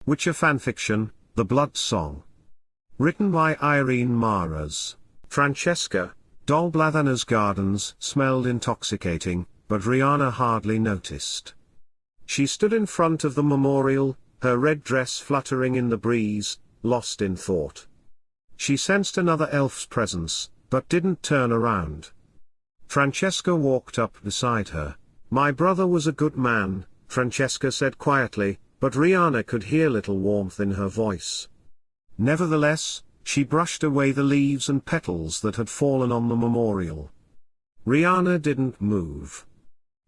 Witcher fanfiction, The Blood Song. Written by Irene Marras. Francesca, Dol Blathanna's gardens smelled intoxicating, but Riana hardly noticed. She stood in front of the memorial, her red dress fluttering in the breeze, lost in thought. She sensed another elf's presence, but didn't turn around. Francesca walked up beside her. "My brother was a good man," Francesca said quietly, but Riana could hear little warmth in her voice. Nevertheless, she brushed away the leaves and petals that had fallen on the memorial. Riana didn't move.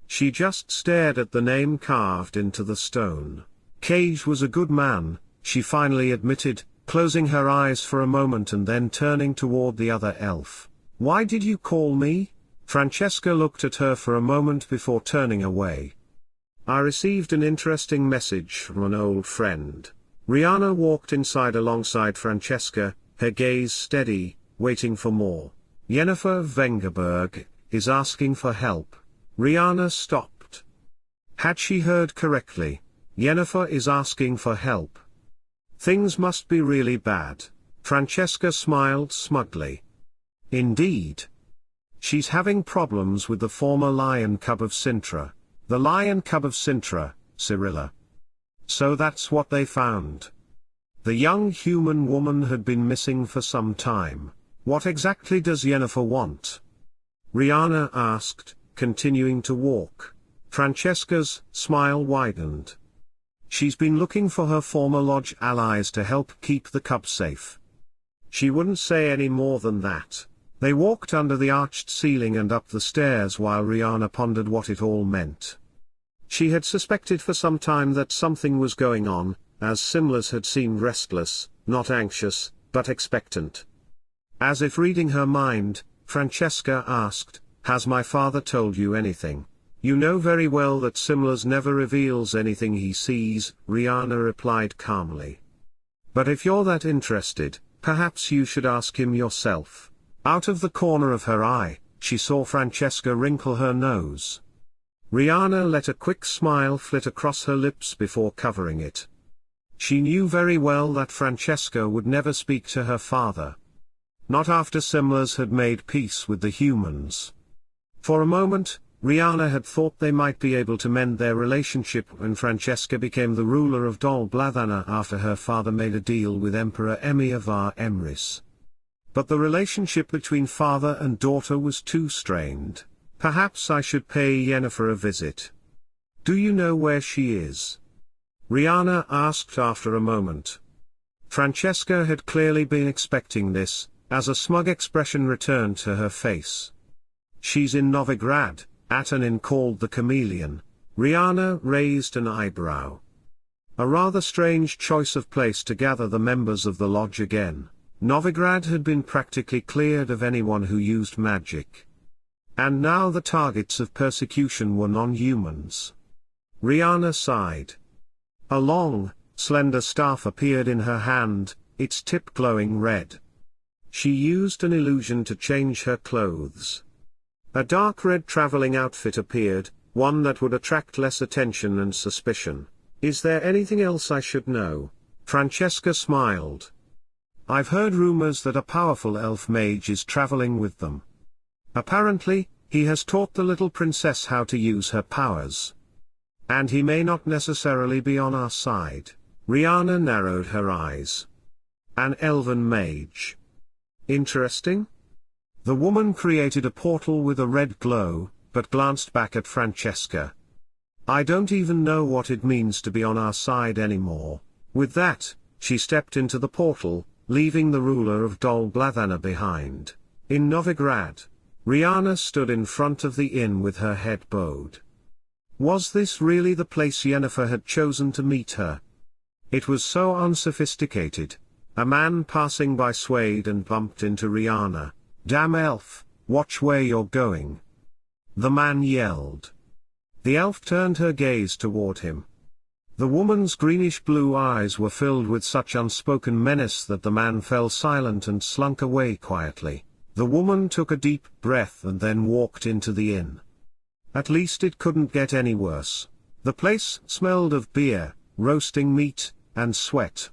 She just stared at the name carved into the stone. "Cage was a good man," she finally admitted, closing her eyes for a moment and then turning toward the other elf. "Why did you call me?" Francesca looked at her for a moment before turning away. "I received an interesting message from an old friend." Riana walked inside alongside Francesca, her gaze steady, waiting for more. "Yennefer of Vengerberg is asking for help." Riana stopped. Had she heard correctly? Yennefer is asking for help. Things must be really bad. Francesca smiled smugly. Indeed. She's having problems with the former lion cub of Sintra. The lion cub of Sintra, Cyrilla. So that's what they found. The young human woman had been missing for some time. What exactly does Yennefer want? Riana asked, continuing to walk. Francesca's smile widened. She's been looking for her former lodge allies to help keep the cub safe. She wouldn't say any more than that. They walked under the arched ceiling and up the stairs while Riana pondered what it all meant. She had suspected for some time that something was going on, as Simlas had seemed restless, not anxious, but expectant. As if reading her mind, Francesca asked, "Has my father told you anything?" "You know very well that Simlas never reveals anything he sees," Riana replied calmly. "But if you're that interested, perhaps you should ask him yourself." Out of the corner of her eye, she saw Francesca wrinkle her nose. Riana let a quick smile flit across her lips before covering it. She knew very well that Francesca would never speak to her father. Not after Simlas had made peace with the humans. For a moment, Riana had thought they might be able to mend their relationship when Francesca became the ruler of Dol Blathanna after her father made a deal with Emperor Emir var Emrys. But the relationship between father and daughter was too strained. "Perhaps I should pay Yennefer a visit. Do you know where she is?" Riana asked after a moment. Francesca had clearly been expecting this, as a smug expression returned to her face. "She's in Novigrad, at an inn called the Chameleon." Riana raised an eyebrow. A rather strange choice of place to gather the members of the lodge again. Novigrad had been practically cleared of anyone who used magic. And now the targets of persecution were non-humans. Riana sighed. A long, slender staff appeared in her hand, its tip glowing red. She used an illusion to change her clothes. A dark red traveling outfit appeared, one that would attract less attention and suspicion. "Is there anything else I should know?" Francesca smiled. "I've heard rumors that a powerful elf mage is traveling with them. Apparently, he has taught the little princess how to use her powers. And he may not necessarily be on our side." Riana narrowed her eyes. "An elven mage. Interesting." The woman created a portal with a red glow, but glanced back at Francesca. "I don't even know what it means to be on our side anymore." With that, she stepped into the portal, leaving the ruler of Dol Blathanna behind. In Novigrad, Riana stood in front of the inn with her head bowed. Was this really the place Yennefer had chosen to meet her? It was so unsophisticated. A man passing by swayed and bumped into Riana. "Damn elf, watch where you're going," the man yelled. The elf turned her gaze toward him. The woman's greenish-blue eyes were filled with such unspoken menace that the man fell silent and slunk away quietly. The woman took a deep breath and then walked into the inn. At least it couldn't get any worse. The place smelled of beer, roasting meat, and sweat.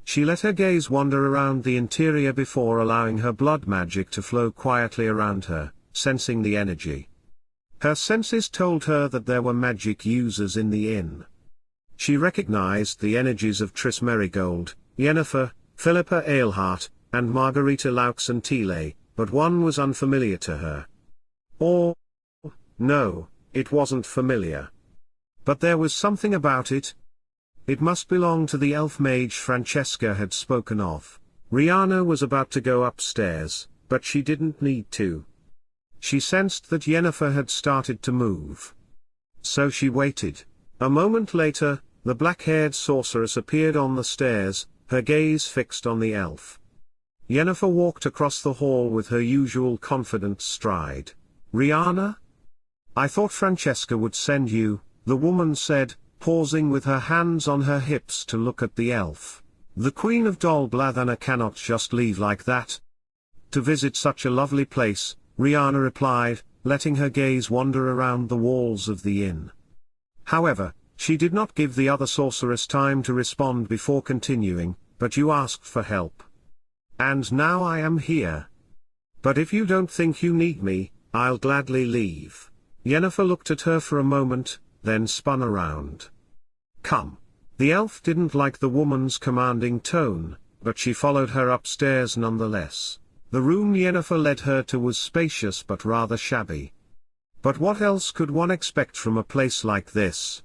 She let her gaze wander around the interior before allowing her blood magic to flow quietly around her, sensing the energy. Her senses told her that there were magic users in the inn. She recognized the energies of Triss Merigold, Yennefer, Philippa Aelhart, and Margarita Laux-Antille, but one was unfamiliar to her. Or, no, it wasn't familiar. But there was something about it. It must belong to the elf mage Francesca had spoken of. Riana was about to go upstairs, but she didn't need to. She sensed that Yennefer had started to move. So she waited. A moment later, the black-haired sorceress appeared on the stairs, her gaze fixed on the elf. Yennefer walked across the hall with her usual confident stride. "Riana? I thought Francesca would send you," the woman said, pausing with her hands on her hips to look at the elf. "The Queen of Dol Blathanna cannot just leave like that." "To visit such a lovely place," Riana replied, letting her gaze wander around the walls of the inn. However, she did not give the other sorceress time to respond before continuing, "But you asked for help. And now I am here. But if you don't think you need me, I'll gladly leave." Yennefer looked at her for a moment, then spun around. "Come." The elf didn't like the woman's commanding tone, but she followed her upstairs nonetheless. The room Yennefer led her to was spacious but rather shabby. But what else could one expect from a place like this?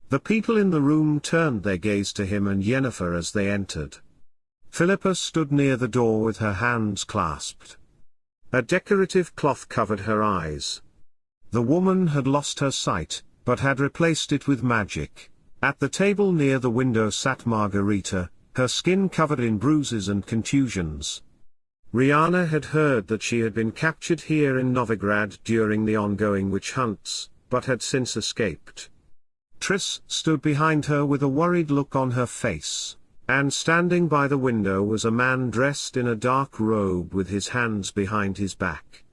The people in the room turned their gaze to him and Yennefer as they entered. Philippa stood near the door with her hands clasped. A decorative cloth covered her eyes. The woman had lost her sight, but had replaced it with magic. At the table near the window sat Margarita, her skin covered in bruises and contusions. Riana had heard that she had been captured here in Novigrad during the ongoing witch hunts, but had since escaped. Triss stood behind her with a worried look on her face, and standing by the window was a man dressed in a dark robe with his hands behind his back.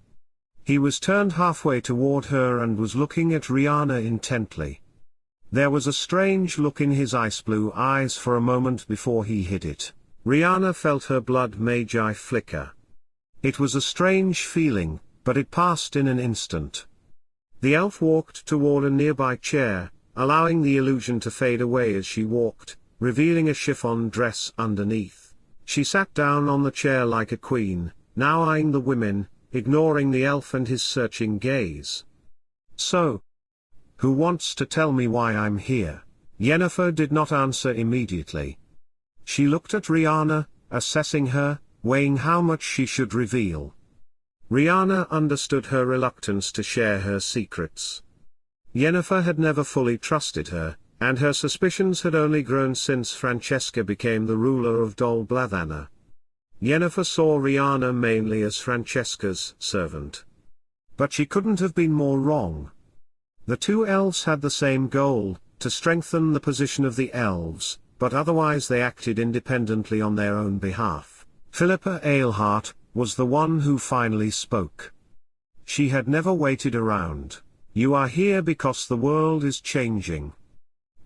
He was turned halfway toward her and was looking at Riana intently. There was a strange look in his ice-blue eyes for a moment before he hid it. Riana felt her blood magi flicker. It was a strange feeling, but it passed in an instant. The elf walked toward a nearby chair, allowing the illusion to fade away as she walked, revealing a chiffon dress underneath. She sat down on the chair like a queen, now eyeing the women, ignoring the elf and his searching gaze. "So, who wants to tell me why I'm here?" Yennefer did not answer immediately. She looked at Riana, assessing her, weighing how much she should reveal. Riana understood her reluctance to share her secrets. Yennefer had never fully trusted her, and her suspicions had only grown since Francesca became the ruler of Dol Blathanna. Yennefer saw Riana mainly as Francesca's servant. But she couldn't have been more wrong. The two elves had the same goal, to strengthen the position of the elves, but otherwise they acted independently on their own behalf. Philippa Aelhart was the one who finally spoke. She had never waited around. "You are here because the world is changing.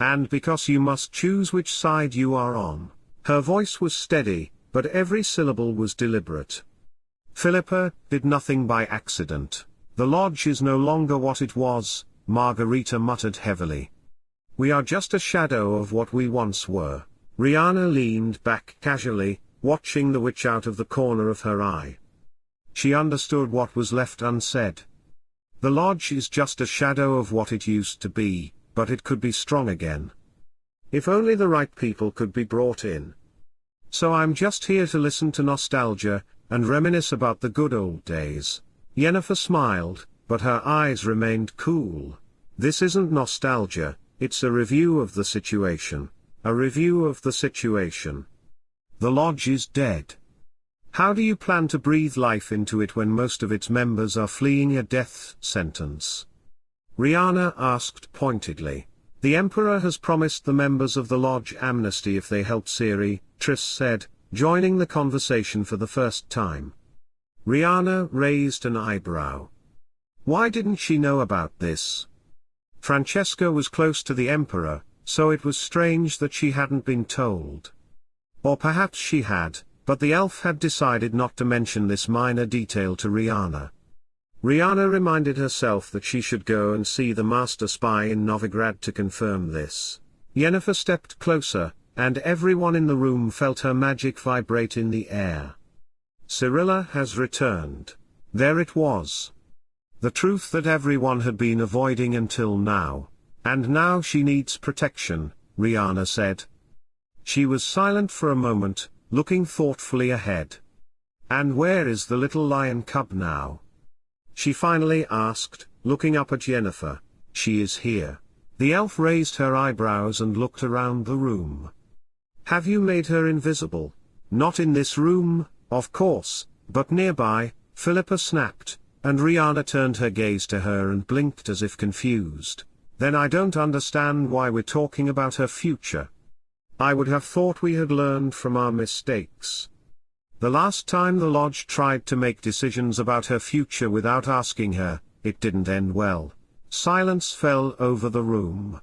And because you must choose which side you are on." Her voice was steady, but every syllable was deliberate. "Philippa did nothing by accident. The lodge is no longer what it was," Margarita muttered heavily. "We are just a shadow of what we once were." Riana leaned back casually, watching the witch out of the corner of her eye. She understood what was left unsaid. The lodge is just a shadow of what it used to be, but it could be strong again. If only the right people could be brought in. "So I'm just here to listen to nostalgia, and reminisce about the good old days." Yennefer smiled, but her eyes remained cool. "This isn't nostalgia, it's a review of the situation. A review of the situation. The lodge is dead. How do you plan to breathe life into it when most of its members are fleeing a death sentence?" Riana asked pointedly. "The Emperor has promised the members of the lodge amnesty if they help Ciri," Triss said, joining the conversation for the first time. Riana raised an eyebrow. Why didn't she know about this? Francesca was close to the Emperor, so it was strange that she hadn't been told. Or perhaps she had, but the elf had decided not to mention this minor detail to Riana. Riana reminded herself that she should go and see the master spy in Novigrad to confirm this. Yennefer stepped closer, and everyone in the room felt her magic vibrate in the air. Cyrilla has returned. There it was. The truth that everyone had been avoiding until now. And now she needs protection, Riana said. She was silent for a moment, looking thoughtfully ahead. And where is the little lion cub now? She finally asked, looking up at Yennefer. She is here. The elf raised her eyebrows and looked around the room. Have you made her invisible? Not in this room, of course, but nearby, Philippa snapped, and Riana turned her gaze to her and blinked as if confused. Then I don't understand why we're talking about her future. I would have thought we had learned from our mistakes. The last time the Lodge tried to make decisions about her future without asking her, it didn't end well. Silence fell over the room.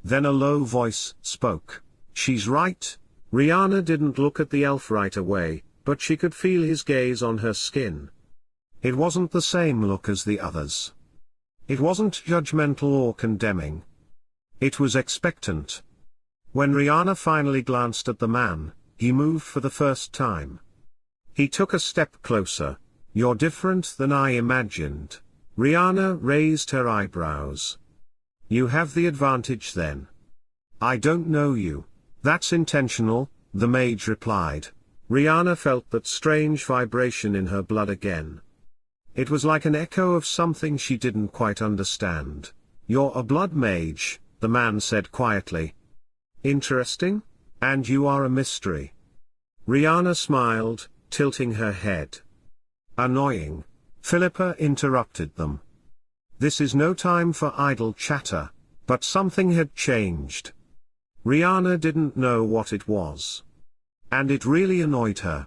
Then a low voice spoke. She's right. Riana didn't look at the elf right away, but she could feel his gaze on her skin. It wasn't the same look as the others. It wasn't judgmental or condemning. It was expectant. When Riana finally glanced at the man, he moved for the first time. He took a step closer. You're different than I imagined. Riana raised her eyebrows. You have the advantage then. I don't know you. That's intentional, the mage replied. Riana felt that strange vibration in her blood again. It was like an echo of something she didn't quite understand. You're a blood mage, the man said quietly. Interesting? And you are a mystery. Riana smiled, tilting her head. Annoying. Philippa interrupted them. This is no time for idle chatter, but something had changed. Riana didn't know what it was. And it really annoyed her.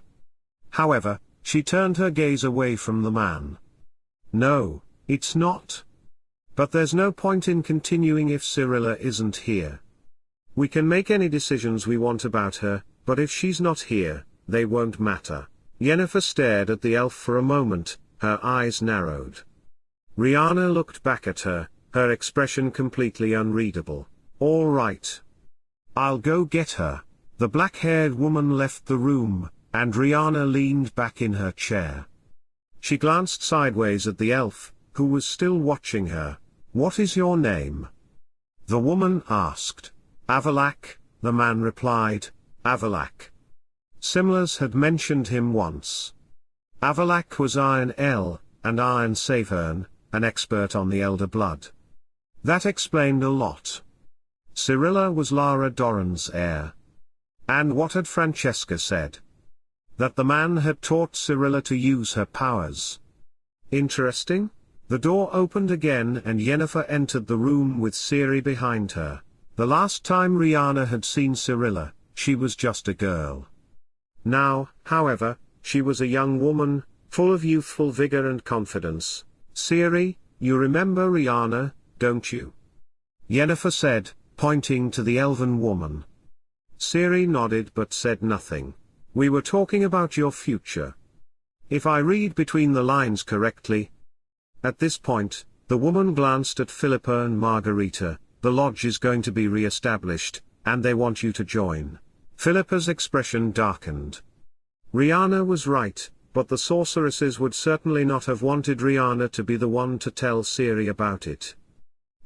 However, she turned her gaze away from the man. No, it's not. But there's no point in continuing if Cyrilla isn't here. We can make any decisions we want about her, but if she's not here, they won't matter. Yennefer stared at the elf for a moment, her eyes narrowed. Riana looked back at her, her expression completely unreadable. All right. I'll go get her. The black-haired woman left the room, and Riana leaned back in her chair. She glanced sideways at the elf, who was still watching her. What is your name? The woman asked. Avallac'h, the man replied. Avallac'h. Simlas had mentioned him once. Avallac'h was Aear'el, and Iron Savern, an expert on the Elder Blood. That explained a lot. Cyrilla was Lara Doran's heir. And what had Francesca said? That the man had taught Cyrilla to use her powers. Interesting. The door opened again and Yennefer entered the room with Ciri behind her. The last time Riana had seen Cyrilla, she was just a girl. Now, however, she was a young woman, full of youthful vigor and confidence. Ciri, you remember Riana, don't you? Yennefer said, pointing to the elven woman. Ciri nodded but said nothing. We were talking about your future. If I read between the lines correctly. At this point, the woman glanced at Philippa and Margarita. The lodge is going to be re-established, and they want you to join. Philippa's expression darkened. Riana was right, but the sorceresses would certainly not have wanted Riana to be the one to tell Ciri about it.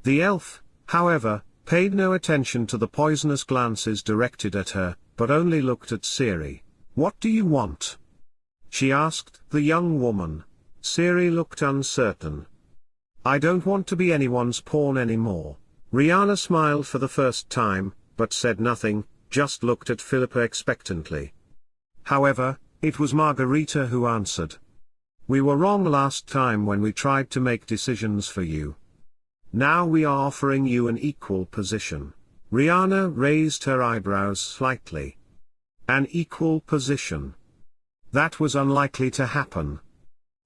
The elf, however, paid no attention to the poisonous glances directed at her, but only looked at Ciri. What do you want? She asked the young woman. Ciri looked uncertain. I don't want to be anyone's pawn anymore. Riana smiled for the first time, but said nothing, just looked at Philippa expectantly. However, it was Margarita who answered. We were wrong last time when we tried to make decisions for you. Now we are offering you an equal position. Riana raised her eyebrows slightly. An equal position. That was unlikely to happen.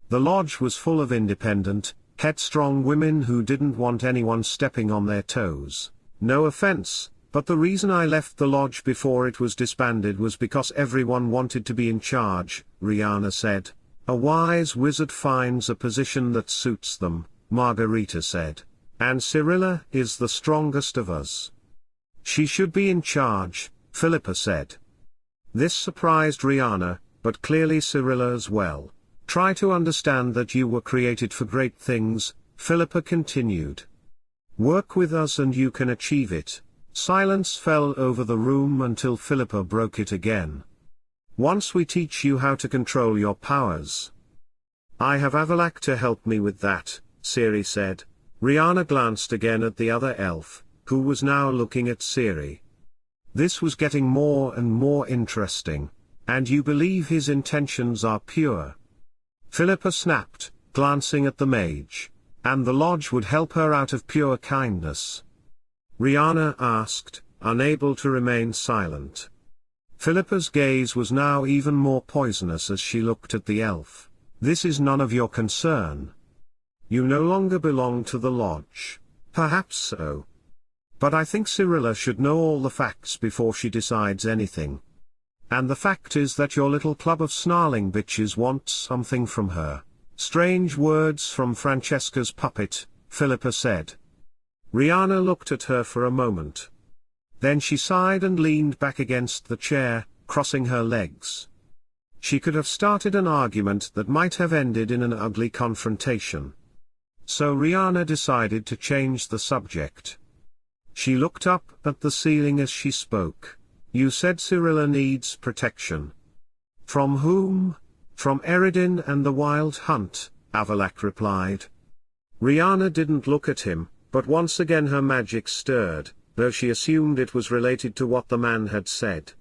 The lodge was full of independent, headstrong women who didn't want anyone stepping on their toes. No offense, But the reason I left the lodge before it was disbanded was because everyone wanted to be in charge, Riana said. A wise wizard finds a position that suits them, Margarita said. And Cyrilla is the strongest of us. She should be in charge, Philippa said. This surprised Riana, but clearly Cyrilla as well. Try to understand that you were created for great things, Philippa continued. Work with us and you can achieve it. Silence fell over the room until Philippa broke it again. Once we teach you how to control your powers. I have Aear'el to help me with that, Ciri said. Riana glanced again at the other elf, who was now looking at Ciri. This was getting more and more interesting. And you believe his intentions are pure? Philippa snapped, glancing at the mage. And the lodge would help her out of pure kindness? Riana asked, unable to remain silent. Philippa's gaze was now even more poisonous as she looked at the elf. This is none of your concern. You no longer belong to the lodge. Perhaps so. But I think Cyrilla should know all the facts before she decides anything. And the fact is that your little club of snarling bitches wants something from her. Strange words from Francesca's puppet, Philippa said. Riana looked at her for a moment. Then she sighed and leaned back against the chair, crossing her legs. She could have started an argument that might have ended in an ugly confrontation. So Riana decided to change the subject. She looked up at the ceiling as she spoke. You said Cyrilla needs protection. From whom? From Aear'el and the Wild Hunt, Aear'el replied. Riana didn't look at him, but once again her magic stirred, though she assumed it was related to what the man had said.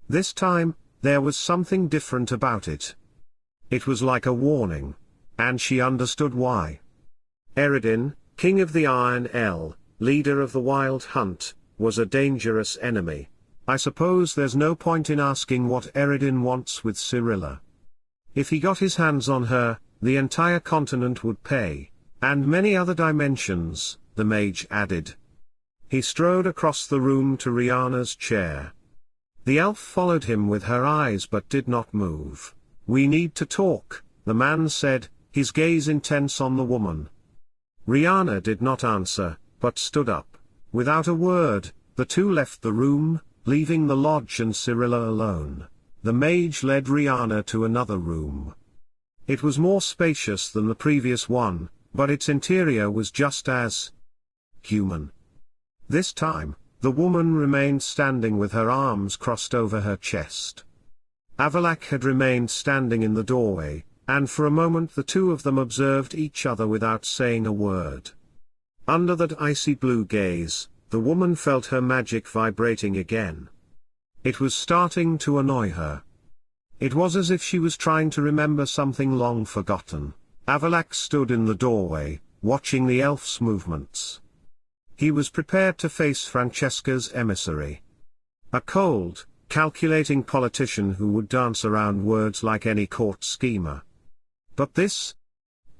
This time, there was something different about it. It was like a warning. And she understood why. Aear'el, king of the Aear'el, leader of the Wild Hunt, was a dangerous enemy. I suppose there's no point in asking what Aear'el wants with Cyrilla. If he got his hands on her, the entire continent would pay. And many other dimensions, the mage added. He strode across the room to Riana's chair. The elf followed him with her eyes but did not move. We need to talk, the man said, his gaze intense on the woman. Riana did not answer, but stood up. Without a word, the two left the room, leaving the lodge and Cyrilla alone. The mage led Riana to another room. It was more spacious than the previous one, but its interior was just as human. This time, the woman remained standing with her arms crossed over her chest. Aear'el had remained standing in the doorway, and for a moment the two of them observed each other without saying a word. Under that icy blue gaze, the woman felt her magic vibrating again. It was starting to annoy her. It was as if she was trying to remember something long forgotten. Aear'el stood in the doorway, watching the elf's movements. He was prepared to face Francesca's emissary. A cold, calculating politician who would dance around words like any court schemer. But this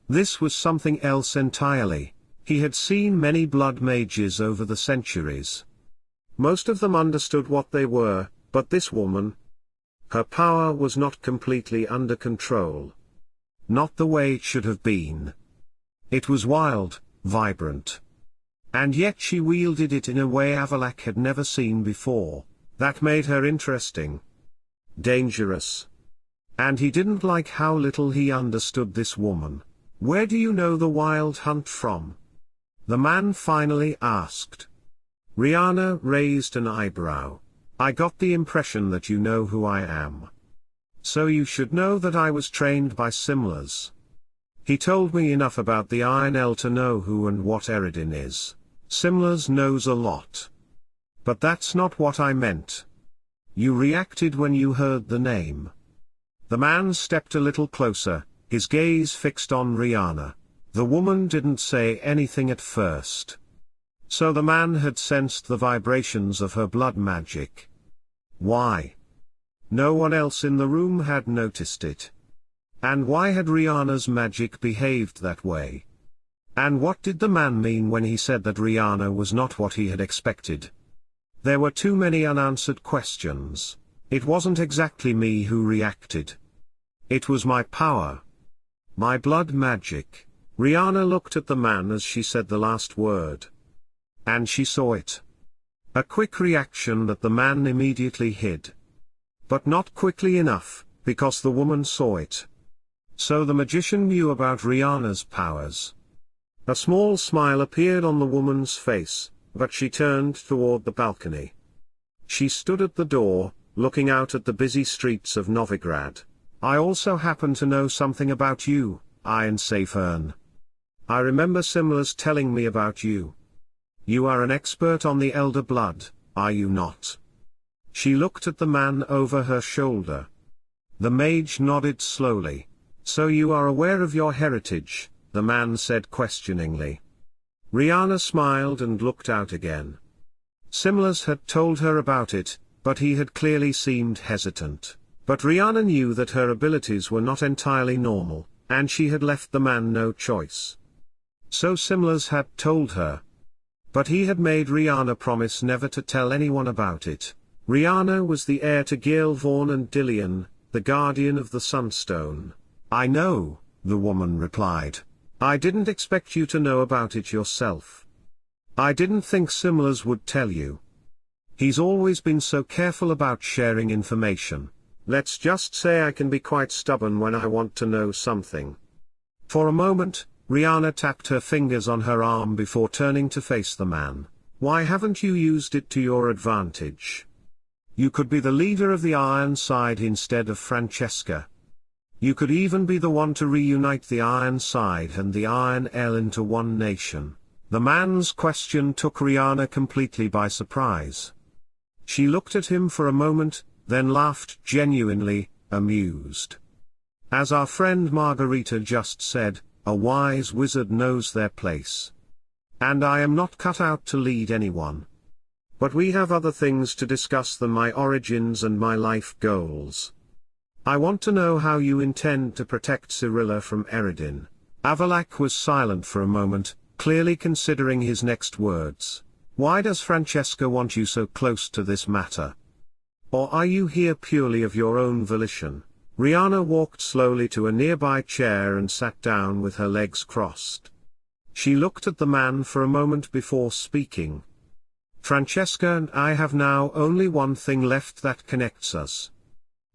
was something else entirely. He had seen many blood mages over the centuries. Most of them understood what they were, but this woman, her power was not completely under control. Not the way it should have been. It was wild, vibrant. And yet she wielded it in a way Aear'el had never seen before. That made her interesting. Dangerous. And he didn't like how little he understood this woman. Where do you know the Wild Hunt from? The man finally asked. Riana raised an eyebrow. I got the impression that you know who I am. So you should know that I was trained by Simlas. He told me enough about the Aear'el to know who and what Aear'el is. Simlas knows a lot. But that's not what I meant. You reacted when you heard the name. The man stepped a little closer, his gaze fixed on Riana. The woman didn't say anything at first. So the man had sensed the vibrations of her blood magic. Why? No one else in the room had noticed it. And why had Riana's magic behaved that way? And what did the man mean when he said that Riana was not what he had expected? There were too many unanswered questions. It wasn't exactly me who reacted. It was my power. My blood magic. Riana looked at the man as she said the last word. And she saw it. A quick reaction that the man immediately hid. But not quickly enough, because the woman saw it. So the magician knew about Riana's powers. A small smile appeared on the woman's face, but she turned toward the balcony. She stood at the door, looking out at the busy streets of Novigrad. I also happen to know something about you, Iron Saphern. I remember Simlas telling me about you. You are an expert on the Elder Blood, are you not? She looked at the man over her shoulder. The mage nodded slowly. So you are aware of your heritage, the man said questioningly. Riana smiled and looked out again. Simlas had told her about it, but he had clearly seemed hesitant. But Riana knew that her abilities were not entirely normal, and she had left the man no choice. So Simlas had told her. But he had made Riana promise never to tell anyone about it. Riana was the heir to Gaelvorn and Dillion, the guardian of the Sunstone. I know, the woman replied. I didn't expect you to know about it yourself. I didn't think Simlas would tell you. He's always been so careful about sharing information. Let's just say I can be quite stubborn when I want to know something. For a moment, Riana tapped her fingers on her arm before turning to face the man. Why haven't you used it to your advantage? You could be the leader of the Ironside instead of Francesca. You could even be the one to reunite the Ironside and the Aear'el into one nation. The man's question took Riana completely by surprise. She looked at him for a moment, then laughed genuinely, amused. As our friend Margarita just said, a wise wizard knows their place. And I am not cut out to lead anyone. But we have other things to discuss than my origins and my life goals. I want to know how you intend to protect Cirilla from Eredin. Avallac'h was silent for a moment, clearly considering his next words. Why does Francesca want you so close to this matter? Or are you here purely of your own volition? Riana walked slowly to a nearby chair and sat down with her legs crossed. She looked at the man for a moment before speaking. Francesca and I have now only one thing left that connects us.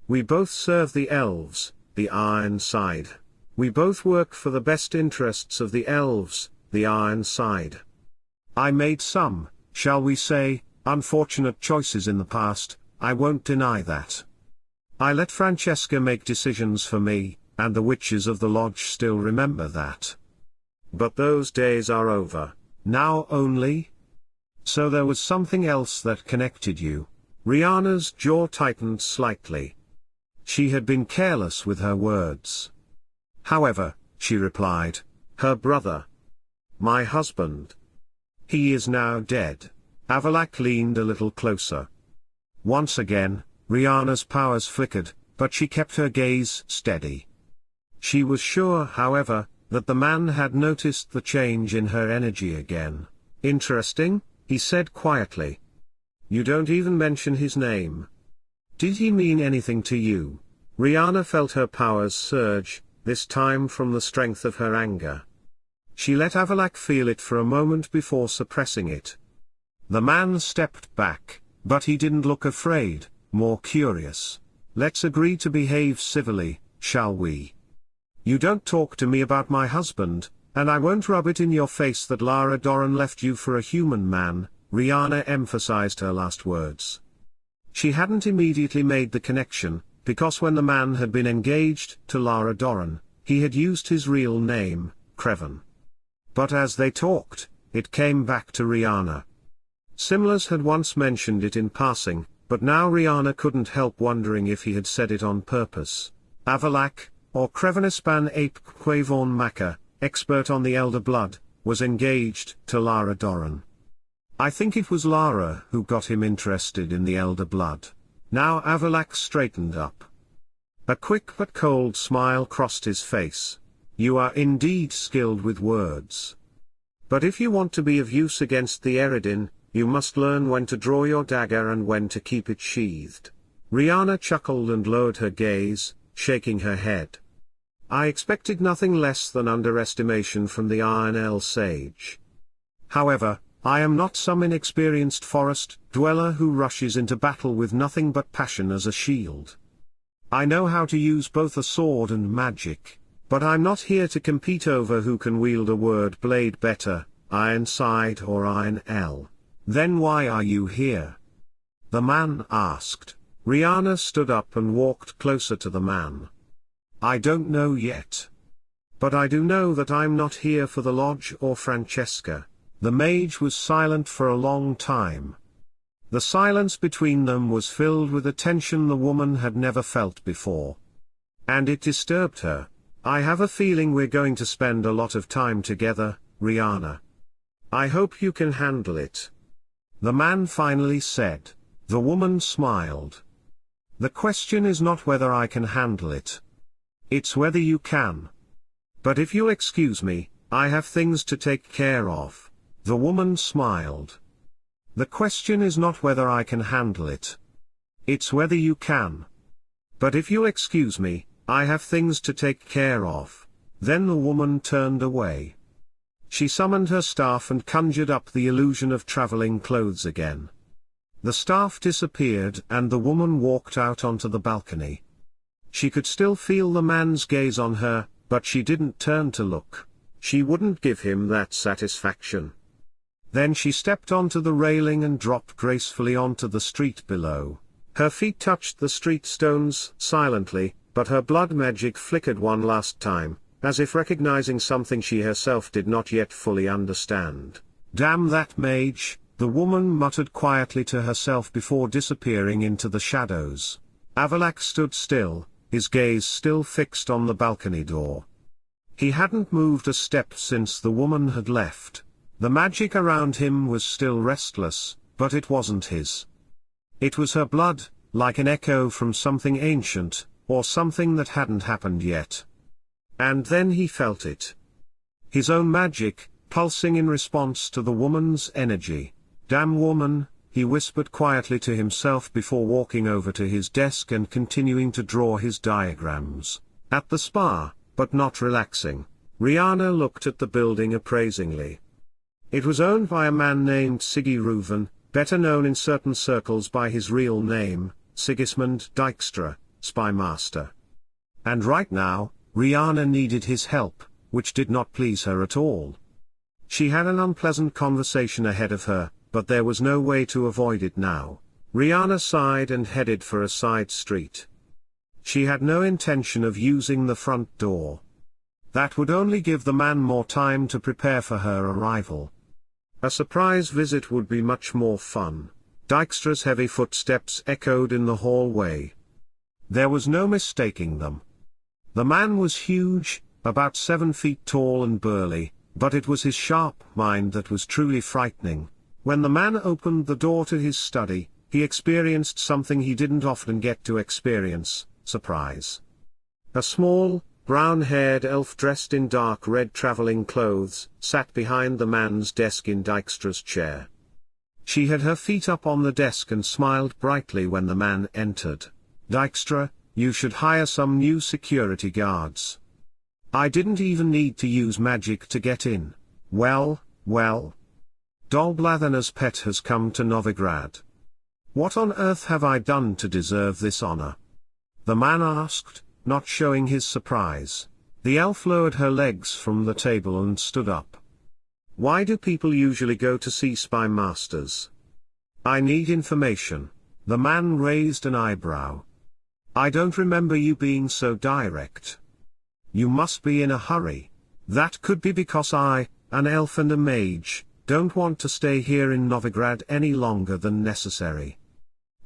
We both serve the elves, the Ironside. We both work for the best interests of the elves, the Ironside. I made some, shall we say, unfortunate choices in the past, I won't deny that. I let Francesca make decisions for me, and the witches of the lodge still remember that. But those days are over, now only? So there was something else that connected you. Riana's jaw tightened slightly. She had been careless with her words. However, she replied, her brother. My husband. He is now dead. Avallac'h leaned a little closer. Once again, Riana's powers flickered, but she kept her gaze steady. She was sure, however, that the man had noticed the change in her energy again. Interesting, he said quietly. You don't even mention his name. Did he mean anything to you? Riana felt her powers surge, this time from the strength of her anger. She let Avallac'h feel it for a moment before suppressing it. The man stepped back, but he didn't look afraid, more curious. Let's agree to behave civilly, shall we? You don't talk to me about my husband, and I won't rub it in your face that Lara Doran left you for a human man, Riana emphasized her last words. She hadn't immediately made the connection, because when the man had been engaged to Lara Doran, he had used his real name, Crevan. But as they talked, it came back to Riana. Simlas had once mentioned it in passing, but now Riana couldn't help wondering if he had said it on purpose. Avallac'h, or Crevanispan Ape Quavorn Maka, expert on the Elder Blood, was engaged to Lara Doran. I think it was Lara who got him interested in the Elder Blood. Now Avallac'h straightened up. A quick but cold smile crossed his face. You are indeed skilled with words. But if you want to be of use against the Eredin, you must learn when to draw your dagger and when to keep it sheathed. Riana chuckled and lowered her gaze, shaking her head. I expected nothing less than underestimation from the Aear'el sage. However, I am not some inexperienced forest dweller who rushes into battle with nothing but passion as a shield. I know how to use both a sword and magic, but I'm not here to compete over who can wield a word blade better, Ironside or Aear'el. Then why are you here? The man asked. Riana stood up and walked closer to the man. I don't know yet. But I do know that I'm not here for the lodge or Francesca. The mage was silent for a long time. The silence between them was filled with a tension the woman had never felt before. And it disturbed her. I have a feeling we're going to spend a lot of time together, Riana. I hope you can handle it. The man finally said. The woman smiled. The question is not whether I can handle it. It's whether you can. But if you'll excuse me, I have things to take care of. The woman smiled. The question is not whether I can handle it. It's whether you can. But if you'll excuse me, I have things to take care of. Then the woman turned away. She summoned her staff and conjured up the illusion of traveling clothes again. The staff disappeared and the woman walked out onto the balcony. She could still feel the man's gaze on her, but she didn't turn to look. She wouldn't give him that satisfaction. Then she stepped onto the railing and dropped gracefully onto the street below. Her feet touched the street stones silently, but her blood magic flickered one last time, as if recognizing something she herself did not yet fully understand. Damn that mage, the woman muttered quietly to herself before disappearing into the shadows. Avallac'h stood still, his gaze still fixed on the balcony door. He hadn't moved a step since the woman had left. The magic around him was still restless, but it wasn't his. It was her blood, like an echo from something ancient, or something that hadn't happened yet. And then he felt it. His own magic, pulsing in response to the woman's energy. Damn woman, he whispered quietly to himself before walking over to his desk and continuing to draw his diagrams. At the spa, but not relaxing, Riana looked at the building appraisingly. It was owned by a man named Siggy Reuven, better known in certain circles by his real name, Sigismund Dijkstra, Spy Master. And right now, Riana needed his help, which did not please her at all. She had an unpleasant conversation ahead of her, but there was no way to avoid it now. Riana sighed and headed for a side street. She had no intention of using the front door. That would only give the man more time to prepare for her arrival. A surprise visit would be much more fun. Dijkstra's heavy footsteps echoed in the hallway. There was no mistaking them. The man was huge, about 7 feet tall and burly, but it was his sharp mind that was truly frightening. When the man opened the door to his study, he experienced something he didn't often get to experience: surprise. A small, brown-haired elf dressed in dark red traveling clothes sat behind the man's desk in Dijkstra's chair. She had her feet up on the desk and smiled brightly when the man entered. Dijkstra, you should hire some new security guards. I didn't even need to use magic to get in. Well. Dolblathana's pet has come to Novigrad. What on earth have I done to deserve this honor? The man asked, not showing his surprise. The elf lowered her legs from the table and stood up. Why do people usually go to see spy masters? I need information. The man raised an eyebrow. I don't remember you being so direct. You must be in a hurry. That could be because I, an elf and a mage, don't want to stay here in Novigrad any longer than necessary.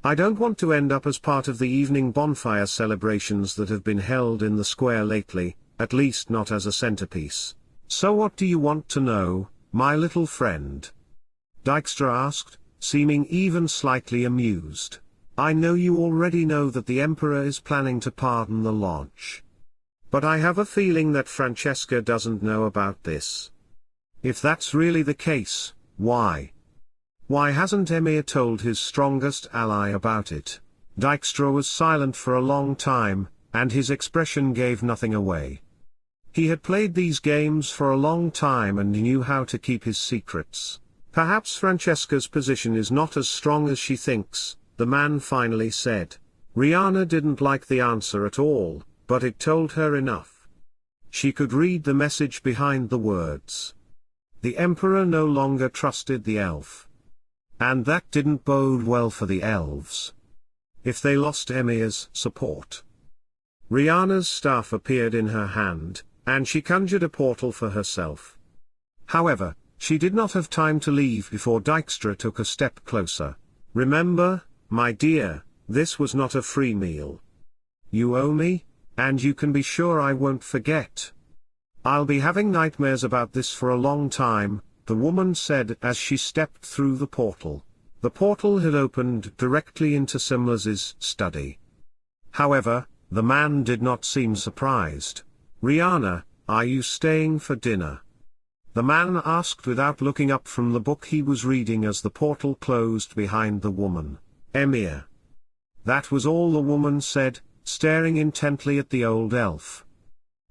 I don't want to end up as part of the evening bonfire celebrations that have been held in the square lately, at least not as a centerpiece. So what do you want to know, my little friend? Dijkstra asked, seeming even slightly amused. I know you already know that the Emperor is planning to pardon the lodge. But I have a feeling that Francesca doesn't know about this. If that's really the case, why? Why hasn't Aear'el told his strongest ally about it? Dijkstra was silent for a long time, and his expression gave nothing away. He had played these games for a long time and knew how to keep his secrets. Perhaps Francesca's position is not as strong as she thinks, the man finally said. Riana didn't like the answer at all, but it told her enough. She could read the message behind the words. The Emperor no longer trusted the elf. And that didn't bode well for the elves. If they lost Aear'el's support. Riana's staff appeared in her hand, and she conjured a portal for herself. However, she did not have time to leave before Dijkstra took a step closer. Remember, my dear, this was not a free meal. You owe me, and you can be sure I won't forget. I'll be having nightmares about this for a long time, the woman said as she stepped through the portal. The portal had opened directly into Simlas's study. However, the man did not seem surprised. Riana, are you staying for dinner? The man asked without looking up from the book he was reading as the portal closed behind the woman. Aear'el. That was all the woman said, staring intently at the old elf.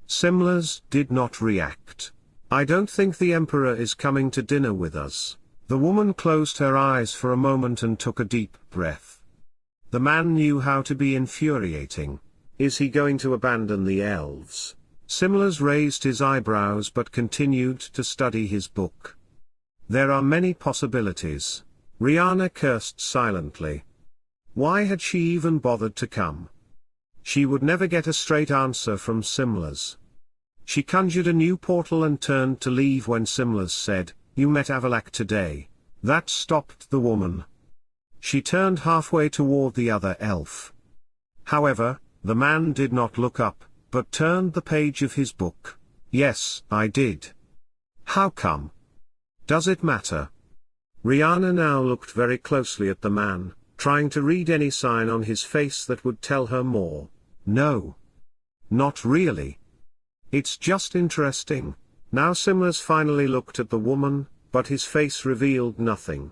Simlas did not react. I don't think the Emperor is coming to dinner with us. The woman closed her eyes for a moment and took a deep breath. The man knew how to be infuriating. Is he going to abandon the elves? Simlas raised his eyebrows but continued to study his book. There are many possibilities. Riana cursed silently. Why had she even bothered to come? She would never get a straight answer from Simlas. She conjured a new portal and turned to leave when Simlas said, "You met Aear'el today." That stopped the woman. She turned halfway toward the other elf. However, the man did not look up, but turned the page of his book. Yes, I did. How come? Does it matter? Riana now looked very closely at the man, trying to read any sign on his face that would tell her more. No. Not really. It's just interesting. Now Simlas finally looked at the woman, but his face revealed nothing.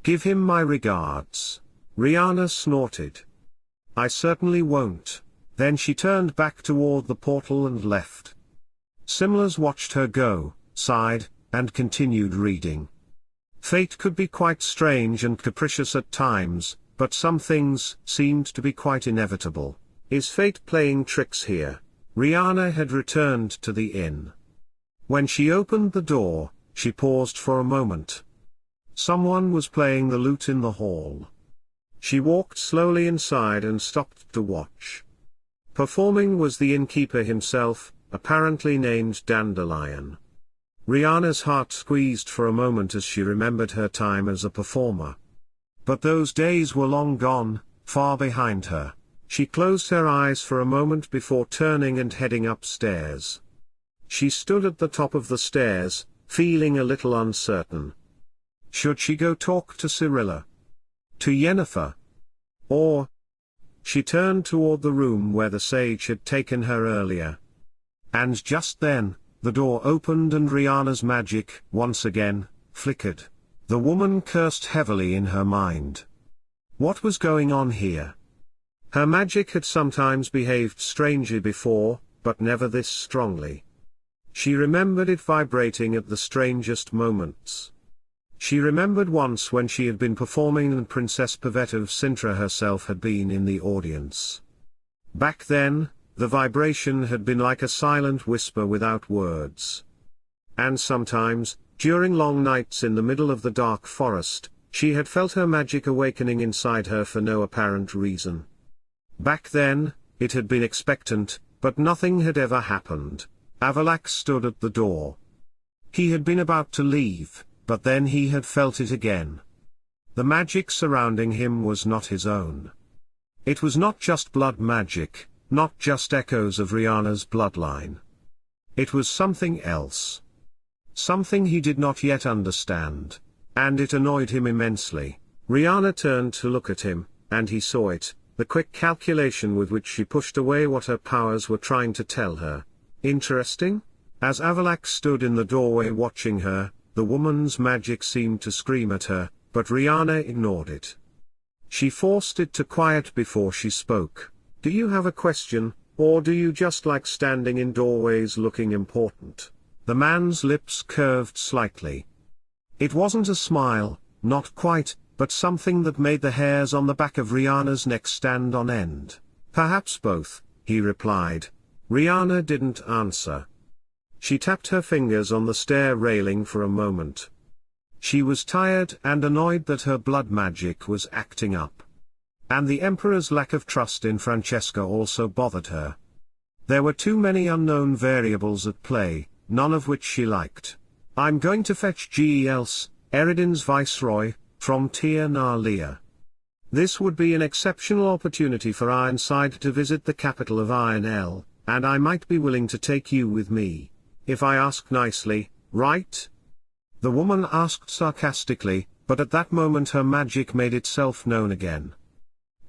Give him my regards. Riana snorted. I certainly won't. Then she turned back toward the portal and left. Simlas watched her go, sighed, and continued reading. Fate could be quite strange and capricious at times, but some things seemed to be quite inevitable. Is fate playing tricks here? Riana had returned to the inn. When she opened the door, she paused for a moment. Someone was playing the lute in the hall. She walked slowly inside and stopped to watch. Performing was the innkeeper himself, apparently named Dandelion. Riana's heart squeezed for a moment as she remembered her time as a performer. But those days were long gone, far behind her. She closed her eyes for a moment before turning and heading upstairs. She stood at the top of the stairs, feeling a little uncertain. Should she go talk to Cyrilla? To Yennefer? Or? She turned toward the room where the sage had taken her earlier. And just then, the door opened and Riana's magic, once again, flickered. The woman cursed heavily in her mind. What was going on here? Her magic had sometimes behaved strangely before, but never this strongly. She remembered it vibrating at the strangest moments. She remembered once when she had been performing and Princess Pavetta of Cintra herself had been in the audience. Back then, the vibration had been like a silent whisper without words. And sometimes, during long nights in the middle of the dark forest, she had felt her magic awakening inside her for no apparent reason. Back then, it had been expectant, but nothing had ever happened. Aear'el stood at the door. He had been about to leave, but then he had felt it again. The magic surrounding him was not his own. It was not just blood magic, not just echoes of Riana's bloodline. It was something else. Something he did not yet understand, and it annoyed him immensely. Riana turned to look at him, and he saw it, the quick calculation with which she pushed away what her powers were trying to tell her. Interesting? As Aear'el stood in the doorway watching her, the woman's magic seemed to scream at her, but Riana ignored it. She forced it to quiet before she spoke. "Do you have a question, or do you just like standing in doorways looking important?" The man's lips curved slightly. It wasn't a smile, not quite, but something that made the hairs on the back of Riana's neck stand on end. "Perhaps both," he replied. Riana didn't answer. She tapped her fingers on the stair railing for a moment. She was tired and annoyed that her blood magic was acting up. And the Emperor's lack of trust in Francesca also bothered her. There were too many unknown variables at play, none of which she liked. "I'm going to fetch Aear'el, Eridan's viceroy, from Tir Nalia. This would be an exceptional opportunity for Ironside to visit the capital of Aear'el, and I might be willing to take you with me. If I ask nicely, right?" The woman asked sarcastically, but at that moment her magic made itself known again.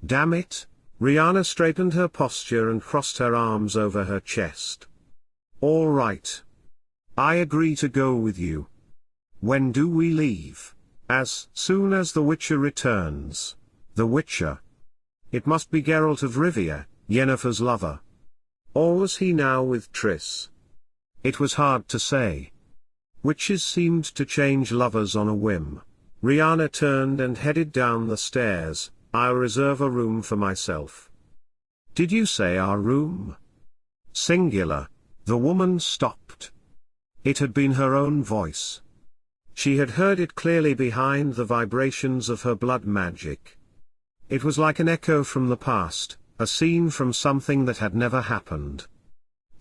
"Damn it!" Riana straightened her posture and crossed her arms over her chest. "All right. I agree to go with you. When do we leave?" "As soon as the Witcher returns." The Witcher? It must be Geralt of Rivia, Yennefer's lover. Or was he now with Triss? It was hard to say. Witches seemed to change lovers on a whim. Riana turned and headed down the stairs. "I'll reserve a room for myself." "Did you say our room?" Singular. The woman stopped. It had been her own voice. She had heard it clearly behind the vibrations of her blood magic. It was like an echo from the past, a scene from something that had never happened.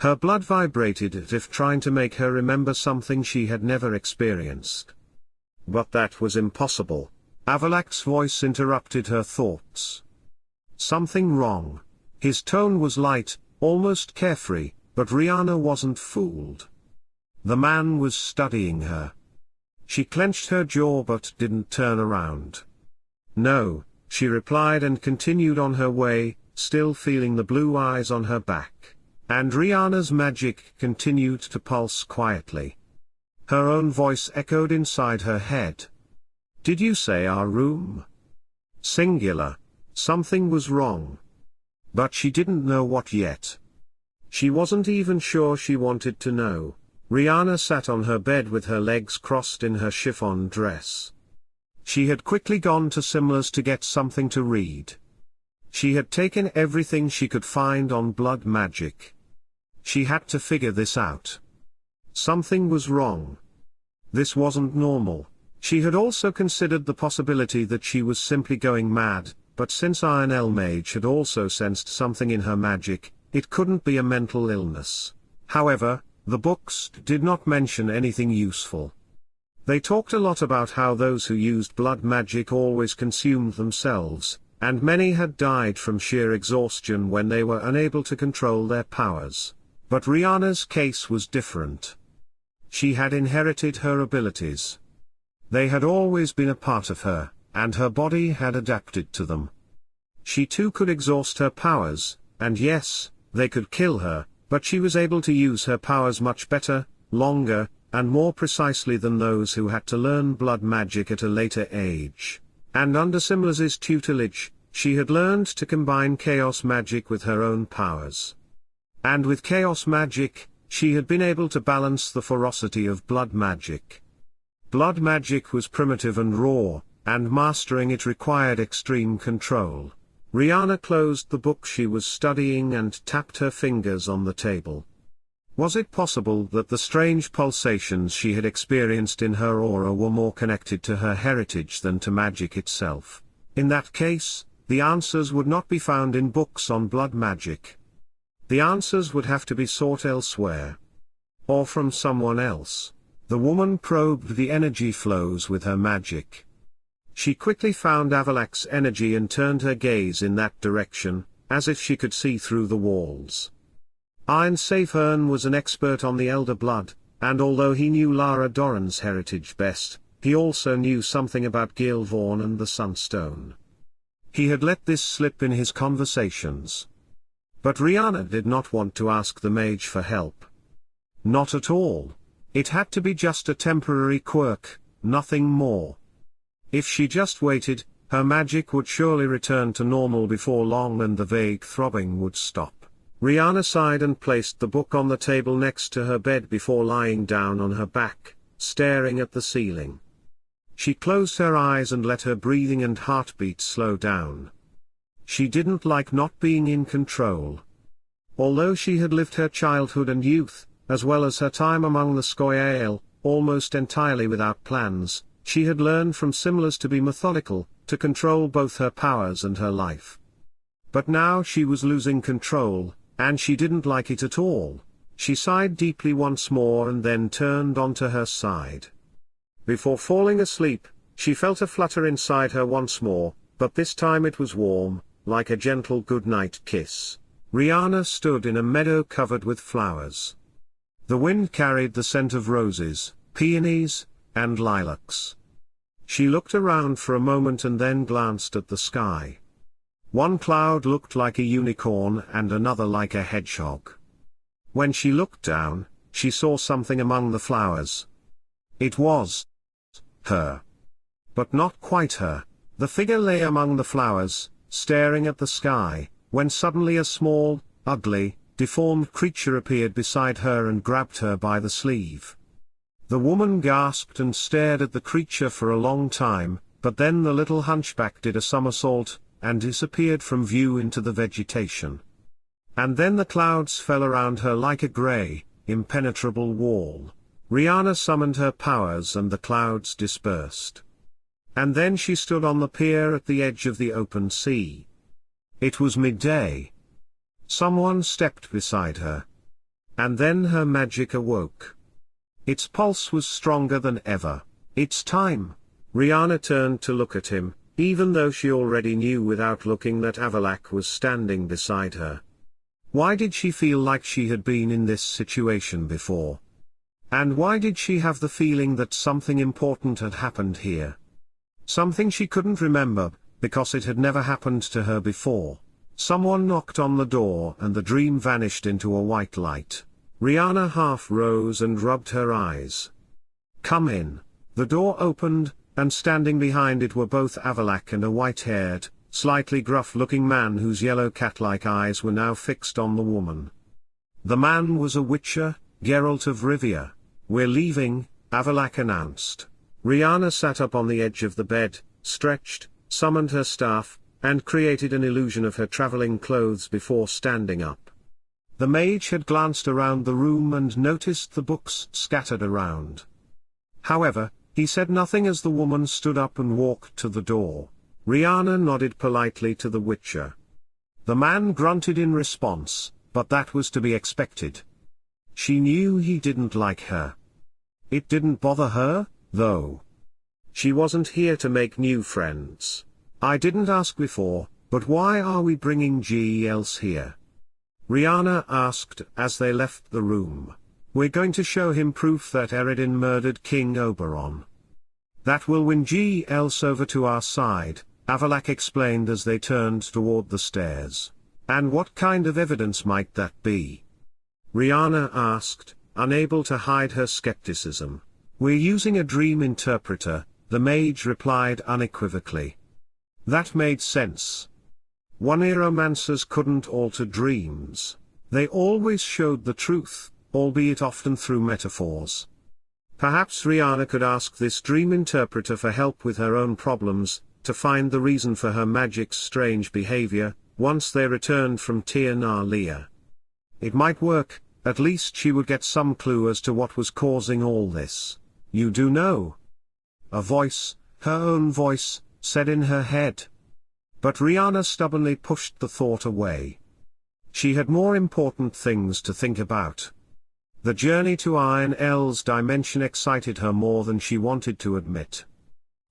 Her blood vibrated as if trying to make her remember something she had never experienced. But that was impossible. Avallac'h's voice interrupted her thoughts. "Something wrong." His tone was light, almost carefree, but Riana wasn't fooled. The man was studying her. She clenched her jaw but didn't turn around. "No," she replied and continued on her way, still feeling the blue eyes on her back. And Riana's magic continued to pulse quietly. Her own voice echoed inside her head. "Did you say our room?" Singular. Something was wrong. But she didn't know what yet. She wasn't even sure she wanted to know. Riana sat on her bed with her legs crossed in her chiffon dress. She had quickly gone to Simlas to get something to read. She had taken everything she could find on blood magic. She had to figure this out. Something was wrong. This wasn't normal. She had also considered the possibility that she was simply going mad, but since Aear'el mage had also sensed something in her magic, it couldn't be a mental illness. However, the books did not mention anything useful. They talked a lot about how those who used blood magic always consumed themselves, and many had died from sheer exhaustion when they were unable to control their powers. But Riana's case was different. She had inherited her abilities. They had always been a part of her, and her body had adapted to them. She too could exhaust her powers, and yes, they could kill her, but she was able to use her powers much better, longer, and more precisely than those who had to learn blood magic at a later age. And under Simlas's tutelage, she had learned to combine chaos magic with her own powers. And with chaos magic, she had been able to balance the ferocity of blood magic. Blood magic was primitive and raw, and mastering it required extreme control. Riana closed the book she was studying and tapped her fingers on the table. Was it possible that the strange pulsations she had experienced in her aura were more connected to her heritage than to magic itself? In that case, the answers would not be found in books on blood magic. The answers would have to be sought elsewhere. Or from someone else. The woman probed the energy flows with her magic. She quickly found Avallac'h's energy and turned her gaze in that direction, as if she could see through the walls. Ironside was an expert on the Elder Blood, and although he knew Lara Dorren's heritage best, he also knew something about Gilvaugn and the Sunstone. He had let this slip in his conversations. But Riana did not want to ask the mage for help. Not at all. It had to be just a temporary quirk, nothing more. If she just waited, her magic would surely return to normal before long and the vague throbbing would stop. Riana sighed and placed the book on the table next to her bed before lying down on her back, staring at the ceiling. She closed her eyes and let her breathing and heartbeat slow down. She didn't like not being in control. Although she had lived her childhood and youth, as well as her time among the Aear'el, almost entirely without plans, she had learned from Simlas to be methodical, to control both her powers and her life. But now she was losing control, and she didn't like it at all. She sighed deeply once more and then turned onto her side. Before falling asleep, she felt a flutter inside her once more, but this time it was warm, like a gentle goodnight kiss. Riana stood in a meadow covered with flowers. The wind carried the scent of roses, peonies, and lilacs. She looked around for a moment and then glanced at the sky. One cloud looked like a unicorn and another like a hedgehog. When she looked down, she saw something among the flowers. It was her. But not quite her. The figure lay among the flowers, staring at the sky, when suddenly a small, ugly, deformed creature appeared beside her and grabbed her by the sleeve. The woman gasped and stared at the creature for a long time, but then the little hunchback did a somersault, and disappeared from view into the vegetation. And then the clouds fell around her like a grey, impenetrable wall. Riana summoned her powers and the clouds dispersed. And then she stood on the pier at the edge of the open sea. It was midday. Someone stepped beside her. And then her magic awoke. Its pulse was stronger than ever. It's time. Riana turned to look at him, even though she already knew without looking that Aear'el was standing beside her. Why did she feel like she had been in this situation before? And why did she have the feeling that something important had happened here? Something she couldn't remember, because it had never happened to her before. Someone knocked on the door and the dream vanished into a white light. Riana half rose and rubbed her eyes. "Come in." The door opened, and standing behind it were both Aear'el and a white-haired, slightly gruff-looking man whose yellow cat-like eyes were now fixed on the woman. The man was a witcher, Geralt of Rivia. "We're leaving," Aear'el announced. Riana sat up on the edge of the bed, stretched, summoned her staff, and created an illusion of her traveling clothes before standing up. The mage had glanced around the room and noticed the books scattered around. However, he said nothing as the woman stood up and walked to the door. Riana nodded politely to the witcher. The man grunted in response, but that was to be expected. She knew he didn't like her. It didn't bother her, though. She wasn't here to make new friends. "I didn't ask before, but why are we bringing Aear'el here?" Riana asked as they left the room. "We're going to show him proof that Irene murdered King Oberon. That will win Aear'el over to our side," Aear'el explained as they turned toward the stairs. "And what kind of evidence might that be?" Riana asked, unable to hide her skepticism. "We're using a dream interpreter," the mage replied unequivocally. That made sense. Oneromancers couldn't alter dreams. They always showed the truth, albeit often through metaphors. Perhaps Riana could ask this dream interpreter for help with her own problems, to find the reason for her magic's strange behavior, once they returned from Tir na Lia. It might work, at least she would get some clue as to what was causing all this. "You do know?" A voice, her own voice, said in her head. But Riana stubbornly pushed the thought away. She had more important things to think about. The journey to Aear'el's dimension excited her more than she wanted to admit.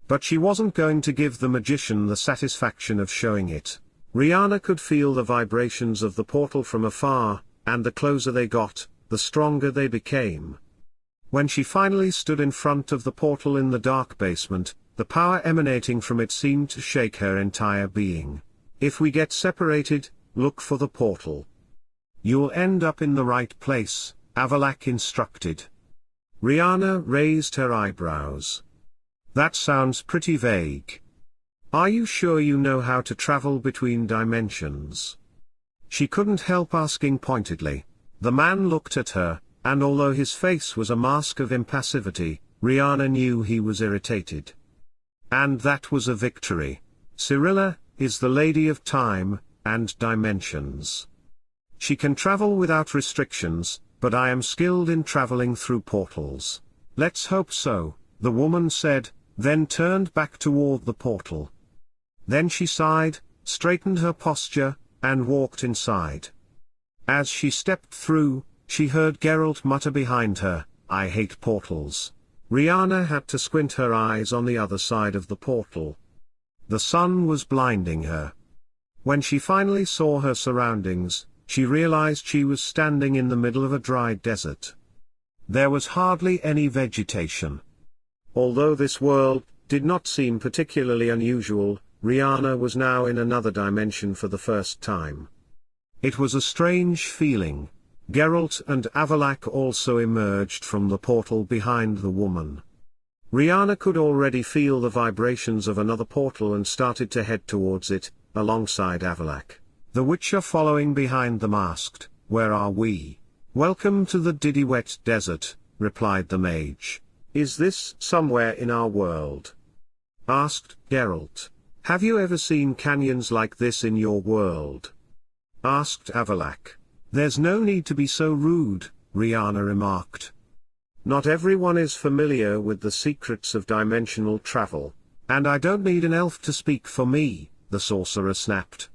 But she wasn't going to give the magician the satisfaction of showing it. Riana could feel the vibrations of the portal from afar, and the closer they got, the stronger they became. When she finally stood in front of the portal in the dark basement, the power emanating from it seemed to shake her entire being. "If we get separated, look for the portal. You'll end up in the right place," Aear'el instructed. Riana raised her eyebrows. That sounds pretty vague. Are you sure you know how to travel between dimensions? She couldn't help asking pointedly. The man looked at her, and although his face was a mask of impassivity, Riana knew he was irritated. And that was a victory. Cyrilla is the Lady of Time and Dimensions. She can travel without restrictions, but I am skilled in traveling through portals. Let's hope so, the woman said, then turned back toward the portal. Then she sighed, straightened her posture, and walked inside. As she stepped through, she heard Geralt mutter behind her, "I hate portals." Riana had to squint her eyes on the other side of the portal. The sun was blinding her. When she finally saw her surroundings, she realized she was standing in the middle of a dry desert. There was hardly any vegetation. Although this world did not seem particularly unusual, Riana was now in another dimension for the first time. It was a strange feeling. Geralt and Avallac'h also emerged from the portal behind the woman. Riana could already feel the vibrations of another portal and started to head towards it, alongside Avallac'h. The Witcher following behind them asked, "Where are we?" "Welcome to the Didywet Desert," replied the mage. "Is this somewhere in our world?" asked Geralt. "Have you ever seen canyons like this in your world?" asked Avallac'h. "There's no need to be so rude," Riana remarked. "Not everyone is familiar with the secrets of dimensional travel, and I don't need an elf to speak for me," the sorcerer snapped.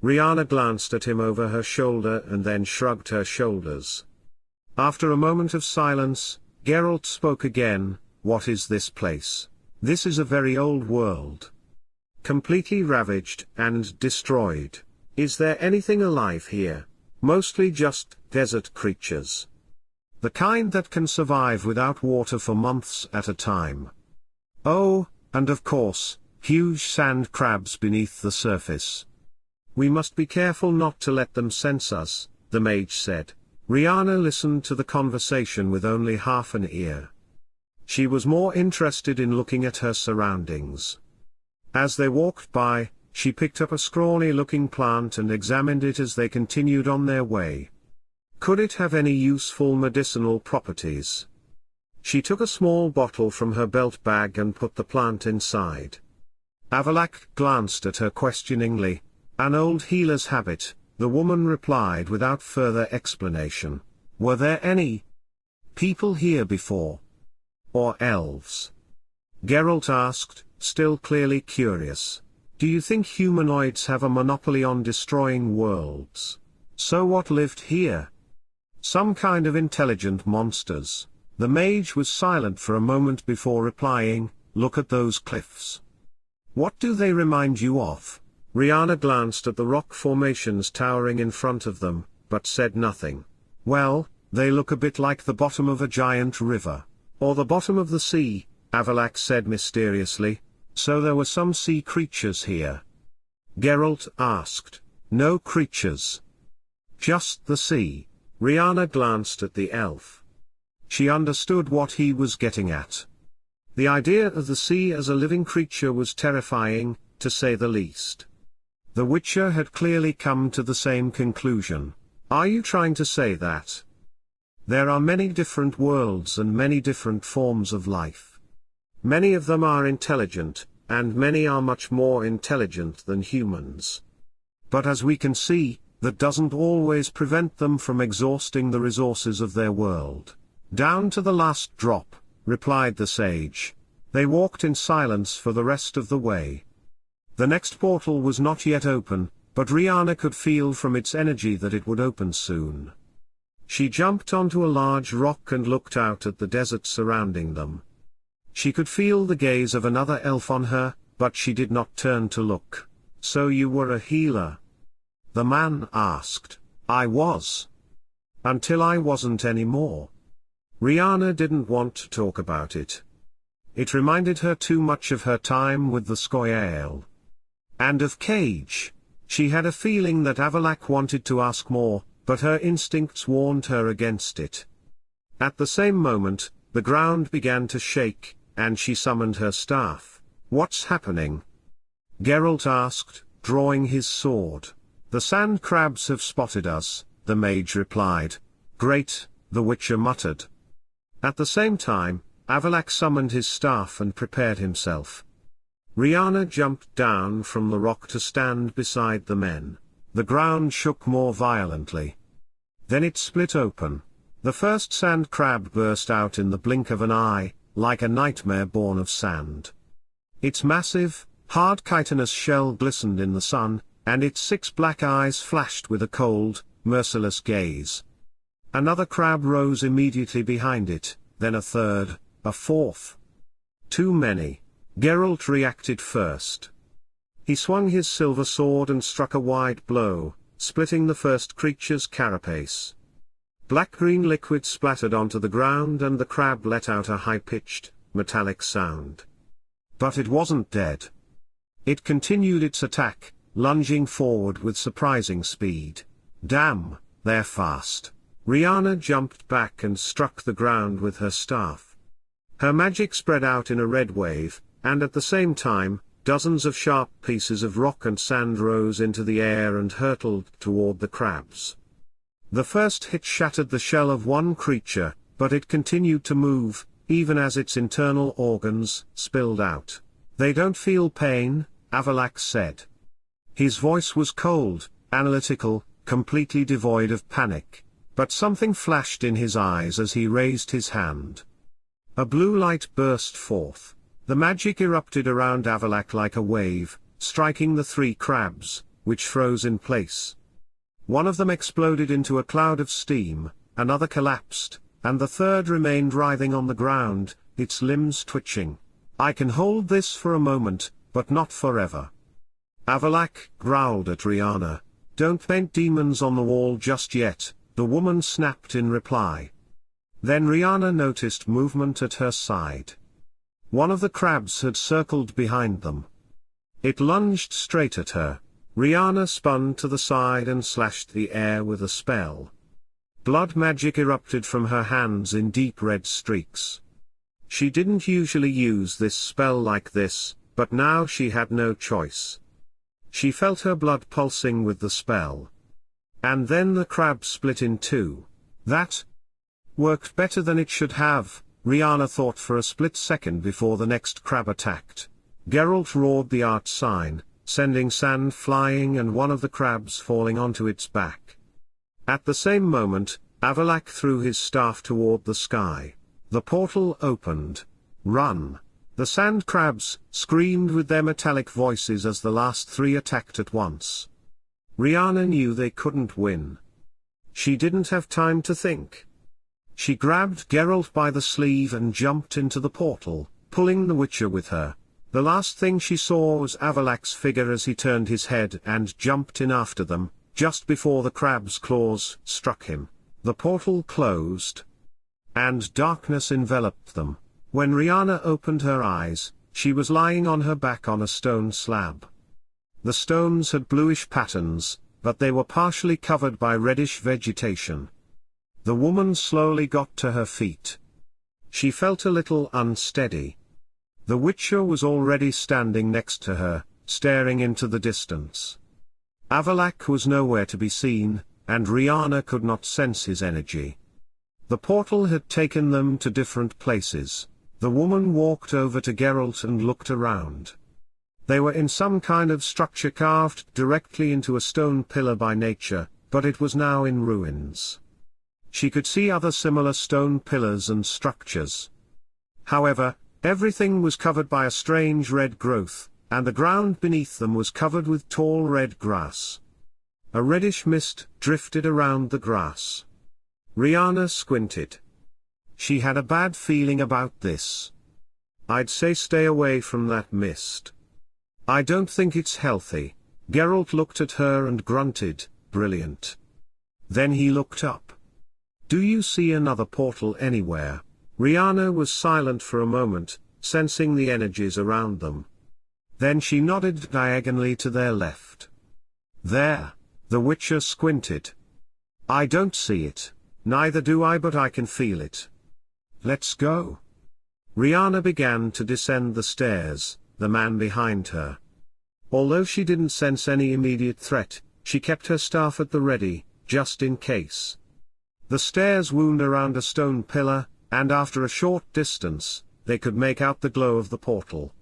Riana glanced at him over her shoulder and then shrugged her shoulders. After a moment of silence, Geralt spoke again. "What is this place? This is a very old world. Completely ravaged and destroyed. Is there anything alive here? Mostly just desert creatures. The kind that can survive without water for months at a time. Oh, and of course, huge sand crabs beneath the surface. We must be careful not to let them sense us," the mage said. Riana listened to the conversation with only half an ear. She was more interested in looking at her surroundings. As they walked by, she picked up a scrawny-looking plant and examined it as they continued on their way. Could it have any useful medicinal properties? She took a small bottle from her belt bag and put the plant inside. Avallac'h glanced at her questioningly. "An old healer's habit," the woman replied without further explanation. "Were there any people here before? Or elves?" Geralt asked, still clearly curious. "Do you think humanoids have a monopoly on destroying worlds? So what lived here? Some kind of intelligent monsters." The mage was silent for a moment before replying, "Look at those cliffs. What do they remind you of?" Riana glanced at the rock formations towering in front of them, but said nothing. "Well, they look a bit like the bottom of a giant river. Or the bottom of the sea," Avallac'h said mysteriously. "So there were some sea creatures here?" Geralt asked. "No creatures. Just the sea." Riana glanced at the elf. She understood what he was getting at. The idea of the sea as a living creature was terrifying, to say the least. The Witcher had clearly come to the same conclusion. "Are you trying to say that there are many different worlds and many different forms of life? Many of them are intelligent, and many are much more intelligent than humans. But as we can see, that doesn't always prevent them from exhausting the resources of their world. Down to the last drop," replied the sage. They walked in silence for the rest of the way. The next portal was not yet open, but Riana could feel from its energy that it would open soon. She jumped onto a large rock and looked out at the desert surrounding them. She could feel the gaze of another elf on her, but she did not turn to look. "So you were a healer?" the man asked. "I was. Until I wasn't anymore." Riana didn't want to talk about it. It reminded her too much of her time with the Aear'el. And of Cage. She had a feeling that Avallac'h wanted to ask more, but her instincts warned her against it. At the same moment, the ground began to shake, and she summoned her staff. "What's happening?" Geralt asked, drawing his sword. "The sand crabs have spotted us," the mage replied. "Great," the Witcher muttered. At the same time, Aear'el summoned his staff and prepared himself. Riana jumped down from the rock to stand beside the men. The ground shook more violently. Then it split open. The first sand crab burst out in the blink of an eye, like a nightmare born of sand. Its massive, hard chitinous shell glistened in the sun, and its 6 black eyes flashed with a cold, merciless gaze. Another crab rose immediately behind it, then a third, a fourth. Too many. Geralt reacted first. He swung his silver sword and struck a wide blow, splitting the first creature's carapace. Black-green liquid splattered onto the ground and the crab let out a high-pitched, metallic sound. But it wasn't dead. It continued its attack, lunging forward with surprising speed. "Damn, they're fast." Riana jumped back and struck the ground with her staff. Her magic spread out in a red wave, and at the same time, dozens of sharp pieces of rock and sand rose into the air and hurtled toward the crabs. The first hit shattered the shell of one creature, but it continued to move, even as its internal organs spilled out. "They don't feel pain," Aear'el said. His voice was cold, analytical, completely devoid of panic. But something flashed in his eyes as he raised his hand. A blue light burst forth. The magic erupted around Aear'el like a wave, striking the 3 crabs, which froze in place. One of them exploded into a cloud of steam, another collapsed, and the third remained writhing on the ground, its limbs twitching. "I can hold this for a moment, but not forever." Aear'el growled at Riana. "Don't paint demons on the wall just yet," the woman snapped in reply. Then Riana noticed movement at her side. One of the crabs had circled behind them. It lunged straight at her. Riana spun to the side and slashed the air with a spell. Blood magic erupted from her hands in deep red streaks. She didn't usually use this spell like this, but now she had no choice. She felt her blood pulsing with the spell. And then the crab split in 2. That worked better than it should have, Riana thought for a split second before the next crab attacked. Geralt roared the art sign, sending sand flying and one of the crabs falling onto its back. At the same moment, Aear'el threw his staff toward the sky. The portal opened. "Run!" The sand crabs screamed with their metallic voices as the last 3 attacked at once. Riana knew they couldn't win. She didn't have time to think. She grabbed Geralt by the sleeve and jumped into the portal, pulling the Witcher with her. The last thing she saw was Aear'el's figure as he turned his head and jumped in after them, just before the crab's claws struck him. The portal closed, and darkness enveloped them. When Riana opened her eyes, she was lying on her back on a stone slab. The stones had bluish patterns, but they were partially covered by reddish vegetation. The woman slowly got to her feet. She felt a little unsteady. The Witcher was already standing next to her, staring into the distance. Aear'el was nowhere to be seen, and Riana could not sense his energy. The portal had taken them to different places. The woman walked over to Geralt and looked around. They were in some kind of structure carved directly into a stone pillar by nature, but it was now in ruins. She could see other similar stone pillars and structures. However, everything was covered by a strange red growth, and the ground beneath them was covered with tall red grass. A reddish mist drifted around the grass. Riana squinted. She had a bad feeling about this. "I'd say stay away from that mist. I don't think it's healthy." Geralt looked at her and grunted, "Brilliant." Then he looked up. "Do you see another portal anywhere?" Riana was silent for a moment, sensing the energies around them. Then she nodded diagonally to their left. "There." The Witcher squinted. "I don't see it. Neither do I, but I can feel it. Let's go." Riana began to descend the stairs, the man behind her. Although she didn't sense any immediate threat, she kept her staff at the ready, just in case. The stairs wound around a stone pillar, and after a short distance, they could make out the glow of the portal.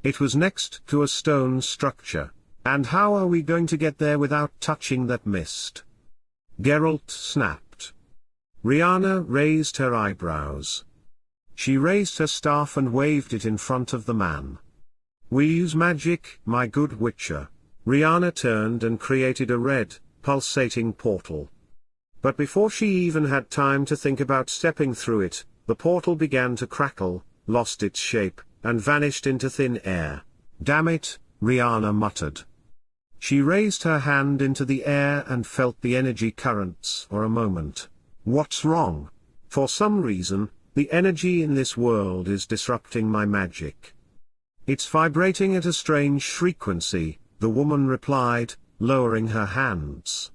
It was next to a stone structure, and how are we going to get there without touching that mist? Geralt snapped. Riana raised her eyebrows. She raised her staff and waved it in front of the man. We use magic, my good witcher. Riana turned and created a red, pulsating portal. But before she even had time to think about stepping through it, the portal began to crackle, lost its shape, and vanished into thin air. Damn it, Riana muttered. She raised her hand into the air and felt the energy currents for a moment. What's wrong? For some reason, the energy in this world is disrupting my magic. It's vibrating at a strange frequency, the woman replied, lowering her hands.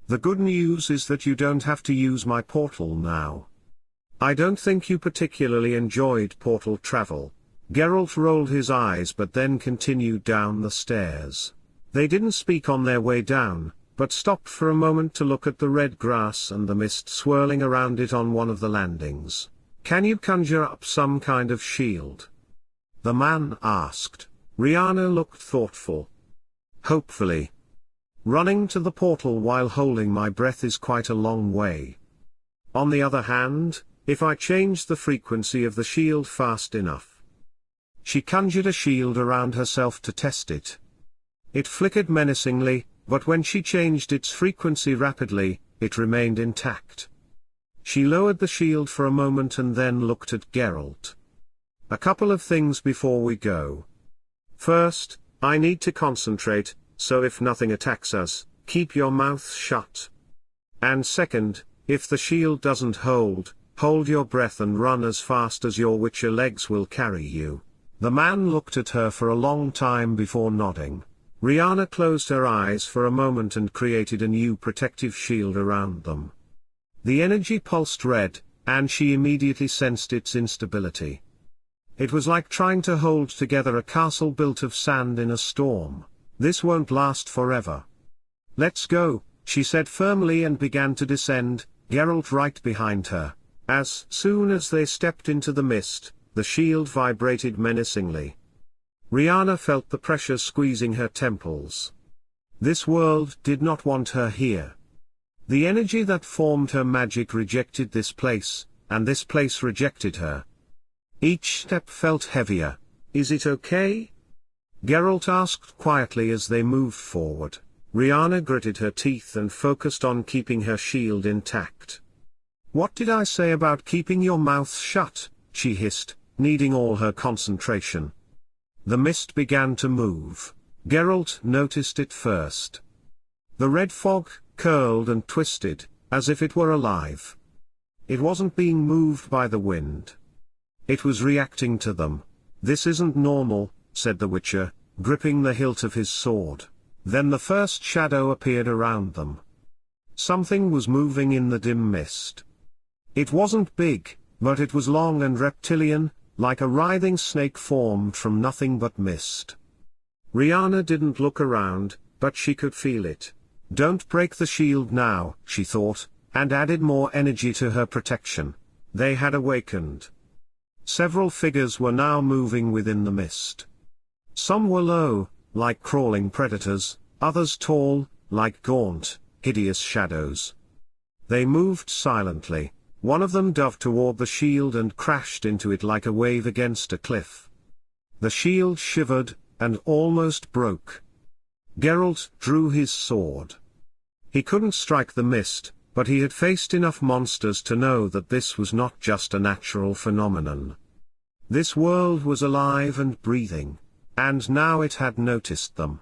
The good news is that you don't have to use my portal now. I don't think you particularly enjoyed portal travel. Geralt rolled his eyes but then continued down the stairs. They didn't speak on their way down, but stopped for a moment to look at the red grass and the mist swirling around it on one of the landings. Can you conjure up some kind of shield? The man asked. Riana looked thoughtful. Hopefully. Running to the portal while holding my breath is quite a long way. On the other hand, if I change the frequency of the shield fast enough. She conjured a shield around herself to test it. It flickered menacingly, but when she changed its frequency rapidly, it remained intact. She lowered the shield for a moment and then looked at Geralt. A couple of things before we go. First, I need to concentrate, so if nothing attacks us, keep your mouth shut. And second, if the shield doesn't hold your breath and run as fast as your witcher legs will carry you. The man looked at her for a long time before nodding. Riana closed her eyes for a moment and created a new protective shield around them. The energy pulsed red, and she immediately sensed its instability. It was like trying to hold together a castle built of sand in a storm. This won't last forever. Let's go, she said firmly and began to descend, Geralt right behind her. As soon as they stepped into the mist, the shield vibrated menacingly. Riana felt the pressure squeezing her temples. This world did not want her here. The energy that formed her magic rejected this place, and this place rejected her. Each step felt heavier. Is it okay? Geralt asked quietly as they moved forward. Riana gritted her teeth and focused on keeping her shield intact. What did I say about keeping your mouth shut? She hissed, needing all her concentration. The mist began to move. Geralt noticed it first. The red fog curled and twisted, as if it were alive. It wasn't being moved by the wind. It was reacting to them. This isn't normal, said the Witcher, gripping the hilt of his sword. Then the first shadow appeared around them. Something was moving in the dim mist. It wasn't big, but it was long and reptilian, like a writhing snake formed from nothing but mist. Riana didn't look around, but she could feel it. Don't break the shield now, she thought, and added more energy to her protection. They had awakened. Several figures were now moving within the mist. Some were low, like crawling predators, others tall, like gaunt, hideous shadows. They moved silently. One of them dove toward the shield and crashed into it like a wave against a cliff. The shield shivered, and almost broke. Geralt drew his sword. He couldn't strike the mist, but he had faced enough monsters to know that this was not just a natural phenomenon. This world was alive and breathing, and now it had noticed them.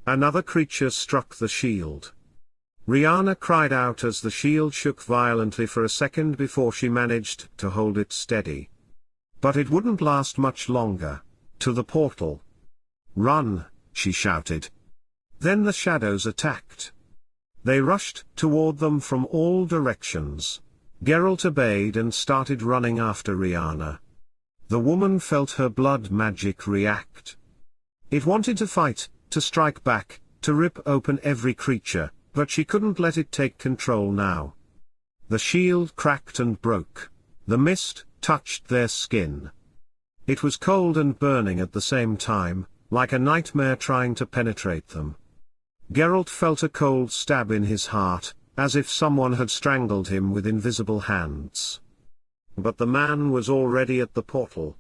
Another creature struck the shield. Riana cried out as the shield shook violently for a second before she managed to hold it steady. But it wouldn't last much longer. To the portal. Run, she shouted. Then the shadows attacked. They rushed toward them from all directions. Geralt obeyed and started running after Riana. The woman felt her blood magic react. It wanted to fight, to strike back, to rip open every creature, but she couldn't let it take control now. The shield cracked and broke. The mist touched their skin. It was cold and burning at the same time, like a nightmare trying to penetrate them. Geralt felt a cold stab in his heart, as if someone had strangled him with invisible hands. But the man was already at the portal.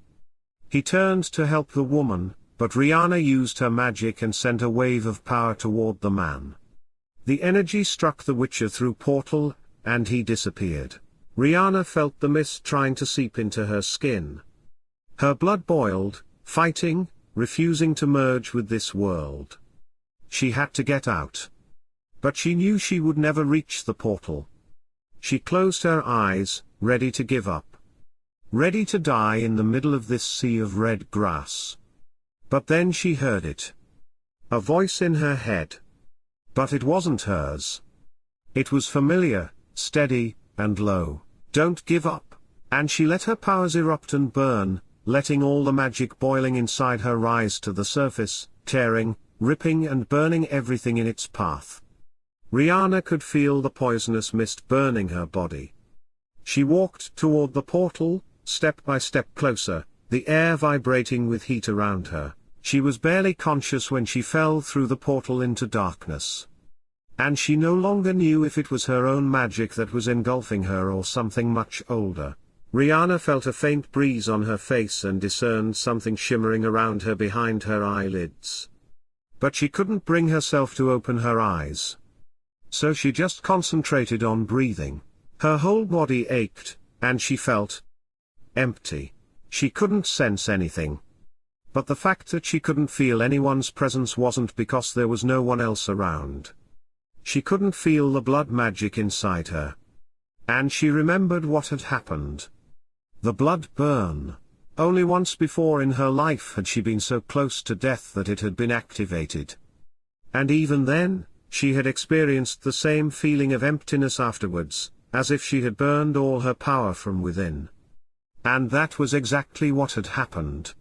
He turned to help the woman, but Riana used her magic and sent a wave of power toward the man. The energy struck the Witcher through portal, and he disappeared. Riana felt the mist trying to seep into her skin. Her blood boiled, fighting, refusing to merge with this world. She had to get out. But she knew she would never reach the portal. She closed her eyes, ready to give up. Ready to die in the middle of this sea of red grass. But then she heard it. A voice in her head. But it wasn't hers. It was familiar, steady, and low. Don't give up. And she let her powers erupt and burn, letting all the magic boiling inside her rise to the surface, tearing, ripping and burning everything in its path. Riana could feel the poisonous mist burning her body. She walked toward the portal, step by step closer, the air vibrating with heat around her. She was barely conscious when she fell through the portal into darkness. And she no longer knew if it was her own magic that was engulfing her or something much older. Riana felt a faint breeze on her face and discerned something shimmering around her behind her eyelids. But she couldn't bring herself to open her eyes. So she just concentrated on breathing. Her whole body ached, and she felt empty. She couldn't sense anything. But the fact that she couldn't feel anyone's presence wasn't because there was no one else around. She couldn't feel the blood magic inside her. And she remembered what had happened. The blood burn. Only once before in her life had she been so close to death that it had been activated. And even then, she had experienced the same feeling of emptiness afterwards, as if she had burned all her power from within. And that was exactly what had happened.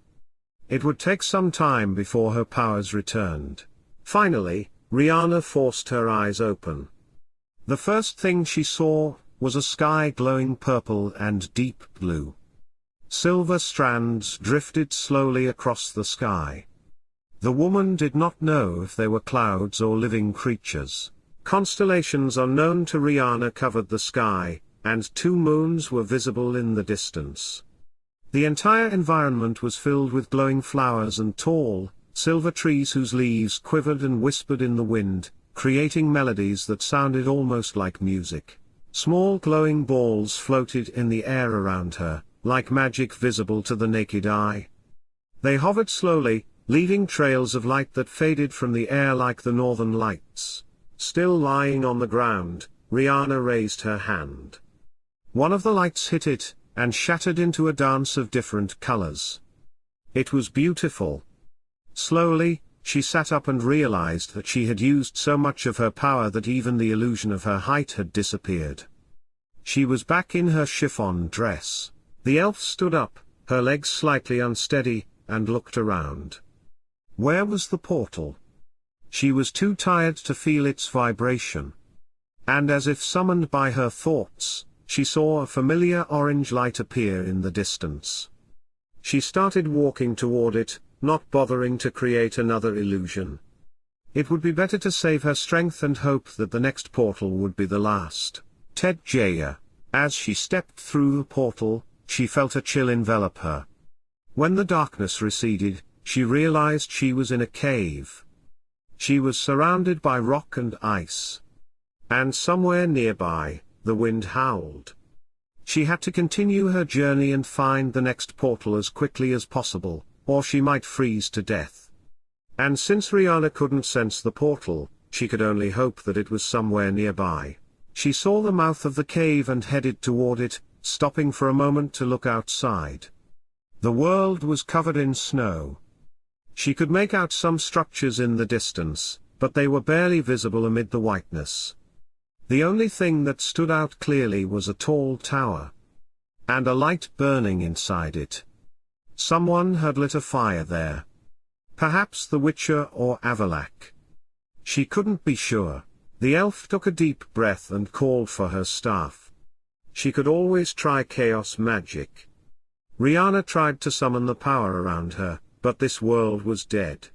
It would take some time before her powers returned. Finally, Riana forced her eyes open. The first thing she saw was a sky glowing purple and deep blue. Silver strands drifted slowly across the sky. The woman did not know if they were clouds or living creatures. Constellations unknown to Riana covered the sky, and 2 moons were visible in the distance. The entire environment was filled with glowing flowers and tall, silver trees whose leaves quivered and whispered in the wind, creating melodies that sounded almost like music. Small glowing balls floated in the air around her, like magic visible to the naked eye. They hovered slowly, leaving trails of light that faded from the air like the northern lights. Still lying on the ground, Riana raised her hand. One of the lights hit it, and shattered into a dance of different colors. It was beautiful. Slowly, she sat up and realized that she had used so much of her power that even the illusion of her height had disappeared. She was back in her chiffon dress. The elf stood up, her legs slightly unsteady, and looked around. Where was the portal? She was too tired to feel its vibration. And as if summoned by her thoughts, she saw a familiar orange light appear in the distance. She started walking toward it, not bothering to create another illusion. It would be better to save her strength and hope that the next portal would be the last. Ted Jaya. As she stepped through the portal, she felt a chill envelop her. When the darkness receded, she realized she was in a cave. She was surrounded by rock and ice. And somewhere nearby, the wind howled. She had to continue her journey and find the next portal as quickly as possible, or she might freeze to death. And since Riana couldn't sense the portal, she could only hope that it was somewhere nearby. She saw the mouth of the cave and headed toward it, stopping for a moment to look outside. The world was covered in snow. She could make out some structures in the distance, but they were barely visible amid the whiteness. The only thing that stood out clearly was a tall tower. And a light burning inside it. Someone had lit a fire there. Perhaps the Witcher or Aear'el. She couldn't be sure. The elf took a deep breath and called for her staff. She could always try chaos magic. Riana tried to summon the power around her, but this world was dead.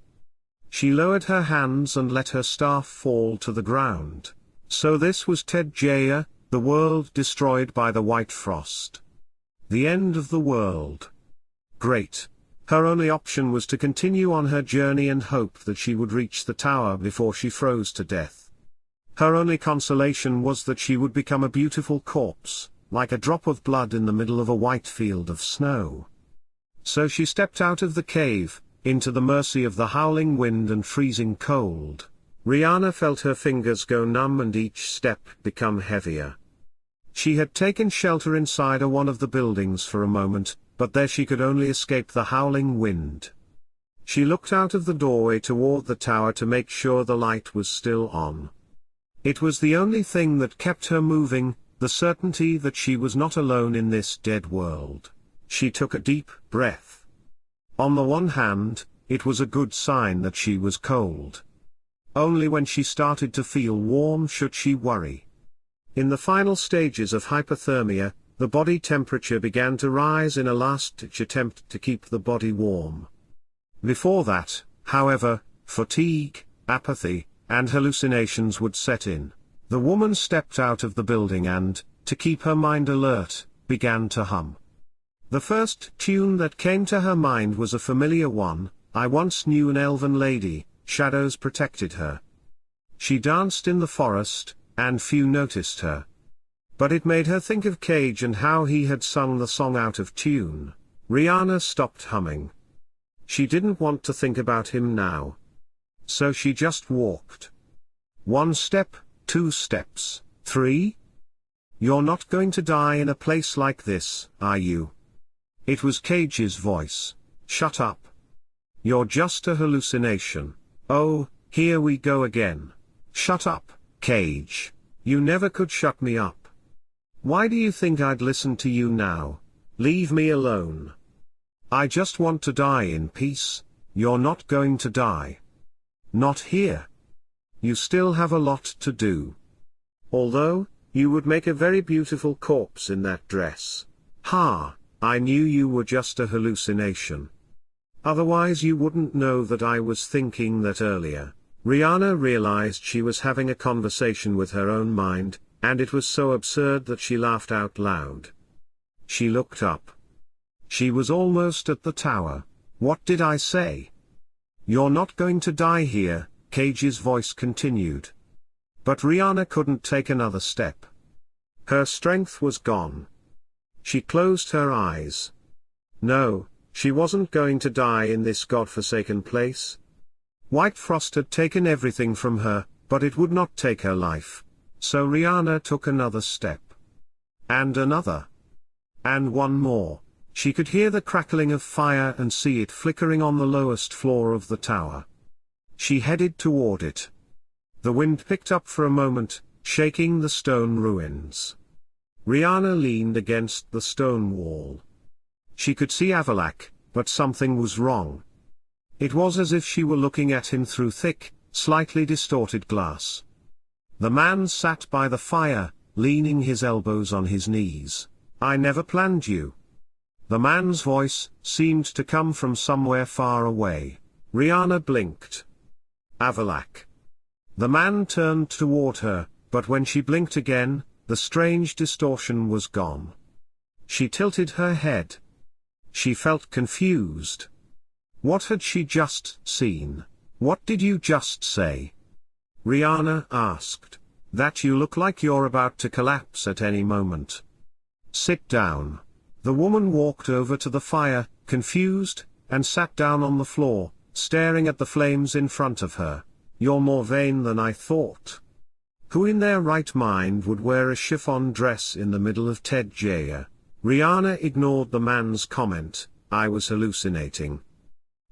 She lowered her hands and let her staff fall to the ground. So this was Dearg, the world destroyed by the white frost. The end of the world. Great. Her only option was to continue on her journey and hope that she would reach the tower before she froze to death. Her only consolation was that she would become a beautiful corpse, like a drop of blood in the middle of a white field of snow. So she stepped out of the cave, into the mercy of the howling wind and freezing cold. Riana felt her fingers go numb and each step become heavier. She had taken shelter inside one of the buildings for a moment, but there she could only escape the howling wind. She looked out of the doorway toward the tower to make sure the light was still on. It was the only thing that kept her moving, the certainty that she was not alone in this dead world. She took a deep breath. On the one hand, it was a good sign that she was cold. Only when she started to feel warm should she worry. In the final stages of hypothermia, the body temperature began to rise in a last-ditch attempt to keep the body warm. Before that, however, fatigue, apathy, and hallucinations would set in. The woman stepped out of the building and, to keep her mind alert, began to hum. The first tune that came to her mind was a familiar one. I once knew an elven lady, shadows protected her. She danced in the forest, and few noticed her. But it made her think of Cage and how he had sung the song out of tune. Riana stopped humming. She didn't want to think about him now. So she just walked. 1 step, 2 steps, 3. You're not going to die in a place like this, are you? It was Cage's voice. Shut up. You're just a hallucination. Oh, here we go again. Shut up, Cage. You never could shut me up. Why do you think I'd listen to you now? Leave me alone. I just want to die in peace. You're not going to die. Not here. You still have a lot to do. Although, you would make a very beautiful corpse in that dress. Ha, I knew you were just a hallucination. Otherwise you wouldn't know that I was thinking that earlier. Riana realized she was having a conversation with her own mind, and it was so absurd that she laughed out loud. She looked up. She was almost at the tower. What did I say? You're not going to die here, Cage's voice continued. But Riana couldn't take another step. Her strength was gone. She closed her eyes. No, she wasn't going to die in this godforsaken place. White frost had taken everything from her, but it would not take her life. So Riana took another step. And another. And one more. She could hear the crackling of fire and see it flickering on the lowest floor of the tower. She headed toward it. The wind picked up for a moment, shaking the stone ruins. Riana leaned against the stone wall. She could see Aear'el, but something was wrong. It was as if she were looking at him through thick, slightly distorted glass. The man sat by the fire, leaning his elbows on his knees. I never planned you. The man's voice seemed to come from somewhere far away. Riana blinked. Aear'el. The man turned toward her, but when she blinked again, the strange distortion was gone. She tilted her head. She felt confused. What had she just seen? What did you just say? Riana asked. That you look like you're about to collapse at any moment. Sit down. The woman walked over to the fire, confused, and sat down on the floor, staring at the flames in front of her. You're more vain than I thought. Who in their right mind would wear a chiffon dress in the middle of Dearg? Riana ignored the man's comment. I was hallucinating.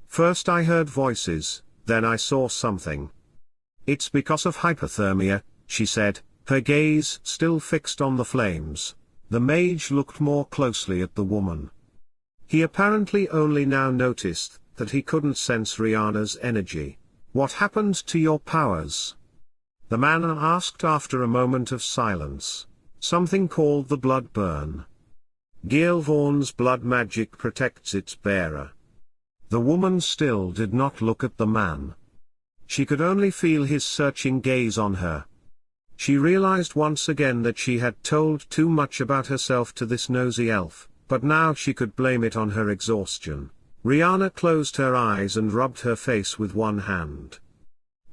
First I heard voices, then I saw something. It's because of hypothermia, she said, her gaze still fixed on the flames. The mage looked more closely at the woman. He apparently only now noticed that he couldn't sense Riana's energy. "What happened to your powers?" the man asked after a moment of silence. "Something called the blood burn. Gylvorn's blood magic protects its bearer." The woman still did not look at the man. She could only feel his searching gaze on her. She realized once again that she had told too much about herself to this nosy elf, but now she could blame it on her exhaustion. Riana closed her eyes and rubbed her face with one hand.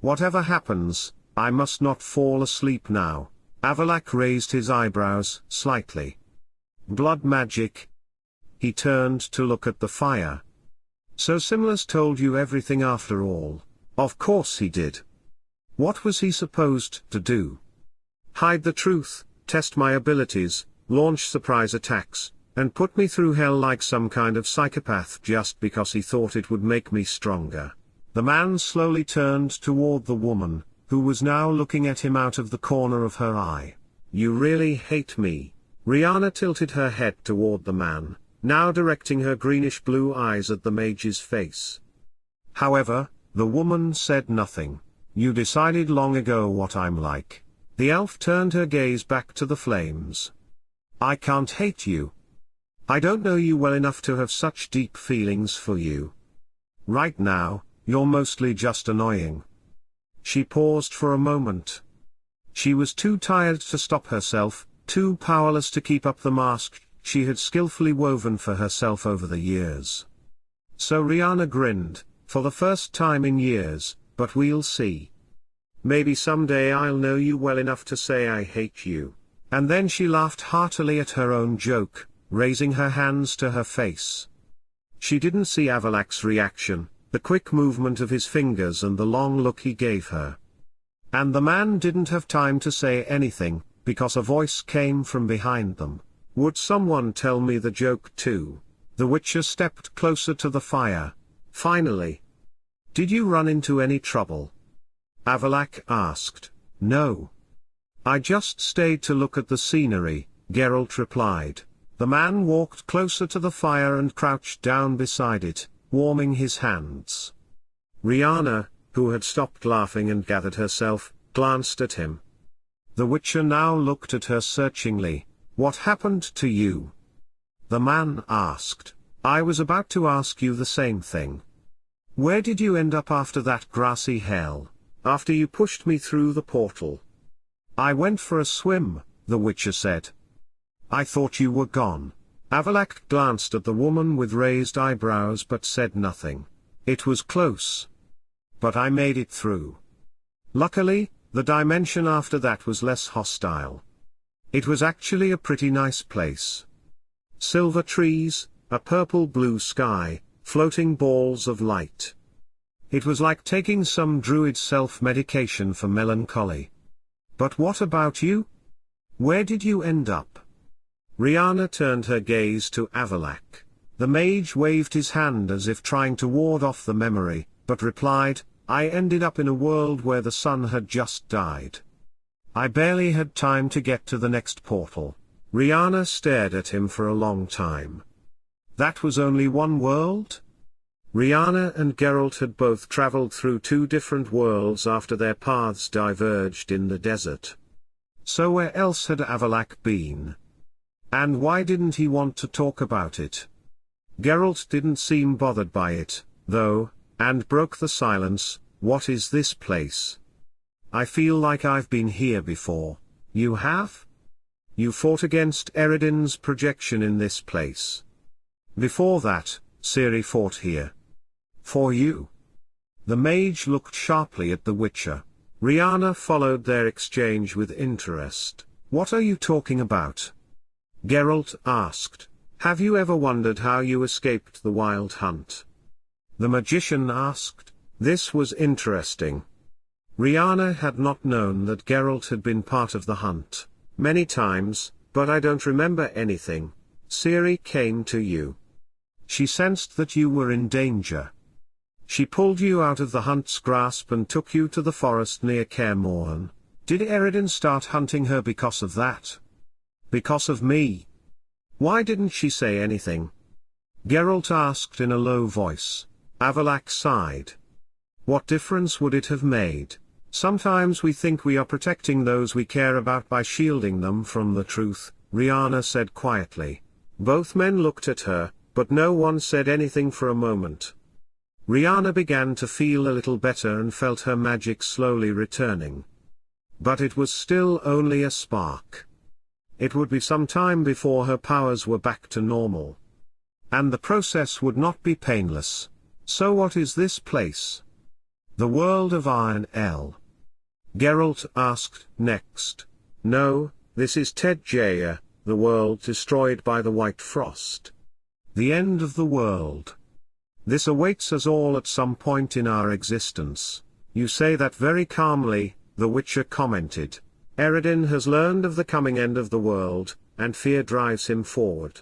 "Whatever happens, I must not fall asleep now." Avallac'h raised his eyebrows slightly. "Blood magic?" He turned to look at the fire. "So Simlas told you everything after all?" "Of course he did. What was he supposed to do? Hide the truth, test my abilities, launch surprise attacks, and put me through hell like some kind of psychopath just because he thought it would make me stronger?" The man slowly turned toward the woman, who was now looking at him out of the corner of her eye. "You really hate me?" Riana tilted her head toward the man, now directing her greenish-blue eyes at the mage's face. However, the woman said nothing. "You decided long ago what I'm like." The elf turned her gaze back to the flames. "I can't hate you. I don't know you well enough to have such deep feelings for you. Right now, you're mostly just annoying." She paused for a moment. She was too tired to stop herself, too powerless to keep up the mask she had skillfully woven for herself over the years. So Riana grinned, "For the first time in years, but we'll see. Maybe someday I'll know you well enough to say I hate you." And then she laughed heartily at her own joke, raising her hands to her face. She didn't see Avallac'h's reaction, the quick movement of his fingers and the long look he gave her. And the man didn't have time to say anything, because a voice came from behind them. "Would someone tell me the joke too?" The Witcher stepped closer to the fire. "Finally. Did you run into any trouble?" Avallac'h asked. "No. I just stayed to look at the scenery," Geralt replied. The man walked closer to the fire and crouched down beside it, warming his hands. Riana, who had stopped laughing and gathered herself, glanced at him. The Witcher now looked at her searchingly. "What happened to you?" the man asked. "I was about to ask you the same thing. Where did you end up after that grassy hell, after you pushed me through the portal?" "I went for a swim," the Witcher said. "I thought you were gone." Avallac'h glanced at the woman with raised eyebrows but said nothing. "It was close. But I made it through. Luckily, the dimension after that was less hostile. It was actually a pretty nice place. Silver trees, a purple-blue sky, floating balls of light. It was like taking some druid self-medication for melancholy." "But what about you? Where did you end up?" Riana turned her gaze to Avallac'h. The mage waved his hand as if trying to ward off the memory, but replied, "I ended up in a world where the sun had just died. I barely had time to get to the next portal." Riana stared at him for a long time. That was only one world? Riana and Geralt had both traveled through two different worlds after their paths diverged in the desert. So where else had Avallac'h been? And why didn't he want to talk about it? Geralt didn't seem bothered by it, though, and broke the silence. "What is this place? I feel like I've been here before." "You have? You fought against Eredin's projection in this place. Before that, Ciri fought here. For you." The mage looked sharply at the Witcher. Riana followed their exchange with interest. "What are you talking about?" Geralt asked. "Have you ever wondered how you escaped the wild hunt?" the magician asked. This was interesting. Riana had not known that Geralt had been part of the hunt. "Many times, but I don't remember anything. Ciri came to you. She sensed that you were in danger. She pulled you out of the hunt's grasp and took you to the forest near Kaer Morhen. Did Eredin start hunting her because of that? Because of me? Why didn't she say anything?" Geralt asked in a low voice. Avallac'h sighed. What difference would it have made? Sometimes we think we are protecting those we care about by shielding them from the truth, Riana said quietly. Both men looked at her, but no one said anything for a moment. Riana began to feel a little better and felt her magic slowly returning. But it was still only a spark. It would be some time before her powers were back to normal. And the process would not be painless. So what is this place? The world of Aear'el. Geralt asked next. No, this is Tedjaya, the world destroyed by the White Frost. The end of the world. This awaits us all at some point in our existence. You say that very calmly, the Witcher commented. Eredin has learned of the coming end of the world, and fear drives him forward.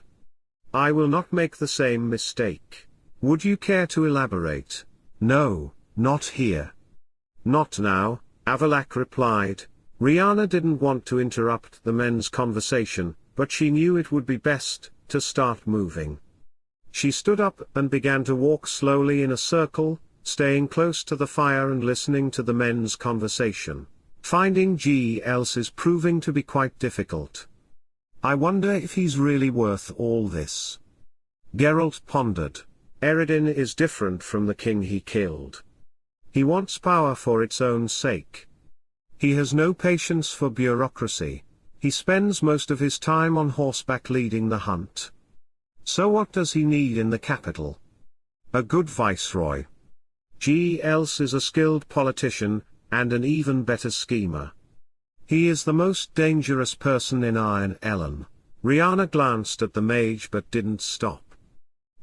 I will not make the same mistake. Would you care to elaborate? No, not here. Not now, Avallac'h replied. Riana didn't want to interrupt the men's conversation, but she knew it would be best to start moving. She stood up and began to walk slowly in a circle, staying close to the fire and listening to the men's conversation. Finding G-Else is proving to be quite difficult. I wonder if he's really worth all this. Geralt pondered. Eredin is different from the king he killed. He wants power for its own sake. He has no patience for bureaucracy. He spends most of his time on horseback leading the hunt. So what does he need in the capital? A good viceroy. G-Else is a skilled politician, and an even better schemer. He is the most dangerous person in Aear'el. Riana glanced at the mage but didn't stop.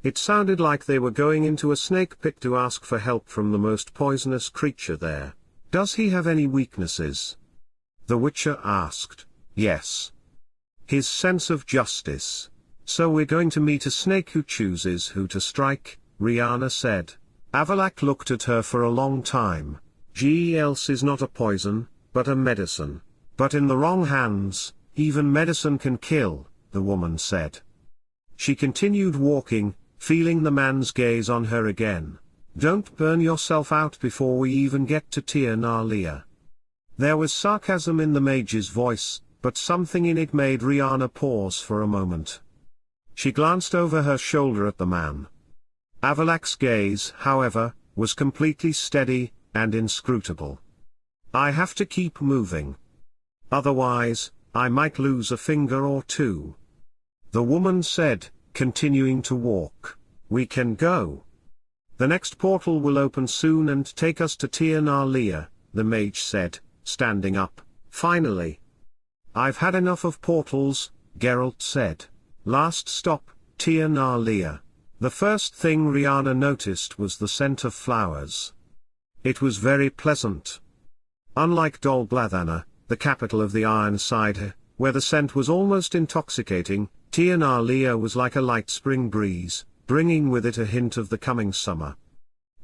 It sounded like they were going into a snake pit to ask for help from the most poisonous creature there. Does he have any weaknesses? The Witcher asked. Yes. His sense of justice. So we're going to meet a snake who chooses who to strike, Riana said. Avallac'h looked at her for a long time. G-Else is not a poison, but a medicine. But in the wrong hands, even medicine can kill, the woman said. She continued walking, feeling the man's gaze on her again. Don't burn yourself out before we even get to Tir Nalia. There was sarcasm in the mage's voice, but something in it made Riana pause for a moment. She glanced over her shoulder at the man. Avallac'h's gaze, however, was completely steady and inscrutable. I have to keep moving. Otherwise, I might lose a finger or two. The woman said, continuing to walk. We can go. The next portal will open soon and take us to Tir Nalia, the mage said, standing up. Finally. I've had enough of portals, Geralt said. Last stop, Tir Nalia. The first thing Riana noticed was the scent of flowers. It was very pleasant. Unlike Dol Blathanna, the capital of the Ironside, where the scent was almost intoxicating, Tir Nalia was like a light spring breeze, bringing with it a hint of the coming summer.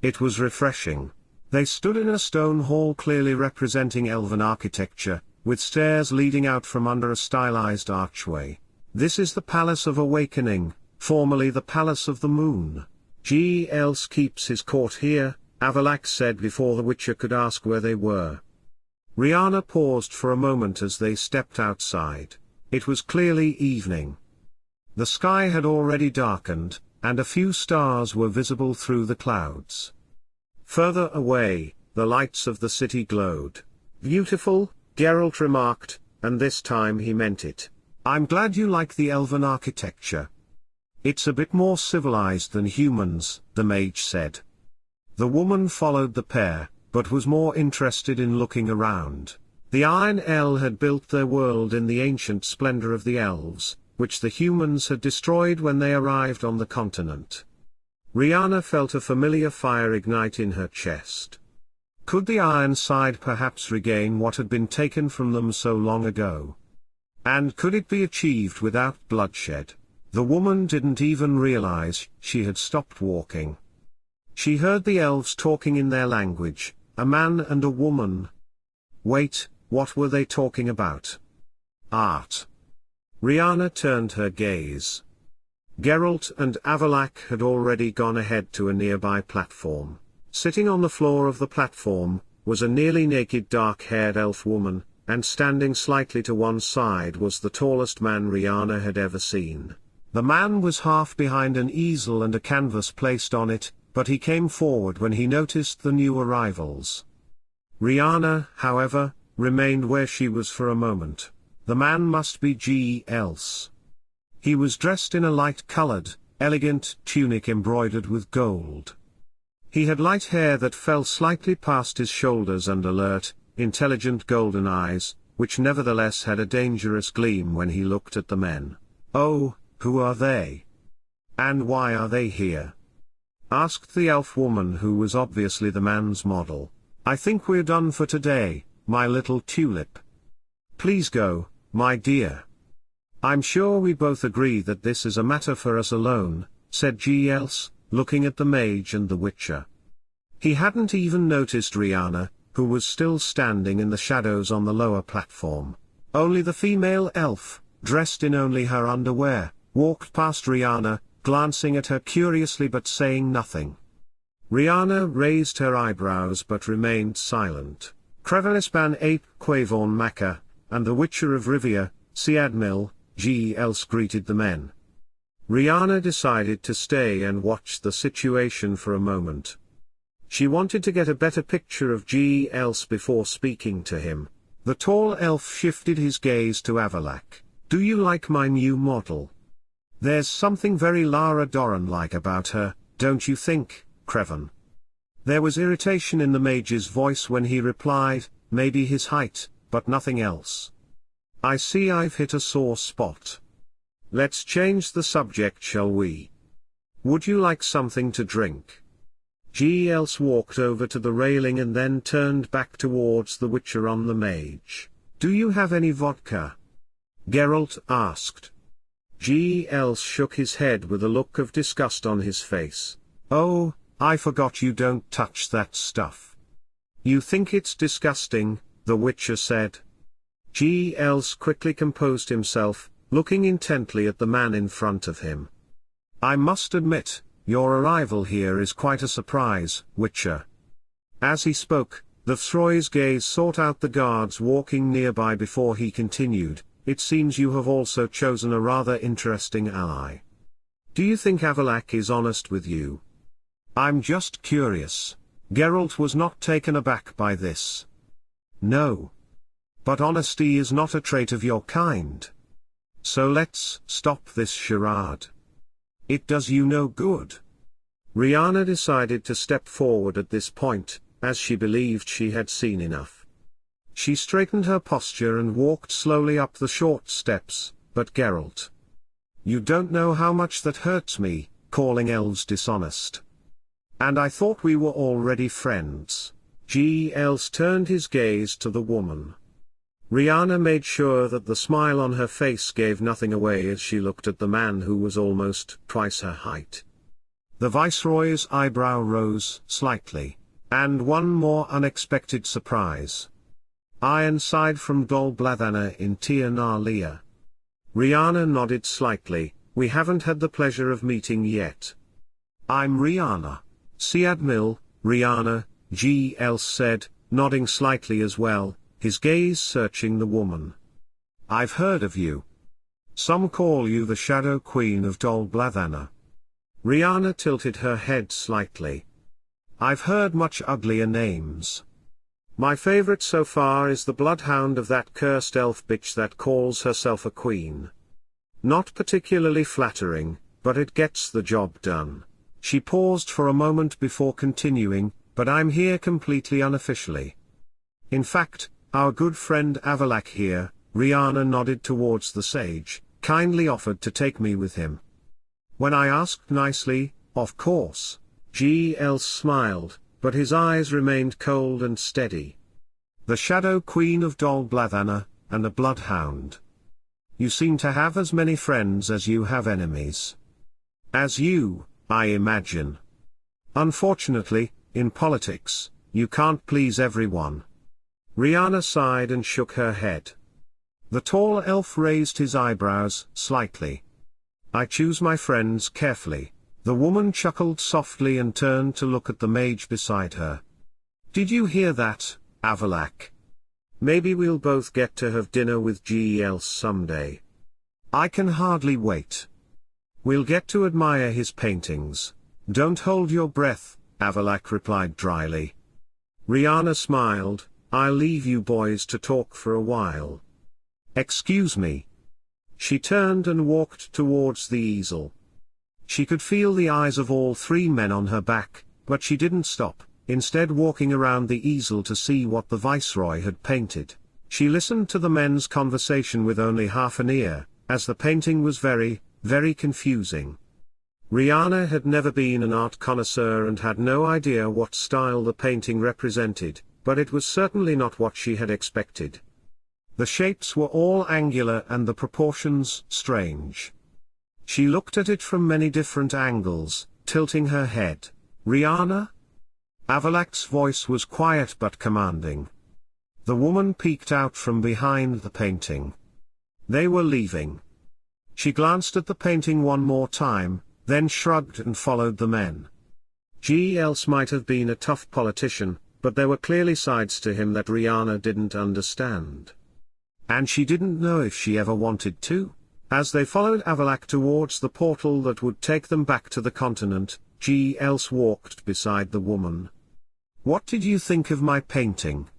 It was refreshing. They stood in a stone hall clearly representing elven architecture, with stairs leading out from under a stylized archway. This is the Palace of Awakening, formerly the Palace of the Moon. G-Else keeps his court here, Avallac'h said before the Witcher could ask where they were. Riana paused for a moment as they stepped outside. It was clearly evening. The sky had already darkened, and a few stars were visible through the clouds. Further away, the lights of the city glowed. Beautiful, Geralt remarked, and this time he meant it. I'm glad you like the elven architecture. It's a bit more civilized than humans, the mage said. The woman followed the pair, but was more interested in looking around. The Aear'el had built their world in the ancient splendor of the elves, which the humans had destroyed when they arrived on the continent. Riana felt a familiar fire ignite in her chest. Could the Ironside perhaps regain what had been taken from them so long ago? And could it be achieved without bloodshed? The woman didn't even realize she had stopped walking. She heard the elves talking in their language, a man and a woman. Wait, what were they talking about? Art. Riana turned her gaze. Geralt and Avallac'h had already gone ahead to a nearby platform. Sitting on the floor of the platform was a nearly naked dark-haired elf woman, and standing slightly to one side was the tallest man Riana had ever seen. The man was half behind an easel and a canvas placed on it, but he came forward when he noticed the new arrivals. Riana, however, remained where she was for a moment. The man must be G.Else. He was dressed in a light-colored, elegant tunic embroidered with gold. He had light hair that fell slightly past his shoulders and alert, intelligent golden eyes, which nevertheless had a dangerous gleam when he looked at the men. "Oh, who are they? And why are they here?" asked the elf woman, who was obviously the man's model. "I think we're done for today, my little tulip. Please go, my dear." "I'm sure we both agree that this is a matter for us alone," said G.Else, looking at the mage and the witcher. He hadn't even noticed Riana, who was still standing in the shadows on the lower platform. Only the female elf, dressed in only her underwear, walked past Riana, glancing at her curiously but saying nothing. Riana raised her eyebrows but remained silent. Crevelisban ape Quavorn Maca, and the Witcher of Rivia, Siadmil, G.Else greeted the men. Riana decided to stay and watch the situation for a moment. She wanted to get a better picture of G.Else before speaking to him. The tall elf shifted his gaze to Avallac'h. "Do you like my new model? There's something very Lara Doran-like about her, don't you think, Crevan?" There was irritation in the mage's voice when he replied, "Maybe his height, but nothing else. I see I've hit a sore spot. Let's change the subject, shall we? Would you like something to drink?" G.Else walked over to the railing and then turned back towards the Witcher on the mage. "Do you have any vodka?" Geralt asked. G.Else shook his head with a look of disgust on his face. "Oh, I forgot you don't touch that stuff." "You think it's disgusting," the Witcher said. G.Else quickly composed himself, looking intently at the man in front of him. "I must admit, your arrival here is quite a surprise, Witcher." As he spoke, the Throy's gaze sought out the guards walking nearby before he continued, "It seems you have also chosen a rather interesting ally. Do you think Avallac'h is honest with you?" "I'm just curious." Geralt was not taken aback by this. "No. But honesty is not a trait of your kind. So let's stop this charade. It does you no good." Riana decided to step forward at this point, as she believed she had seen enough. She straightened her posture and walked slowly up the short steps, "But Geralt, you don't know how much that hurts me, calling elves dishonest. And I thought we were already friends." G.Else turned his gaze to the woman. Riana made sure that the smile on her face gave nothing away as she looked at the man who was almost twice her height. The Viceroy's eyebrow rose slightly. And one more unexpected surprise. "Ironside from Dol Blathanna in Tir Narlia." Riana nodded slightly. "We haven't had the pleasure of meeting yet." "I'm Riana." "Siadmil, Riana," G.Else said, nodding slightly as well, his gaze searching the woman. "I've heard of you. Some call you the Shadow Queen of Dol Blathanna." Riana tilted her head slightly. "I've heard much uglier names. My favorite so far is the bloodhound of that cursed elf bitch that calls herself a queen. Not particularly flattering, but it gets the job done." She paused for a moment before continuing, "But I'm here completely unofficially. In fact, our good friend Avallac'h here," Riana nodded towards the sage, "kindly offered to take me with him. When I asked nicely, of course." G.Else smiled, but his eyes remained cold and steady. "The Shadow Queen of Dol Blathanna, and a bloodhound. You seem to have as many friends as you have enemies. As you, I imagine. Unfortunately, in politics, you can't please everyone." Riana sighed and shook her head. The tall elf raised his eyebrows slightly. I choose my friends carefully. The woman chuckled softly and turned to look at the mage beside her. Did you hear that, Aear'el? Maybe we'll both get to have dinner with Aear'el someday. I can hardly wait. We'll get to admire his paintings. Don't hold your breath, Aear'el replied dryly. Riana smiled. I'll leave you boys to talk for a while. Excuse me. She turned and walked towards the easel. She could feel the eyes of all three men on her back, but she didn't stop, instead walking around the easel to see what the viceroy had painted. She listened to the men's conversation with only half an ear, as the painting was very, very confusing. Riana had never been an art connoisseur and had no idea what style the painting represented, but it was certainly not what she had expected. The shapes were all angular and the proportions strange. She looked at it from many different angles, tilting her head. Riana? Aear'el's voice was quiet but commanding. The woman peeked out from behind the painting. They were leaving. She glanced at the painting one more time, then shrugged and followed the men. Aear'el might have been a tough politician, but there were clearly sides to him that Riana didn't understand. And she didn't know if she ever wanted to. As they followed Aear'el towards the portal that would take them back to the continent, Aear'el walked beside the woman. What did you think of my painting?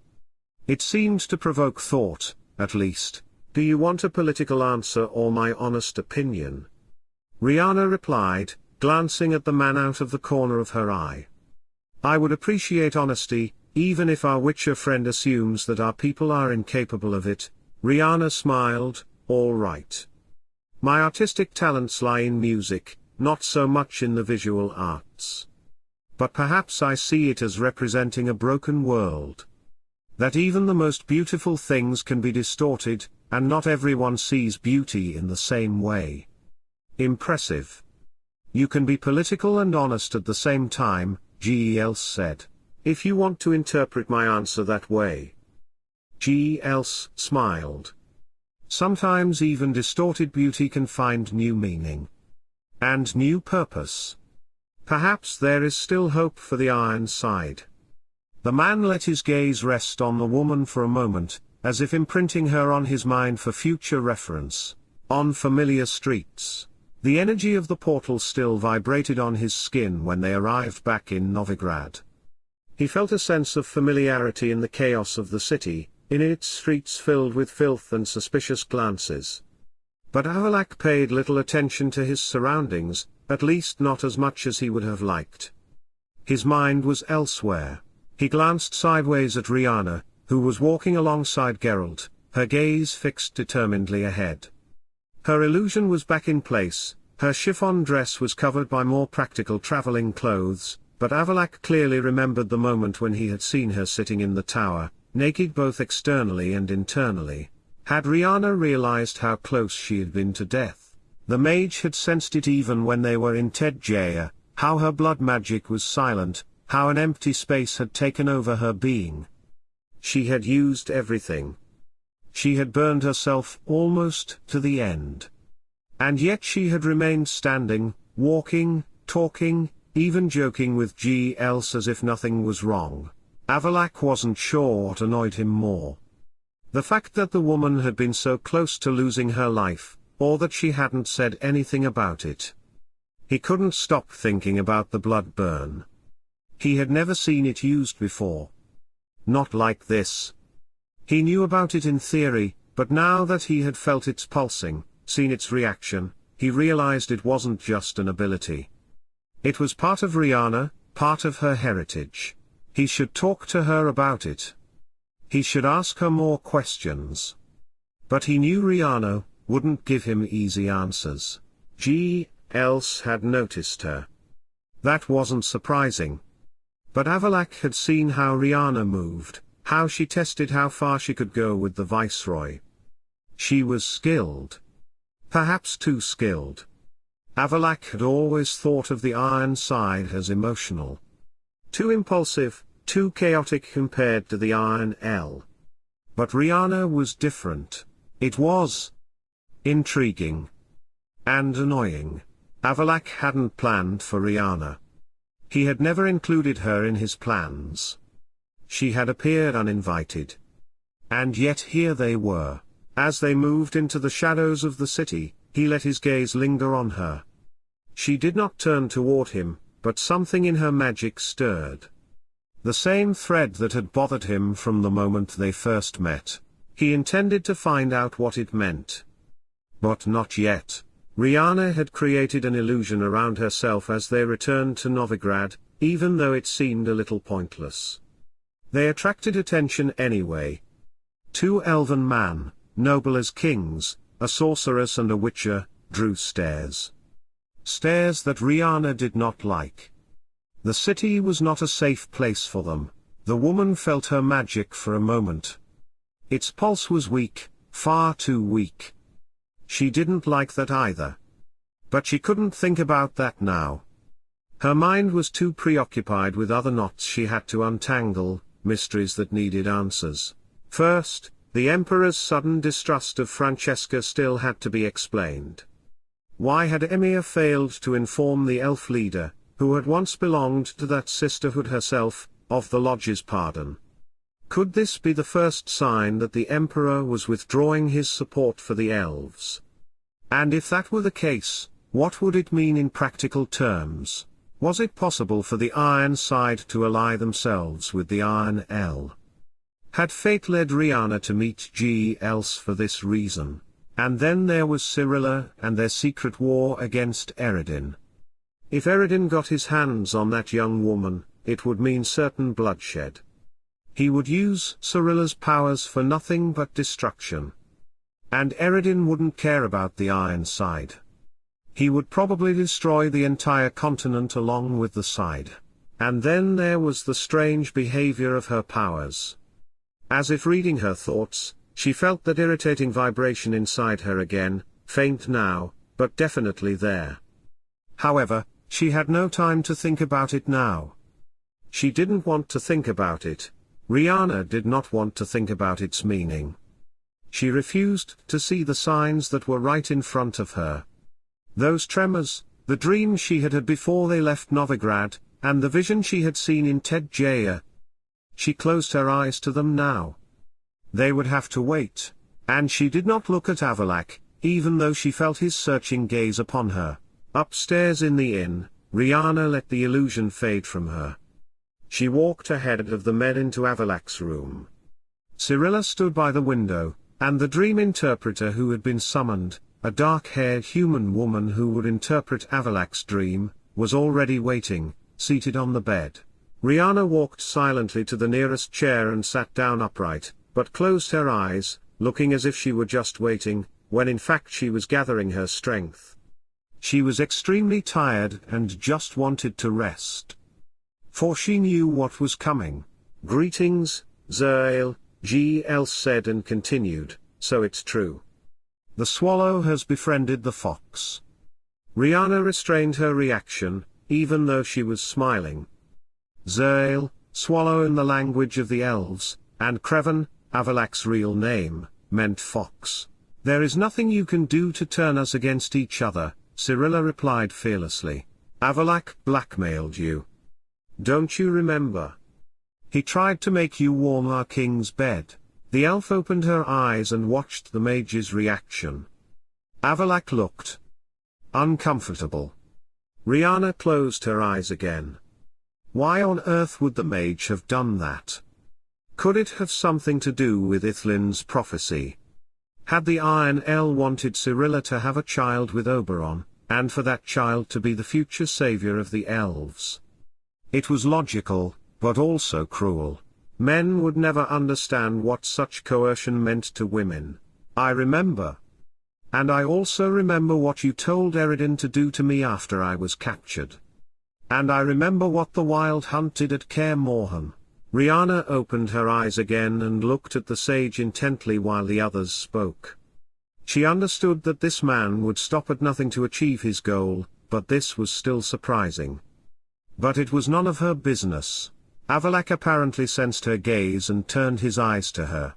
It seemed to provoke thought, at least. Do you want a political answer or my honest opinion? Riana replied, glancing at the man out of the corner of her eye. I would appreciate honesty, even if our witcher friend assumes that our people are incapable of it. Riana smiled. All right. My artistic talents lie in music, not so much in the visual arts. But perhaps I see it as representing a broken world. That even the most beautiful things can be distorted, and not everyone sees beauty in the same way. Impressive. You can be political and honest at the same time, Aear'el said. If you want to interpret my answer that way. Aear'el smiled. Sometimes even distorted beauty can find new meaning. And new purpose. Perhaps there is still hope for the iron side. The man let his gaze rest on the woman for a moment, as if imprinting her on his mind for future reference. On familiar streets. The energy of the portal still vibrated on his skin when they arrived back in Novigrad. He felt a sense of familiarity in the chaos of the city, in its streets filled with filth and suspicious glances. But Aear'el paid little attention to his surroundings, at least not as much as he would have liked. His mind was elsewhere. He glanced sideways at Riana, who was walking alongside Geralt, her gaze fixed determinedly ahead. Her illusion was back in place, her chiffon dress was covered by more practical traveling clothes, but Aear'el clearly remembered the moment when he had seen her sitting in the tower, naked both externally and internally. Had Riana realized how close she had been to death? The mage had sensed it even when they were in Tedjaya, how her blood magic was silent, how an empty space had taken over her being. She had used everything. She had burned herself almost to the end. And yet she had remained standing, walking, talking, even joking with Aear'el as if nothing was wrong. Aear'el wasn't sure what annoyed him more. The fact that the woman had been so close to losing her life, or that she hadn't said anything about it. He couldn't stop thinking about the blood burn. He had never seen it used before. Not like this. He knew about it in theory, but now that he had felt its pulsing, seen its reaction, he realized it wasn't just an ability. It was part of Riana, part of her heritage. He should talk to her about it. He should ask her more questions. But he knew Riana wouldn't give him easy answers. Aear'el had noticed her. That wasn't surprising. But Aear'el had seen how Riana moved, how she tested how far she could go with the viceroy. She was skilled. Perhaps too skilled. Aear'el had always thought of the iron side as emotional. Too impulsive, too chaotic compared to the Aear'el. But Riana was different. It was intriguing. and annoying. Aear'el hadn't planned for Riana. He had never included her in his plans. She had appeared uninvited. And yet here they were. As they moved into the shadows of the city, he let his gaze linger on her. She did not turn toward him, but something in her magic stirred. The same thread that had bothered him from the moment they first met. He intended to find out what it meant. But not yet. Riana had created an illusion around herself as they returned to Novigrad, even though it seemed a little pointless. They attracted attention anyway. Two elven men, noble as kings, a sorceress and a witcher, drew stares. Stares that Riana did not like. The city was not a safe place for them. The woman felt her magic for a moment. Its pulse was weak, far too weak. She didn't like that either. But she couldn't think about that now. Her mind was too preoccupied with other knots she had to untangle, mysteries that needed answers. First, the Emperor's sudden distrust of Francesca still had to be explained. Why had Emir failed to inform the elf leader, who had once belonged to that sisterhood herself, of the Lodge's pardon? Could this be the first sign that the Emperor was withdrawing his support for the elves? And if that were the case, what would it mean in practical terms? Was it possible for the Iron Side to ally themselves with the Aear'el? Had fate led Riana to meet Aear'el for this reason? And then there was Cyrilla and their secret war against Irene. If Irene got his hands on that young woman, it would mean certain bloodshed. He would use Cyrilla's powers for nothing but destruction. And Irene wouldn't care about the Iron Side. He would probably destroy the entire continent along with the Side. And then there was the strange behavior of her powers. As if reading her thoughts, she felt that irritating vibration inside her again, faint now, but definitely there. However, she had no time to think about it now. She didn't want to think about it. Riana did not want to think about its meaning. She refused to see the signs that were right in front of her. Those tremors, the dream she had had before they left Novigrad, and the vision she had seen in Tedjaya. She closed her eyes to them now. They would have to wait, and she did not look at Aear'el, even though she felt his searching gaze upon her. Upstairs in the inn, Riana let the illusion fade from her. She walked ahead of the men into Aear'el's room. Cyrilla stood by the window, and the dream interpreter who had been summoned, a dark-haired human woman who would interpret Aear'el's dream, was already waiting, seated on the bed. Riana walked silently to the nearest chair and sat down upright, but closed her eyes, looking as if she were just waiting, when in fact she was gathering her strength. She was extremely tired and just wanted to rest. For she knew what was coming. "Greetings, Aear'el," Aear'el said and continued, "So it's true. The swallow has befriended the fox." Riana restrained her reaction, even though she was smiling. Aear'el, swallow in the language of the elves, and Crevan, Aear'el's real name, meant fox. "There is nothing you can do to turn us against each other," Cyrilla replied fearlessly. "Aear'el blackmailed you. Don't you remember? He tried to make you warm our king's bed." The elf opened her eyes and watched the mage's reaction. Aear'el looked uncomfortable. Riana closed her eyes again. Why on earth would the mage have done that? Could it have something to do with Ithlin's prophecy? Had the Aear'el wanted Cyrilla to have a child with Oberon, and for that child to be the future savior of the elves? It was logical, but also cruel. Men would never understand what such coercion meant to women. "I remember. And I also remember what you told Irene to do to me after I was captured. And I remember what the Wild Hunt did at Kaer Morhen." Riana opened her eyes again and looked at the sage intently while the others spoke. She understood that this man would stop at nothing to achieve his goal, but this was still surprising. But it was none of her business. Aear'el apparently sensed her gaze and turned his eyes to her.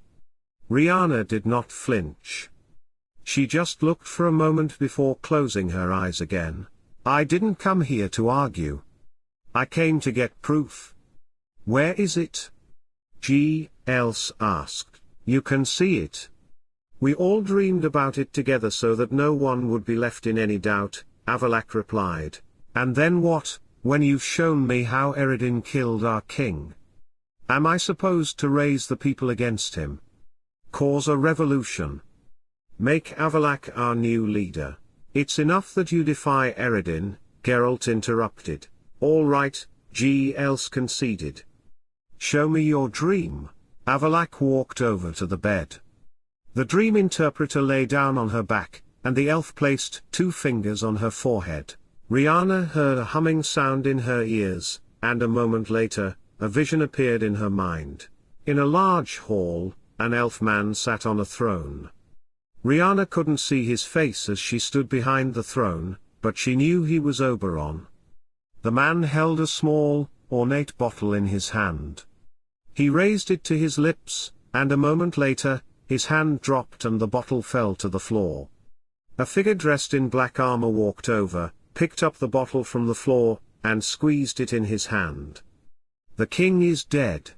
Riana did not flinch. She just looked for a moment before closing her eyes again. I didn't come here to argue. I came to get proof. Where is it? Aear'el asked. You can see it. We all dreamed about it together so that no one would be left in any doubt, Aear'el replied. And then what, when you've shown me how Irene killed our king? Am I supposed to raise the people against him? Cause a revolution? Make Aear'el our new leader? It's enough that you defy Irene, Geralt interrupted. All right, Aear'el conceded. Show me your dream. Aear'el walked over to the bed. The dream interpreter lay down on her back, and the elf placed 2 fingers on her forehead. Riana heard a humming sound in her ears, and a moment later, a vision appeared in her mind. In a large hall, an elf man sat on a throne. Riana couldn't see his face as she stood behind the throne, but she knew he was Oberon. The man held a small, ornate bottle in his hand. He raised it to his lips, and a moment later, his hand dropped and the bottle fell to the floor. A figure dressed in black armor walked over, picked up the bottle from the floor, and squeezed it in his hand. The king is dead.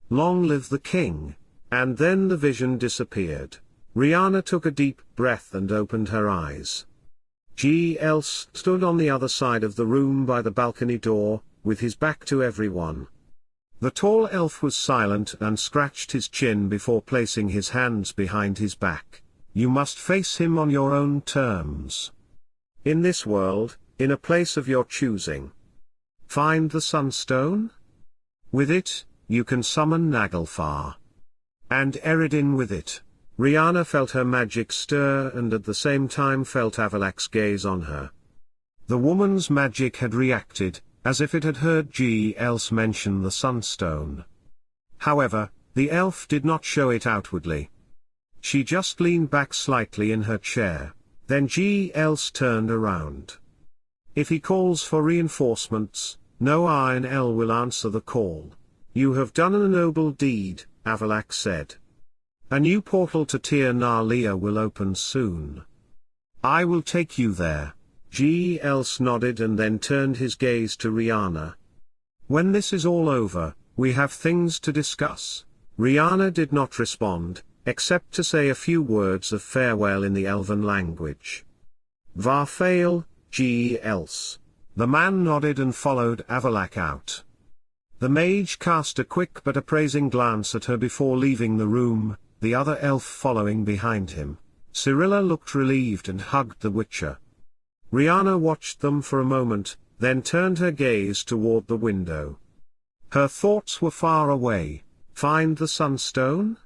Long live the king. And then the vision disappeared. Riana took a deep breath and opened her eyes. Aear'el stood on the other side of the room by the balcony door, with his back to everyone. The tall elf was silent and scratched his chin before placing his hands behind his back. You must face him on your own terms. In this world, in a place of your choosing. Find the Sunstone? With it, you can summon Naglfar. And Irene with it. Riana felt her magic stir and at the same time felt Aear'el's gaze on her. The woman's magic had reacted, as if it had heard Aear'el mention the Sunstone. However, the elf did not show it outwardly. She just leaned back slightly in her chair. Then Aear'el turned around. If he calls for reinforcements, no Aear'el will answer the call. You have done a noble deed, Aear'el said. A new portal to Tir Nalia will open soon. I will take you there. Aear'el nodded and then turned his gaze to Riana. When this is all over, we have things to discuss. Riana did not respond, except to say a few words of farewell in the elven language. Varfael, Aear'el. The man nodded and followed Aear'el out. The mage cast a quick but appraising glance at her before leaving the room, the other elf following behind him. Cirilla looked relieved and hugged the Witcher. Riana watched them for a moment, then turned her gaze toward the window. Her thoughts were far away. Find the Sunstone?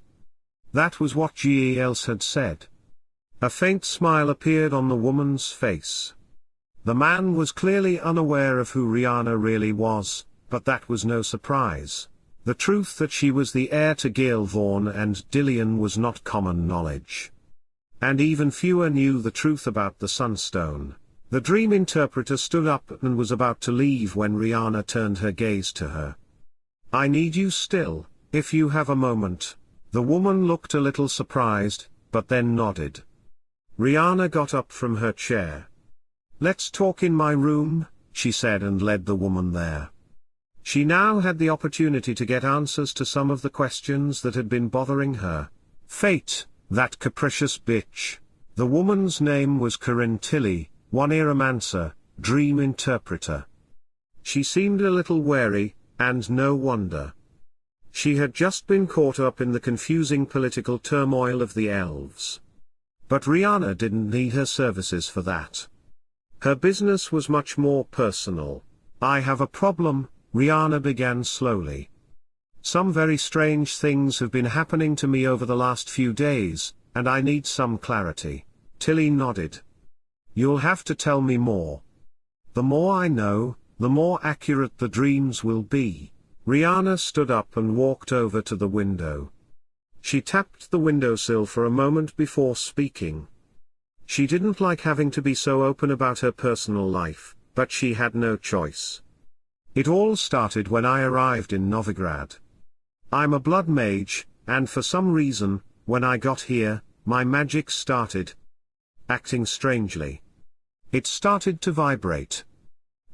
That was what Aear'el had said. A faint smile appeared on the woman's face. The man was clearly unaware of who Riana really was, but that was no surprise. The truth that she was the heir to Gaelvorn and Dillion was not common knowledge. And even fewer knew the truth about the Sunstone. The dream interpreter stood up and was about to leave when Riana turned her gaze to her. I need you still, if you have a moment. The woman looked a little surprised, but then nodded. Riana got up from her chair. Let's talk in my room, she said and led the woman there. She now had the opportunity to get answers to some of the questions that had been bothering her. Fate, that capricious bitch. The woman's name was Corinne Tilly, one Eromancer, dream interpreter. She seemed a little wary, and no wonder. She had just been caught up in the confusing political turmoil of the elves. But Riana didn't need her services for that. Her business was much more personal. I have a problem, Riana began slowly. Some very strange things have been happening to me over the last few days, and I need some clarity. Tilly nodded. You'll have to tell me more. The more I know, the more accurate the dreams will be. Riana stood up and walked over to the window. She tapped the windowsill for a moment before speaking. She didn't like having to be so open about her personal life, but she had no choice. It all started when I arrived in Novigrad. I'm a blood mage, and for some reason, when I got here, my magic started acting strangely. It started to vibrate.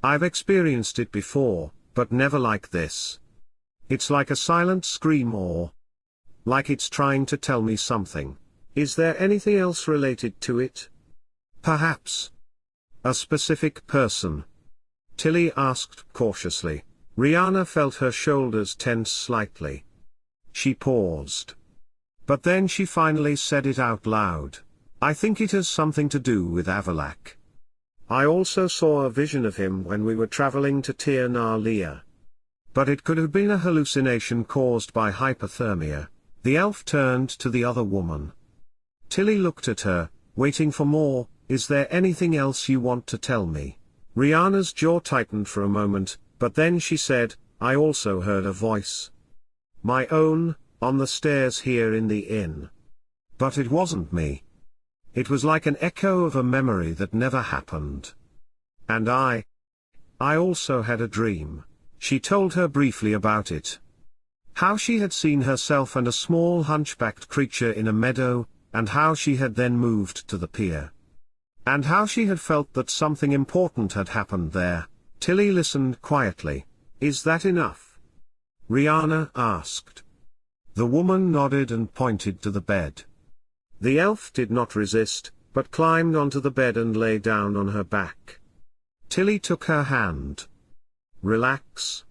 I've experienced it before, but never like this. It's like a silent scream or like it's trying to tell me something. Is there anything else related to it? Perhaps a specific person? Tilly asked cautiously. Riana felt her shoulders tense slightly. She paused. But then she finally said it out loud. I think it has something to do with Aear'el. I also saw a vision of him when we were traveling to Tir na Lia. But it could have been a hallucination caused by hypothermia. The elf turned to the other woman. Tilly looked at her, waiting for more. Is there anything else you want to tell me? Riana's jaw tightened for a moment, but then she said, I also heard a voice. My own, on the stairs here in the inn. But it wasn't me. It was like an echo of a memory that never happened. And I also had a dream. She told her briefly about it. How she had seen herself and a small hunchbacked creature in a meadow, and how she had then moved to the pier. And how she had felt that something important had happened there. Tilly listened quietly. Is that enough? Riana asked. The woman nodded and pointed to the bed. The elf did not resist, but climbed onto the bed and lay down on her back. Tilly took her hand. Relax.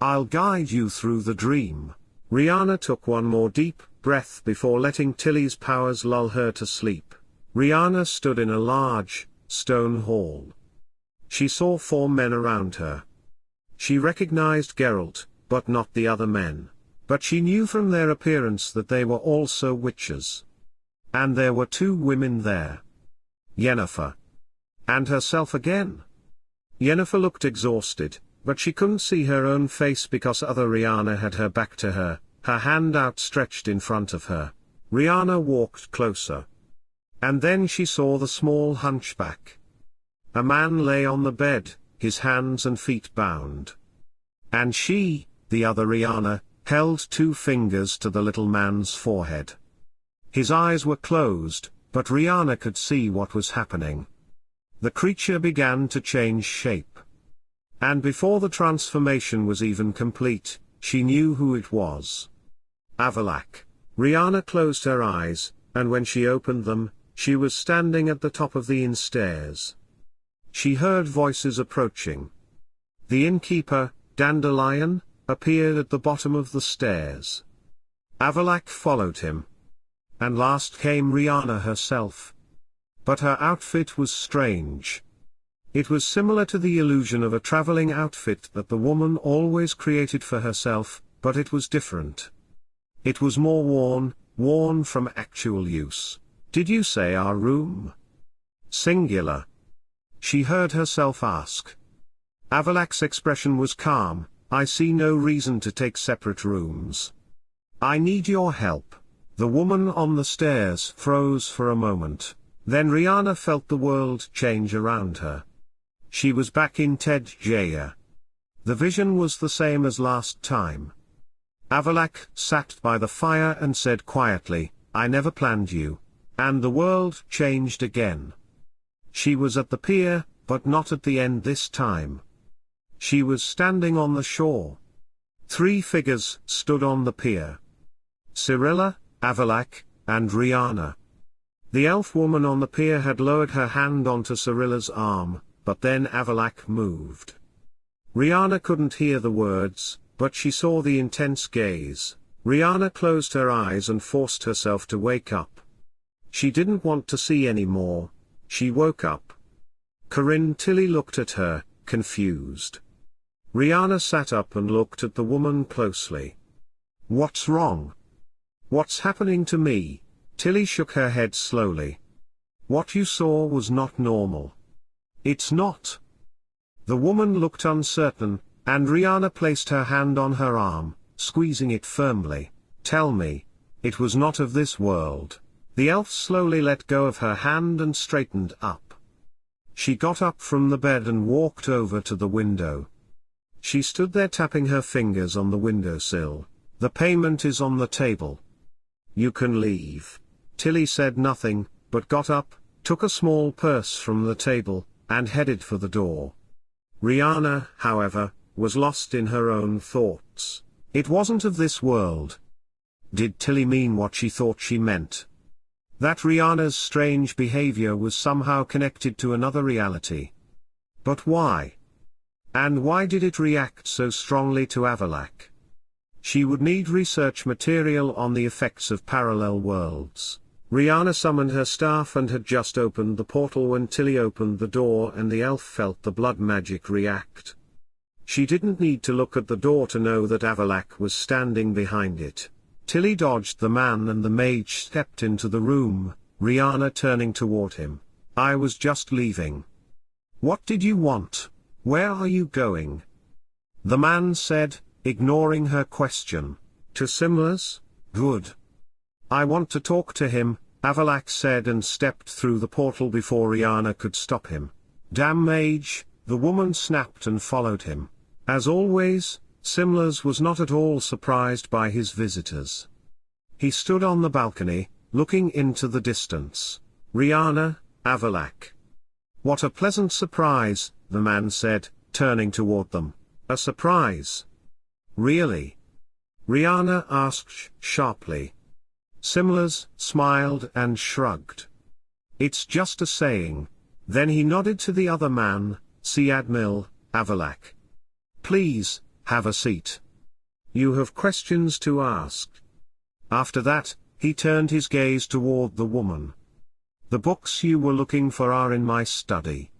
I'll guide you through the dream. Riana took one more deep breath before letting Tilly's powers lull her to sleep. Riana stood in a large, stone hall. She saw 4 men around her. She recognized Geralt, but not the other men. But she knew from their appearance that they were also witches. And there were 2 women there. Yennefer. And herself again. Yennefer looked exhausted, but she couldn't see her own face because other Riana had her back to her, her hand outstretched in front of her. Riana walked closer. And then she saw the small hunchback. A man lay on the bed, his hands and feet bound. And she, the other Riana, held 2 fingers to the little man's forehead. His eyes were closed, but Riana could see what was happening. The creature began to change shape. And before the transformation was even complete, she knew who it was. Aear'el. Riana closed her eyes, and when she opened them, she was standing at the top of the inn stairs. She heard voices approaching. The innkeeper, Dandelion, appeared at the bottom of the stairs. Aear'el followed him. And last came Riana herself. But her outfit was strange. It was similar to the illusion of a traveling outfit that the woman always created for herself, but it was different. It was more worn from actual use. Did you say our room? Singular. She heard herself ask. Aear'el's expression was calm. I see no reason to take separate rooms. I need your help. The woman on the stairs froze for a moment. Then Riana felt the world change around her. She was back in Tedjaya. The vision was the same as last time. Aear'el sat by the fire and said quietly, I never planned you. And the world changed again. She was at the pier, but not at the end this time. She was standing on the shore. 3 figures stood on the pier. Cirilla, Aear'el, and Riana. The elf woman on the pier had lowered her hand onto Cirilla's arm, but then Aear'el moved. Riana couldn't hear the words, but she saw the intense gaze. Riana closed her eyes and forced herself to wake up. She didn't want to see any more. She woke up. Corinne Tilly looked at her, confused. Riana sat up and looked at the woman closely. What's wrong? What's happening to me? Tilly shook her head slowly. What you saw was not normal. It's not. The woman looked uncertain, and Riana placed her hand on her arm, squeezing it firmly. Tell me, it was not of this world. The elf slowly let go of her hand and straightened up. She got up from the bed and walked over to the window. She stood there tapping her fingers on the windowsill. The payment is on the table. You can leave. Tilly said nothing, but got up, took a small purse from the table, and headed for the door. Riana, however, was lost in her own thoughts. It wasn't of this world. Did Tilly mean what she thought she meant? That Riana's strange behavior was somehow connected to another reality. But why? And why did it react so strongly to Aear'el? She would need research material on the effects of parallel worlds. Riana summoned her staff and had just opened the portal when Tilly opened the door and the elf felt the blood magic react. She didn't need to look at the door to know that Aear'el was standing behind it. Tilly dodged the man and the mage stepped into the room, Riana turning toward him. "I was just leaving." "What did you want? Where are you going?" the man said, ignoring her question. "To Simlas? Good. I want to talk to him," Aear'el said and stepped through the portal before Riana could stop him. "Damn mage," the woman snapped and followed him. As always, Simlas was not at all surprised by his visitors. He stood on the balcony, looking into the distance. "Riana, Aear'el." "What a pleasant surprise," the man said, turning toward them. "A surprise? Really?" Riana asked sharply. Simlas smiled and shrugged. "It's just a saying." Then he nodded to the other man, "See Admiral, Aear'el. Please, have a seat. You have questions to ask." After that, he turned his gaze toward the woman. "The books you were looking for are in my study.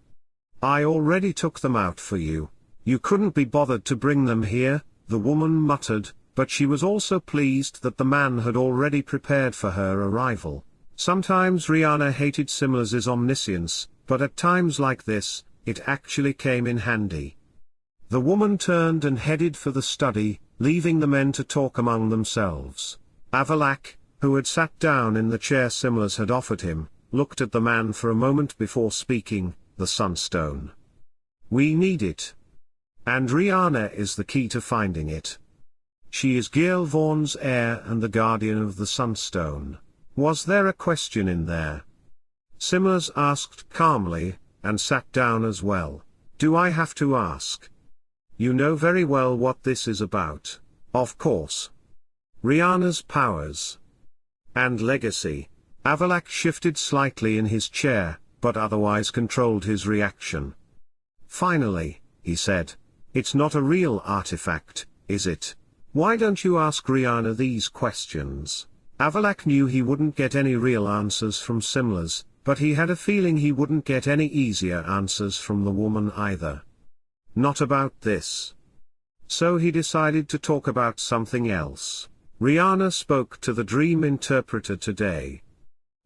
I already took them out for you. You couldn't be bothered to bring them here," the woman muttered, but she was also pleased that the man had already prepared for her arrival. Sometimes Riana hated Simlas's omniscience, but at times like this, it actually came in handy. The woman turned and headed for the study, leaving the men to talk among themselves. Aear'el, who had sat down in the chair Simlas had offered him, looked at the man for a moment before speaking. "The Sunstone. We need it. And Riana is the key to finding it. She is Geirvaughn's heir and the guardian of the Sunstone." "Was there a question in there?" Simlas asked calmly, and sat down as well. "Do I have to ask? You know very well what this is about." "Of course." "Riana's powers and legacy." Aear'el shifted slightly in his chair, but otherwise controlled his reaction. "Finally," he said, "it's not a real artifact, is it? Why don't you ask Riana these questions?" Aear'el knew he wouldn't get any real answers from Simlas, but he had a feeling he wouldn't get any easier answers from the woman either. Not about this. So he decided to talk about something else. "Riana spoke to the dream interpreter today.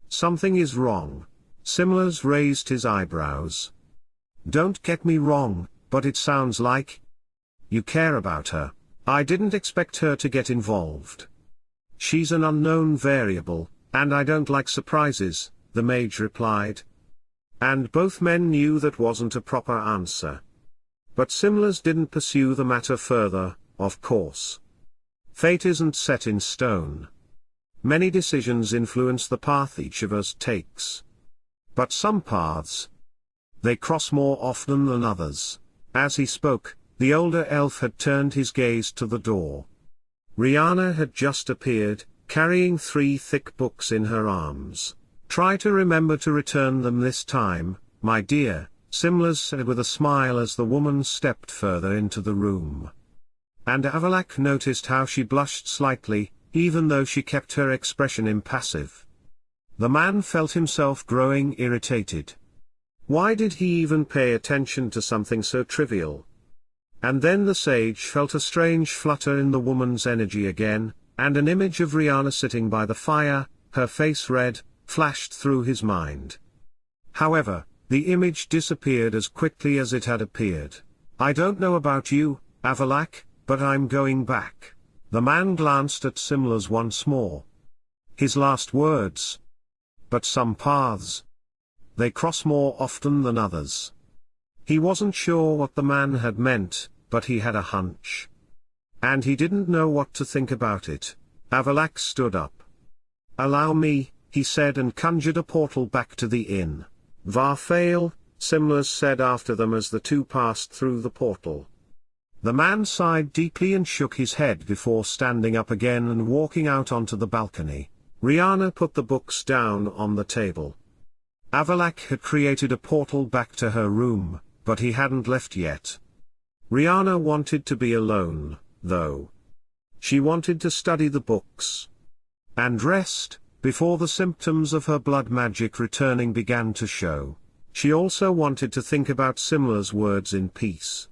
Something is wrong." Simlas raised his eyebrows. "Don't get me wrong, but it sounds like you care about her." "I didn't expect her to get involved. She's an unknown variable, and I don't like surprises," the mage replied. And both men knew that wasn't a proper answer. But Simlas didn't pursue the matter further, of course. Fate isn't set in stone. Many decisions influence the path each of us takes. But some paths, they cross more often than others. As he spoke, the older elf had turned his gaze to the door. Riana had just appeared, carrying 3 thick books in her arms. "Try to remember to return them this time, my dear," Simlas said with a smile as the woman stepped further into the room. And Aear'el noticed how she blushed slightly, even though she kept her expression impassive. The man felt himself growing irritated. Why did he even pay attention to something so trivial? And then the sage felt a strange flutter in the woman's energy again, and an image of Riana sitting by the fire, her face red, flashed through his mind. However, the image disappeared as quickly as it had appeared. "I don't know about you, Aear'el, but I'm going back." The man glanced at Simlas once more. His last words. "But some paths, they cross more often than others." He wasn't sure what the man had meant, but he had a hunch. And he didn't know what to think about it. Aear'el stood up. "Allow me," he said and conjured a portal back to the inn. Varfail, Simlas said after them as the two passed through the portal. The man sighed deeply and shook his head before standing up again and walking out onto the balcony. Riana put the books down on the table. Aear'el had created a portal back to her room, but he hadn't left yet. Riana wanted to be alone, though. She wanted to study the books and rest, before the symptoms of her blood magic returning began to show. She also wanted to think about Simlas' words in peace.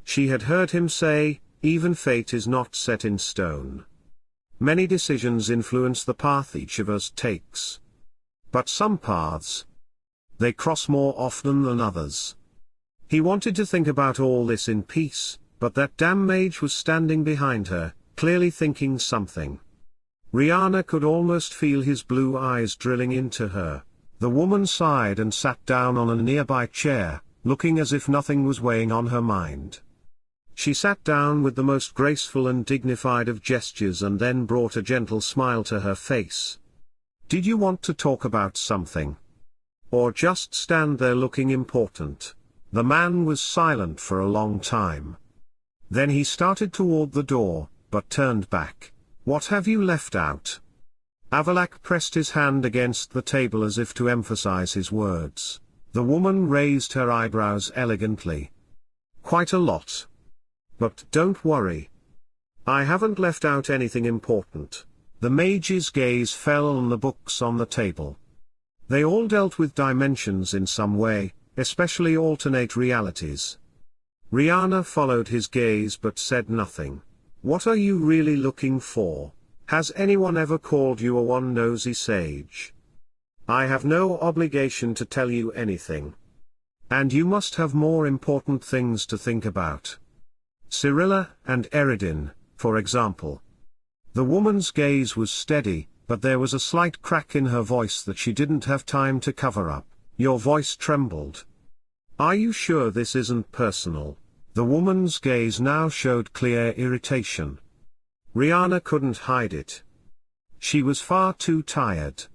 She had heard him say, "Even fate is not set in stone. Many decisions influence the path each of us takes. But some paths, they cross more often than others." He wanted to think about all this in peace, but that damn mage was standing behind her, clearly thinking something. Riana could almost feel his blue eyes drilling into her. The woman sighed and sat down on a nearby chair, looking as if nothing was weighing on her mind. She sat down with the most graceful and dignified of gestures and then brought a gentle smile to her face. "Did you want to talk about something? Or just stand there looking important?" The man was silent for a long time. Then he started toward the door, but turned back. "What have you left out?" Aear'el pressed his hand against the table as if to emphasize his words. The woman raised her eyebrows elegantly. "Quite a lot. But don't worry. I haven't left out anything important." The mage's gaze fell on the books on the table. They all dealt with dimensions in some way, especially alternate realities. Riana followed his gaze but said nothing. "What are you really looking for? Has anyone ever called you a one-nosy sage? I have no obligation to tell you anything. And you must have more important things to think about. Cyrilla and Irene, for example." The woman's gaze was steady, but there was a slight crack in her voice that she didn't have time to cover up. Your voice trembled. "Are you sure this isn't personal?" The woman's gaze now showed clear irritation. Riana couldn't hide it. She was far too tired.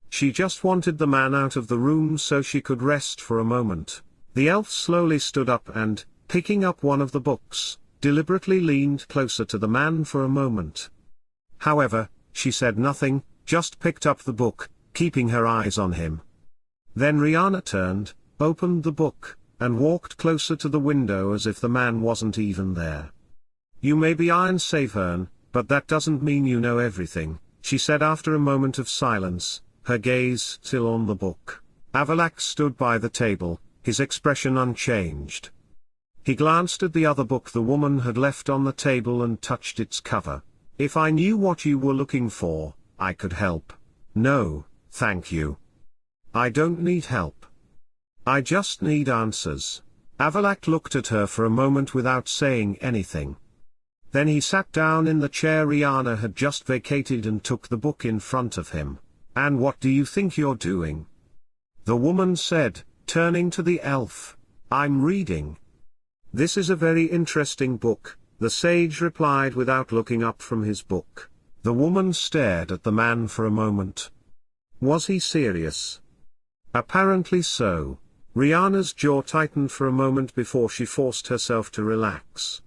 She just wanted the man out of the room so she could rest for a moment. The elf slowly stood up and, picking up one of the books, deliberately leaned closer to the man for a moment. However, she said nothing, just picked up the book, keeping her eyes on him. Then Riana turned, opened the book, and walked closer to the window as if the man wasn't even there. "You may be Iron Savern, but that doesn't mean you know everything," she said after a moment of silence, her gaze still on the book. Aear'el stood by the table, his expression unchanged. He glanced at the other book the woman had left on the table and touched its cover. "If I knew what you were looking for, I could help." "No, thank you. I don't need help. I just need answers." Aear'el looked at her for a moment without saying anything. Then he sat down in the chair Riana had just vacated and took the book in front of him. "And what do you think you're doing?" the woman said, turning to the elf. "I'm reading." "This is a very interesting book," the sage replied without looking up from his book. The woman stared at the man for a moment. Was he serious? Apparently so. Riana's jaw tightened for a moment before she forced herself to relax.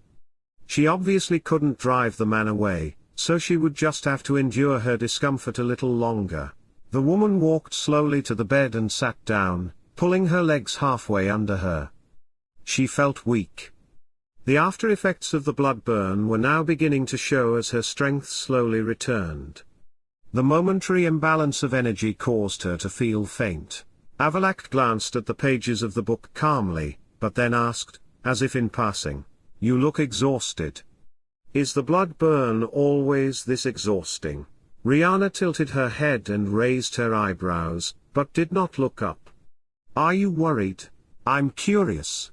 She obviously couldn't drive the man away, so she would just have to endure her discomfort a little longer. The woman walked slowly to the bed and sat down, pulling her legs halfway under her. She felt weak. The after effects of the blood burn were now beginning to show as her strength slowly returned. The momentary imbalance of energy caused her to feel faint. Aear'el glanced at the pages of the book calmly, but then asked, as if in passing, "You look exhausted. Is the blood burn always this exhausting?" Riana tilted her head and raised her eyebrows, but did not look up. "Are you worried? I'm curious."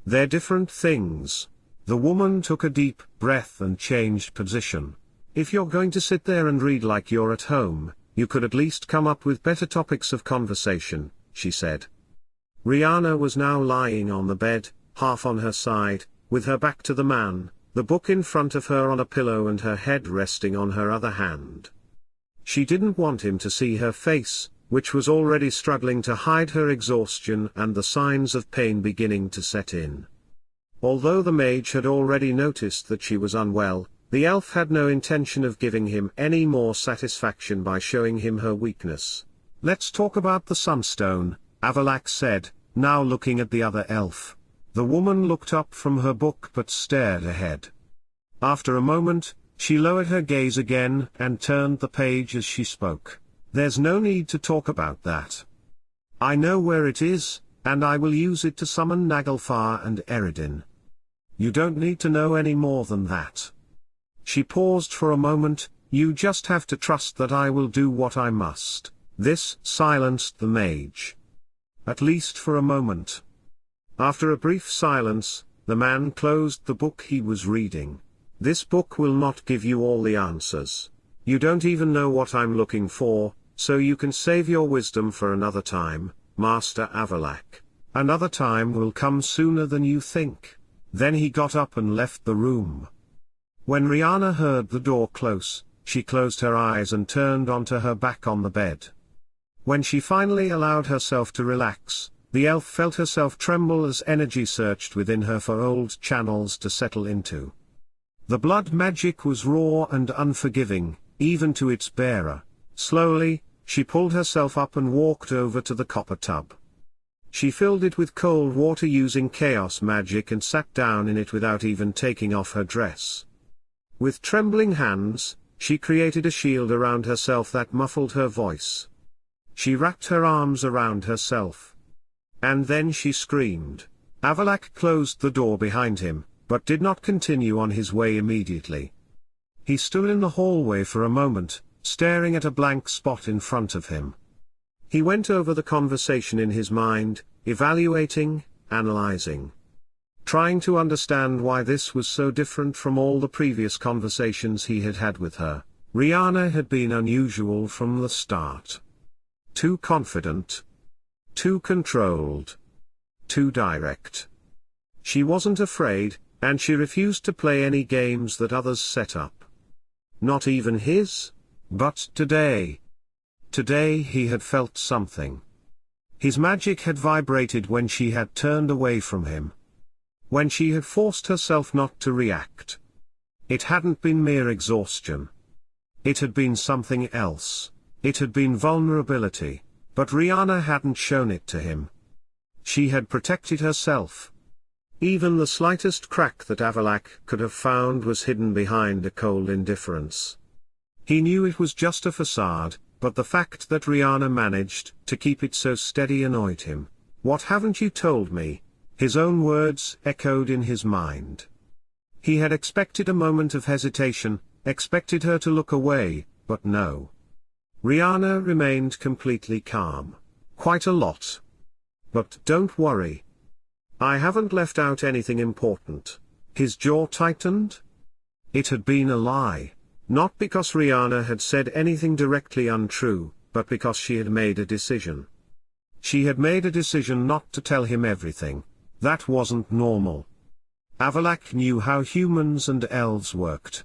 "They're different things." The woman took a deep breath and changed position. "If you're going to sit there and read like you're at home, you could at least come up with better topics of conversation," she said. Riana was now lying on the bed, half on her side, with her back to the man, the book in front of her on a pillow and her head resting on her other hand. She didn't want him to see her face, which was already struggling to hide her exhaustion and the signs of pain beginning to set in. Although the mage had already noticed that she was unwell, the elf had no intention of giving him any more satisfaction by showing him her weakness. "Let's talk about the Sunstone," Aear'el said, now looking at the other elf. The woman looked up from her book but stared ahead. After a moment, she lowered her gaze again and turned the page as she spoke. "There's no need to talk about that. I know where it is, and I will use it to summon Naglfar and Irene. You don't need to know any more than that." She paused for a moment. "You just have to trust that I will do what I must." This silenced the mage. At least for a moment. After a brief silence, the man closed the book he was reading. "This book will not give you all the answers. You don't even know what I'm looking for, so you can save your wisdom for another time, Master Aear'el. Another time will come sooner than you think." Then he got up and left the room. When Riana heard the door close, she closed her eyes and turned onto her back on the bed. When she finally allowed herself to relax, the elf felt herself tremble as energy searched within her for old channels to settle into. The blood magic was raw and unforgiving, even to its bearer. Slowly, she pulled herself up and walked over to the copper tub. She filled it with cold water using chaos magic and sat down in it without even taking off her dress. With trembling hands, she created a shield around herself that muffled her voice. She wrapped her arms around herself. And then she screamed. Aear'el closed the door behind him, but did not continue on his way immediately. He stood in the hallway for a moment, staring at a blank spot in front of him. He went over the conversation in his mind, evaluating, analyzing. Trying to understand why this was so different from all the previous conversations he had had with her. Riana had been unusual from the start. Too confident. Too controlled. Too direct. She wasn't afraid, and she refused to play any games that others set up. Not even his? But today. Today he had felt something. His magic had vibrated when she had turned away from him. When she had forced herself not to react. It hadn't been mere exhaustion. It had been something else. It had been vulnerability, but Riana hadn't shown it to him. She had protected herself. Even the slightest crack that Aear'el could have found was hidden behind a cold indifference. He knew it was just a facade, but the fact that Riana managed to keep it so steady annoyed him. "What haven't you told me?" His own words echoed in his mind. He had expected a moment of hesitation, expected her to look away, but no. Riana remained completely calm. "Quite a lot. But don't worry. I haven't left out anything important." His jaw tightened. It had been a lie. Not because Riana had said anything directly untrue, but because she had made a decision. She had made a decision not to tell him everything. That wasn't normal. Aear'el knew how humans and elves worked.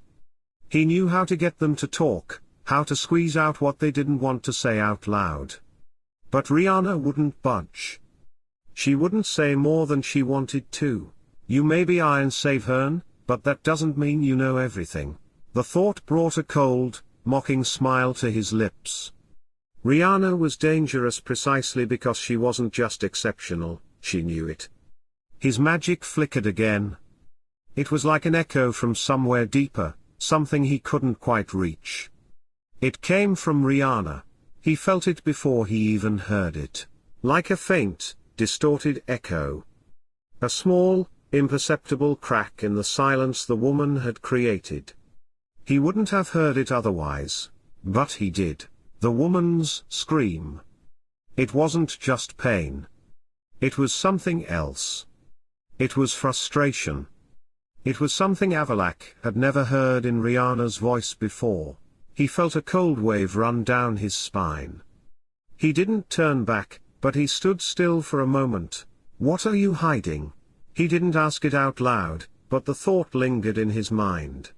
He knew how to get them to talk, how to squeeze out what they didn't want to say out loud. But Riana wouldn't budge. She wouldn't say more than she wanted to. "You may be Iron Savehern, but that doesn't mean you know everything." The thought brought a cold, mocking smile to his lips. Riana was dangerous precisely because she wasn't just exceptional, she knew it. His magic flickered again. It was like an echo from somewhere deeper, something he couldn't quite reach. It came from Riana. He felt it before he even heard it. Like a faint, distorted echo. A small, imperceptible crack in the silence the woman had created. He wouldn't have heard it otherwise. But he did. The woman's scream. It wasn't just pain. It was something else. It was frustration. It was something Aear'el had never heard in Riana's voice before. He felt a cold wave run down his spine. He didn't turn back, but he stood still for a moment. "What are you hiding?" He didn't ask it out loud, but the thought lingered in his mind.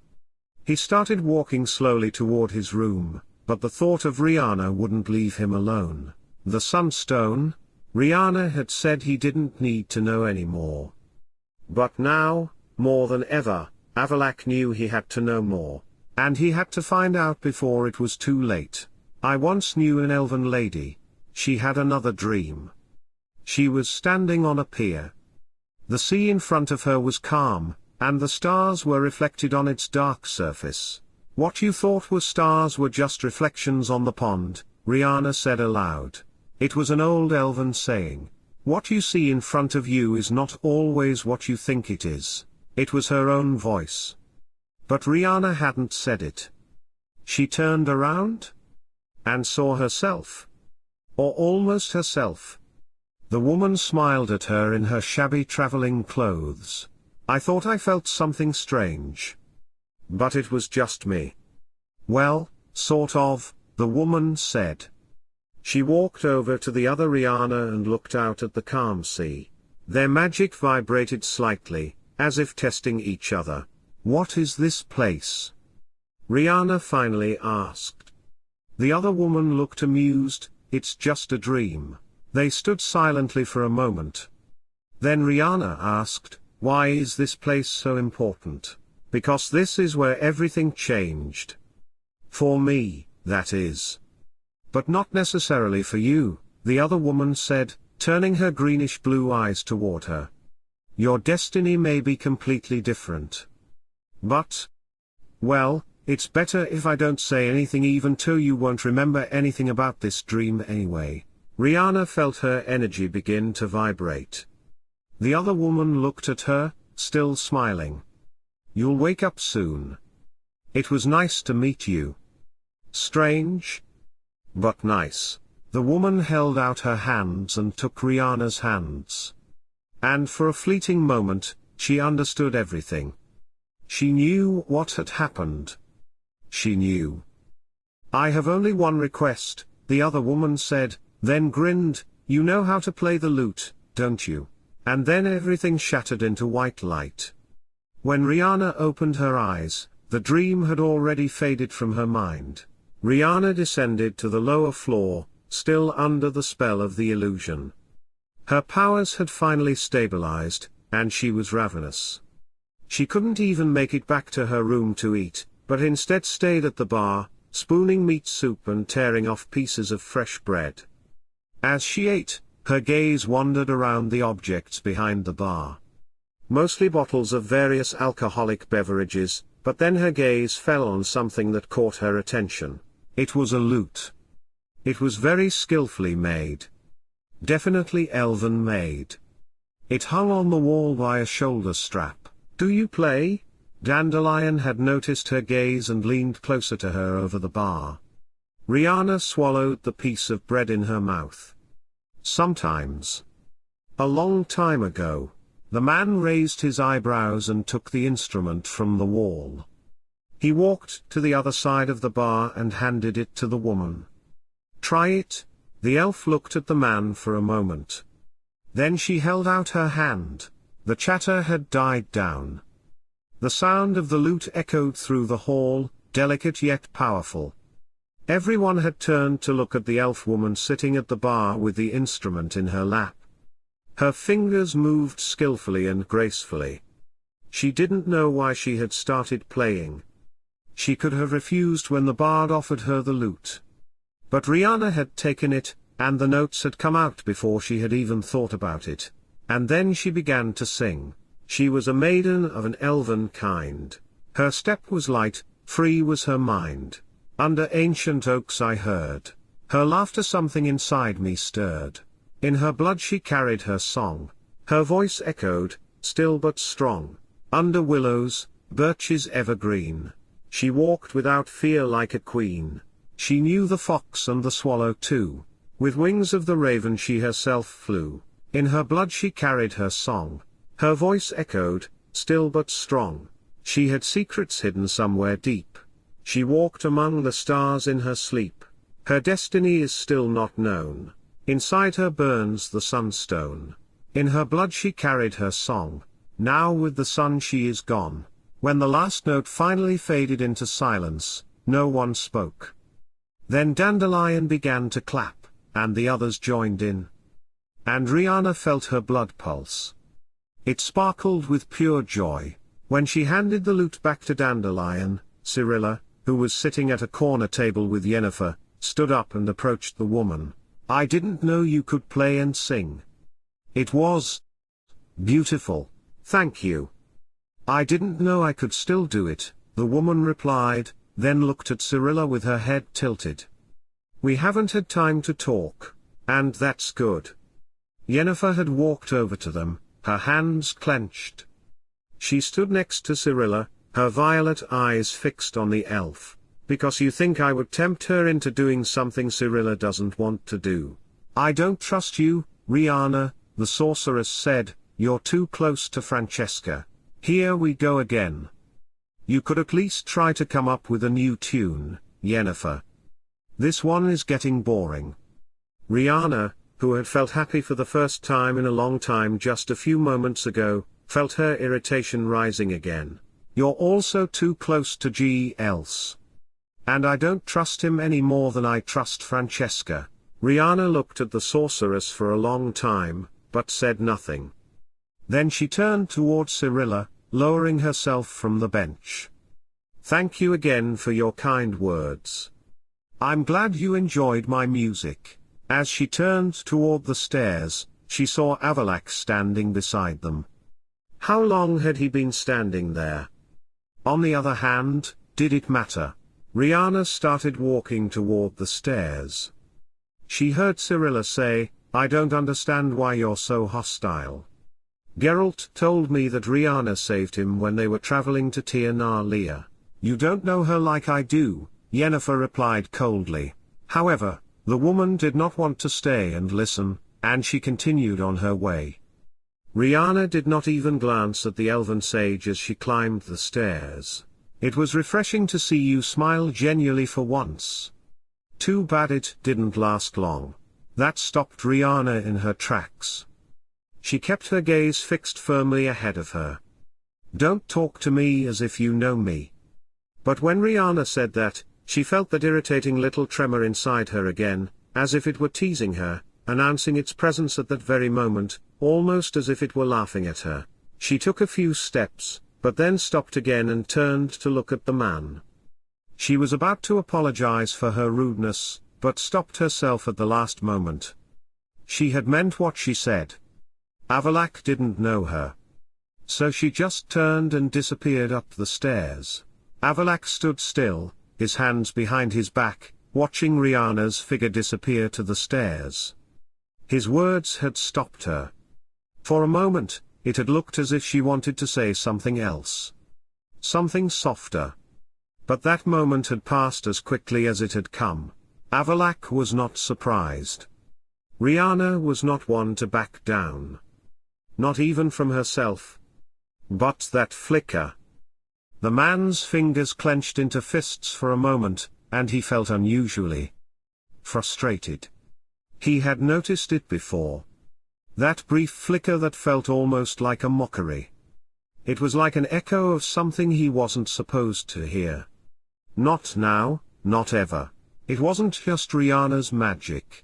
He started walking slowly toward his room. but the thought of Riana wouldn't leave him alone. The Sunstone? Riana had said he didn't need to know anymore. But now, more than ever, Avallac'h knew he had to know more. And he had to find out before it was too late. I once knew an elven lady. She had another dream. She was standing on a pier. The sea in front of her was calm, and the stars were reflected on its dark surface. What you thought were stars were just reflections on the pond, Riana said aloud. It was an old elven saying. What you see in front of you is not always what you think it is. It was her own voice. But Riana hadn't said it. She turned around and saw herself. Or almost herself. The woman smiled at her in her shabby traveling clothes. I thought I felt something strange. But it was just me. Well, sort of, the woman said. She walked over to the other Riana and looked out at the calm sea. Their magic vibrated slightly, as if testing each other. What is this place? Riana finally asked. The other woman looked amused. It's just a dream. They stood silently for a moment. Then Riana asked, why is this place so important? Because this is where everything changed. For me, that is. But not necessarily for you, the other woman said, turning her greenish-blue eyes toward her. Your destiny may be completely different. But, well, it's better if I don't say anything, even though you won't remember anything about this dream anyway. Riana felt her energy begin to vibrate. The other woman looked at her, still smiling. You'll wake up soon. It was nice to meet you. Strange? But nice. The woman held out her hands and took Riana's hands. And for a fleeting moment, she understood everything. She knew what had happened. She knew. I have only one request, the other woman said, then grinned. You know how to play the lute, don't you? And then everything shattered into white light. When Riana opened her eyes, the dream had already faded from her mind. Riana descended to the lower floor, still under the spell of the illusion. Her powers had finally stabilized, and she was ravenous. She couldn't even make it back to her room to eat, but instead stayed at the bar, spooning meat soup and tearing off pieces of fresh bread. As she ate, her gaze wandered around the objects behind the bar. Mostly bottles of various alcoholic beverages, but then her gaze fell on something that caught her attention. It was a lute. It was very skillfully made. Definitely elven made. It hung on the wall by a shoulder strap. Do you play? Dandelion had noticed her gaze and leaned closer to her over the bar. Riana swallowed the piece of bread in her mouth. Sometimes. A long time ago. The man raised his eyebrows and took the instrument from the wall. He walked to the other side of the bar and handed it to the woman. Try it. The elf looked at the man for a moment. Then she held out her hand. The chatter had died down. The sound of the lute echoed through the hall, delicate yet powerful. Everyone had turned to look at the elf woman sitting at the bar with the instrument in her lap. Her fingers moved skillfully and gracefully. She didn't know why she had started playing. She could have refused when the bard offered her the lute. But Riana had taken it, and the notes had come out before she had even thought about it. And then she began to sing. She was a maiden of an elven kind. Her step was light, free was her mind. Under ancient oaks I heard her laughter, something inside me stirred. In her blood she carried her song. Her voice echoed, still but strong. Under willows, birches evergreen. She walked without fear like a queen. She knew the fox and the swallow too. With wings of the raven she herself flew. In her blood she carried her song. Her voice echoed, still but strong. She had secrets hidden somewhere deep. She walked among the stars in her sleep. Her destiny is still not known. Inside her burns the Sunstone. In her blood she carried her song. Now with the sun she is gone. When the last note finally faded into silence, no one spoke. Then Dandelion began to clap, and the others joined in. And Riana felt her blood pulse. It sparkled with pure joy. When she handed the lute back to Dandelion, Cyrilla, who was sitting at a corner table with Yennefer, stood up and approached the woman. "I didn't know you could play and sing. It was beautiful, thank you." "I didn't know I could still do it," the woman replied, then looked at Cyrilla with her head tilted. "We haven't had time to talk, and that's good." Yennefer had walked over to them, her hands clenched. She stood next to Cyrilla, her violet eyes fixed on the elf. "Because you think I would tempt her into doing something Cyrilla doesn't want to do. I don't trust you, Riana," the sorceress said. "You're too close to Francesca. Here we go again. You could at least try to come up with a new tune, Yennefer. This one is getting boring." Riana, who had felt happy for the first time in a long time just a few moments ago, felt her irritation rising again. "You're also too close to G.Else. And I don't trust him any more than I trust Francesca." Riana looked at the sorceress for a long time, but said nothing. Then she turned toward Cyrilla, lowering herself from the bench. "Thank you again for your kind words. I'm glad you enjoyed my music." As she turned toward the stairs, she saw Avallac'h standing beside them. How long had he been standing there? On the other hand, did it matter? Riana started walking toward the stairs. She heard Cyrilla say, "I don't understand why you're so hostile. Geralt told me that Riana saved him when they were traveling to Tir na Lia. You don't know her like I do," Yennefer replied coldly. However, the woman did not want to stay and listen, and she continued on her way. Riana did not even glance at the elven sage as she climbed the stairs. "It was refreshing to see you smile genuinely for once. Too bad it didn't last long." That stopped Riana in her tracks. She kept her gaze fixed firmly ahead of her. "Don't talk to me as if you know me." But when Riana said that, she felt that irritating little tremor inside her again, as if it were teasing her, announcing its presence at that very moment, almost as if it were laughing at her. She took a few steps, but then stopped again and turned to look at the man. She was about to apologize for her rudeness, but stopped herself at the last moment. She had meant what she said. Avallac'h didn't know her. So she just turned and disappeared up the stairs. Avallac'h stood still, his hands behind his back, watching Riana's figure disappear to the stairs. His words had stopped her. For a moment, it had looked as if she wanted to say something else. Something softer. But that moment had passed as quickly as it had come. Avallac'h was not surprised. Riana was not one to back down. Not even from herself. But that flicker. The man's fingers clenched into fists for a moment, and he felt unusually frustrated. He had noticed it before. That brief flicker that felt almost like a mockery. It was like an echo of something he wasn't supposed to hear. Not now, not ever. It wasn't just Riana's magic.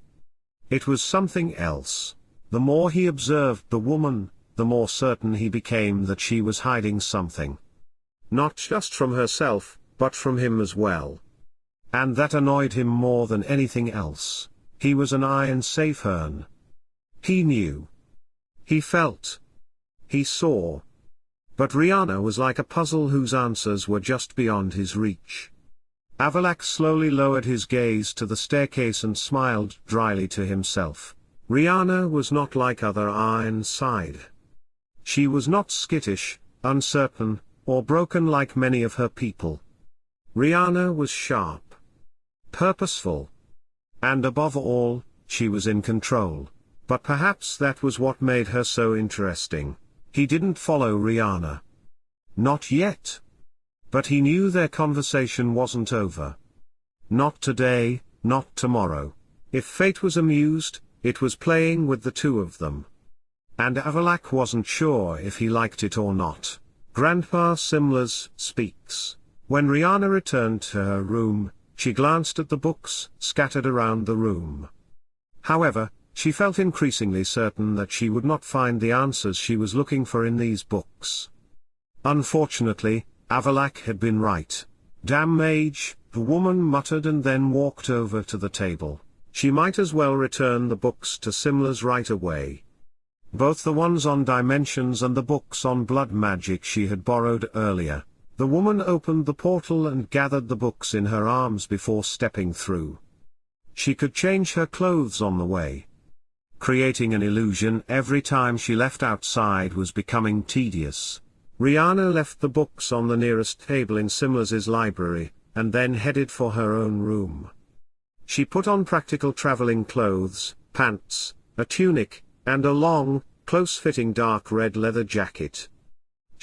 It was something else. The more he observed the woman, the more certain he became that she was hiding something. Not just from herself, but from him as well. And that annoyed him more than anything else. He was an iron safe hern. He knew. He felt. He saw. But Riana was like a puzzle whose answers were just beyond his reach. Avallac'h slowly lowered his gaze to the staircase and smiled dryly to himself. Riana was not like other Ironside. She was not skittish, uncertain, or broken like many of her people. Riana was sharp. Purposeful. And above all, she was in control. But perhaps that was what made her so interesting. He didn't follow Riana. Not yet. But he knew their conversation wasn't over. Not today, not tomorrow. If fate was amused, it was playing with the two of them. And Avallac'h wasn't sure if he liked it or not. Grandpa Simlas speaks. When Riana returned to her room, She glanced at the books scattered around the room. However, she felt increasingly certain that she would not find the answers she was looking for in these books. Unfortunately, Avalak had been right. "Damn mage," the woman muttered and then walked over to the table. She might as well return the books to Simlas right away. Both the ones on dimensions and the books on blood magic she had borrowed earlier. The woman opened the portal and gathered the books in her arms before stepping through. She could change her clothes on the way. Creating an illusion every time she left outside was becoming tedious. Riana left the books on the nearest table in Simlas's library, and then headed for her own room. She put on practical traveling clothes, pants, a tunic, and a long, close-fitting dark red leather jacket.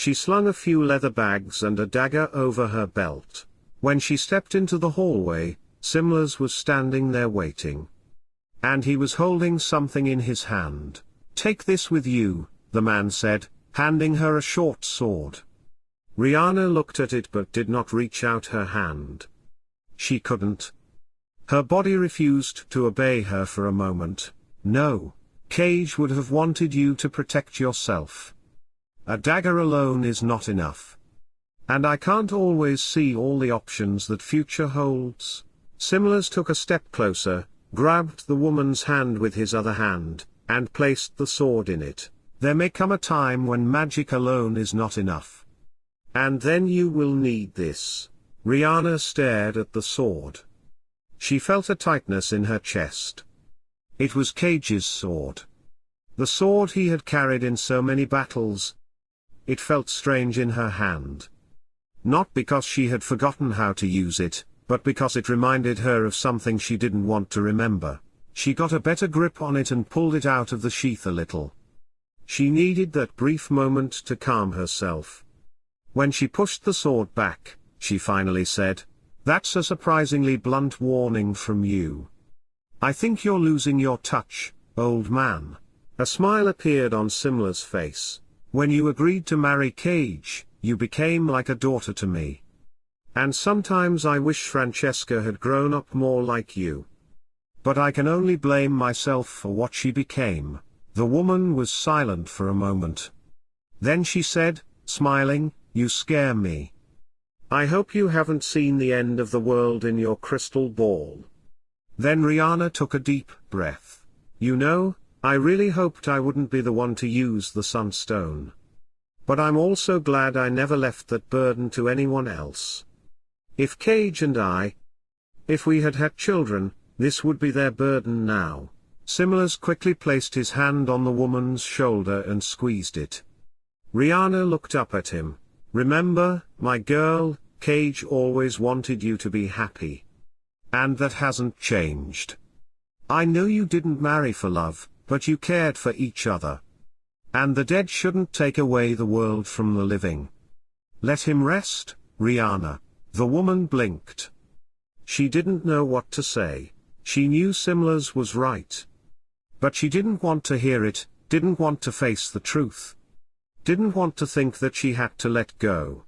She slung a few leather bags and a dagger over her belt. When she stepped into the hallway, Simlas was standing there waiting. And he was holding something in his hand. "Take this with you," the man said, handing her a short sword. Riana looked at it but did not reach out her hand. She couldn't. Her body refused to obey her for a moment. "No. Cage would have wanted you to protect yourself. A dagger alone is not enough. And I can't always see all the options that future holds." Simlas took a step closer, grabbed the woman's hand with his other hand, and placed the sword in it. "There may come a time when magic alone is not enough. And then you will need this." Riana stared at the sword. She felt a tightness in her chest. It was Cage's sword. The sword he had carried in so many battles. It felt strange in her hand. Not because she had forgotten how to use it, but because it reminded her of something she didn't want to remember. She got a better grip on it and pulled it out of the sheath a little. She needed that brief moment to calm herself. When she pushed the sword back, she finally said, "That's a surprisingly blunt warning from you. I think you're losing your touch, old man." A smile appeared on Simla's face. "When you agreed to marry Cage, you became like a daughter to me. And sometimes I wish Francesca had grown up more like you. But I can only blame myself for what she became." The woman was silent for a moment. Then she said, smiling, "You scare me. I hope you haven't seen the end of the world in your crystal ball." Then Riana took a deep breath. "You know, I really hoped I wouldn't be the one to use the Sunstone. But I'm also glad I never left that burden to anyone else. If Cage and if we had had children, this would be their burden now." Simlas quickly placed his hand on the woman's shoulder and squeezed it. Riana looked up at him. "Remember, my girl, Cage always wanted you to be happy. And that hasn't changed. I know you didn't marry for love, but you cared for each other. And the dead shouldn't take away the world from the living. Let him rest, Riana." The woman blinked. She didn't know what to say. She knew Simlas was right. But she didn't want to hear it, didn't want to face the truth. Didn't want to think that she had to let go.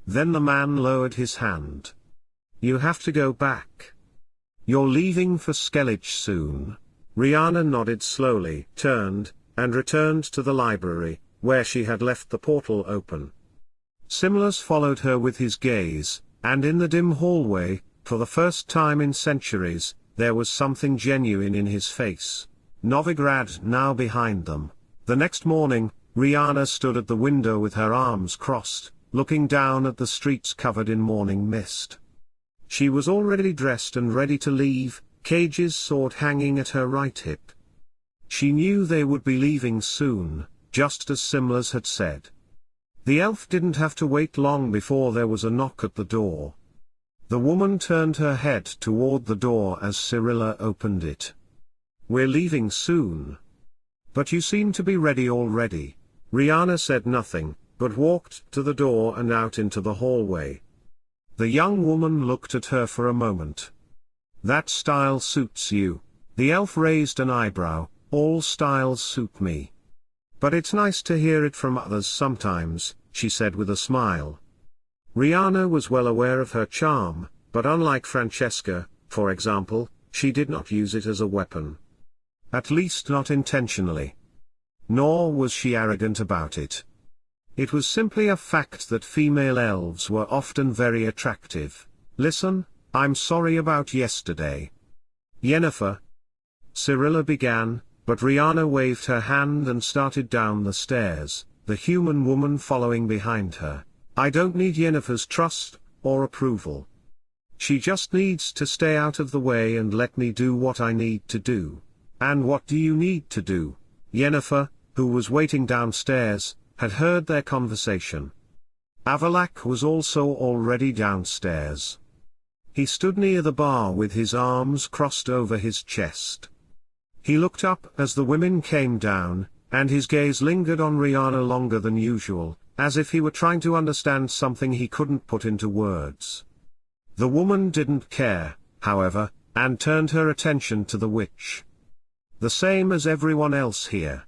Then the man lowered his hand. "You have to go back. You're leaving for Skellige soon." Riana nodded slowly, turned, and returned to the library, where she had left the portal open. Simlas followed her with his gaze, and in the dim hallway, for the first time in centuries, there was something genuine in his face. Novigrad now behind them. The next morning, Riana stood at the window with her arms crossed, looking down at the streets covered in morning mist. She was already dressed and ready to leave, Cage's sword hanging at her right hip. She knew they would be leaving soon, just as Simlas had said. The elf didn't have to wait long before there was a knock at the door. The woman turned her head toward the door as Cyrilla opened it. "We're leaving soon. But you seem to be ready already." Riana said nothing, but walked to the door and out into the hallway. The young woman looked at her for a moment. "That style suits you." The elf raised an eyebrow. "All styles suit me. But it's nice to hear it from others sometimes," she said with a smile. Riana was well aware of her charm, but unlike Francesca, for example, she did not use it as a weapon. At least not intentionally. Nor was she arrogant about it. It was simply a fact that female elves were often very attractive. "Listen, I'm sorry about yesterday. Yennefer," Cyrilla began, but Riana waved her hand and started down the stairs, the human woman following behind her. "I don't need Yennefer's trust or approval. She just needs to stay out of the way and let me do what I need to do." "And what do you need to do?" Yennefer, who was waiting downstairs, had heard their conversation. Avallac'h was also already downstairs. He stood near the bar with his arms crossed over his chest. He looked up as the women came down, and his gaze lingered on Riana longer than usual, as if he were trying to understand something he couldn't put into words. The woman didn't care, however, and turned her attention to the witch. "The same as everyone else here.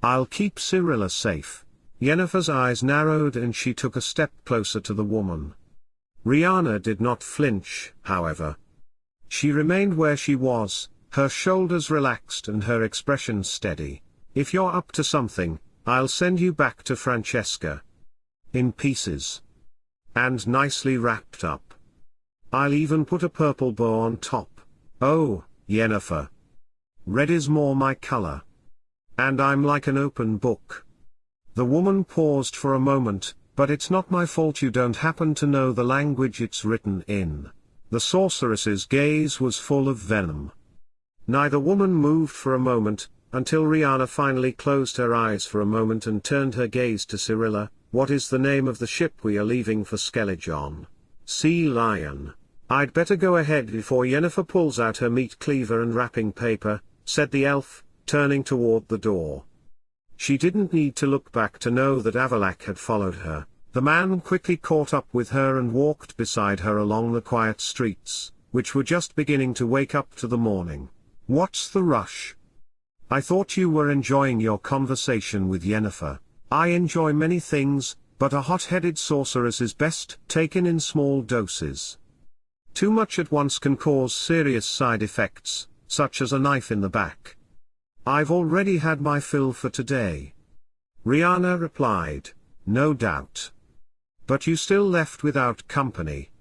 I'll keep Cyrilla safe." Yennefer's eyes narrowed and she took a step closer to the woman. Riana did not flinch, however. She remained where she was, her shoulders relaxed and her expression steady. "If you're up to something, I'll send you back to Francesca. In pieces. And nicely wrapped up. I'll even put a purple bow on top." "Oh, Yennefer. Red is more my color. And I'm like an open book." The woman paused for a moment, "But it's not my fault you don't happen to know the language it's written in." The sorceress's gaze was full of venom. Neither woman moved for a moment, until Riana finally closed her eyes for a moment and turned her gaze to Cyrilla. "What is the name of the ship we are leaving for Skellige? Sea Lion." "I'd better go ahead before Yennefer pulls out her meat cleaver and wrapping paper," said the elf, turning toward the door. She didn't need to look back to know that Avallac'h had followed her. The man quickly caught up with her and walked beside her along the quiet streets, which were just beginning to wake up to the morning. "What's the rush? I thought you were enjoying your conversation with Yennefer." "I enjoy many things, but a hot-headed sorceress is best taken in small doses. Too much at once can cause serious side effects, such as a knife in the back. I've already had my fill for today." Riana replied, "No doubt. But you still left without company.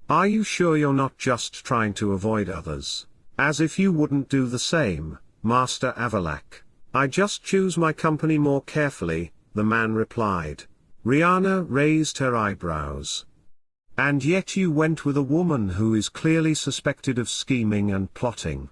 Are you sure you're not just trying to avoid others? As if you wouldn't do the same, Master Avallac'h." "I just choose my company more carefully," the man replied. Riana raised her eyebrows. "And yet you went with a woman who is clearly suspected of scheming and plotting.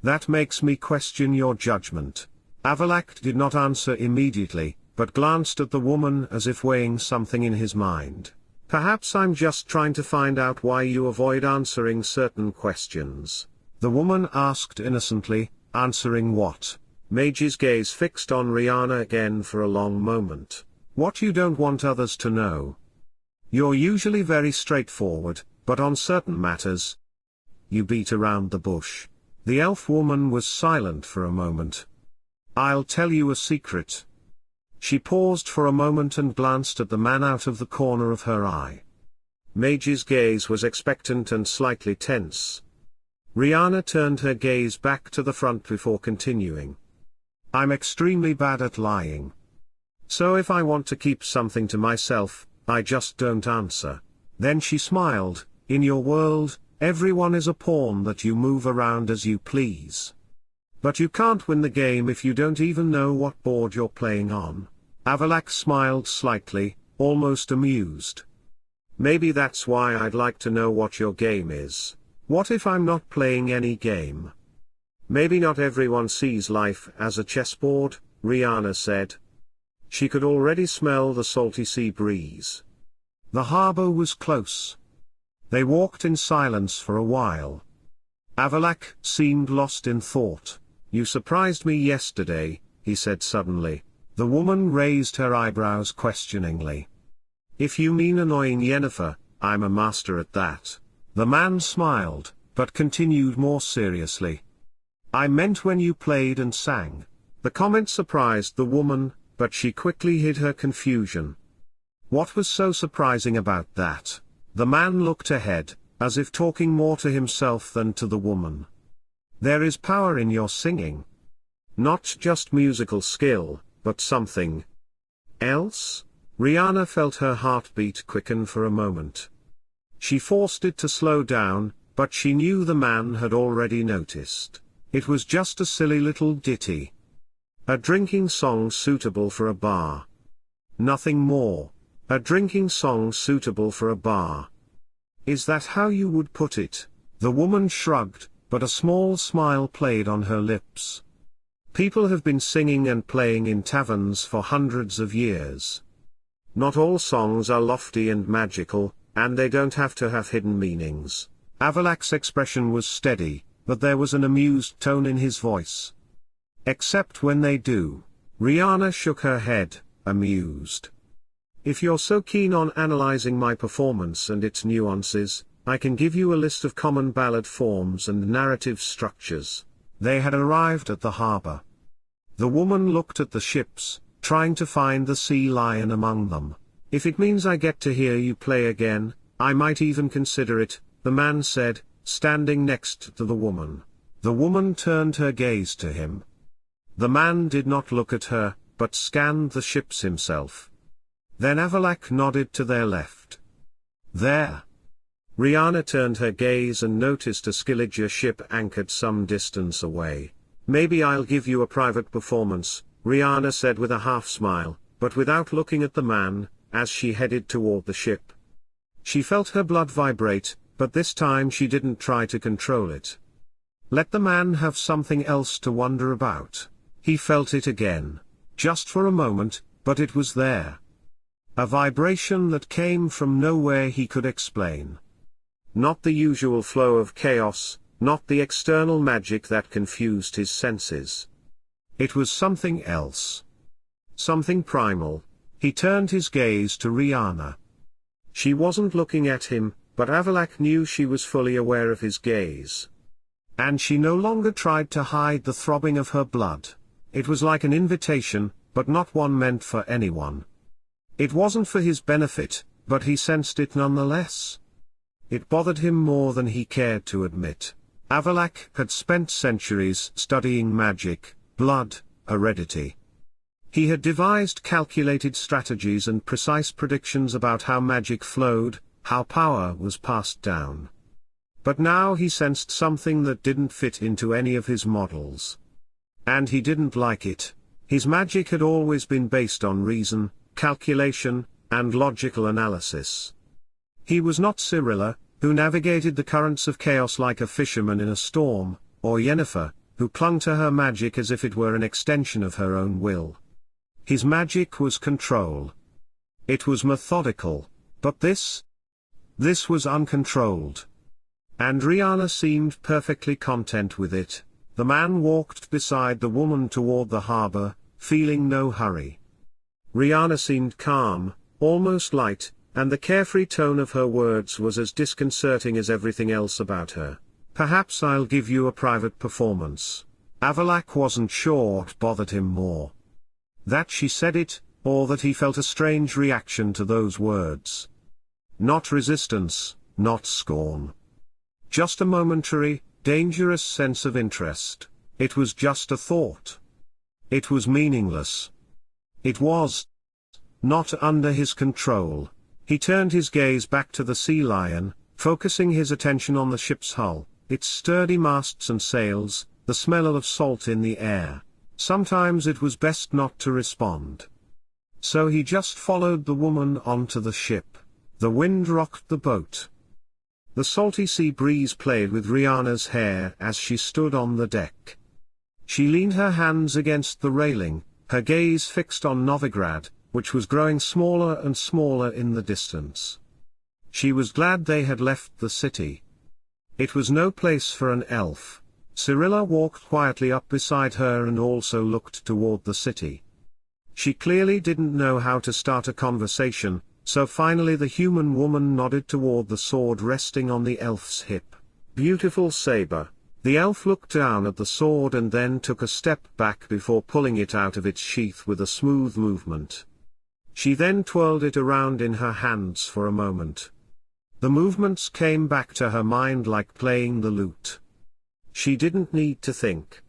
That makes me question your judgment." Avallac'h did not answer immediately, but glanced at the woman as if weighing something in his mind. "Perhaps I'm just trying to find out why you avoid answering certain questions," the woman asked innocently. "Answering what?" Mage's gaze fixed on Riana again for a long moment. "What you don't want others to know. You're usually very straightforward, but on certain matters, you beat around the bush." The elf woman was silent for a moment. "I'll tell you a secret." She paused for a moment and glanced at the man out of the corner of her eye. Mage's gaze was expectant and slightly tense. Riana turned her gaze back to the front before continuing. "I'm extremely bad at lying. So if I want to keep something to myself, I just don't answer." Then she smiled. "In your world, everyone is a pawn that you move around as you please. But you can't win the game if you don't even know what board you're playing on." Avallac'h smiled slightly, almost amused. "Maybe that's why I'd like to know what your game is. What if I'm not playing any game?" "Maybe not everyone sees life as a chessboard," Riana said. She could already smell the salty sea breeze. The harbor was close. They walked in silence for a while. Avallac'h seemed lost in thought. "You surprised me yesterday," he said suddenly. The woman raised her eyebrows questioningly. "If you mean annoying Yennefer, I'm a master at that." The man smiled, but continued more seriously. "I meant when you played and sang." The comment surprised the woman, but she quickly hid her confusion. What was so surprising about that? The man looked ahead, as if talking more to himself than to the woman. "There is power in your singing. Not just musical skill, but something else?" Riana felt her heartbeat quicken for a moment. She forced it to slow down, but she knew the man had already noticed. It was just a silly little ditty. A drinking song suitable for a bar. Nothing more. A drinking song suitable for a bar. "Is that how you would put it?" The woman shrugged, but a small smile played on her lips. "People have been singing and playing in taverns for hundreds of years. Not all songs are lofty and magical, and they don't have to have hidden meanings." Avalak's expression was steady, but there was an amused tone in his voice. "Except when they do." Riana shook her head, amused. "If you're so keen on analyzing my performance and its nuances, I can give you a list of common ballad forms and narrative structures." They had arrived at the harbor. The woman looked at the ships, trying to find the sea lion among them. "If it means I get to hear you play again, I might even consider it," the man said, standing next to the woman. The woman turned her gaze to him. The man did not look at her, but scanned the ships himself. Then Avalak nodded to their left. "There." Riana turned her gaze and noticed a Skilliger ship anchored some distance away. "Maybe I'll give you a private performance," Riana said with a half-smile, but without looking at the man, as she headed toward the ship. She felt her blood vibrate, but this time she didn't try to control it. Let the man have something else to wonder about. He felt it again. Just for a moment, but it was there. A vibration that came from nowhere he could explain. Not the usual flow of chaos, not the external magic that confused his senses. It was something else. Something primal. He turned his gaze to Riana. She wasn't looking at him, but Avalak knew she was fully aware of his gaze. And she no longer tried to hide the throbbing of her blood. It was like an invitation, but not one meant for anyone. It wasn't for his benefit, but he sensed it nonetheless. It bothered him more than he cared to admit. Avalak had spent centuries studying magic, blood, heredity. He had devised calculated strategies and precise predictions about how magic flowed, how power was passed down. But now he sensed something that didn't fit into any of his models. And he didn't like it. His magic had always been based on reason, calculation, and logical analysis. He was not Cyrilla, who navigated the currents of chaos like a fisherman in a storm, or Yennefer, who clung to her magic as if it were an extension of her own will. His magic was control. It was methodical, but this was uncontrolled. And Riana seemed perfectly content with it. The man walked beside the woman toward the harbor, feeling no hurry. Riana seemed calm, almost light, and the carefree tone of her words was as disconcerting as everything else about her. "Perhaps I'll give you a private performance." Avalak wasn't sure what bothered him more. That she said it, or that he felt a strange reaction to those words. Not resistance, not scorn. Just a momentary, dangerous sense of interest. It was just a thought. It was meaningless. It was not under his control. He turned his gaze back to the sea lion, focusing his attention on the ship's hull, its sturdy masts and sails, the smell of salt in the air. Sometimes it was best not to respond. So he just followed the woman onto the ship. The wind rocked the boat. The salty sea breeze played with Riana's hair as she stood on the deck. She leaned her hands against the railing, her gaze fixed on Novigrad, which was growing smaller and smaller in the distance. She was glad they had left the city. It was no place for an elf. Cyrilla walked quietly up beside her and also looked toward the city. She clearly didn't know how to start a conversation, so finally the human woman nodded toward the sword resting on the elf's hip. "Beautiful saber." The elf looked down at the sword and then took a step back before pulling it out of its sheath with a smooth movement. She then twirled it around in her hands for a moment. The movements came back to her mind like playing the lute. She didn't need to think.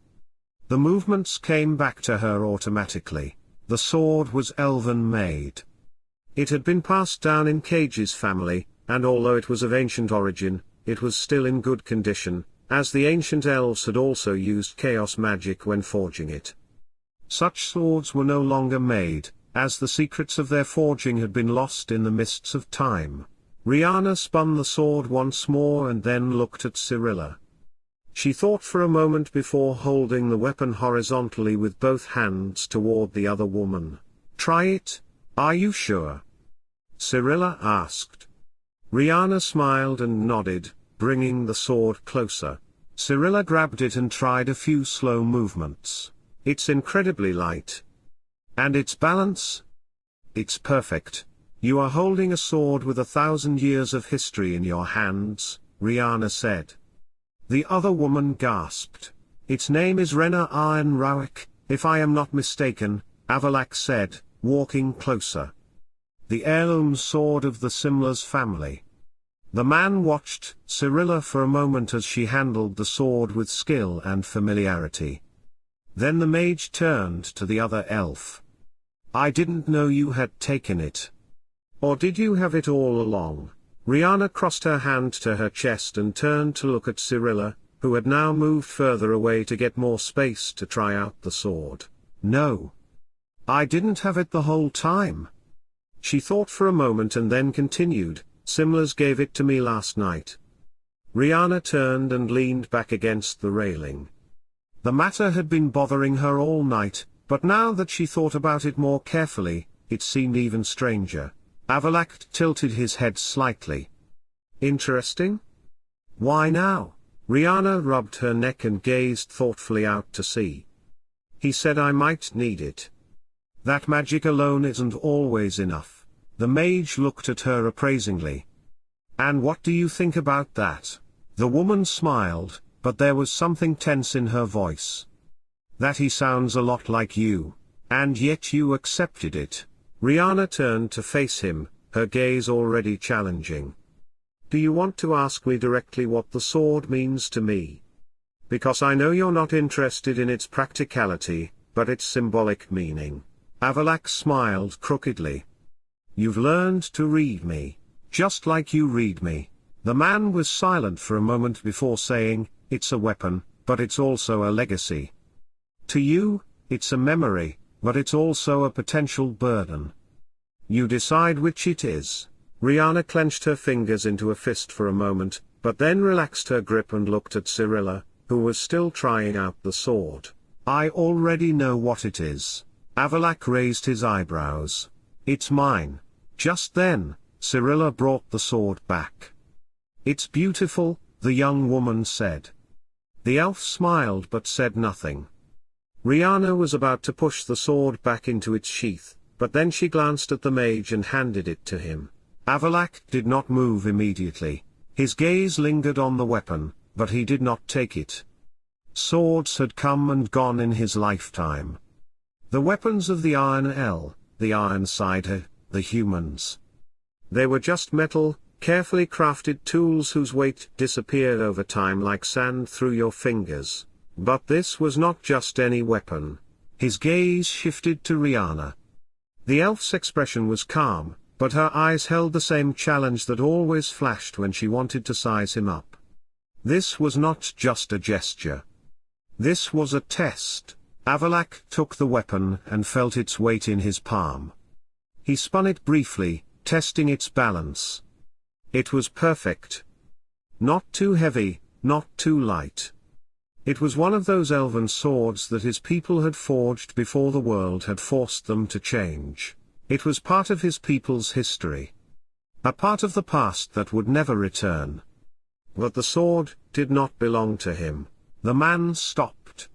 The movements came back to her automatically. The sword was elven made. It had been passed down in Cage's family, and although it was of ancient origin, it was still in good condition, as the ancient elves had also used chaos magic when forging it. Such swords were no longer made, as the secrets of their forging had been lost in the mists of time. Riana spun the sword once more and then looked at Cyrilla. She thought for a moment before holding the weapon horizontally with both hands toward the other woman. "Try it? Are you sure?" Cyrilla asked. Riana smiled and nodded, bringing the sword closer. Cyrilla grabbed it and tried a few slow movements. "It's incredibly light. And its balance? It's perfect. You are holding a sword with 1,000 years of history in your hands," Riana said. The other woman gasped. "Its name is Rena Iron Rawik, if I am not mistaken," Avalak said, walking closer. "The heirloom sword of the Simlas family." The man watched Cyrilla for a moment as she handled the sword with skill and familiarity. Then the mage turned to the other elf. "I didn't know you had taken it. Or did you have it all along?" Riana crossed her hand to her chest and turned to look at Cyrilla, who had now moved further away to get more space to try out the sword. "No. I didn't have it the whole time." She thought for a moment and then continued, "Simlas gave it to me last night." Riana turned and leaned back against the railing. The matter had been bothering her all night, but now that she thought about it more carefully, it seemed even stranger. Avalak tilted his head slightly. "Interesting? Why now?" Riana rubbed her neck and gazed thoughtfully out to sea. "He said I might need it. That magic alone isn't always enough." The mage looked at her appraisingly. "And what do you think about that?" The woman smiled, but there was something tense in her voice. "That he sounds a lot like you. And yet you accepted it." Riana turned to face him, her gaze already challenging. "Do you want to ask me directly what the sword means to me? Because I know you're not interested in its practicality, but its symbolic meaning." Avalak smiled crookedly. "You've learned to read me, just like you read me." The man was silent for a moment before saying, "It's a weapon, but it's also a legacy. To you, it's a memory, but it's also a potential burden. You decide which it is." Riana clenched her fingers into a fist for a moment, but then relaxed her grip and looked at Cyrilla, who was still trying out the sword. "I already know what it is." Avalak raised his eyebrows. "It's mine." Just then, Cyrilla brought the sword back. "It's beautiful," the young woman said. The elf smiled but said nothing. Riana was about to push the sword back into its sheath, but then she glanced at the mage and handed it to him. Avalak did not move immediately. His gaze lingered on the weapon, but he did not take it. Swords had come and gone in his lifetime. The weapons of the Aear'el, the Ironsider, the humans. They were just metal, carefully crafted tools whose weight disappeared over time like sand through your fingers. But this was not just any weapon. His gaze shifted to Riana. The elf's expression was calm, but her eyes held the same challenge that always flashed when she wanted to size him up. This was not just a gesture. This was a test. Avalak took the weapon and felt its weight in his palm. He spun it briefly, testing its balance. It was perfect. Not too heavy, not too light. It was one of those elven swords that his people had forged before the world had forced them to change. It was part of his people's history. A part of the past that would never return. But the sword did not belong to him. The man stopped.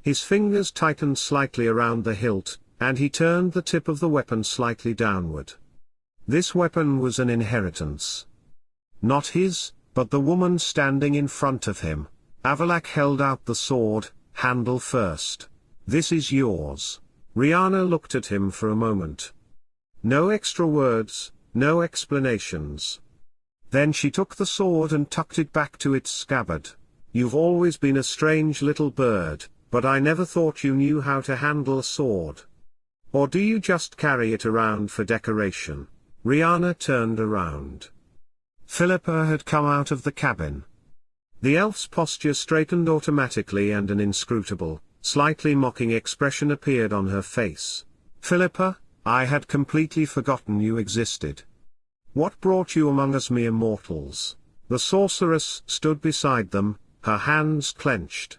His fingers tightened slightly around the hilt, and he turned the tip of the weapon slightly downward. This weapon was an inheritance. Not his, but the woman standing in front of him. Avalak held out the sword, handle first. "This is yours." Riana looked at him for a moment. No extra words, no explanations. Then she took the sword and tucked it back to its scabbard. "You've always been a strange little bird, but I never thought you knew how to handle a sword. Or do you just carry it around for decoration?" Riana turned around. Philippa had come out of the cabin. The elf's posture straightened automatically and an inscrutable, slightly mocking expression appeared on her face. "Philippa, I had completely forgotten you existed. What brought you among us mere mortals?" The sorceress stood beside them, her hands clenched.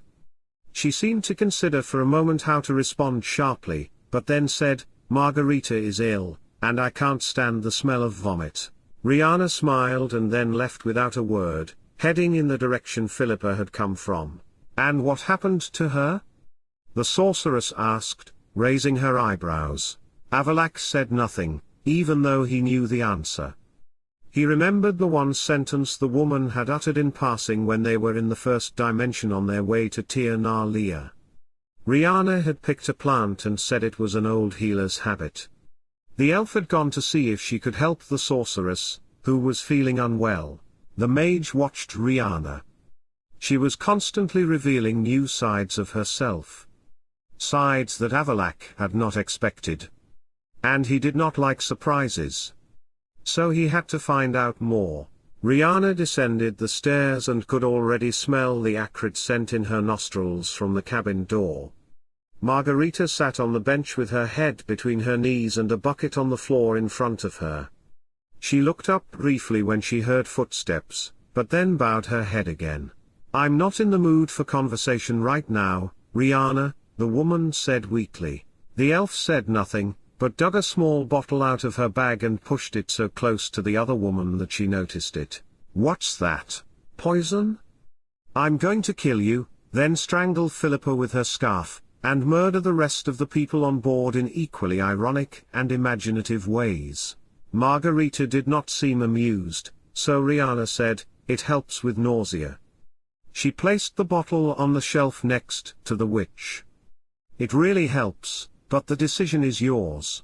She seemed to consider for a moment how to respond sharply, but then said, "Margarita is ill, and I can't stand the smell of vomit." Riana smiled and then left without a word, heading in the direction Philippa had come from. "And what happened to her?" the sorceress asked, raising her eyebrows. Aear'el said nothing, even though he knew the answer. He remembered the one sentence the woman had uttered in passing when they were in the first dimension on their way to Tir na Lia. Riana had picked a plant and said it was an old healer's habit. The elf had gone to see if she could help the sorceress, who was feeling unwell. The mage watched Riana. She was constantly revealing new sides of herself. Sides that Aear'el had not expected. And he did not like surprises. So he had to find out more. Riana descended the stairs and could already smell the acrid scent in her nostrils from the cabin door. Margarita sat on the bench with her head between her knees and a bucket on the floor in front of her. She looked up briefly when she heard footsteps, but then bowed her head again. "I'm not in the mood for conversation right now, Riana," the woman said weakly. The elf said nothing, but dug a small bottle out of her bag and pushed it so close to the other woman that she noticed it. "What's that? Poison? I'm going to kill you, then strangle Philippa with her scarf, and murder the rest of the people on board in equally ironic and imaginative ways." Margarita did not seem amused, so Riana said, "It helps with nausea." She placed the bottle on the shelf next to the witch. "It really helps, but the decision is yours."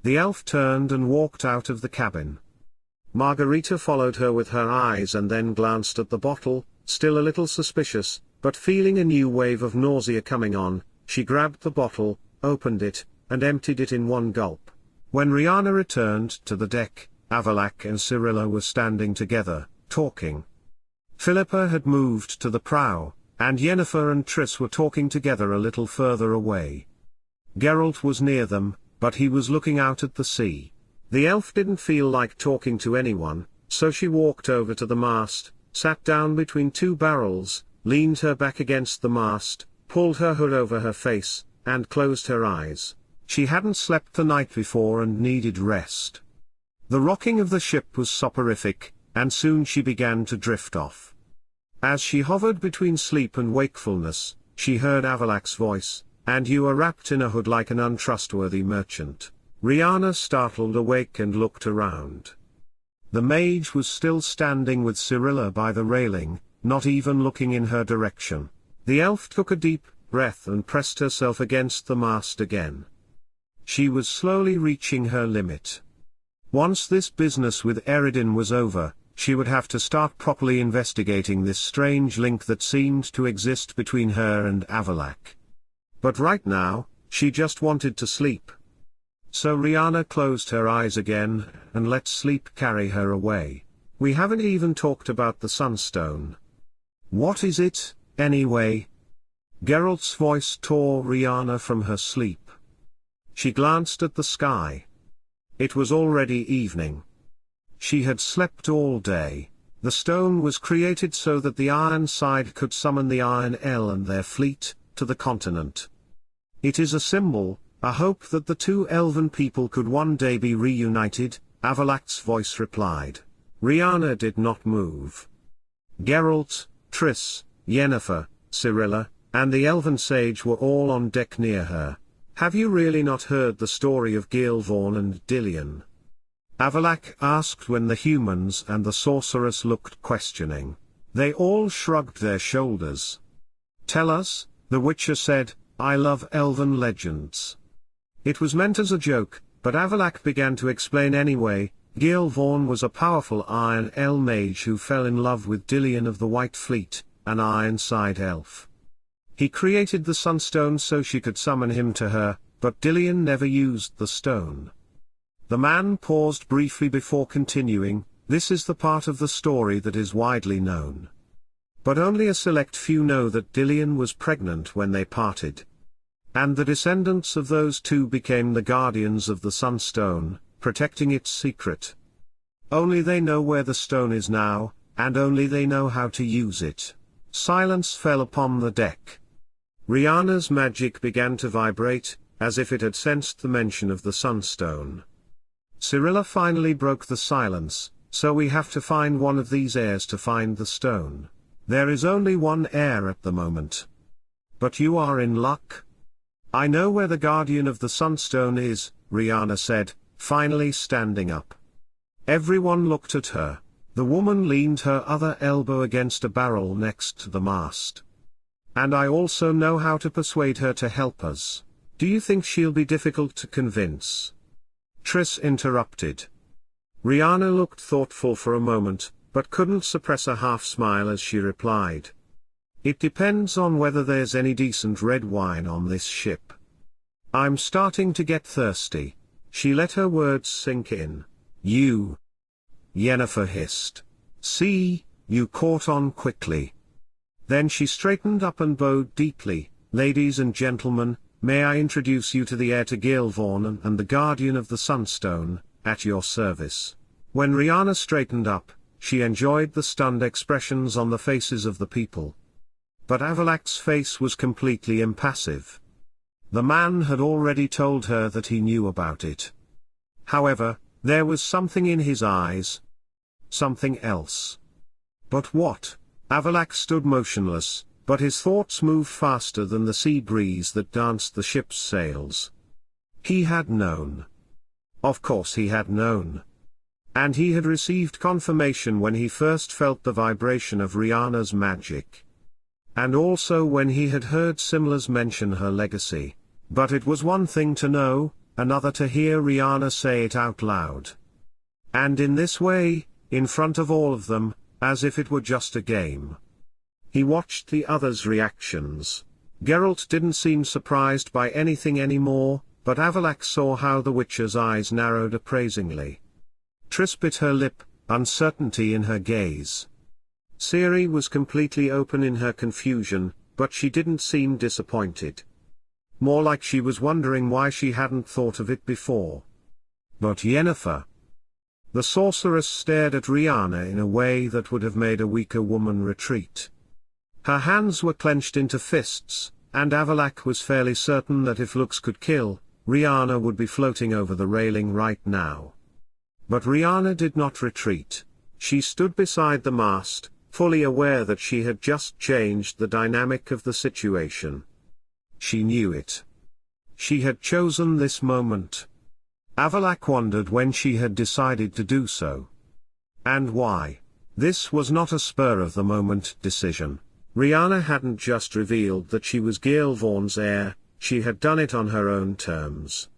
The elf turned and walked out of the cabin. Margarita followed her with her eyes and then glanced at the bottle, still a little suspicious, but feeling a new wave of nausea coming on. She grabbed the bottle, opened it, and emptied it in one gulp. When Riana returned to the deck, Aear'el and Cyrilla were standing together, talking. Philippa had moved to the prow, and Yennefer and Triss were talking together a little further away. Geralt was near them, but he was looking out at the sea. The elf didn't feel like talking to anyone, so she walked over to the mast, sat down between two barrels, leaned her back against the mast, pulled her hood over her face, and closed her eyes. She hadn't slept the night before and needed rest. The rocking of the ship was soporific, and soon she began to drift off. As she hovered between sleep and wakefulness, she heard Aear'el's voice, "And you are wrapped in a hood like an untrustworthy merchant." Riana startled awake and looked around. The mage was still standing with Cyrilla by the railing, not even looking in her direction. The elf took a deep breath and pressed herself against the mast again. She was slowly reaching her limit. Once this business with Irene was over, she would have to start properly investigating this strange link that seemed to exist between her and Aear'el. But right now, she just wanted to sleep. So Riana closed her eyes again, and let sleep carry her away. "We haven't even talked about the Sunstone. What is it, anyway?" Geralt's voice tore Riana from her sleep. She glanced at the sky. It was already evening. She had slept all day. The stone was created so that the Iron Side could summon the Aear'el and their fleet to the continent. It is a symbol, a hope that the two elven people could one day be reunited, Aear'el's voice replied. Riana did not move. Geralt, Triss, Yennefer, Cyrilla, and the elven sage were all on deck near her. "Have you really not heard the story of Gilvaurn and Dillion?" Aear'el asked when the humans and the sorceress looked questioning. They all shrugged their shoulders. "Tell us," the Witcher said, "I love elven legends." It was meant as a joke, but Aear'el began to explain anyway. Aear'el was a powerful Aear'el mage who fell in love with Dillion of the White Fleet, an Ironside elf. He created the Sunstone so she could summon him to her, but Dillion never used the stone. The man paused briefly before continuing, "This is the part of the story that is widely known. But only a select few know that Dillion was pregnant when they parted. And the descendants of those two became the guardians of the Sunstone, protecting its secret. Only they know where the stone is now, and only they know how to use it." Silence fell upon the deck. Riana's magic began to vibrate, as if it had sensed the mention of the Sunstone. Cyrilla finally broke the silence, "So we have to find one of these heirs to find the stone. There is only one heir at the moment. But you are in luck. I know where the guardian of the Sunstone is," Riana said, finally standing up. Everyone looked at her. The woman leaned her other elbow against a barrel next to the mast. "And I also know how to persuade her to help us. Do you think she'll be difficult to convince?" Triss interrupted. Riana looked thoughtful for a moment, but couldn't suppress a half-smile as she replied. "It depends on whether there's any decent red wine on this ship. I'm starting to get thirsty." She let her words sink in. "You," Yennefer hissed. "See, you caught on quickly." Then she straightened up and bowed deeply. "Ladies and gentlemen, may I introduce you to the heir to Aear'el and the guardian of the Sunstone, at your service." When Riana straightened up, she enjoyed the stunned expressions on the faces of the people. But Avallac'h's face was completely impassive. The man had already told her that he knew about it. However, there was something in his eyes. Something else. But what? Avallac'h stood motionless, but his thoughts moved faster than the sea breeze that danced the ship's sails. He had known. Of course he had known. And he had received confirmation when he first felt the vibration of Riana's magic. And also when he had heard Simlas mention her legacy. But it was one thing to know, another to hear Riana say it out loud. And in this way, in front of all of them, as if it were just a game. He watched the others' reactions. Geralt didn't seem surprised by anything anymore, but Avallac'h saw how the Witcher's eyes narrowed appraisingly. Triss bit her lip, uncertainty in her gaze. Ciri was completely open in her confusion, but she didn't seem disappointed. More like she was wondering why she hadn't thought of it before. But Yennefer. The sorceress stared at Riana in a way that would have made a weaker woman retreat. Her hands were clenched into fists, and Avallac'h was fairly certain that if looks could kill, Riana would be floating over the railing right now. But Riana did not retreat. She stood beside the mast, fully aware that she had just changed the dynamic of the situation. She knew it. She had chosen this moment. Avallac'h wondered when she had decided to do so. And why? This was not a spur-of-the-moment decision. Riana hadn't just revealed that she was Aear'el's heir, she had done it on her own terms.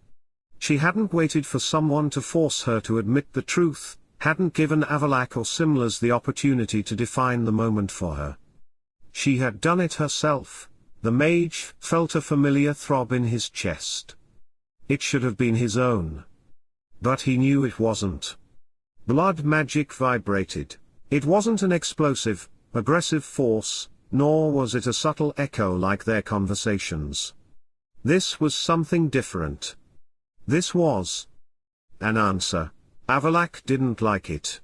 She hadn't waited for someone to force her to admit the truth, hadn't given Avallac'h or Simlas the opportunity to define the moment for her. She had done it herself. The mage felt a familiar throb in his chest. It should have been his own. But he knew it wasn't. Blood magic vibrated. It wasn't an explosive, aggressive force, nor was it a subtle echo like their conversations. This was something different. This was an answer. Avallac'h didn't like it.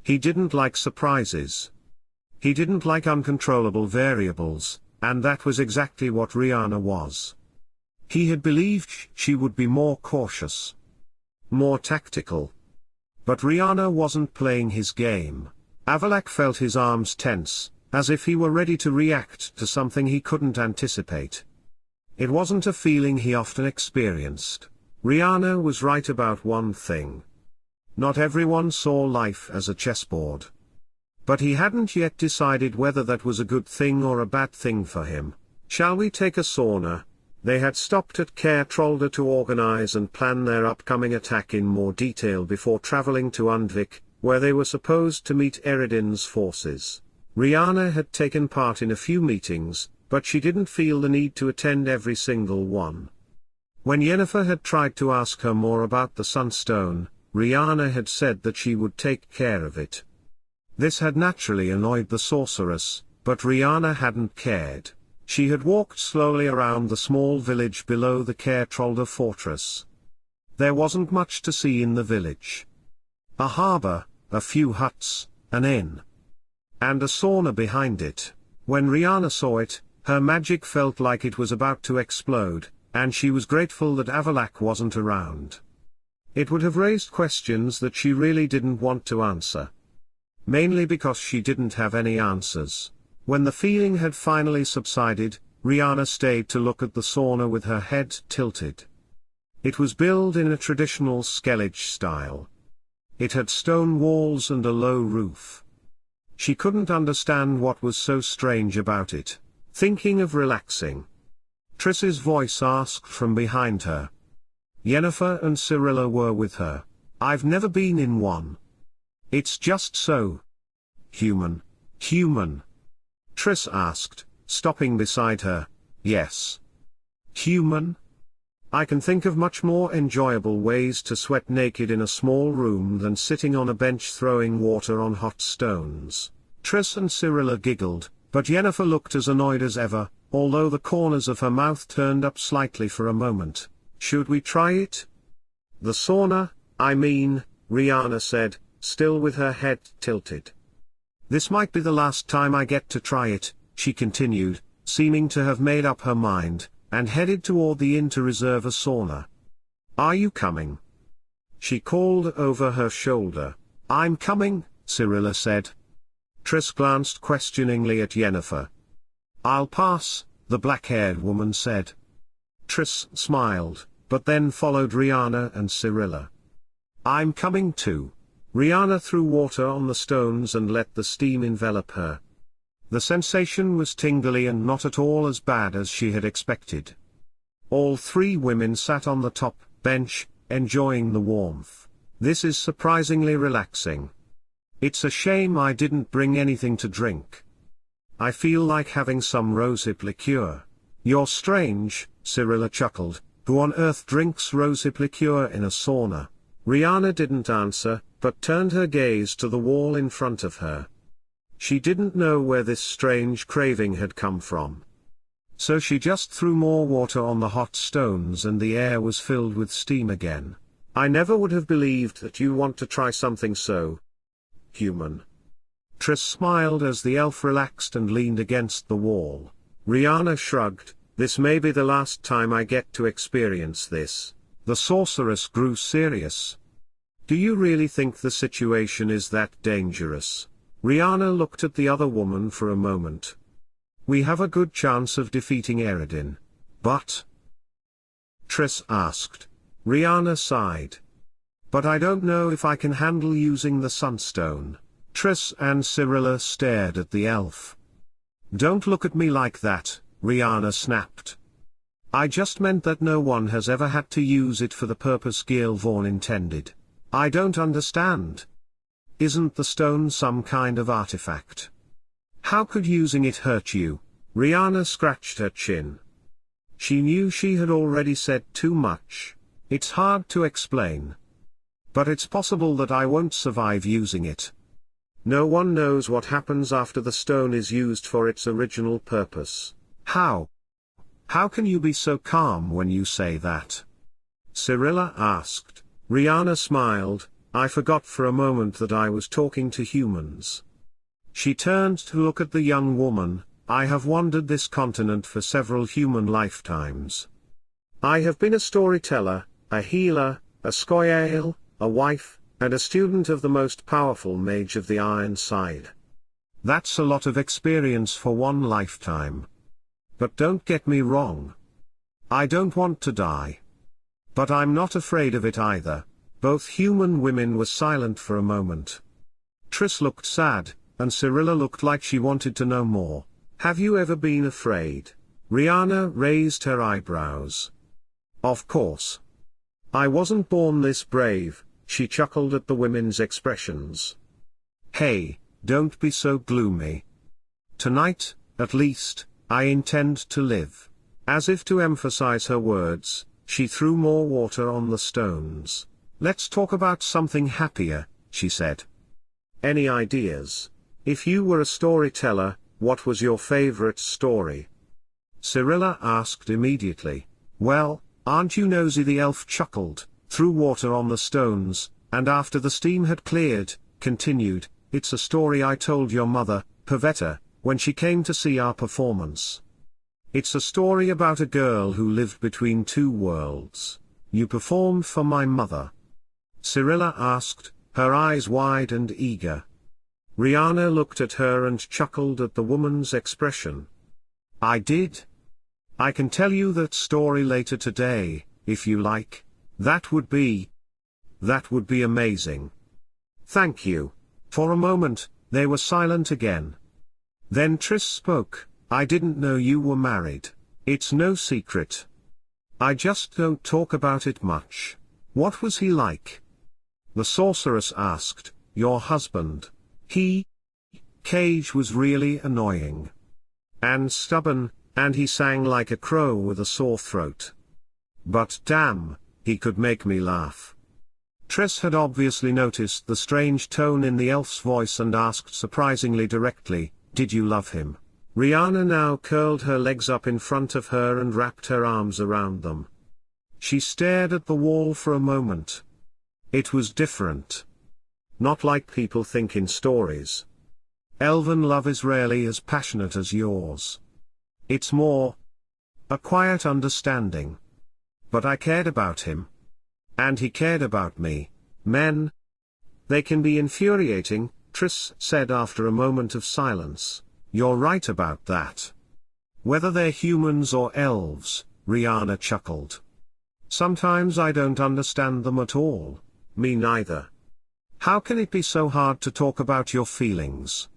He didn't like surprises. He didn't like uncontrollable variables, and that was exactly what Riana was. He had believed she would be more cautious, more tactical. But Riana wasn't playing his game. Avallac'h felt his arms tense, as if he were ready to react to something he couldn't anticipate. It wasn't a feeling he often experienced. Riana was right about one thing. Not everyone saw life as a chessboard. But he hadn't yet decided whether that was a good thing or a bad thing for him. "Shall we take a sauna? They had stopped at Caer Trolda to organize and plan their upcoming attack in more detail before traveling to Undvik, where they were supposed to meet Eredin's forces. Riana had taken part in a few meetings, but she didn't feel the need to attend every single one. When Yennefer had tried to ask her more about the Sunstone, Riana had said that she would take care of it. This had naturally annoyed the sorceress, but Riana hadn't cared. She had walked slowly around the small village below the Caer Trolda fortress. There wasn't much to see in the village. A harbour, a few huts, an inn, and a sauna behind it. When Riana saw it, her magic felt like it was about to explode, and she was grateful that Avallac'h wasn't around. It would have raised questions that she really didn't want to answer. Mainly because she didn't have any answers. When the feeling had finally subsided, Riana stayed to look at the sauna with her head tilted. It was built in a traditional Skellige style. It had stone walls and a low roof. She couldn't understand what was so strange about it. Thinking of relaxing, Triss's voice asked from behind her. Yennefer and Cyrilla were with her. I've never been in one. It's just so human. Triss asked, stopping beside her. Yes. Human? I can think of much more enjoyable ways to sweat naked in a small room than sitting on a bench throwing water on hot stones. Triss and Cyrilla giggled, but Yennefer looked as annoyed as ever, although the corners of her mouth turned up slightly for a moment. Should we try it? The sauna, I mean, Riana said, still with her head tilted. This might be the last time I get to try it, she continued, seeming to have made up her mind, and headed toward the inn to reserve a sauna. Are you coming? She called over her shoulder. I'm coming, Cyrilla said. Triss glanced questioningly at Yennefer. I'll pass, the black-haired woman said. Triss smiled, but then followed Riana and Cyrilla. I'm coming too. Riana threw water on the stones and let the steam envelop her. The sensation was tingly and not at all as bad as she had expected. All three women sat on the top bench, enjoying the warmth. This is surprisingly relaxing. It's a shame I didn't bring anything to drink. I feel like having some rosehip liqueur. You're strange, Cyrilla chuckled. Who on earth drinks rosehip liqueur in a sauna? Riana didn't answer, but turned her gaze to the wall in front of her. She didn't know where this strange craving had come from. So she just threw more water on the hot stones and the air was filled with steam again. I never would have believed that you want to try something so human. Triss smiled as the elf relaxed and leaned against the wall. Riana shrugged. This may be the last time I get to experience this. The sorceress grew serious. Do you really think the situation is that dangerous? Riana looked at the other woman for a moment. We have a good chance of defeating Eredin. But? Triss asked. Riana sighed. But I don't know if I can handle using the Sunstone. Triss and Cyrilla stared at the elf. Don't look at me like that, Riana snapped. I just meant that no one has ever had to use it for the purpose Gilvaugn intended. I don't understand. Isn't the stone some kind of artifact? How could using it hurt you? Riana scratched her chin. She knew she had already said too much. It's hard to explain. But it's possible that I won't survive using it. No one knows what happens after the stone is used for its original purpose. How? How can you be so calm when you say that? Cyrilla asked. Riana smiled. I forgot for a moment that I was talking to humans. She turned to look at the young woman. I have wandered this continent for several human lifetimes. I have been a storyteller, a healer, a scoia'el, a wife, and a student of the most powerful mage of the Iron Side. That's a lot of experience for one lifetime. But don't get me wrong. I don't want to die. But I'm not afraid of it either. Both human women were silent for a moment. Triss looked sad, and Cyrilla looked like she wanted to know more. Have you ever been afraid? Riana raised her eyebrows. Of course. I wasn't born this brave, she chuckled at the women's expressions. Hey, don't be so gloomy. Tonight, at least, I intend to live. As if to emphasize her words, she threw more water on the stones. Let's talk about something happier, she said. Any ideas? If you were a storyteller, what was your favorite story? Cyrilla asked immediately. Well, aren't you nosy? The elf chuckled, threw water on the stones, and after the steam had cleared, continued, it's a story I told your mother, Pavetta, when she came to see our performance. It's a story about a girl who lived between two worlds. You performed for my mother? Cyrilla asked, her eyes wide and eager. Riana looked at her and chuckled at the woman's expression. I did. I can tell you that story later today, if you like. That would be amazing. Thank you. For a moment, they were silent again. Then Triss spoke, I didn't know you were married. It's no secret. I just don't talk about it much. What was he like? The sorceress asked, your husband. Cage was really annoying. And stubborn, and he sang like a crow with a sore throat. But damn, he could make me laugh. Triss had obviously noticed the strange tone in the elf's voice and asked surprisingly directly, did you love him? Riana now curled her legs up in front of her and wrapped her arms around them. She stared at the wall for a moment. It was different. Not like people think in stories. Elven love is rarely as passionate as yours. It's more a quiet understanding. But I cared about him. And he cared about me. Men, they can be infuriating, Triss said after a moment of silence. You're right about that. Whether they're humans or elves, Riana chuckled. Sometimes I don't understand them at all. Me neither. How can it be so hard to talk about your feelings?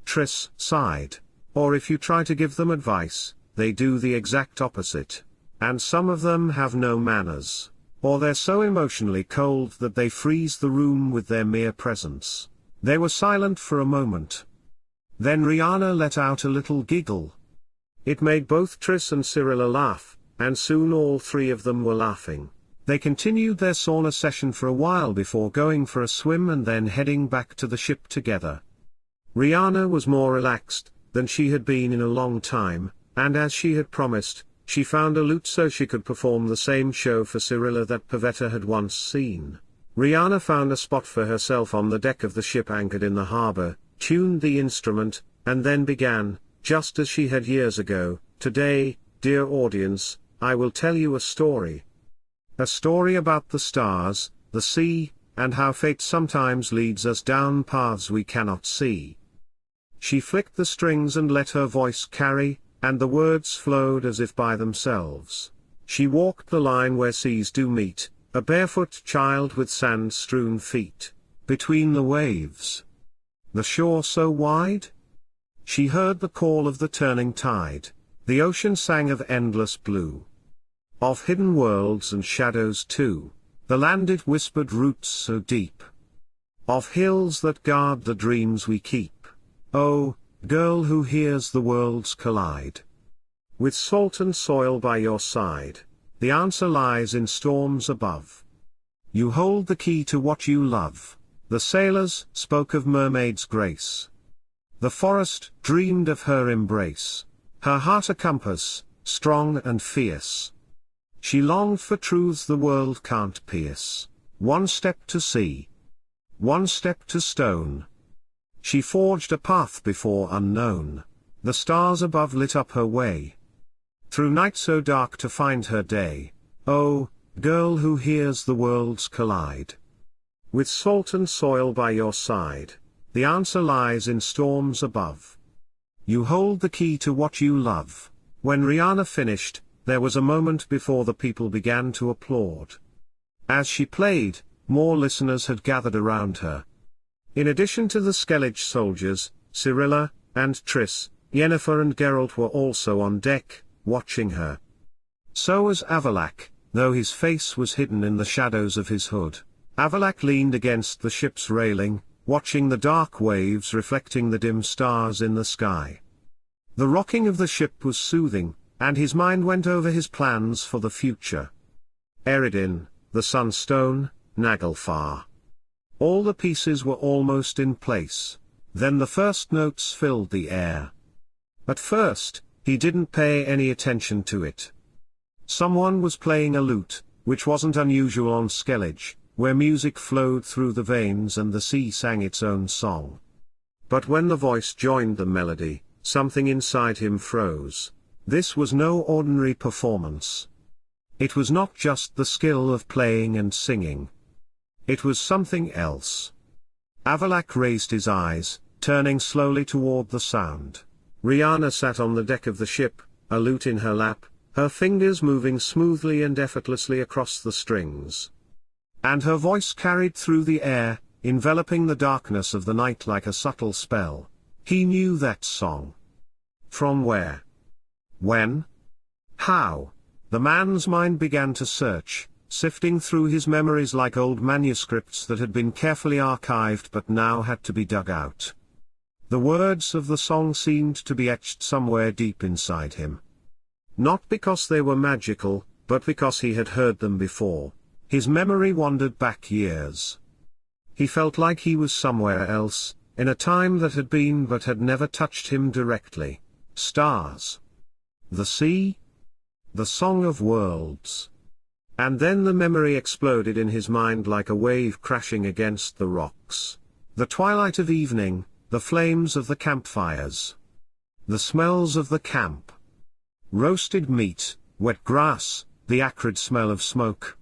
Triss sighed. Or if you try to give them advice, they do the exact opposite. And some of them have no manners. Or they're so emotionally cold that they freeze the room with their mere presence. They were silent for a moment. Then Riana let out a little giggle. It made both Triss and Cyrilla laugh, and soon all three of them were laughing. They continued their sauna session for a while before going for a swim and then heading back to the ship together. Riana was more relaxed than she had been in a long time, and as she had promised, she found a lute so she could perform the same show for Cyrilla that Pavetta had once seen. Riana found a spot for herself on the deck of the ship anchored in the harbor, tuned the instrument, and then began, just as she had years ago, today, dear audience, I will tell you a story. A story about the stars, the sea, and how fate sometimes leads us down paths we cannot see. She flicked the strings and let her voice carry, and the words flowed as if by themselves. She walked the line where seas do meet, a barefoot child with sand-strewn feet, between the waves. The shore so wide? She heard the call of the turning tide. The ocean sang of endless blue. Of hidden worlds and shadows too. The land it whispered roots so deep. Of hills that guard the dreams we keep. Oh, girl who hears the worlds collide. With salt and soil by your side, the answer lies in storms above. You hold the key to what you love. The sailors spoke of mermaid's grace. The forest dreamed of her embrace. Her heart a compass, strong and fierce. She longed for truths the world can't pierce. One step to sea. One step to stone. She forged a path before unknown. The stars above lit up her way. Through night so dark to find her day. Oh, girl who hears the worlds collide. With salt and soil by your side, the answer lies in storms above. You hold the key to what you love. When Riana finished, there was a moment before the people began to applaud. As she played, more listeners had gathered around her. In addition to the Skellige soldiers, Cyrilla, and Triss, Yennefer and Geralt were also on deck, watching her. So was Aear'el, though his face was hidden in the shadows of his hood. Aear'el leaned against the ship's railing, watching the dark waves reflecting the dim stars in the sky. The rocking of the ship was soothing, and his mind went over his plans for the future. Irene, the Sunstone, Naglfar. All the pieces were almost in place. Then the first notes filled the air. At first, he didn't pay any attention to it. Someone was playing a lute, which wasn't unusual on Skellige, where music flowed through the veins and the sea sang its own song. But when the voice joined the melody, something inside him froze. This was no ordinary performance. It was not just the skill of playing and singing. It was something else. Aear'el raised his eyes, turning slowly toward the sound. Riana sat on the deck of the ship, a lute in her lap, her fingers moving smoothly and effortlessly across the strings. And her voice carried through the air, enveloping the darkness of the night like a subtle spell. He knew that song. From where? When? How? The man's mind began to search, sifting through his memories like old manuscripts that had been carefully archived but now had to be dug out. The words of the song seemed to be etched somewhere deep inside him. Not because they were magical, but because he had heard them before. His memory wandered back years. He felt like he was somewhere else, in a time that had been but had never touched him directly. Stars. The sea. The Song of Worlds. And then the memory exploded in his mind like a wave crashing against the rocks. The twilight of evening, the flames of the campfires. The smells of the camp. Roasted meat, wet grass, the acrid smell of smoke.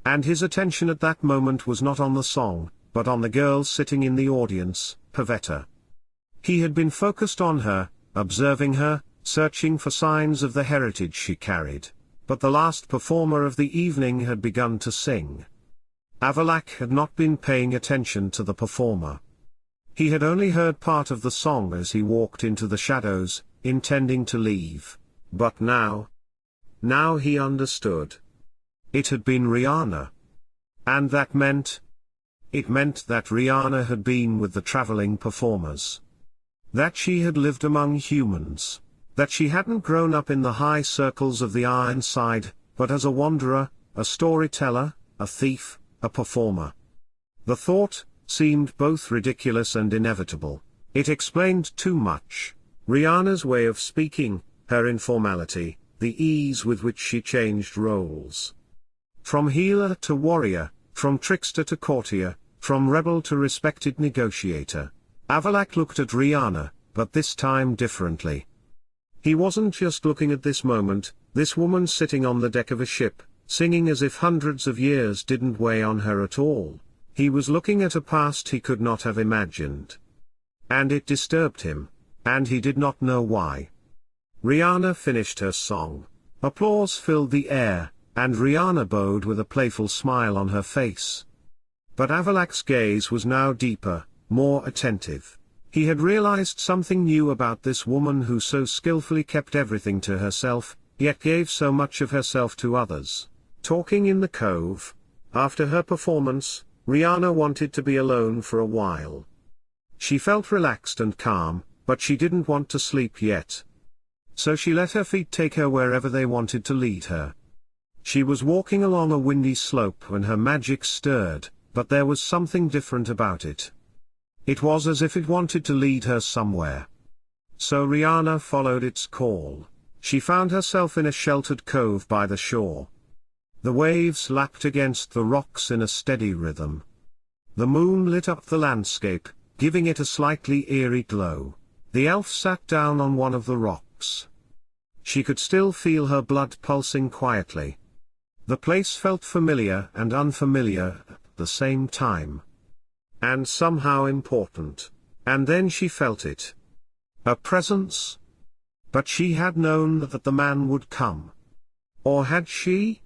And his attention at that moment was not on the song, but on the girl sitting in the audience, Pavetta. He had been focused on her, observing her, searching for signs of the heritage she carried. But the last performer of the evening had begun to sing. Aear'el had not been paying attention to the performer. He had only heard part of the song as he walked into the shadows, intending to leave. But now he understood. It had been Riana. And that meant? It meant that Riana had been with the traveling performers. That she had lived among humans. That she hadn't grown up in the high circles of the Ironside, but as a wanderer, a storyteller, a thief, a performer. The thought seemed both ridiculous and inevitable. It explained too much. Riana's way of speaking, her informality, the ease with which she changed roles. From healer to warrior, from trickster to courtier, from rebel to respected negotiator. Aear'el looked at Riana, but this time differently. He wasn't just looking at this moment, this woman sitting on the deck of a ship, singing as if hundreds of years didn't weigh on her at all. He was looking at a past he could not have imagined. And it disturbed him, and he did not know why. Riana finished her song. Applause filled the air, and Riana bowed with a playful smile on her face. But Aear'el's gaze was now deeper, more attentive. He had realized something new about this woman who so skillfully kept everything to herself, yet gave so much of herself to others. Talking in the cove. After her performance, Riana wanted to be alone for a while. She felt relaxed and calm, but she didn't want to sleep yet. So she let her feet take her wherever they wanted to lead her. She was walking along a windy slope when her magic stirred, but there was something different about it. It was as if it wanted to lead her somewhere. So Riana followed its call. She found herself in a sheltered cove by the shore. The waves lapped against the rocks in a steady rhythm. The moon lit up the landscape, giving it a slightly eerie glow. The elf sat down on one of the rocks. She could still feel her blood pulsing quietly. The place felt familiar and unfamiliar at the same time. And somehow important. And then she felt it. A presence? But she had known that the man would come. Or had she?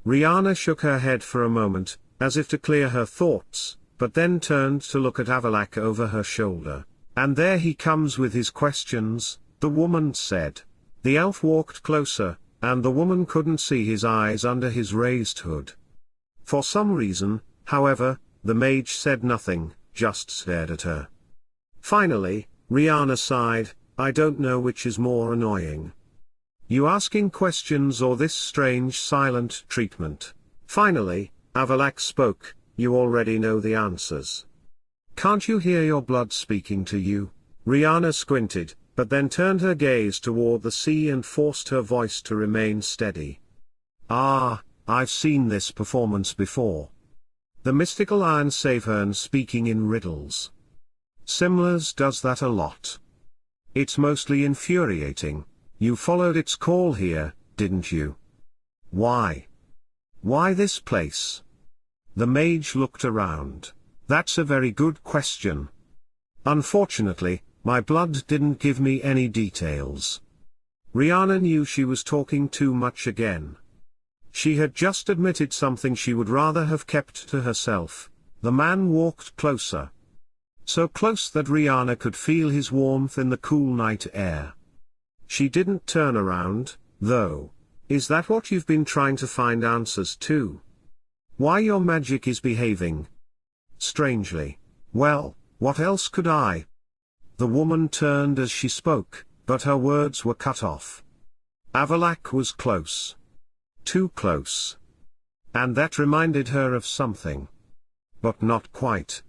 Riana shook her head for a moment, as if to clear her thoughts, but then turned to look at Aear'el over her shoulder. And there he comes with his questions, the woman said. The elf walked closer, and the woman couldn't see his eyes under his raised hood. For some reason, however, the mage said nothing, just stared at her. Finally, Riana sighed, I don't know which is more annoying. You asking questions or this strange silent treatment? Finally, Aear'el spoke, you already know the answers. Can't you hear your blood speaking to you? Riana squinted, but then turned her gaze toward the sea and forced her voice to remain steady. Ah, I've seen this performance before. The mystical Iron Savern speaking in riddles. Simlas does that a lot. It's mostly infuriating. You followed its call here, didn't you? Why? Why this place? The mage looked around. That's a very good question. Unfortunately, my blood didn't give me any details. Riana knew she was talking too much again. She had just admitted something she would rather have kept to herself. The man walked closer. So close that Riana could feel his warmth in the cool night air. She didn't turn around, though. Is that what you've been trying to find answers to? Why your magic is behaving strangely? Well, what else could I? The woman turned as she spoke, but her words were cut off. Aear'el was close. Too close. And that reminded her of something. But not quite.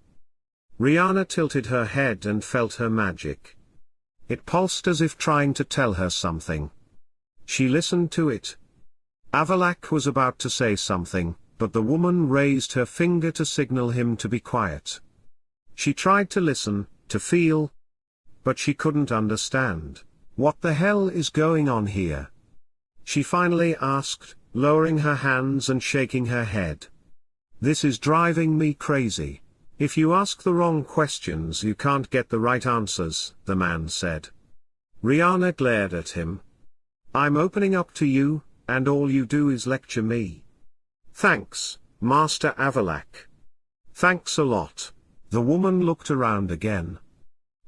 Riana tilted her head and felt her magic. It pulsed as if trying to tell her something. She listened to it. Aear'el was about to say something, but the woman raised her finger to signal him to be quiet. She tried to listen, to feel. But she couldn't understand. What the hell is going on here? She finally asked, lowering her hands and shaking her head. This is driving me crazy. If you ask the wrong questions you can't get the right answers, the man said. Riana glared at him. I'm opening up to you, and all you do is lecture me. Thanks, Master Aear'el. Thanks a lot. The woman looked around again.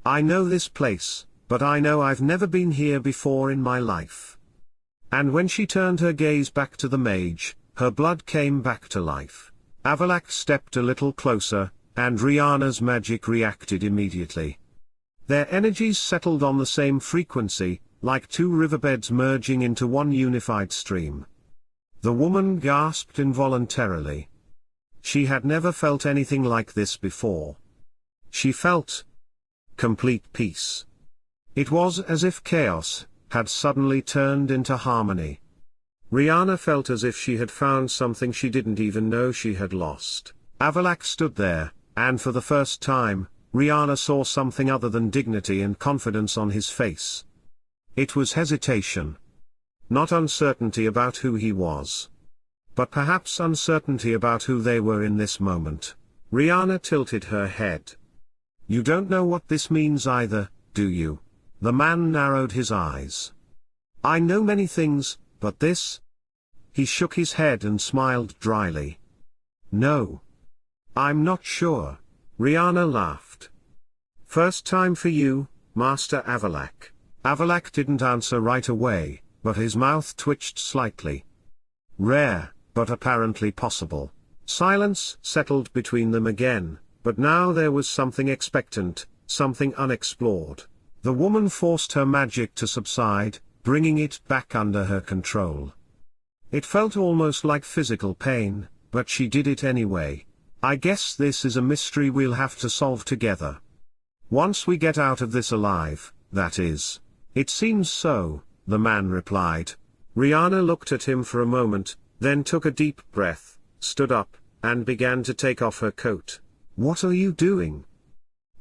I know this place, but I know I've never been here before in my life. And when she turned her gaze back to the mage, her blood came back to life. Aear'el stepped a little closer, and Riana's magic reacted immediately. Their energies settled on the same frequency, like two riverbeds merging into one unified stream. The woman gasped involuntarily. She had never felt anything like this before. She felt complete peace. It was as if chaos had suddenly turned into harmony. Riana felt as if she had found something she didn't even know she had lost. Aear'el stood there, and for the first time, Riana saw something other than dignity and confidence on his face. It was hesitation. Not uncertainty about who he was. But perhaps uncertainty about who they were in this moment. Riana tilted her head. You don't know what this means either, do you? The man narrowed his eyes. I know many things, but this? He shook his head and smiled dryly. No. I'm not sure. Riana laughed. First time for you, Master Aear'el. Aear'el didn't answer right away, but his mouth twitched slightly. Rare, but apparently possible. Silence settled between them again, but now there was something expectant, something unexplored. The woman forced her magic to subside, bringing it back under her control. It felt almost like physical pain, but she did it anyway. I guess this is a mystery we'll have to solve together. Once we get out of this alive, that is. It seems so, the man replied. Riana looked at him for a moment, then took a deep breath, stood up, and began to take off her coat. What are you doing?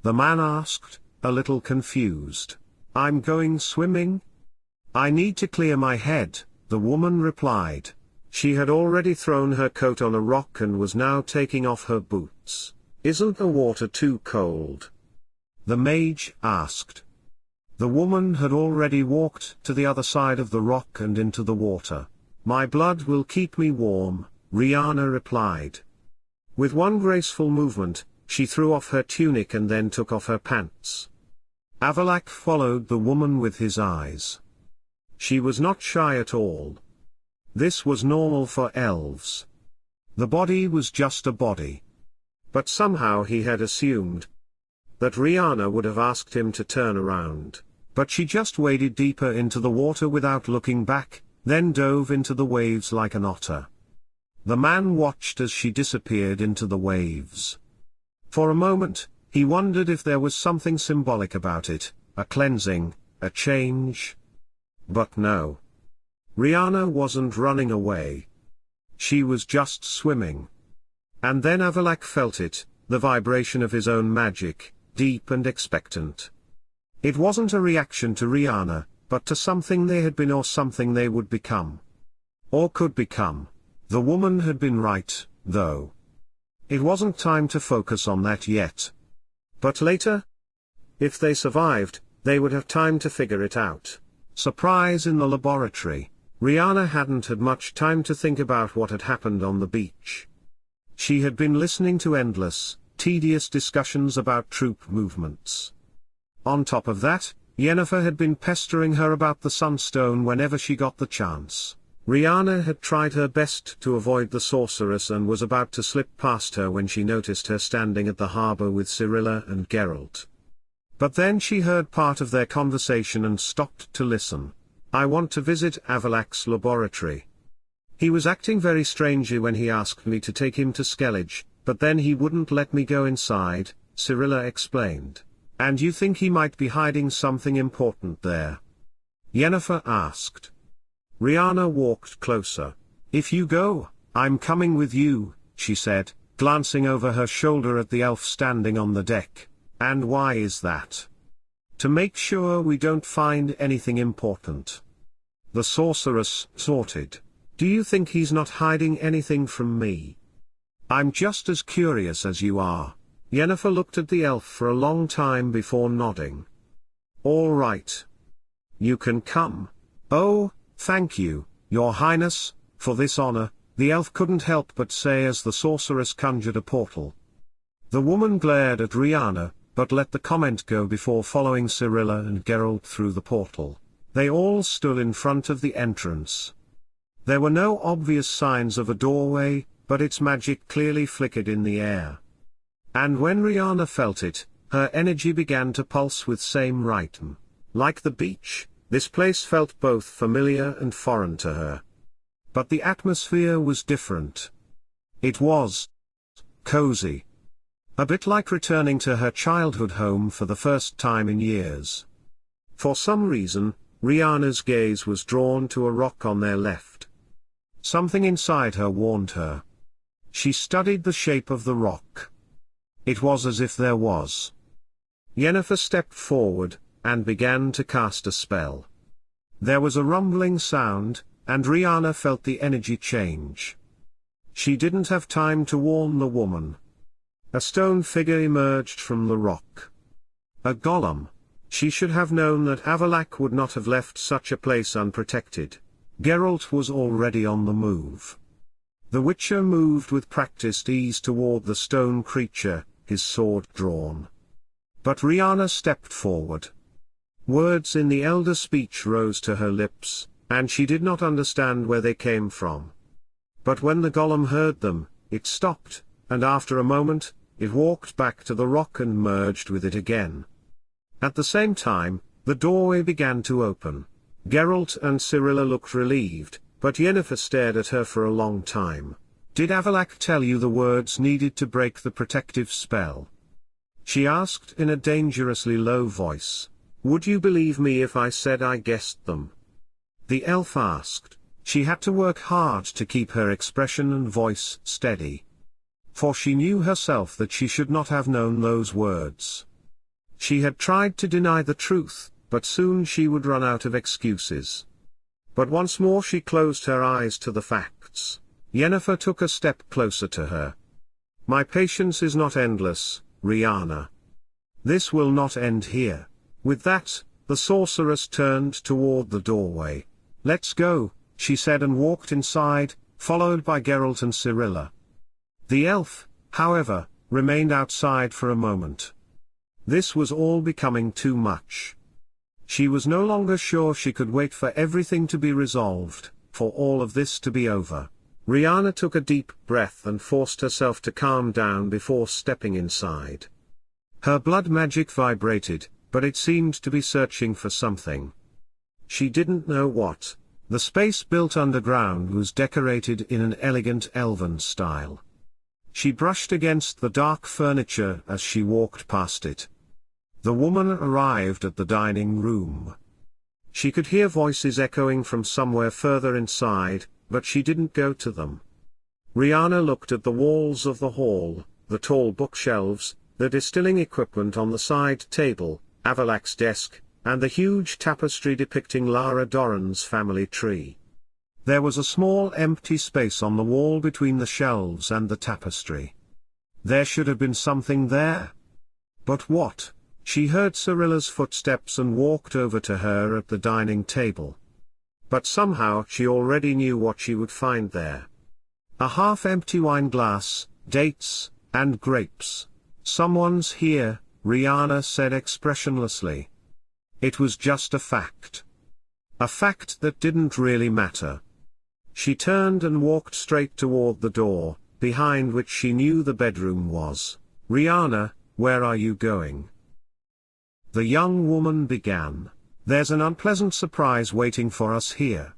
The man asked, a little confused. I'm going swimming? I need to clear my head, the woman replied. She had already thrown her coat on a rock and was now taking off her boots. Isn't the water too cold? The mage asked. The woman had already walked to the other side of the rock and into the water. My blood will keep me warm, Riana replied. With one graceful movement, she threw off her tunic and then took off her pants. Aear'el followed the woman with his eyes. She was not shy at all. This was normal for elves. The body was just a body. But somehow he had assumed that Riana would have asked him to turn around, but she just waded deeper into the water without looking back, then dove into the waves like an otter. The man watched as she disappeared into the waves. For a moment, he wondered if there was something symbolic about it, a cleansing, a change. But no. Riana wasn't running away. She was just swimming. And then Aear'el felt it, the vibration of his own magic, deep and expectant. It wasn't a reaction to Riana, but to something they had been or something they would become. Or could become. The woman had been right, though. It wasn't time to focus on that yet. But later? If they survived, they would have time to figure it out. Surprise in the laboratory. Riana hadn't had much time to think about what had happened on the beach. She had been listening to endless, tedious discussions about troop movements. On top of that, Yennefer had been pestering her about the Sunstone whenever she got the chance. Riana had tried her best to avoid the sorceress and was about to slip past her when she noticed her standing at the harbor with Cirilla and Geralt. But then she heard part of their conversation and stopped to listen. "I want to visit Aear'el's laboratory. He was acting very strangely when he asked me to take him to Skellige, but then he wouldn't let me go inside," Cirilla explained. "And you think he might be hiding something important there?" Yennefer asked. Riana walked closer. "If you go, I'm coming with you," she said, glancing over her shoulder at the elf standing on the deck. "And why is that?" "To make sure we don't find anything important." The sorceress snorted. "Do you think he's not hiding anything from me?" "I'm just as curious as you are." Yennefer looked at the elf for a long time before nodding. "All right. You can come." "Oh, thank you, Your Highness, for this honor," the elf couldn't help but say as the sorceress conjured a portal. The woman glared at Riana, but let the comment go before following Cirilla and Geralt through the portal. They all stood in front of the entrance. There were no obvious signs of a doorway, but its magic clearly flickered in the air. And when Riana felt it, her energy began to pulse with same rhythm. Like the beach, this place felt both familiar and foreign to her. But the atmosphere was different. It was cozy. A bit like returning to her childhood home for the first time in years. For some reason, Riana's gaze was drawn to a rock on their left. Something inside her warned her. She studied the shape of the rock. It was as if there was. Yennefer stepped forward, and began to cast a spell. There was a rumbling sound, and Riana felt the energy change. She didn't have time to warn the woman. A stone figure emerged from the rock. A golem. She should have known that Aear'el would not have left such a place unprotected. Geralt was already on the move. The Witcher moved with practiced ease toward the stone creature, his sword drawn. But Riana stepped forward. Words in the elder speech rose to her lips, and she did not understand where they came from. But when the golem heard them, it stopped, and after a moment, it walked back to the rock and merged with it again. At the same time, the doorway began to open. Geralt and Cirilla looked relieved, but Yennefer stared at her for a long time. "Did Aear'el tell you the words needed to break the protective spell?" she asked in a dangerously low voice. "Would you believe me if I said I guessed them?" The elf asked. She had to work hard to keep her expression and voice steady. For she knew herself that she should not have known those words. She had tried to deny the truth, but soon she would run out of excuses. But once more she closed her eyes to the facts. Yennefer took a step closer to her. "My patience is not endless, Riana. This will not end here." With that, the sorceress turned toward the doorway. "Let's go," she said and walked inside, followed by Geralt and Cirilla. The elf, however, remained outside for a moment. This was all becoming too much. She was no longer sure she could wait for everything to be resolved, for all of this to be over. Riana took a deep breath and forced herself to calm down before stepping inside. Her blood magic vibrated, but it seemed to be searching for something. She didn't know what. The space built underground was decorated in an elegant elven style. She brushed against the dark furniture as she walked past it. The woman arrived at the dining room. She could hear voices echoing from somewhere further inside, but she didn't go to them. Riana looked at the walls of the hall, the tall bookshelves, the distilling equipment on the side table, Aear'el's desk, and the huge tapestry depicting Lara Doran's family tree. There was a small empty space on the wall between the shelves and the tapestry. There should have been something there. But what? She heard Cyrilla's footsteps and walked over to her at the dining table. But somehow she already knew what she would find there. A half-empty wine glass, dates, and grapes. "Someone's here," Riana said expressionlessly. It was just a fact. A fact that didn't really matter. She turned and walked straight toward the door, behind which she knew the bedroom was. "Riana, where are you going?" The young woman began. "There's an unpleasant surprise waiting for us here.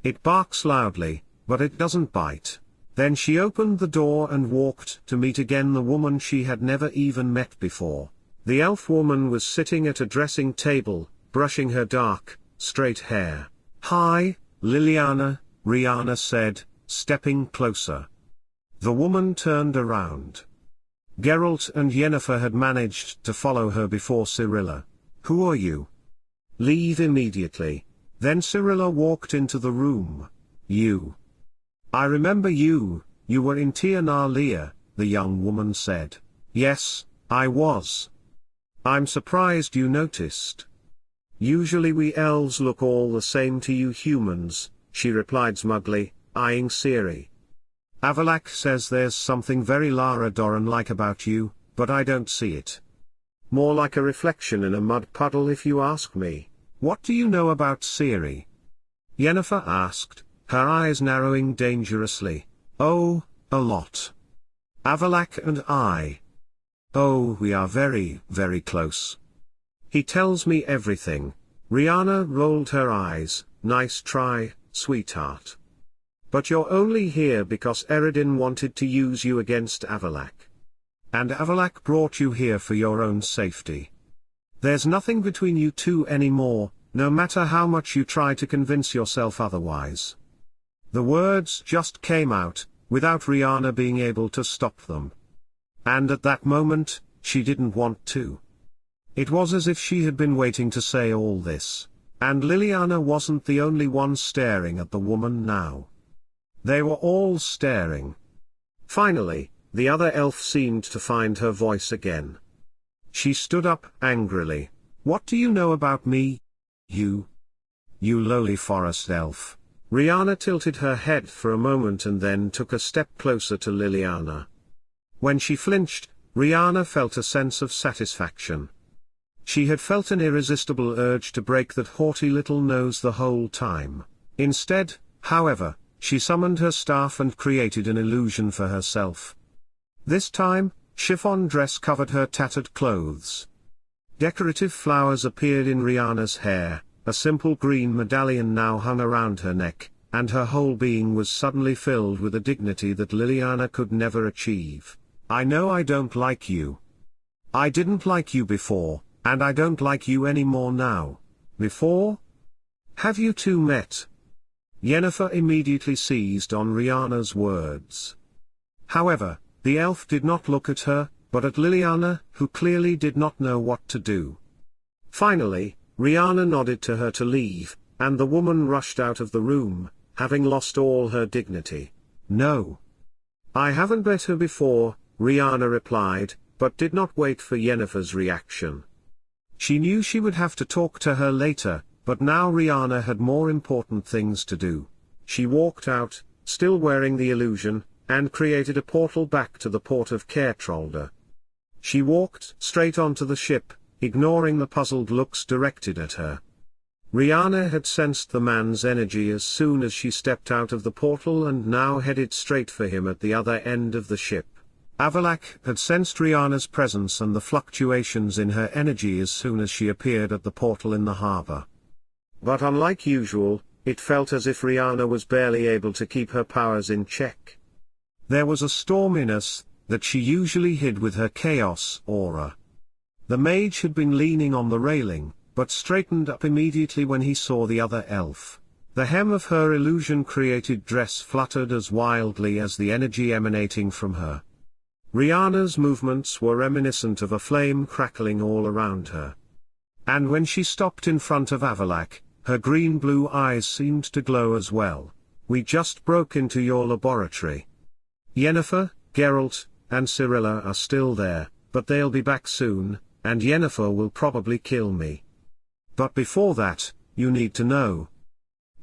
It barks loudly, but it doesn't bite." Then she opened the door and walked to meet again the woman she had never even met before. The elf woman was sitting at a dressing table, brushing her dark, straight hair. "Hi, Liliana," Riana said, stepping closer. The woman turned around. Geralt and Yennefer had managed to follow her before Cyrilla. "Who are you?" "Leave immediately." Then Cyrilla walked into the room. "You. I remember you, you were in Tir Nalia," the young woman said. "Yes, I was. I'm surprised you noticed. Usually we elves look all the same to you humans," she replied smugly, eyeing Ciri. "Aear'el says there's something very Lara Doran-like about you, but I don't see it. More like a reflection in a mud puddle if you ask me." "What do you know about Ciri?" Yennefer asked, her eyes narrowing dangerously. "Oh, a lot. Aear'el and I. Oh, we are very, very close. He tells me everything." Riana rolled her eyes. "Nice try, sweetheart. But you're only here because Eredin wanted to use you against Aear'el. And Aear'el brought you here for your own safety. There's nothing between you two anymore, no matter how much you try to convince yourself otherwise." The words just came out, without Riana being able to stop them. And at that moment, she didn't want to. It was as if she had been waiting to say all this. And Liliana wasn't the only one staring at the woman now. They were all staring. Finally, the other elf seemed to find her voice again. She stood up angrily. "What do you know about me? You lowly forest elf." Riana tilted her head for a moment and then took a step closer to Liliana. When she flinched, Riana felt a sense of satisfaction. She had felt an irresistible urge to break that haughty little nose the whole time. Instead, however, she summoned her staff and created an illusion for herself. This time, chiffon dress covered her tattered clothes. Decorative flowers appeared in Riana's hair, a simple green medallion now hung around her neck, and her whole being was suddenly filled with a dignity that Liliana could never achieve. "I know I don't like you. I didn't like you before, and I don't like you anymore now." "Before? Have you two met?" Yennefer immediately seized on Riana's words. However, the elf did not look at her, but at Liliana, who clearly did not know what to do. Finally, Riana nodded to her to leave, and the woman rushed out of the room, having lost all her dignity. "No. I haven't met her before," Riana replied, but did not wait for Yennefer's reaction. She knew she would have to talk to her later, but now Riana had more important things to do. She walked out, still wearing the illusion, and created a portal back to the port of Caertrolder. She walked straight onto the ship, ignoring the puzzled looks directed at her. Riana had sensed the man's energy as soon as she stepped out of the portal and now headed straight for him at the other end of the ship. Aear'el had sensed Riana's presence and the fluctuations in her energy as soon as she appeared at the portal in the harbor. But unlike usual, it felt as if Riana was barely able to keep her powers in check. There was a storminess that she usually hid with her chaos aura. The mage had been leaning on the railing, but straightened up immediately when he saw the other elf. The hem of her illusion-created dress fluttered as wildly as the energy emanating from her. Riana's movements were reminiscent of a flame crackling all around her. And when she stopped in front of Aear'el, her green-blue eyes seemed to glow as well. "We just broke into your laboratory. Yennefer, Geralt, and Cyrilla are still there, but they'll be back soon, and Yennefer will probably kill me. But before that, you need to know."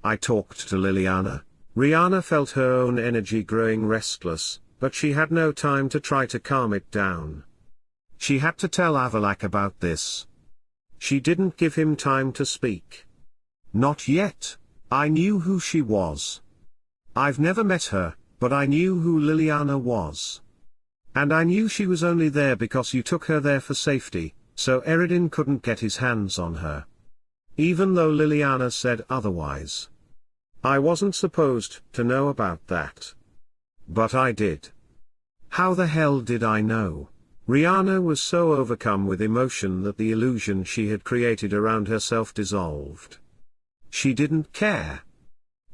I talked to Liliana. Riana felt her own energy growing restless, but she had no time to try to calm it down. She had to tell Aear'el about this. She didn't give him time to speak. Not yet. I knew who she was. I've never met her, but I knew who Liliana was. And I knew she was only there because you took her there for safety, so Irene couldn't get his hands on her. Even though Liliana said otherwise. I wasn't supposed to know about that. But I did. How the hell did I know? Riana was so overcome with emotion that the illusion she had created around herself dissolved. She didn't care.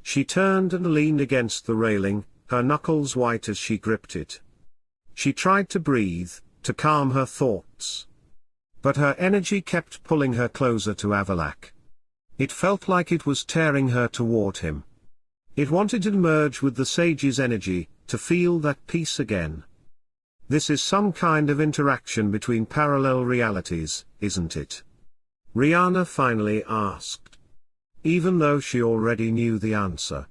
She turned and leaned against the railing, her knuckles white as she gripped it. She tried to breathe, to calm her thoughts. But her energy kept pulling her closer to Aear'el. It felt like it was tearing her toward him. It wanted to merge with the sage's energy, to feel that peace again. This is some kind of interaction between parallel realities, isn't it? Riana finally asked. Even though she already knew the answer.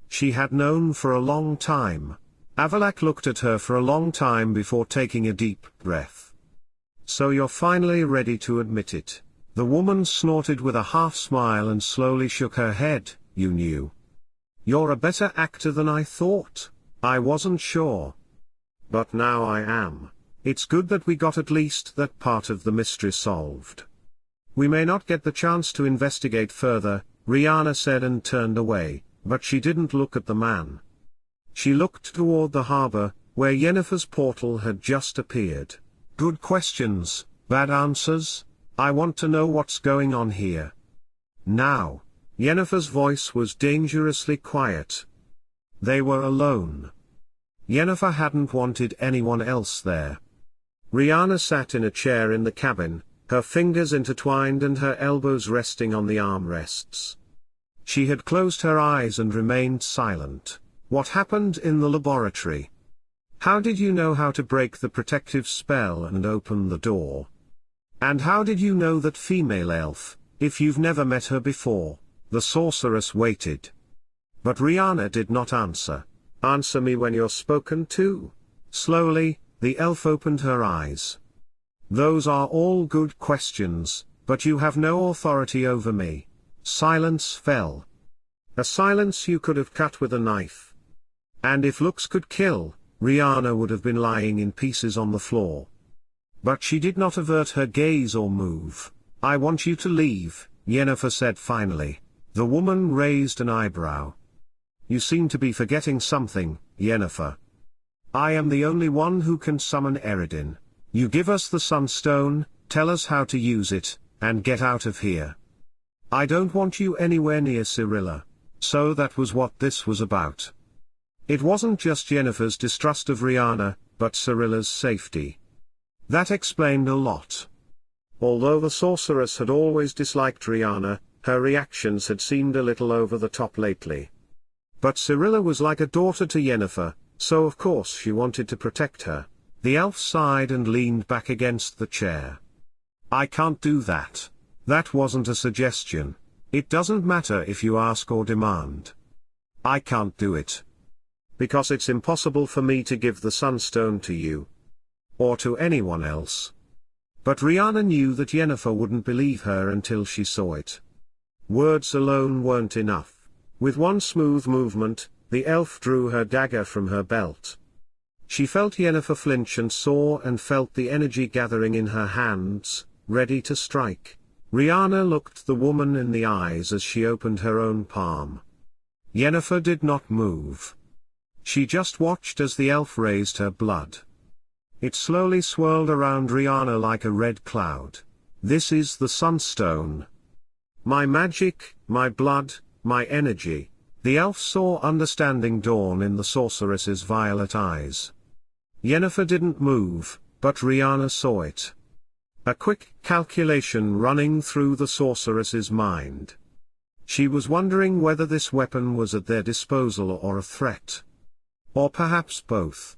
She had known for a long time. Aear'el looked at her for a long time before taking a deep breath. So you're finally ready to admit it. The woman snorted with a half-smile and slowly shook her head. You knew. You're a better actor than I thought. I wasn't sure. But now I am. It's good that we got at least that part of the mystery solved. We may not get the chance to investigate further, Riana said and turned away, but she didn't look at the man. She looked toward the harbor, where Yennefer's portal had just appeared. Good questions, bad answers. I want to know what's going on here. Now. Yennefer's voice was dangerously quiet. They were alone. Yennefer hadn't wanted anyone else there. Riana sat in a chair in the cabin, her fingers intertwined and her elbows resting on the armrests. She had closed her eyes and remained silent. What happened in the laboratory? How did you know how to break the protective spell and open the door? And how did you know that female elf, if you've never met her before? The sorceress waited. But Riana did not answer. Answer me when you're spoken to. Slowly, the elf opened her eyes. Those are all good questions, but you have no authority over me. Silence fell. A silence you could have cut with a knife. And if looks could kill, Riana would have been lying in pieces on the floor. But she did not avert her gaze or move. I want you to leave, Yennefer said finally. The woman raised an eyebrow. You seem to be forgetting something, Yennefer. I am the only one who can summon Irene. You give us the Sunstone, tell us how to use it, and get out of here. I don't want you anywhere near Cyrilla. So that was what this was about. It wasn't just Yennefer's distrust of Riana, but Cyrilla's safety. That explained a lot. Although the sorceress had always disliked Riana, her reactions had seemed a little over the top lately. But Cyrilla was like a daughter to Yennefer, so of course she wanted to protect her. The elf sighed and leaned back against the chair. I can't do that. That wasn't a suggestion. It doesn't matter if you ask or demand. I can't do it. Because it's impossible for me to give the Sunstone to you. Or to anyone else. But Riana knew that Yennefer wouldn't believe her until she saw it. Words alone weren't enough. With one smooth movement, the elf drew her dagger from her belt. She felt Yennefer flinch and saw and felt the energy gathering in her hands, ready to strike. Riana looked the woman in the eyes as she opened her own palm. Yennefer did not move. She just watched as the elf raised her blood. It slowly swirled around Riana like a red cloud. This is the Sunstone. My magic, my blood, my energy. The elf saw understanding dawn in the sorceress's violet eyes. Yennefer didn't move, but Riana saw it. A quick calculation running through the sorceress's mind. She was wondering whether this weapon was at their disposal or a threat. Or perhaps both.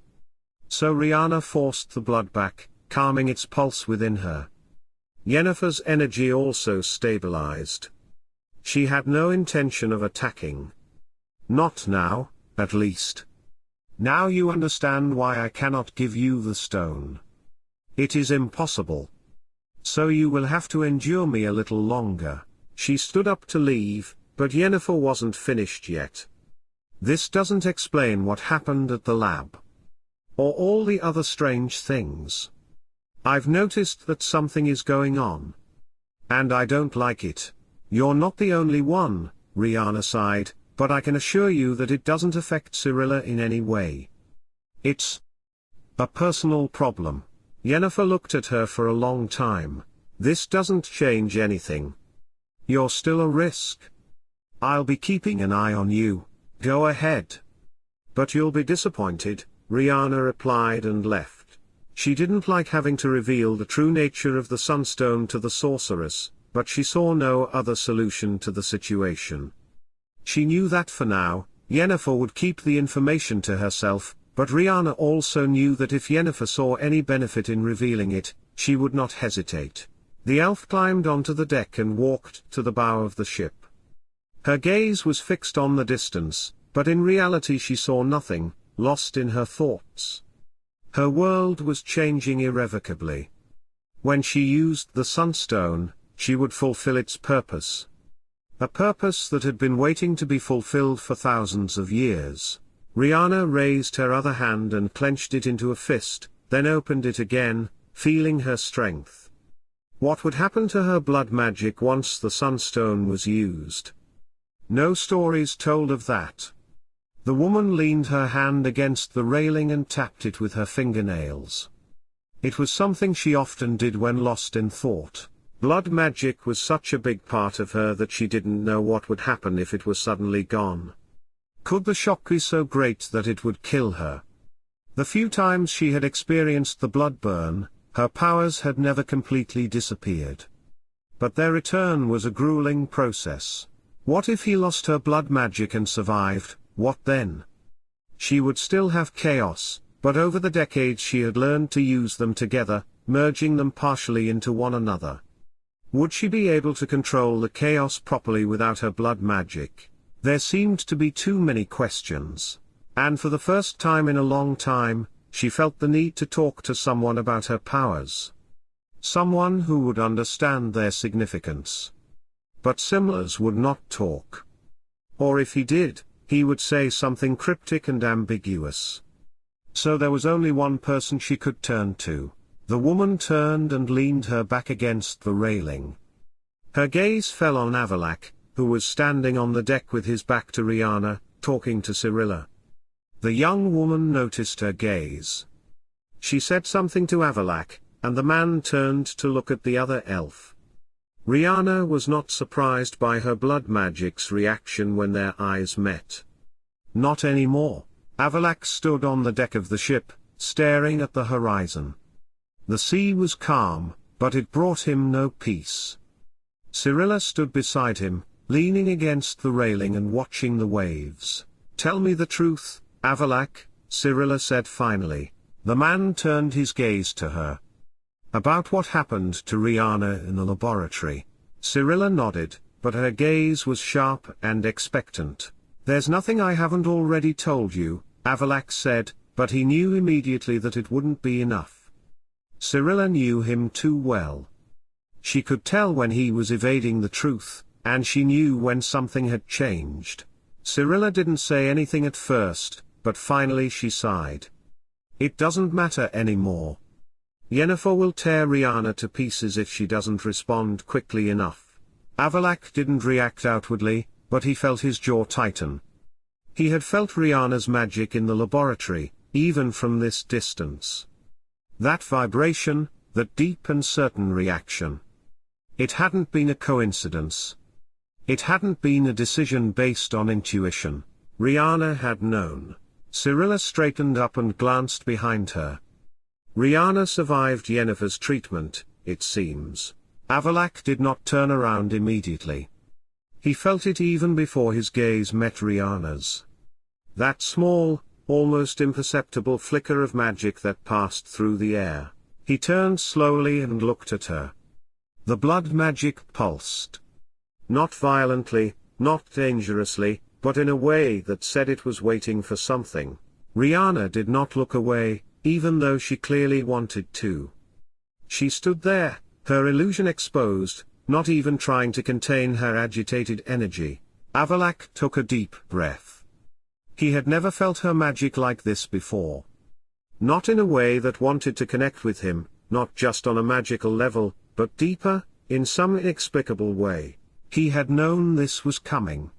So Riana forced the blood back, calming its pulse within her. Yennefer's energy also stabilized. She had no intention of attacking. Not now, at least. Now you understand why I cannot give you the stone. It is impossible. So you will have to endure me a little longer. She stood up to leave, but Yennefer wasn't finished yet. This doesn't explain what happened at the lab. Or all the other strange things. I've noticed that something is going on. And I don't like it. You're not the only one, Riana sighed, but I can assure you that it doesn't affect Cyrilla in any way. It's a personal problem. Yennefer looked at her for a long time. This doesn't change anything. You're still a risk. I'll be keeping an eye on you. Go ahead. But you'll be disappointed, Riana replied and left. She didn't like having to reveal the true nature of the Sunstone to the sorceress, but she saw no other solution to the situation. She knew that for now, Yennefer would keep the information to herself, but Riana also knew that if Yennefer saw any benefit in revealing it, she would not hesitate. The elf climbed onto the deck and walked to the bow of the ship. Her gaze was fixed on the distance, but in reality she saw nothing, lost in her thoughts. Her world was changing irrevocably. When she used the Sunstone, she would fulfill its purpose. A purpose that had been waiting to be fulfilled for thousands of years. Riana raised her other hand and clenched it into a fist, then opened it again, feeling her strength. What would happen to her blood magic once the Sunstone was used? No stories told of that. The woman leaned her hand against the railing and tapped it with her fingernails. It was something she often did when lost in thought. Blood magic was such a big part of her that she didn't know what would happen if it was suddenly gone. Could the shock be so great that it would kill her? The few times she had experienced the blood burn, her powers had never completely disappeared. But their return was a grueling process. What if he lost her blood magic and survived? What then? She would still have chaos, but over the decades she had learned to use them together, merging them partially into one another. Would she be able to control the chaos properly without her blood magic? There seemed to be too many questions. And for the first time in a long time, she felt the need to talk to someone about her powers. Someone who would understand their significance. But Simlas would not talk. Or if he did, he would say something cryptic and ambiguous. So there was only one person she could turn to. The woman turned and leaned her back against the railing. Her gaze fell on Aear'el, who was standing on the deck with his back to Riana, talking to Cyrilla. The young woman noticed her gaze. She said something to Aear'el, and the man turned to look at the other elf. Riana was not surprised by her blood magic's reaction when their eyes met. Not anymore. Aear'el stood on the deck of the ship, staring at the horizon. The sea was calm, but it brought him no peace. Cyrilla stood beside him, leaning against the railing and watching the waves. "Tell me the truth, Aear'el," Cyrilla said finally. The man turned his gaze to her. "About what happened to Riana in the laboratory." Cyrilla nodded, but her gaze was sharp and expectant. "There's nothing I haven't already told you," Aear'el said, but he knew immediately that it wouldn't be enough. Cyrilla knew him too well. She could tell when he was evading the truth, and she knew when something had changed. Cyrilla didn't say anything at first, but finally she sighed. It doesn't matter anymore. Yennefer will tear Riana to pieces if she doesn't respond quickly enough. Avallac'h didn't react outwardly, but he felt his jaw tighten. He had felt Riana's magic in the laboratory, even from this distance. That vibration, that deep and certain reaction. It hadn't been a coincidence. It hadn't been a decision based on intuition. Riana had known. Cyrilla straightened up and glanced behind her. Riana survived Yennefer's treatment, it seems. Avallac'h did not turn around immediately. He felt it even before his gaze met Riana's. That small, almost imperceptible flicker of magic that passed through the air. He turned slowly and looked at her. The blood magic pulsed. Not violently, not dangerously, but in a way that said it was waiting for something. Riana did not look away, even though she clearly wanted to. She stood there, her illusion exposed, not even trying to contain her agitated energy. Avallac'h took a deep breath. He had never felt her magic like this before. Not in a way that wanted to connect with him, not just on a magical level, but deeper, in some inexplicable way. He had known this was coming.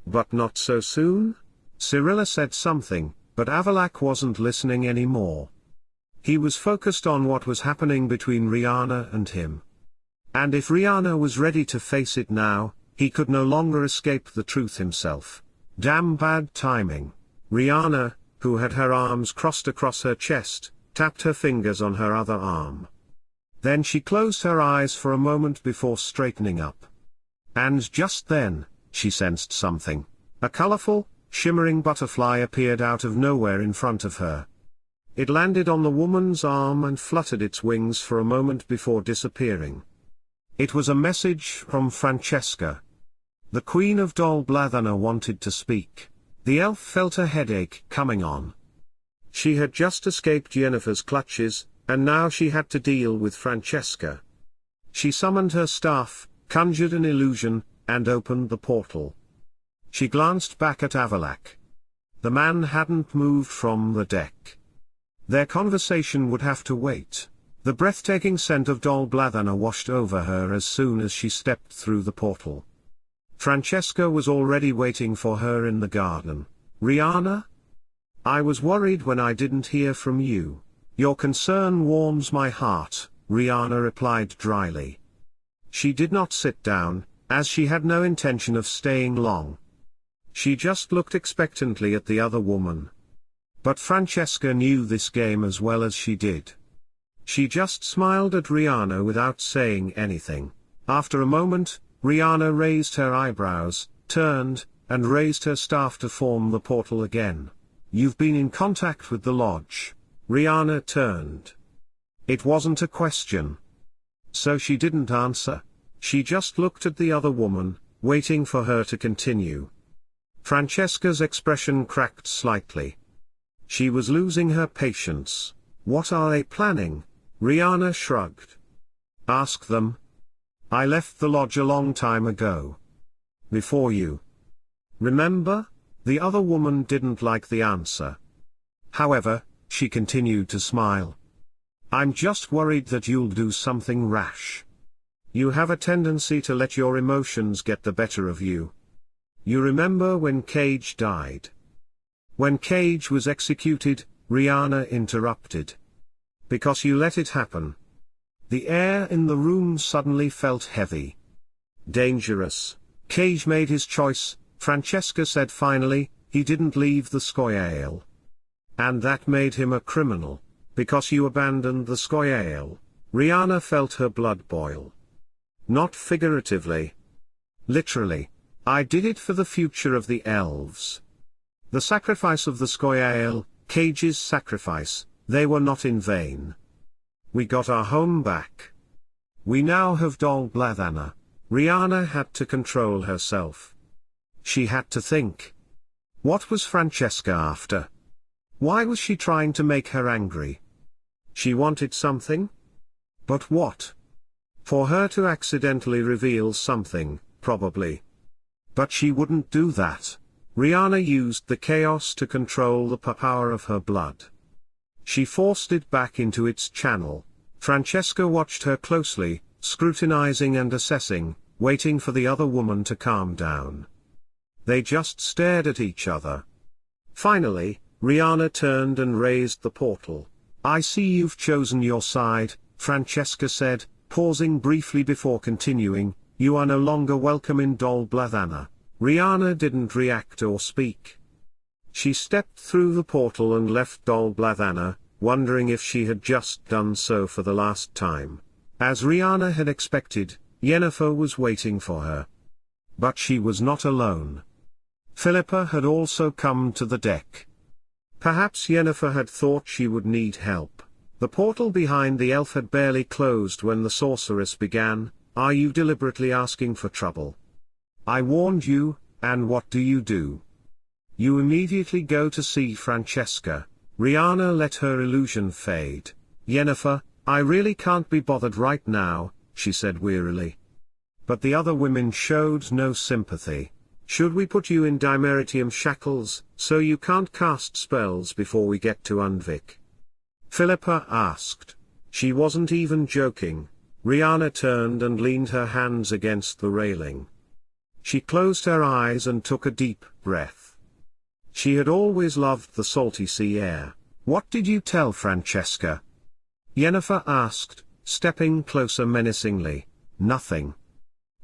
But not so soon? Cyrilla said something, but Avallac'h wasn't listening anymore. He was focused on what was happening between Riana and him. And if Riana was ready to face it now, he could no longer escape the truth himself. Damn bad timing. Riana, who had her arms crossed across her chest, tapped her fingers on her other arm. Then she closed her eyes for a moment before straightening up. And just then, she sensed something. A colorful, shimmering butterfly appeared out of nowhere in front of her. It landed on the woman's arm and fluttered its wings for a moment before disappearing. It was a message from Francesca. The Queen of Dol Blathanna wanted to speak. The elf felt a headache coming on. She had just escaped Yennefer's clutches, and now she had to deal with Francesca. She summoned her staff, conjured an illusion, and opened the portal. She glanced back at Avallac'h. The man hadn't moved from the deck. Their conversation would have to wait. The breathtaking scent of Dol Blathanna washed over her as soon as she stepped through the portal. Francesca was already waiting for her in the garden. Riana? I was worried when I didn't hear from you. Your concern warms my heart, Riana replied dryly. She did not sit down, as she had no intention of staying long. She just looked expectantly at the other woman. But Francesca knew this game as well as she did. She just smiled at Riana without saying anything. After a moment, Riana raised her eyebrows, turned, and raised her staff to form the portal again. You've been in contact with the lodge. Riana turned. It wasn't a question. So she didn't answer. She just looked at the other woman, waiting for her to continue. Francesca's expression cracked slightly. She was losing her patience. What are they planning? Riana shrugged. Ask them. I left the lodge a long time ago. Before you. Remember? The other woman didn't like the answer. However, she continued to smile. I'm just worried that you'll do something rash. You have a tendency to let your emotions get the better of you. You remember when Cage died? When Cage was executed, Riana interrupted. Because you let it happen. The air in the room suddenly felt heavy. Dangerous. Cage made his choice, Francesca said finally. He didn't leave the Scoia'tael. And that made him a criminal. Because you abandoned the Scoia'tael. Riana felt her blood boil. Not figuratively. Literally. I did it for the future of the elves. The sacrifice of the Scoia'tael, Cage's sacrifice, they were not in vain. We got our home back. We now have Dol Blathanna. Riana had to control herself. She had to think. What was Francesca after? Why was she trying to make her angry? She wanted something? But what? For her to accidentally reveal something, probably. But she wouldn't do that. Riana used the chaos to control the power of her blood. She forced it back into its channel. Francesca watched her closely, scrutinizing and assessing, waiting for the other woman to calm down. They just stared at each other. Finally, Riana turned and raised the portal. "I see you've chosen your side," Francesca said, pausing briefly before continuing. "You are no longer welcome in Dol Blathanna." Riana didn't react or speak. She stepped through the portal and left Dol Blathanna, wondering if she had just done so for the last time. As Riana had expected, Yennefer was waiting for her. But she was not alone. Philippa had also come to the deck. Perhaps Yennefer had thought she would need help. The portal behind the elf had barely closed when the sorceress began. "Are you deliberately asking for trouble? I warned you, and what do? You immediately go to see Francesca." Riana let her illusion fade. "Yennefer, I really can't be bothered right now," she said wearily. But the other women showed no sympathy. "Should we put you in dimeritium shackles, so you can't cast spells before we get to Undvik?" Philippa asked. She wasn't even joking. Riana turned and leaned her hands against the railing. She closed her eyes and took a deep breath. She had always loved the salty sea air. "What did you tell Francesca?" Yennefer asked, stepping closer menacingly. "Nothing.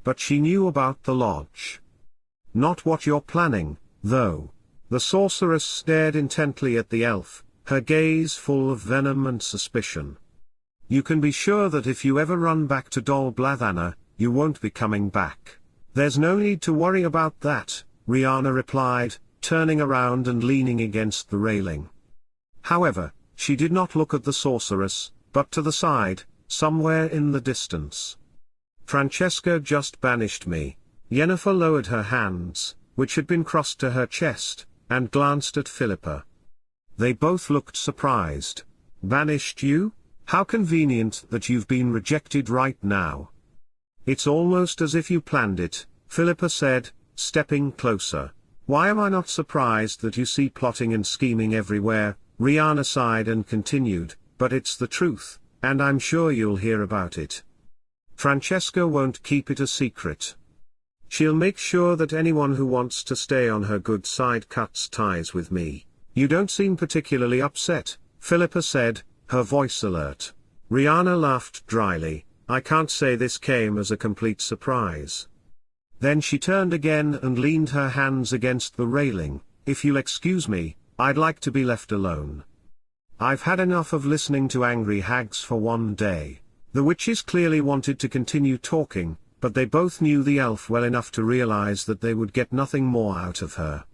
But she knew about the lodge. Not what you're planning, though." The sorceress stared intently at the elf, her gaze full of venom and suspicion. "You can be sure that if you ever run back to Dol Blathanna, you won't be coming back. There's no need to worry about that," Riana replied, turning around and leaning against the railing. However, she did not look at the sorceress, but to the side, somewhere in the distance. "Francesca just banished me." Yennefer lowered her hands, which had been crossed to her chest, and glanced at Philippa. They both looked surprised. "Banished you? How convenient that you've been rejected right now." "It's almost as if you planned it," Philippa said, stepping closer. "Why am I not surprised that you see plotting and scheming everywhere?" Riana sighed and continued, "But it's the truth, and I'm sure you'll hear about it. Francesca won't keep it a secret. She'll make sure that anyone who wants to stay on her good side cuts ties with me." "You don't seem particularly upset," Philippa said, her voice alert. Riana laughed dryly. "I can't say this came as a complete surprise." Then she turned again and leaned her hands against the railing. "If you'll excuse me, I'd like to be left alone. I've had enough of listening to angry hags for one day." The witches clearly wanted to continue talking, but they both knew the elf well enough to realize that they would get nothing more out of her.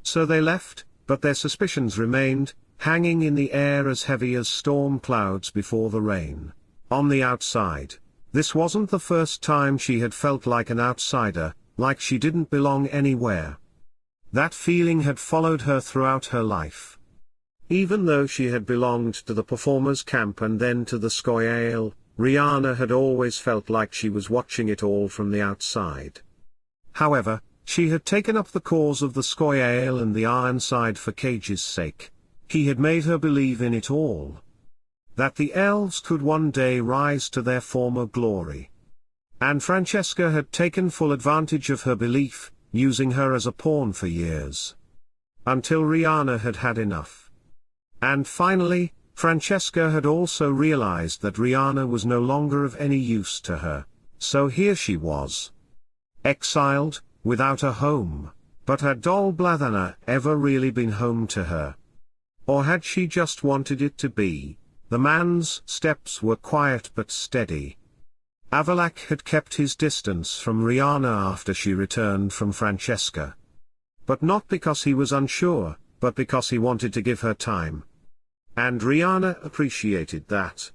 So they left, but their suspicions remained, hanging in the air as heavy as storm clouds before the rain. On the outside, this wasn't the first time she had felt like an outsider, like she didn't belong anywhere. That feeling had followed her throughout her life. Even though she had belonged to the performers' camp and then to the Aear'el, Riana had always felt like she was watching it all from the outside. However, she had taken up the cause of the Aear'el and the Ironside for Cage's sake. He had made her believe in it all. That the elves could one day rise to their former glory. And Francesca had taken full advantage of her belief, using her as a pawn for years. Until Riana had had enough. And finally, Francesca had also realized that Riana was no longer of any use to her, so here she was. Exiled, without a home. But had Dol Blathanna ever really been home to her? Or had she just wanted it to be? The man's steps were quiet but steady. Avallac'h had kept his distance from Riana after she returned from Francesca. But not because he was unsure, but because he wanted to give her time. And Riana appreciated that.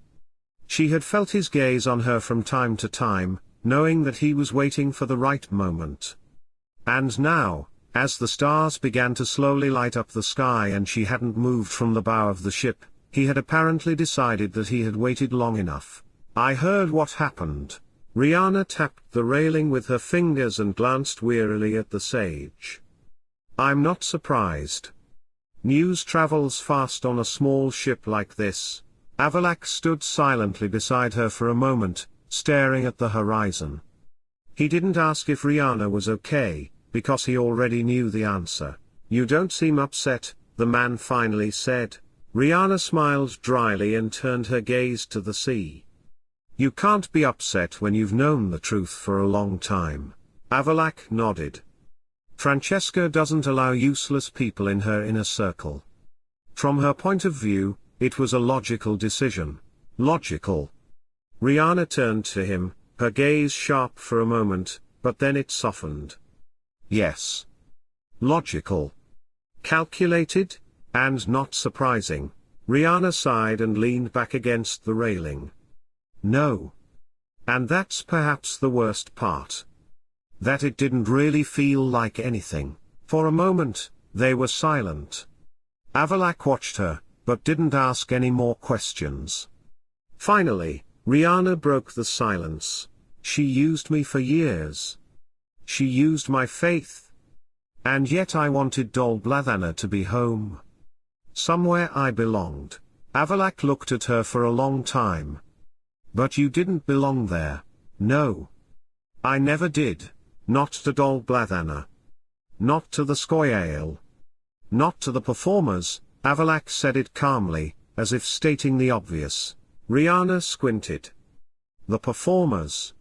She had felt his gaze on her from time to time, knowing that he was waiting for the right moment. And now, as the stars began to slowly light up the sky and she hadn't moved from the bow of the ship, he had apparently decided that he had waited long enough. I heard what happened. Riana tapped the railing with her fingers and glanced wearily at the sage. I'm not surprised. News travels fast on a small ship like this. Aear'el stood silently beside her for a moment, staring at the horizon. He didn't ask if Riana was okay, because he already knew the answer. You don't seem upset, the man finally said. Riana smiled dryly and turned her gaze to the sea. You can't be upset when you've known the truth for a long time. Aear'el nodded. Francesca doesn't allow useless people in her inner circle. From her point of view, it was a logical decision. Logical. Riana turned to him, her gaze sharp for a moment, but then it softened. Yes. Logical. Calculated, and not surprising. Riana sighed and leaned back against the railing. No. And that's perhaps the worst part. That it didn't really feel like anything. For a moment, they were silent. Aear'el watched her, but didn't ask any more questions. Finally, Riana broke the silence. She used me for years. She used my faith. And yet I wanted Dol Blathanna to be home. Somewhere I belonged. Aear'el looked at her for a long time. But you didn't belong there. No. I never did. Not to Dol Blathanna. Not to the Aear'el. Not to the performers. Aear'el said it calmly, as if stating the obvious. Riana squinted. The performers.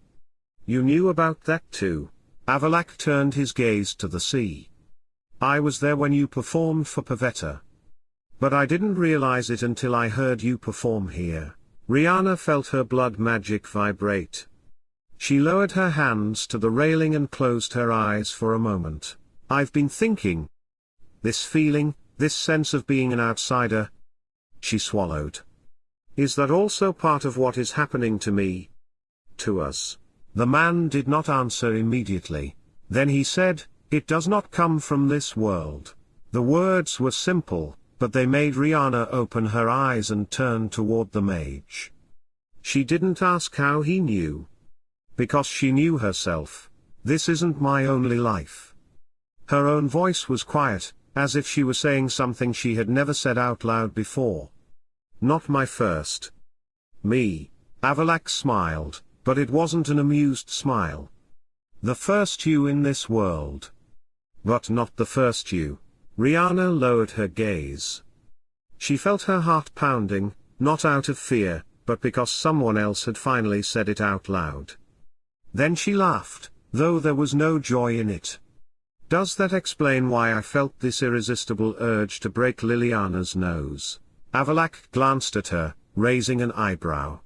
You knew about that too. Aear'el turned his gaze to the sea. I was there when you performed for Pavetta. But I didn't realize it until I heard you perform here. Riana felt her blood magic vibrate. She lowered her hands to the railing and closed her eyes for a moment. I've been thinking. This feeling, this sense of being an outsider. She swallowed. Is that also part of what is happening to me? To us? The man did not answer immediately. Then he said, it does not come from this world. The words were simple, but they made Riana open her eyes and turn toward the mage. She didn't ask how he knew. Because she knew herself. This isn't my only life. Her own voice was quiet, as if she were saying something she had never said out loud before. Not my first. Me. Aear'el smiled, but it wasn't an amused smile. The first you in this world. But not the first you. Riana lowered her gaze. She felt her heart pounding, not out of fear, but because someone else had finally said it out loud. Then she laughed, though there was no joy in it. Does that explain why I felt this irresistible urge to break Liliana's nose? Aear'el glanced at her, raising an eyebrow.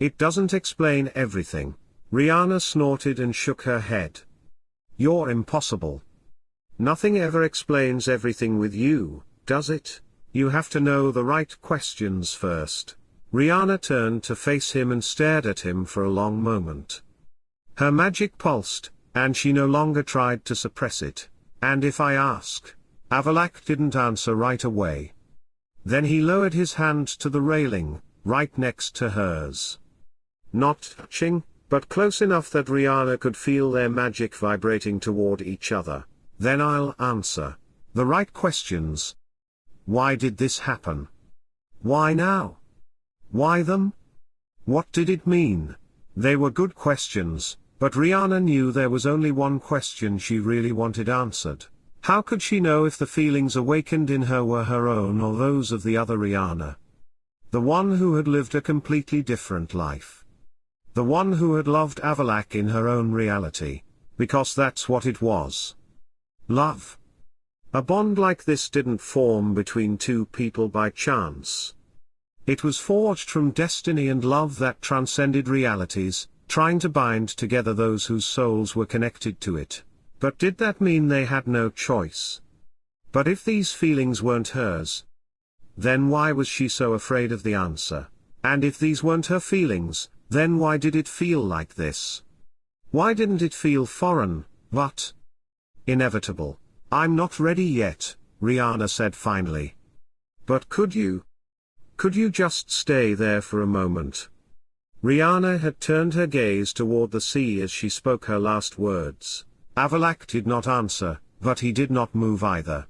It doesn't explain everything. Riana snorted and shook her head. You're impossible. Nothing ever explains everything with you, does it? You have to know the right questions first. Riana turned to face him and stared at him for a long moment. Her magic pulsed, and she no longer tried to suppress it. And if I ask? Aear'el didn't answer right away. Then he lowered his hand to the railing, right next to hers. Not touching, but close enough that Riana could feel their magic vibrating toward each other. Then I'll answer. The right questions. Why did this happen? Why now? Why them? What did it mean? They were good questions, but Riana knew there was only one question she really wanted answered. How could she know if the feelings awakened in her were her own or those of the other Riana? The one who had lived a completely different life. The one who had loved Aear'el in her own reality. Because that's what it was. Love. A bond like this didn't form between two people by chance. It was forged from destiny and love that transcended realities, trying to bind together those whose souls were connected to it. But did that mean they had no choice? But if these feelings weren't hers, then why was she so afraid of the answer? And if these weren't her feelings, then why did it feel like this? Why didn't it feel foreign, but inevitable? I'm not ready yet, Riana said finally. But could you? Could you just stay there for a moment? Riana had turned her gaze toward the sea as she spoke her last words. Avalak did not answer, but he did not move either.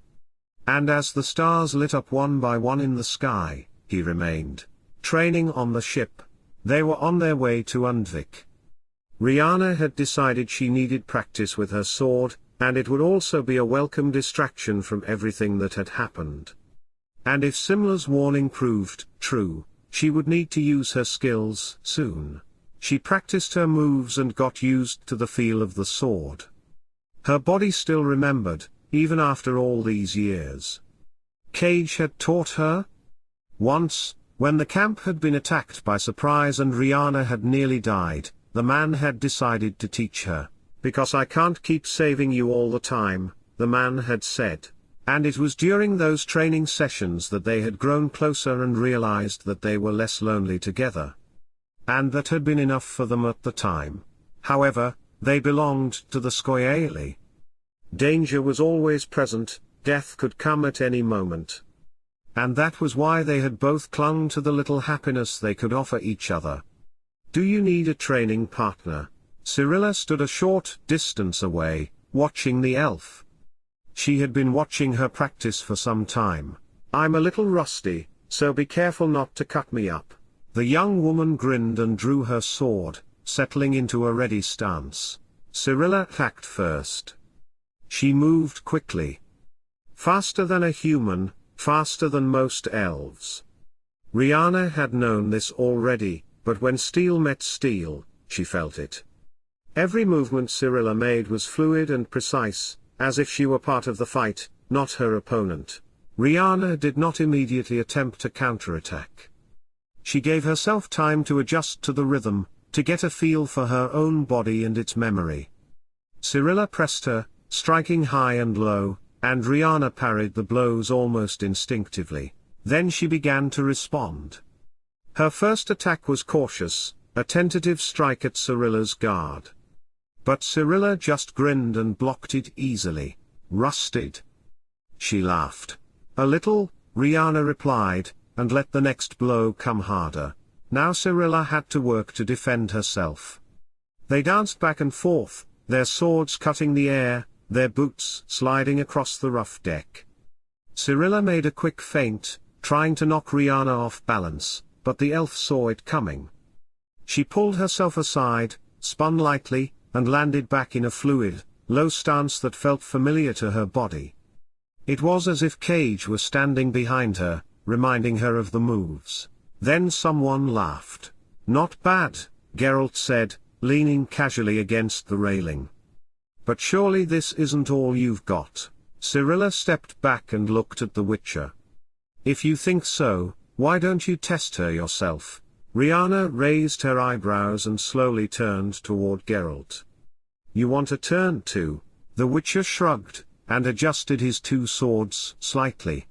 And as the stars lit up one by one in the sky, he remained. Training on the ship. They were on their way to Undvik. Riana had decided she needed practice with her sword, and it would also be a welcome distraction from everything that had happened. And if Simla's warning proved true, she would need to use her skills soon. She practiced her moves and got used to the feel of the sword. Her body still remembered, even after all these years. Cage had taught her? Once, when the camp had been attacked by surprise and Riana had nearly died, the man had decided to teach her. Because I can't keep saving you all the time, the man had said. And it was during those training sessions that they had grown closer and realized that they were less lonely together. And that had been enough for them at the time. However, they belonged to the Scoia'li. Danger was always present, death could come at any moment. And that was why they had both clung to the little happiness they could offer each other. Do you need a training partner? Cyrilla stood a short distance away, watching the elf. She had been watching her practice for some time. I'm a little rusty, so be careful not to cut me up. The young woman grinned and drew her sword, settling into a ready stance. Cyrilla attacked first. She moved quickly. Faster than a human, faster than most elves. Riana had known this already, but when steel met steel, she felt it. Every movement Cyrilla made was fluid and precise, as if she were part of the fight, not her opponent. Riana did not immediately attempt a counterattack. She gave herself time to adjust to the rhythm, to get a feel for her own body and its memory. Cyrilla pressed her, striking high and low, and Riana parried the blows almost instinctively. Then she began to respond. Her first attack was cautious, a tentative strike at Cyrilla's guard. But Cyrilla just grinned and blocked it easily. Rusted. She laughed. A little, Riana replied, and let the next blow come harder. Now Cyrilla had to work to defend herself. They danced back and forth, their swords cutting the air, their boots sliding across the rough deck. Cyrilla made a quick feint, trying to knock Riana off balance, but the elf saw it coming. She pulled herself aside, spun lightly, and landed back in a fluid, low stance that felt familiar to her body. It was as if Cage were standing behind her, reminding her of the moves. Then someone laughed. Not bad, Geralt said, leaning casually against the railing. But surely this isn't all you've got. Cyrilla stepped back and looked at the Witcher. If you think so, why don't you test her yourself? Riana raised her eyebrows and slowly turned toward Geralt. You want a turn too? The Witcher shrugged, and adjusted his two swords slightly.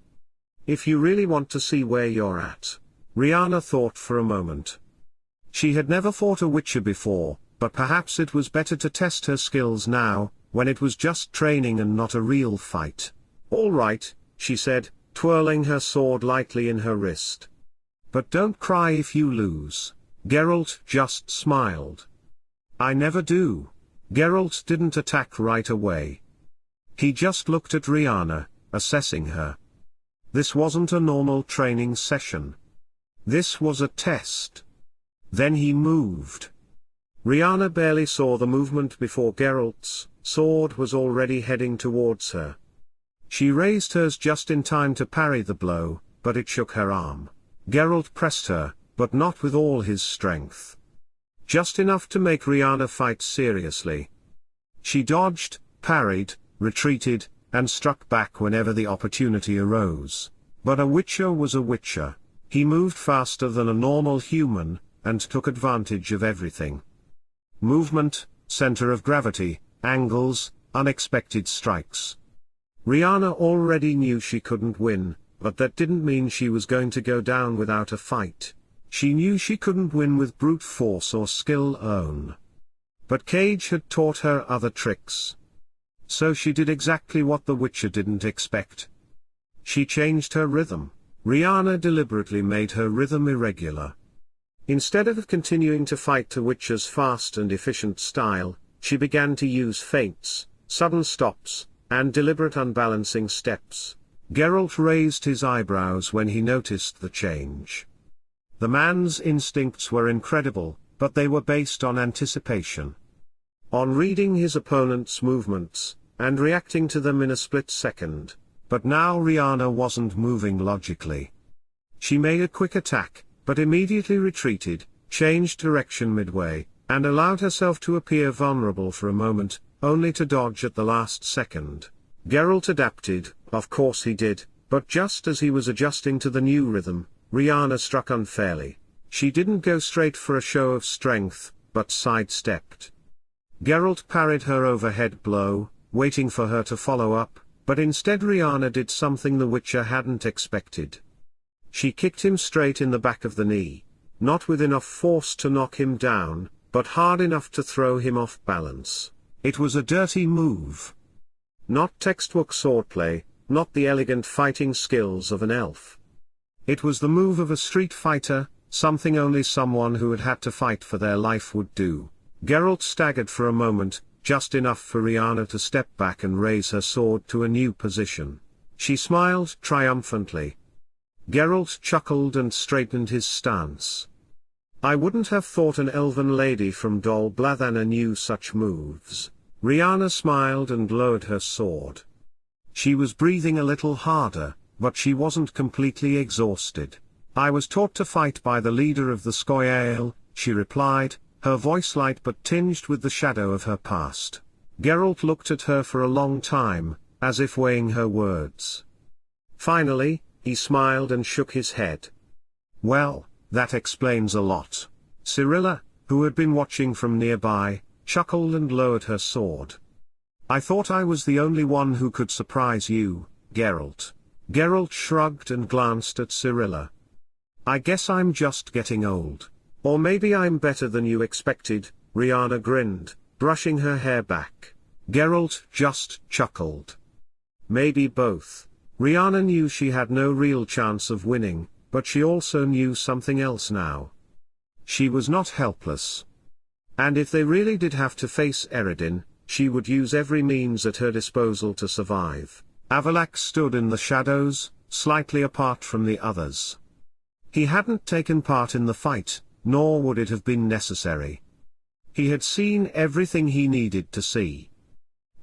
If you really want to see where you're at. Riana thought for a moment. She had never fought a Witcher before, but perhaps it was better to test her skills now, when it was just training and not a real fight. All right, she said, twirling her sword lightly in her wrist. But don't cry if you lose. Geralt just smiled. I never do. Geralt didn't attack right away. He just looked at Riana, assessing her. This wasn't a normal training session. This was a test. Then he moved. Riana barely saw the movement before Geralt's sword was already heading towards her. She raised hers just in time to parry the blow, but it shook her arm. Geralt pressed her, but not with all his strength. Just enough to make Riana fight seriously. She dodged, parried, retreated, and struck back whenever the opportunity arose. But a Witcher was a Witcher. He moved faster than a normal human, and took advantage of everything. Movement, center of gravity, angles, unexpected strikes. Riana already knew she couldn't win, but that didn't mean she was going to go down without a fight. She knew she couldn't win with brute force or skill alone. But Cage had taught her other tricks. So she did exactly what the Witcher didn't expect. She changed her rhythm. Riana deliberately made her rhythm irregular. Instead of continuing to fight the Witcher's fast and efficient style, she began to use feints, sudden stops, and deliberate unbalancing steps. Geralt raised his eyebrows when he noticed the change. The man's instincts were incredible, but they were based on anticipation. On reading his opponent's movements, and reacting to them in a split second. But now Riana wasn't moving logically. She made a quick attack, but immediately retreated, changed direction midway, and allowed herself to appear vulnerable for a moment, only to dodge at the last second. Geralt adapted, of course he did, but just as he was adjusting to the new rhythm, Riana struck unfairly. She didn't go straight for a show of strength, but sidestepped. Geralt parried her overhead blow, waiting for her to follow up, but instead Riana did something the Witcher hadn't expected. She kicked him straight in the back of the knee, not with enough force to knock him down, but hard enough to throw him off balance. It was a dirty move. Not textbook swordplay, not the elegant fighting skills of an elf. It was the move of a street fighter, something only someone who had had to fight for their life would do. Geralt staggered for a moment, just enough for Riana to step back and raise her sword to a new position. She smiled triumphantly. Geralt chuckled and straightened his stance. I wouldn't have thought an elven lady from Dol Blathanna knew such moves. Riana smiled and lowered her sword. She was breathing a little harder, but she wasn't completely exhausted. I was taught to fight by the leader of the Aear'el, she replied, her voice light but tinged with the shadow of her past. Geralt looked at her for a long time, as if weighing her words. Finally, he smiled and shook his head. Well, that explains a lot. Cirilla, who had been watching from nearby, chuckled and lowered her sword. I thought I was the only one who could surprise you, Geralt. Geralt shrugged and glanced at Cirilla. I guess I'm just getting old. Or maybe I'm better than you expected, Riana grinned, brushing her hair back. Geralt just chuckled. Maybe both. Riana knew she had no real chance of winning, but she also knew something else now. She was not helpless. And if they really did have to face Eredin, she would use every means at her disposal to survive. Avallac'h stood in the shadows, slightly apart from the others. He hadn't taken part in the fight, nor would it have been necessary. He had seen everything he needed to see.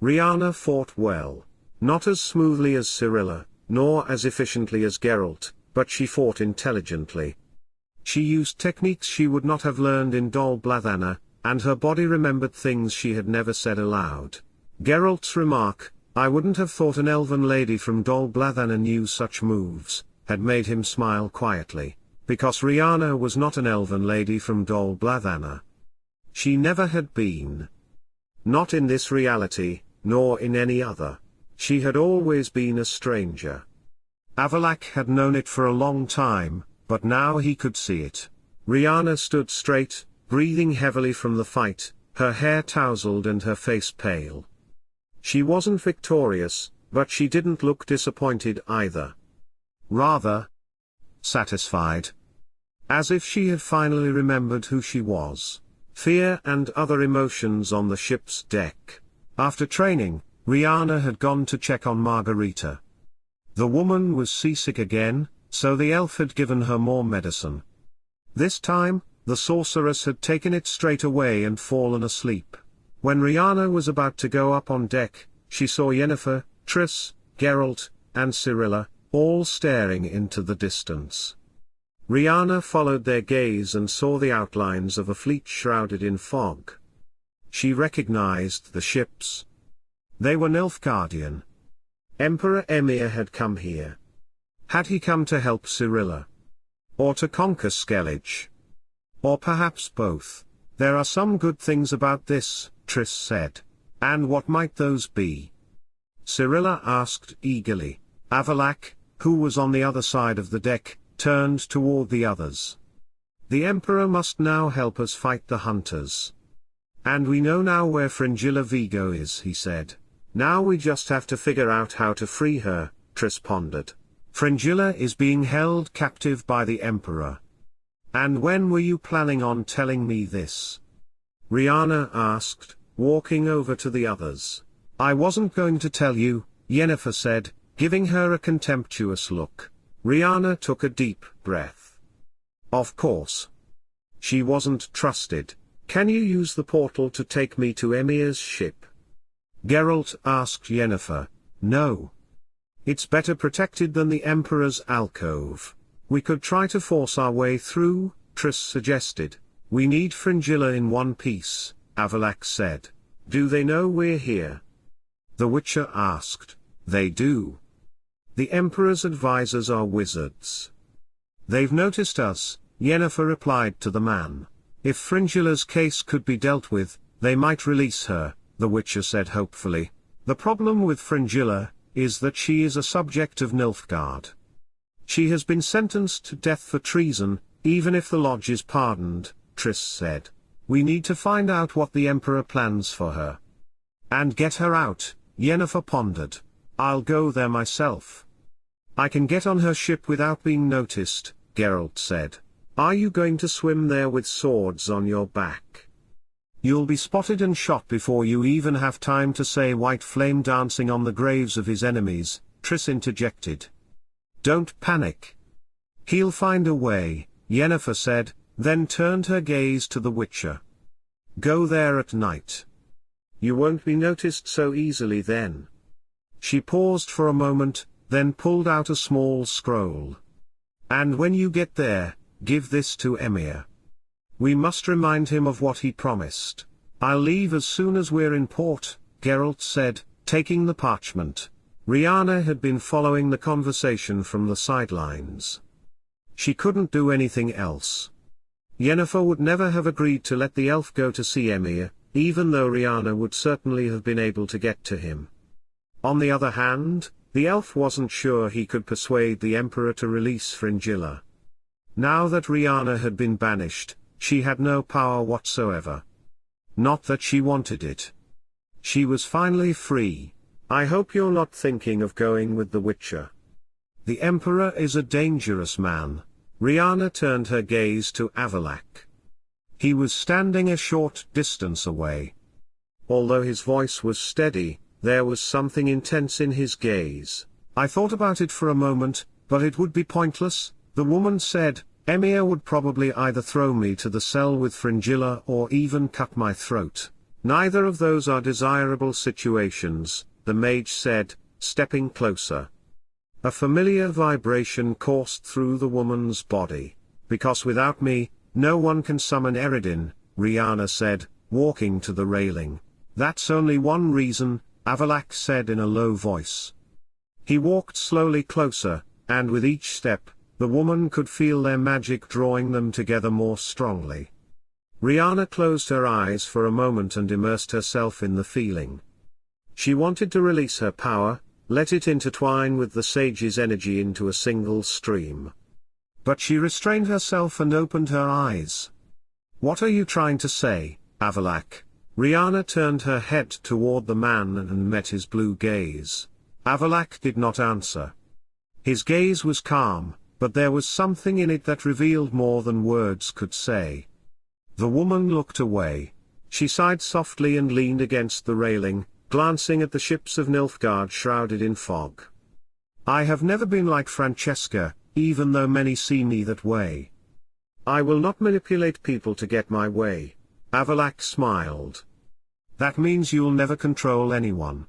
Riana fought well. Not as smoothly as Cirilla, nor as efficiently as Geralt, but she fought intelligently. She used techniques she would not have learned in Dol Blathanna, and her body remembered things she had never said aloud. Geralt's remark, I wouldn't have thought an elven lady from Dol Blathanna knew such moves, had made him smile quietly. Because Riana was not an elven lady from Dol Blathanna. She never had been. Not in this reality, nor in any other. She had always been a stranger. Avallac'h had known it for a long time, but now he could see it. Riana stood straight, breathing heavily from the fight, her hair tousled and her face pale. She wasn't victorious, but she didn't look disappointed either. Rather, satisfied. As if she had finally remembered who she was. Fear and other emotions on the ship's deck. After training, Riana had gone to check on Margarita. The woman was seasick again, so the elf had given her more medicine. This time, the sorceress had taken it straight away and fallen asleep. When Riana was about to go up on deck, she saw Yennefer, Triss, Geralt, and Cirilla, all staring into the distance. Riana followed their gaze and saw the outlines of a fleet shrouded in fog. She recognized the ships. They were Nilfgaardian. Emperor Emhyr had come here. Had he come to help Cirilla? Or to conquer Skellige? Or perhaps both? There are some good things about this, Triss said. And what might those be? Cirilla asked eagerly. Avallac'h, who was on the other side of the deck, turned toward the others. The Emperor must now help us fight the hunters. And we know now where Fringilla Vigo is, he said. Now we just have to figure out how to free her, Triss pondered. Fringilla is being held captive by the Emperor. And when were you planning on telling me this? Riana asked, walking over to the others. I wasn't going to tell you, Yennefer said, giving her a contemptuous look. Riana took a deep breath. Of course. She wasn't trusted. Can you use the portal to take me to Emir's ship? Geralt asked Yennefer. No. It's better protected than the Emperor's alcove. We could try to force our way through, Triss suggested. We need Fringilla in one piece, Avallac'h said. Do they know we're here? The Witcher asked. They do. The Emperor's advisors are wizards. They've noticed us, Yennefer replied to the man. If Fringilla's case could be dealt with, they might release her, the Witcher said hopefully. The problem with Fringilla is that she is a subject of Nilfgaard. She has been sentenced to death for treason, even if the Lodge is pardoned, Triss said. We need to find out what the Emperor plans for her. And get her out, Yennefer pondered. I'll go there myself. I can get on her ship without being noticed, Geralt said. Are you going to swim there with swords on your back? You'll be spotted and shot before you even have time to say white flame dancing on the graves of his enemies, Triss interjected. Don't panic. He'll find a way, Yennefer said, then turned her gaze to the Witcher. Go there at night. You won't be noticed so easily then. She paused for a moment, then pulled out a small scroll. And when you get there, give this to Emir. We must remind him of what he promised. I'll leave as soon as we're in port, Geralt said, taking the parchment. Riana had been following the conversation from the sidelines. She couldn't do anything else. Yennefer would never have agreed to let the elf go to see Emir, even though Riana would certainly have been able to get to him. On the other hand, the elf wasn't sure he could persuade the Emperor to release Fringilla. Now that Riana had been banished, she had no power whatsoever. Not that she wanted it. She was finally free. I hope you're not thinking of going with the Witcher. The Emperor is a dangerous man. Riana turned her gaze to Avallac'h. He was standing a short distance away. Although his voice was steady, there was something intense in his gaze. I thought about it for a moment, but it would be pointless, the woman said. Emir would probably either throw me to the cell with Fringilla or even cut my throat. Neither of those are desirable situations, the mage said, stepping closer. A familiar vibration coursed through the woman's body. Because without me, no one can summon Eredin, Riana said, walking to the railing. That's only one reason, Avallac'h said in a low voice. He walked slowly closer, and with each step, the woman could feel their magic drawing them together more strongly. Riana closed her eyes for a moment and immersed herself in the feeling. She wanted to release her power, let it intertwine with the sage's energy into a single stream. But she restrained herself and opened her eyes. What are you trying to say, Avallac'h? Riana turned her head toward the man and met his blue gaze. Avallac'h did not answer. His gaze was calm, but there was something in it that revealed more than words could say. The woman looked away. She sighed softly and leaned against the railing, glancing at the ships of Nilfgaard shrouded in fog. I have never been like Francesca, even though many see me that way. I will not manipulate people to get my way. Avallac'h smiled. That means you'll never control anyone.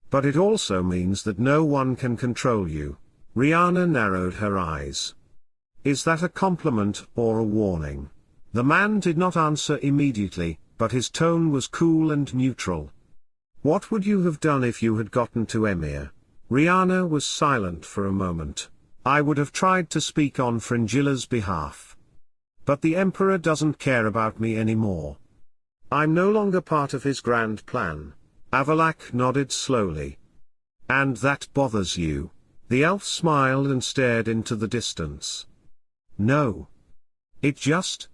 But it also means that no one can control you. Riana narrowed her eyes. Is that a compliment or a warning? The man did not answer immediately, but his tone was cool and neutral. What would you have done if you had gotten to Emir? Riana was silent for a moment. I would have tried to speak on Fringilla's behalf. But the Emperor doesn't care about me anymore. I'm no longer part of his grand plan. Avallac'h nodded slowly. And that bothers you? The elf smiled and stared into the distance. No. It just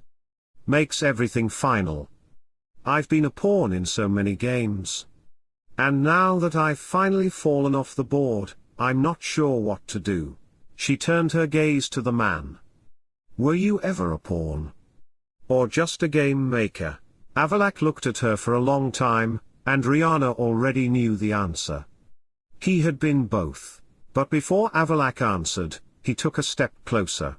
makes everything final. I've been a pawn in so many games. And now that I've finally fallen off the board, I'm not sure what to do. She turned her gaze to the man. "Were you ever a pawn? Or just a game maker?" Avallac'h looked at her for a long time, and Riana already knew the answer. He had been both. But before Avallac'h answered, he took a step closer.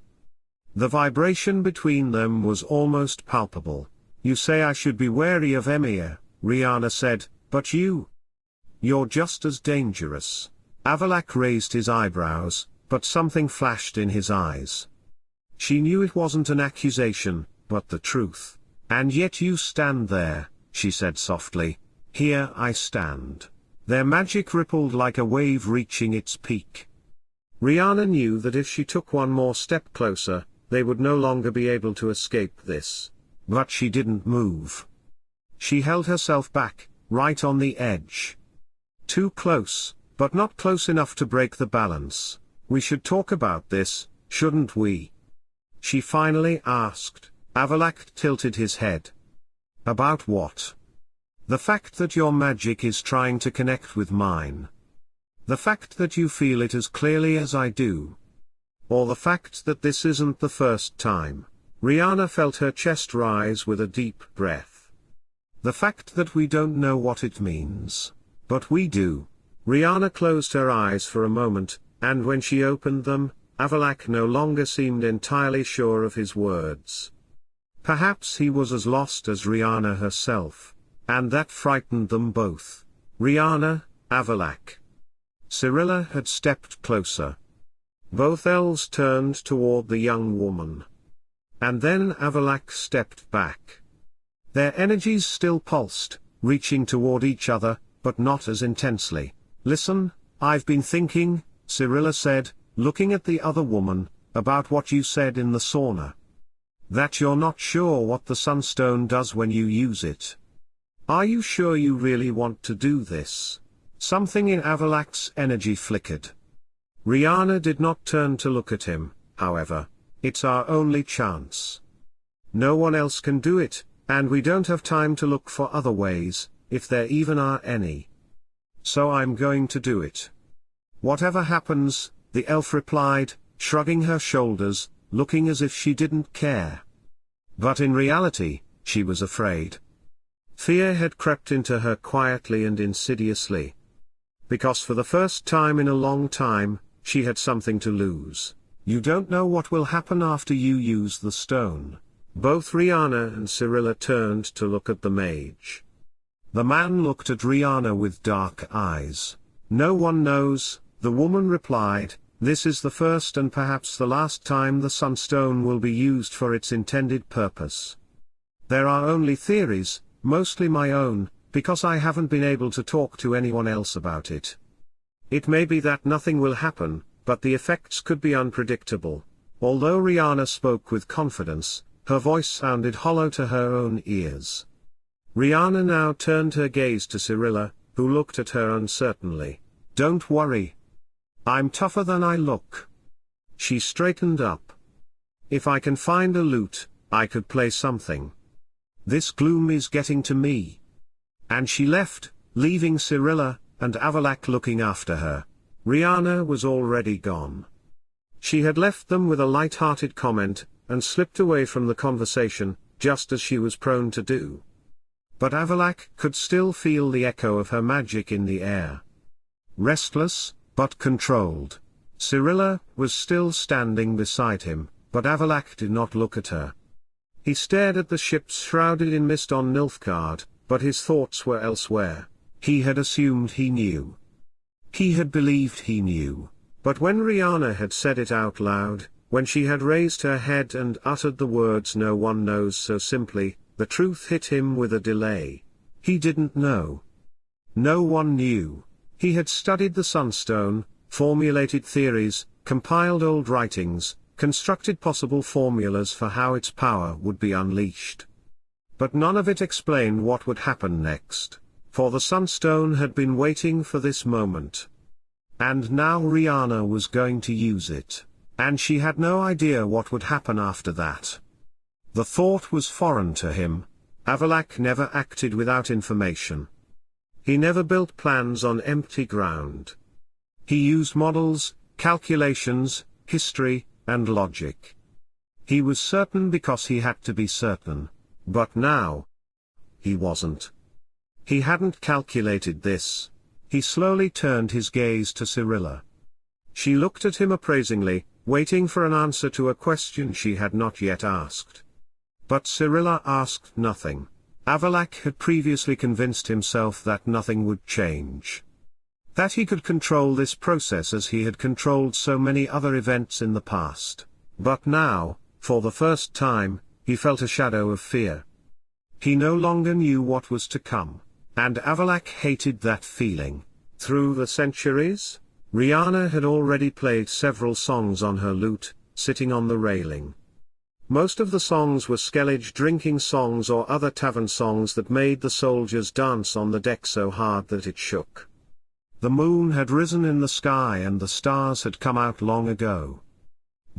The vibration between them was almost palpable. "You say I should be wary of Aear'el," Riana said, "but you're just as dangerous." Avallac'h raised his eyebrows, but something flashed in his eyes. She knew it wasn't an accusation, but the truth. "And yet you stand there," she said softly. "Here I stand." Their magic rippled like a wave reaching its peak. Riana knew that if she took one more step closer, they would no longer be able to escape this. But she didn't move. She held herself back, right on the edge. Too close, but not close enough to break the balance. "We should talk about this, shouldn't we?" she finally asked. Avallac'h tilted his head. "About what?" "The fact that your magic is trying to connect with mine. The fact that you feel it as clearly as I do. Or the fact that this isn't the first time." Riana felt her chest rise with a deep breath. "The fact that we don't know what it means. But we do." Riana closed her eyes for a moment, and when she opened them, Avallac'h no longer seemed entirely sure of his words. Perhaps he was as lost as Riana herself. And that frightened them both. Riana, Avallac'h. Cyrilla had stepped closer. Both elves turned toward the young woman. And then Avallac'h stepped back. Their energies still pulsed, reaching toward each other, but not as intensely. "Listen, I've been thinking," Cyrilla said, looking at the other woman, "about what you said in the sauna. That you're not sure what the Sunstone does when you use it. Are you sure you really want to do this?" Something in Avallac'h's energy flickered. Riana did not turn to look at him, however. "It's our only chance. No one else can do it, and we don't have time to look for other ways, if there even are any. So I'm going to do it. Whatever happens," the elf replied, shrugging her shoulders, looking as if she didn't care. But in reality, she was afraid. Fear had crept into her quietly and insidiously. Because for the first time in a long time, she had something to lose. "You don't know what will happen after you use the stone." Both Riana and Cyrilla turned to look at the mage. The man looked at Riana with dark eyes. "No one knows," the woman replied. "This is the first and perhaps the last time the Sunstone will be used for its intended purpose. There are only theories, mostly my own, because I haven't been able to talk to anyone else about it. It may be that nothing will happen, but the effects could be unpredictable." Although Riana spoke with confidence, her voice sounded hollow to her own ears. Riana now turned her gaze to Cyrilla, who looked at her uncertainly. "Don't worry. I'm tougher than I look." She straightened up. "If I can find a lute, I could play something. This gloom is getting to me." And she left, leaving Cyrilla and Avallac'h looking after her. Riana was already gone. She had left them with a light-hearted comment, and slipped away from the conversation, just as she was prone to do. But Avallac'h could still feel the echo of her magic in the air. Restless, but controlled. Cyrilla was still standing beside him, but Avallac'h did not look at her. He stared at the ships shrouded in mist on Nilfgaard, but his thoughts were elsewhere. He had assumed he knew. He had believed he knew. But when Riana had said it out loud, when she had raised her head and uttered the words "no one knows" so simply, the truth hit him with a delay. He didn't know. No one knew. He had studied the Sunstone, formulated theories, compiled old writings, constructed possible formulas for how its power would be unleashed. But none of it explained what would happen next, for the Sunstone had been waiting for this moment. And now Riana was going to use it, and she had no idea what would happen after that. The thought was foreign to him. Avallac'h never acted without information. He never built plans on empty ground. He used models, calculations, history, and logic. He was certain because he had to be certain. But now, he wasn't. He hadn't calculated this. He slowly turned his gaze to Cyrilla. She looked at him appraisingly, waiting for an answer to a question she had not yet asked. But Cyrilla asked nothing. Avallac'h had previously convinced himself that nothing would change. That he could control this process as he had controlled so many other events in the past. But now, for the first time, he felt a shadow of fear. He no longer knew what was to come, and Avallac'h hated that feeling. Through the centuries, Riana had already played several songs on her lute, sitting on the railing. Most of the songs were Skellige drinking songs or other tavern songs that made the soldiers dance on the deck so hard that it shook. The moon had risen in the sky and the stars had come out long ago.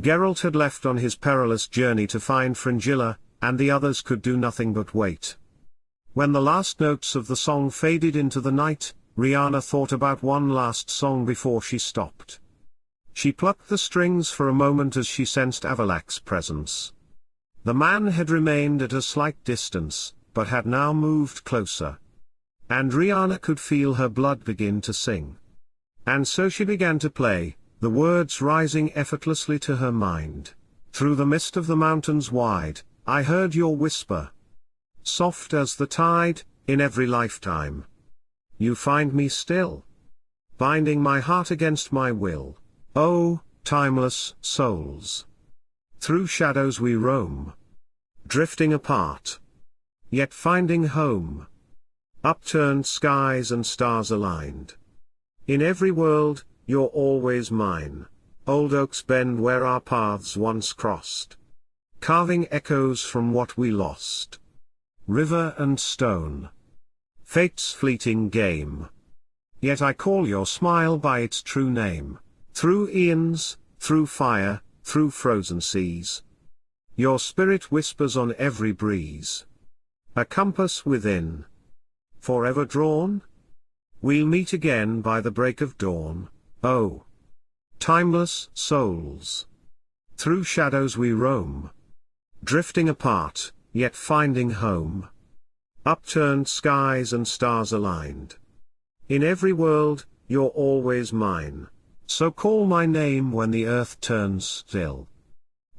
Geralt had left on his perilous journey to find Fringilla, and the others could do nothing but wait. When the last notes of the song faded into the night, Riana thought about one last song before she stopped. She plucked the strings for a moment as she sensed Avallac'h's presence. The man had remained at a slight distance, but had now moved closer. And Riana could feel her blood begin to sing. And so she began to play, the words rising effortlessly to her mind. Through the mist of the mountains wide, I heard your whisper. Soft as the tide, in every lifetime. You find me still. Binding my heart against my will. Oh, timeless souls. Through shadows we roam. Drifting apart. Yet finding home. Upturned skies and stars aligned. In every world, you're always mine. Old oaks bend where our paths once crossed. Carving echoes from what we lost. River and stone. Fate's fleeting game. Yet I call your smile by its true name. Through eons, through fire, through frozen seas. Your spirit whispers on every breeze. A compass within. Forever drawn? We'll meet again by the break of dawn, oh. Timeless souls. Through shadows we roam. Drifting apart, yet finding home. Upturned skies and stars aligned. In every world, you're always mine. So call my name when the earth turns still.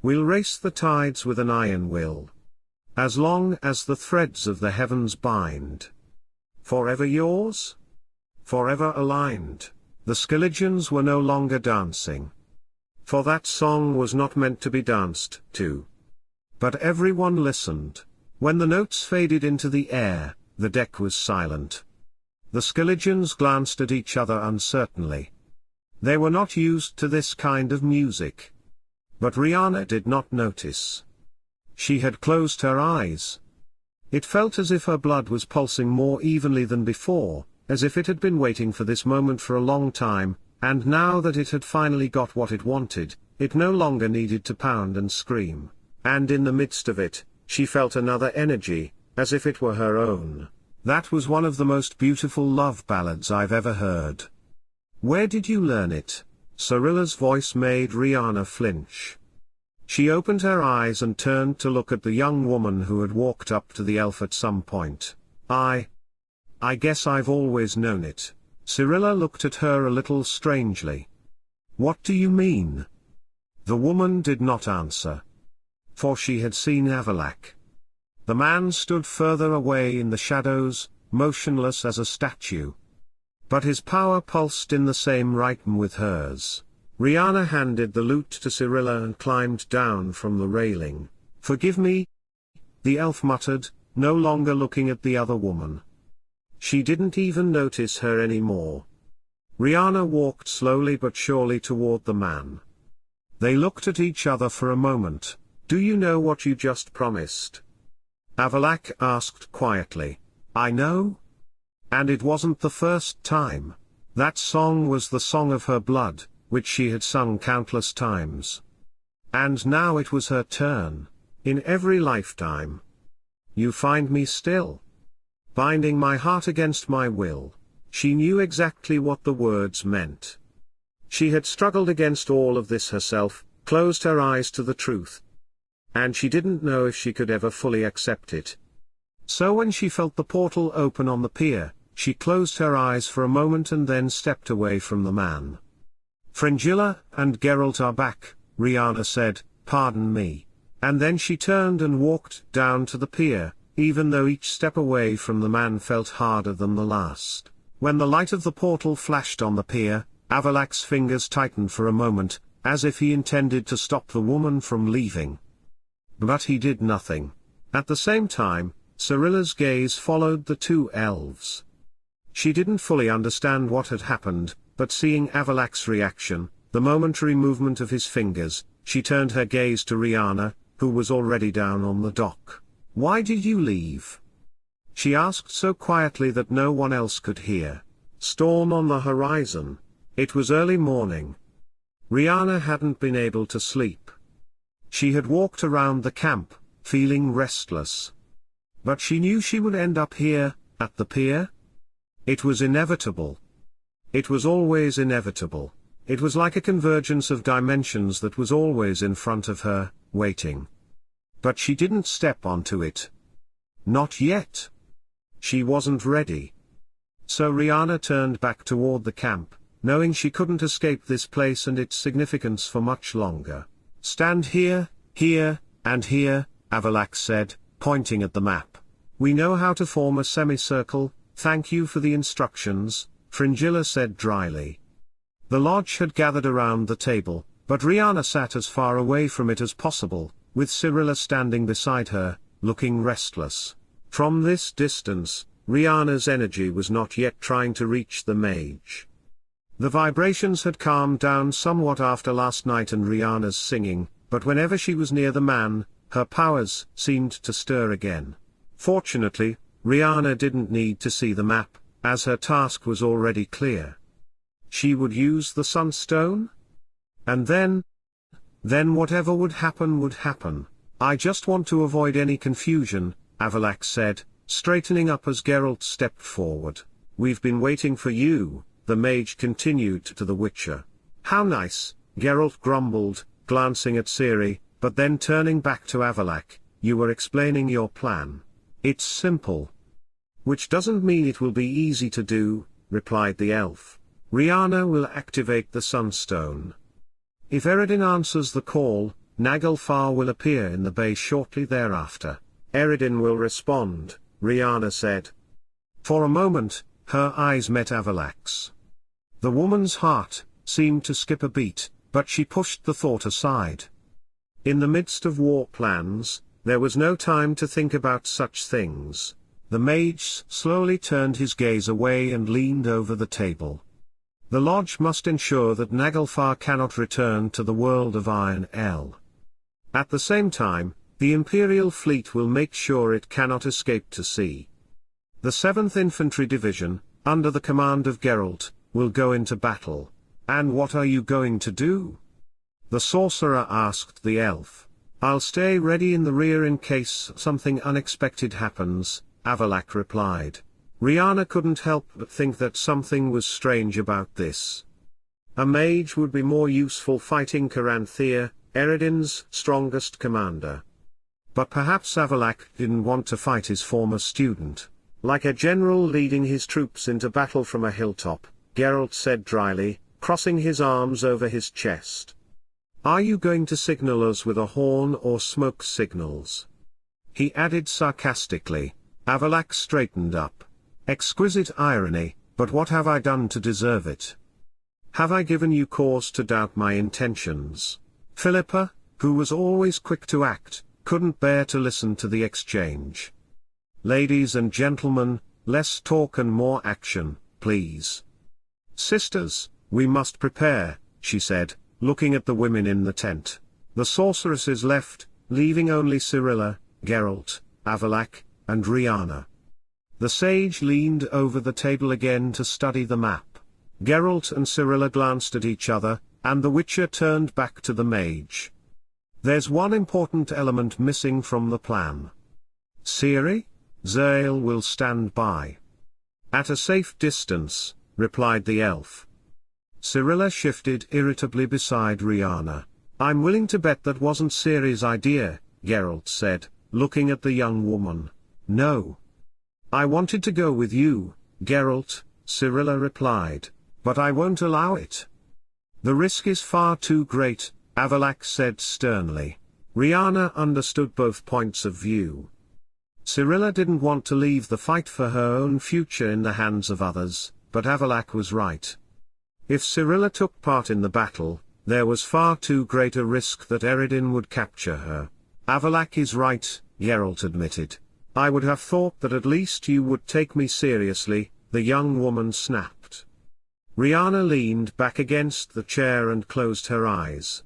We'll race the tides with an iron will. As long as the threads of the heavens bind. Forever yours? Forever aligned. The Skelligians were no longer dancing. For that song was not meant to be danced to. But everyone listened. When the notes faded into the air, the deck was silent. The Skelligians glanced at each other uncertainly. They were not used to this kind of music. But Riana did not notice. She had closed her eyes. It felt as if her blood was pulsing more evenly than before, as if it had been waiting for this moment for a long time, and now that it had finally got what it wanted, it no longer needed to pound and scream. And in the midst of it, she felt another energy, as if it were her own. That was one of the most beautiful love ballads I've ever heard. Where did you learn it? Cyrilla's voice made Riana flinch. She opened her eyes and turned to look at the young woman who had walked up to the elf at some point. I guess I've always known it. Cyrilla looked at her a little strangely. What do you mean? The woman did not answer. For she had seen Avallac'h. The man stood further away in the shadows, motionless as a statue. But his power pulsed in the same rhythm with hers. Riana handed the lute to Cyrilla and climbed down from the railing. Forgive me? The elf muttered, no longer looking at the other woman. She didn't even notice her anymore. Riana walked slowly but surely toward the man. They looked at each other for a moment. Do you know what you just promised? Avallac'h asked quietly. I know. And it wasn't the first time. That song was the song of her blood, which she had sung countless times. And now it was her turn. In every lifetime. You find me still. Binding my heart against my will. She knew exactly what the words meant. She had struggled against all of this herself, closed her eyes to the truth. And she didn't know if she could ever fully accept it. So when she felt the portal open on the pier, she closed her eyes for a moment and then stepped away from the man. "Fringilla and Geralt are back," Riana said, "pardon me." And then she turned and walked down to the pier, even though each step away from the man felt harder than the last. When the light of the portal flashed on the pier, Avalak's fingers tightened for a moment, as if he intended to stop the woman from leaving. But he did nothing. At the same time, Cirilla's gaze followed the two elves. She didn't fully understand what had happened, but seeing Avalak's reaction, the momentary movement of his fingers, she turned her gaze to Riana, who was already down on the dock. "Why did you leave?" she asked so quietly that no one else could hear. Storm on the horizon. It was early morning. Riana hadn't been able to sleep. She had walked around the camp, feeling restless. But she knew she would end up here, at the pier. It was inevitable. It was always inevitable. It was like a convergence of dimensions that was always in front of her, waiting. But she didn't step onto it. Not yet. She wasn't ready. So Riana turned back toward the camp, knowing she couldn't escape this place and its significance for much longer. "Stand here, here, and here," Avalak said, pointing at the map. "We know how to form a semicircle, thank you for the instructions," Fringilla said dryly. The lodge had gathered around the table, but Riana sat as far away from it as possible, with Cirilla standing beside her, looking restless. From this distance, Riana's energy was not yet trying to reach the mage. The vibrations had calmed down somewhat after last night and Riana's singing, but whenever she was near the man, her powers seemed to stir again. Fortunately, Riana didn't need to see the map, as her task was already clear. She would use the Sunstone? And then whatever would happen. "I just want to avoid any confusion," Avalak said, straightening up as Geralt stepped forward. "We've been waiting for you," the mage continued to the Witcher. "How nice," Geralt grumbled, glancing at Ciri, but then turning back to Avalak. "You were explaining your plan. It's simple." "Which doesn't mean it will be easy to do," replied the elf. "Riana will activate the Sunstone. If Eredin answers the call, Naglfar will appear in the bay shortly thereafter." "Eredin will respond," Riana said. For a moment, her eyes met Avalak's. The woman's heart seemed to skip a beat, but she pushed the thought aside. In the midst of war plans, there was no time to think about such things. The mage slowly turned his gaze away and leaned over the table. The lodge must ensure that Naglfar cannot return to the world of Aear'el. At the same time, the Imperial fleet will make sure it cannot escape to sea. The 7th Infantry Division, under the command of Geralt, will go into battle. "And what are you going to do?" the sorcerer asked the elf. "I'll stay ready in the rear in case something unexpected happens," Avalak replied. Riana couldn't help but think that something was strange about this. A mage would be more useful fighting Caranthea, Eredin's strongest commander. But perhaps Avalak didn't want to fight his former student. "Like a general leading his troops into battle from a hilltop," Geralt said dryly, crossing his arms over his chest. "Are you going to signal us with a horn or smoke signals?" he added sarcastically. Avalak straightened up. "Exquisite irony, but what have I done to deserve it? Have I given you cause to doubt my intentions?" Philippa, who was always quick to act, couldn't bear to listen to the exchange. "Ladies and gentlemen, less talk and more action, please. Sisters, we must prepare," she said, looking at the women in the tent. The sorceresses left, leaving only Cirilla, Geralt, Avalak, and Riana. The sage leaned over the table again to study the map. Geralt and Cirilla glanced at each other, and the Witcher turned back to the mage. "There's one important element missing from the plan. Ciri? Zael will stand by." "At a safe distance," replied the elf. Cyrilla shifted irritably beside Riana. I'm willing to bet that wasn't Ciri's idea, Geralt said, looking at the young woman. No. I wanted to go with you, Geralt, Cyrilla replied, but I won't allow it. The risk is far too great, Avallac'h said sternly. Riana understood both points of view. Cyrilla didn't want to leave the fight for her own future in the hands of others, but Avallac'h was right. If Cyrilla took part in the battle, there was far too great a risk that Eredin would capture her. Avallac'h is right, Geralt admitted. I would have thought that at least you would take me seriously, the young woman snapped. Riana leaned back against the chair and closed her eyes.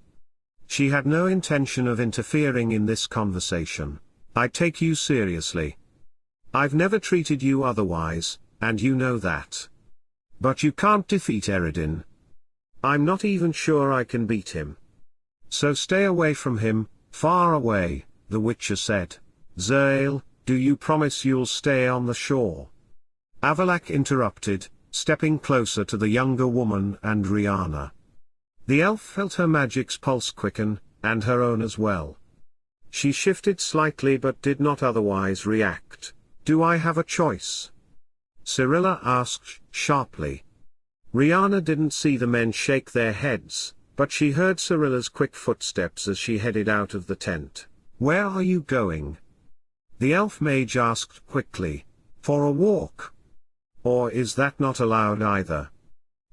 She had no intention of interfering in this conversation. I take you seriously. I've never treated you otherwise, and you know that. But you can't defeat Eredin. I'm not even sure I can beat him. So stay away from him, far away, the Witcher said. Aear'el, do you promise you'll stay on the shore? Avallac'h interrupted, stepping closer to the younger woman and Riana. The elf felt her magic's pulse quicken, and her own as well. She shifted slightly but did not otherwise react. Do I have a choice? Cyrilla asked sharply. Riana didn't see the men shake their heads, but she heard Cyrilla's quick footsteps as she headed out of the tent. Where are you going? The elf mage asked quickly. For a walk? Or is that not allowed either?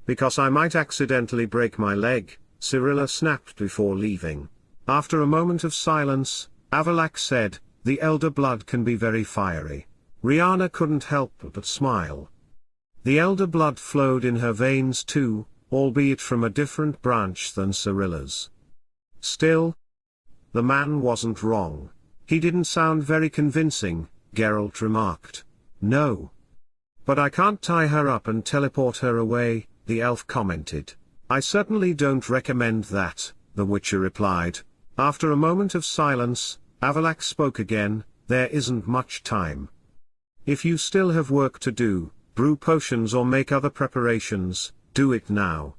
Because I might accidentally break my leg, Cyrilla snapped before leaving. After a moment of silence, Avallac'h said, the elder blood can be very fiery. Riana couldn't help but smile. The elder blood flowed in her veins too, albeit from a different branch than Cyrilla's. Still, the man wasn't wrong. He didn't sound very convincing, Geralt remarked. No. But I can't tie her up and teleport her away, the elf commented. I certainly don't recommend that, the Witcher replied. After a moment of silence, Avallac'h spoke again, there isn't much time. If you still have work to do, brew potions or make other preparations, do it now.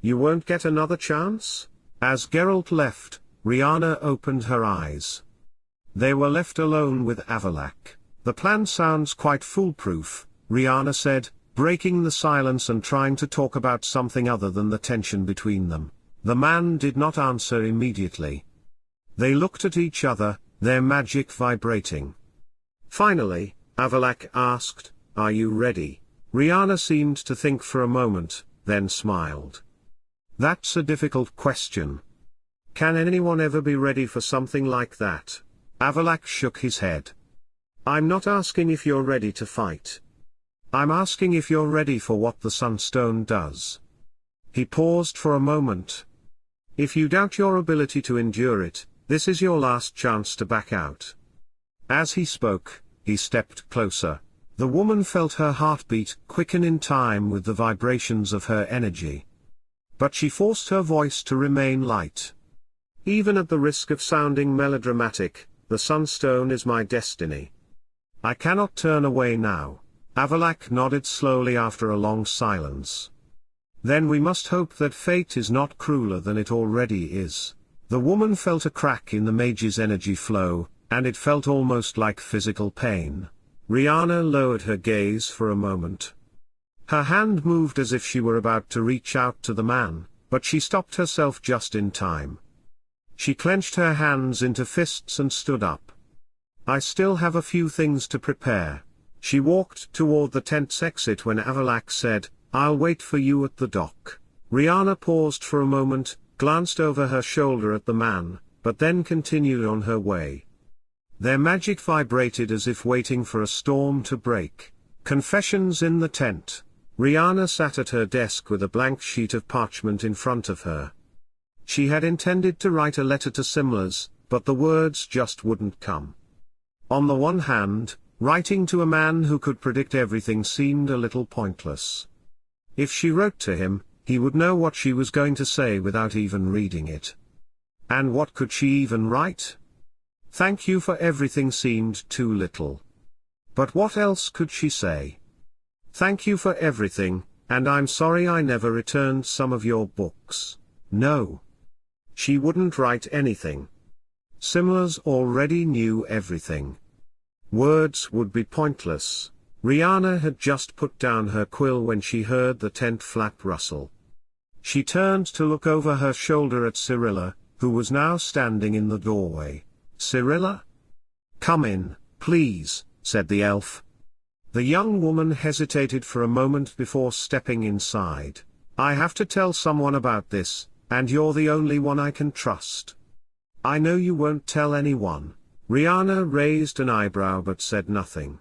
You won't get another chance? As Geralt left, Riana opened her eyes. They were left alone with Avallac'h. The plan sounds quite foolproof, Riana said, breaking the silence and trying to talk about something other than the tension between them. The man did not answer immediately. They looked at each other, their magic vibrating. Finally, Avallac'h asked, are you ready? Riana seemed to think for a moment, then smiled. That's a difficult question. Can anyone ever be ready for something like that? Avallac'h shook his head. I'm not asking if you're ready to fight. I'm asking if you're ready for what the Sunstone does. He paused for a moment. If you doubt your ability to endure it, this is your last chance to back out. As he spoke, he stepped closer. The woman felt her heartbeat quicken in time with the vibrations of her energy. But she forced her voice to remain light. Even at the risk of sounding melodramatic, the Sunstone is my destiny. I cannot turn away now. Avallac'h nodded slowly after a long silence. Then we must hope that fate is not crueler than it already is. The woman felt a crack in the mage's energy flow, and it felt almost like physical pain. Riana lowered her gaze for a moment. Her hand moved as if she were about to reach out to the man, but she stopped herself just in time. She clenched her hands into fists and stood up. I still have a few things to prepare. She walked toward the tent's exit when Avallac'h said, I'll wait for you at the dock. Riana paused for a moment, glanced over her shoulder at the man, but then continued on her way. Their magic vibrated as if waiting for a storm to break. Confessions in the tent. Riana sat at her desk with a blank sheet of parchment in front of her. She had intended to write a letter to Simlas, but the words just wouldn't come. On the one hand, writing to a man who could predict everything seemed a little pointless. If she wrote to him, he would know what she was going to say without even reading it. And what could she even write? Thank you for everything seemed too little. But what else could she say? Thank you for everything, And I'm sorry I never returned some of your books. No. She wouldn't write anything. Simlas already knew everything. Words would be pointless. Riana had just put down her quill when she heard the tent flap rustle. She turned to look over her shoulder at Cyrilla, who was now standing in the doorway. "Cyrilla? Come in, please," said the elf. The young woman hesitated for a moment before stepping inside. "I have to tell someone about this, and you're the only one I can trust." "I know you won't tell anyone." Riana raised an eyebrow but said nothing.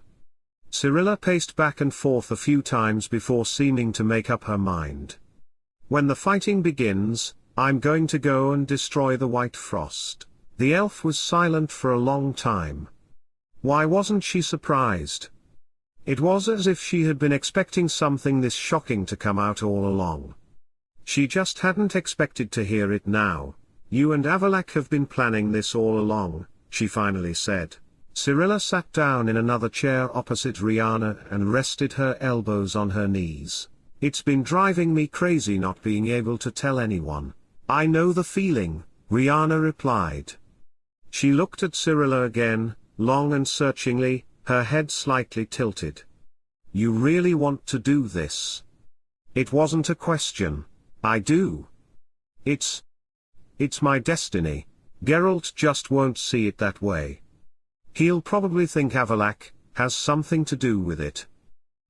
Cyrilla paced back and forth a few times before seeming to make up her mind. "When the fighting begins, I'm going to go and destroy the White Frost." The elf was silent for a long time. Why wasn't she surprised? It was as if she had been expecting something this shocking to come out all along. She just hadn't expected to hear it now. "You and Aear'el have been planning this all along," she finally said. Cyrilla sat down in another chair opposite Riana and rested her elbows on her knees. "It's been driving me crazy not being able to tell anyone." "I know the feeling," Riana replied. She looked at Cyrilla again, long and searchingly, her head slightly tilted. "You really want to do this?" It wasn't a question. "I do. It's my destiny." Geralt just won't see it that way. He'll probably think Aear'el has something to do with it.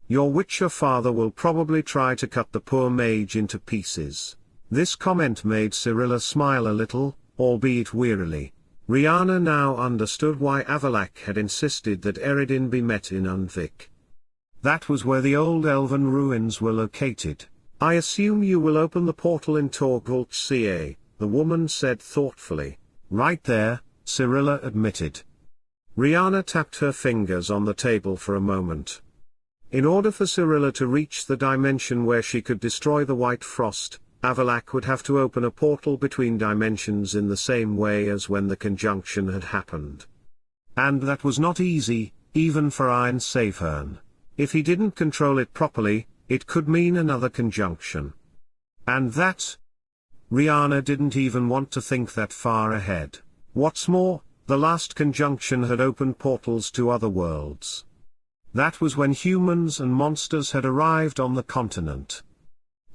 Your Witcher father will probably try to cut the poor mage into pieces. This comment made Cyrilla smile a little, albeit wearily. Riana now understood why Aear'el had insisted that Eredin be met in Unvik. That was where the old elven ruins were located. "I assume you will open the portal in Torgulca," the woman said thoughtfully. "Right there," Cyrilla admitted. Riana tapped her fingers on the table for a moment. In order for Cyrilla to reach the dimension where she could destroy the White Frost, Aear'el would have to open a portal between dimensions in the same way as when the conjunction had happened. And that was not easy, even for Iron Safehern. If he didn't control it properly, it could mean another conjunction. And that? Riana didn't even want to think that far ahead. What's more, the last conjunction had opened portals to other worlds. That was when humans and monsters had arrived on the continent.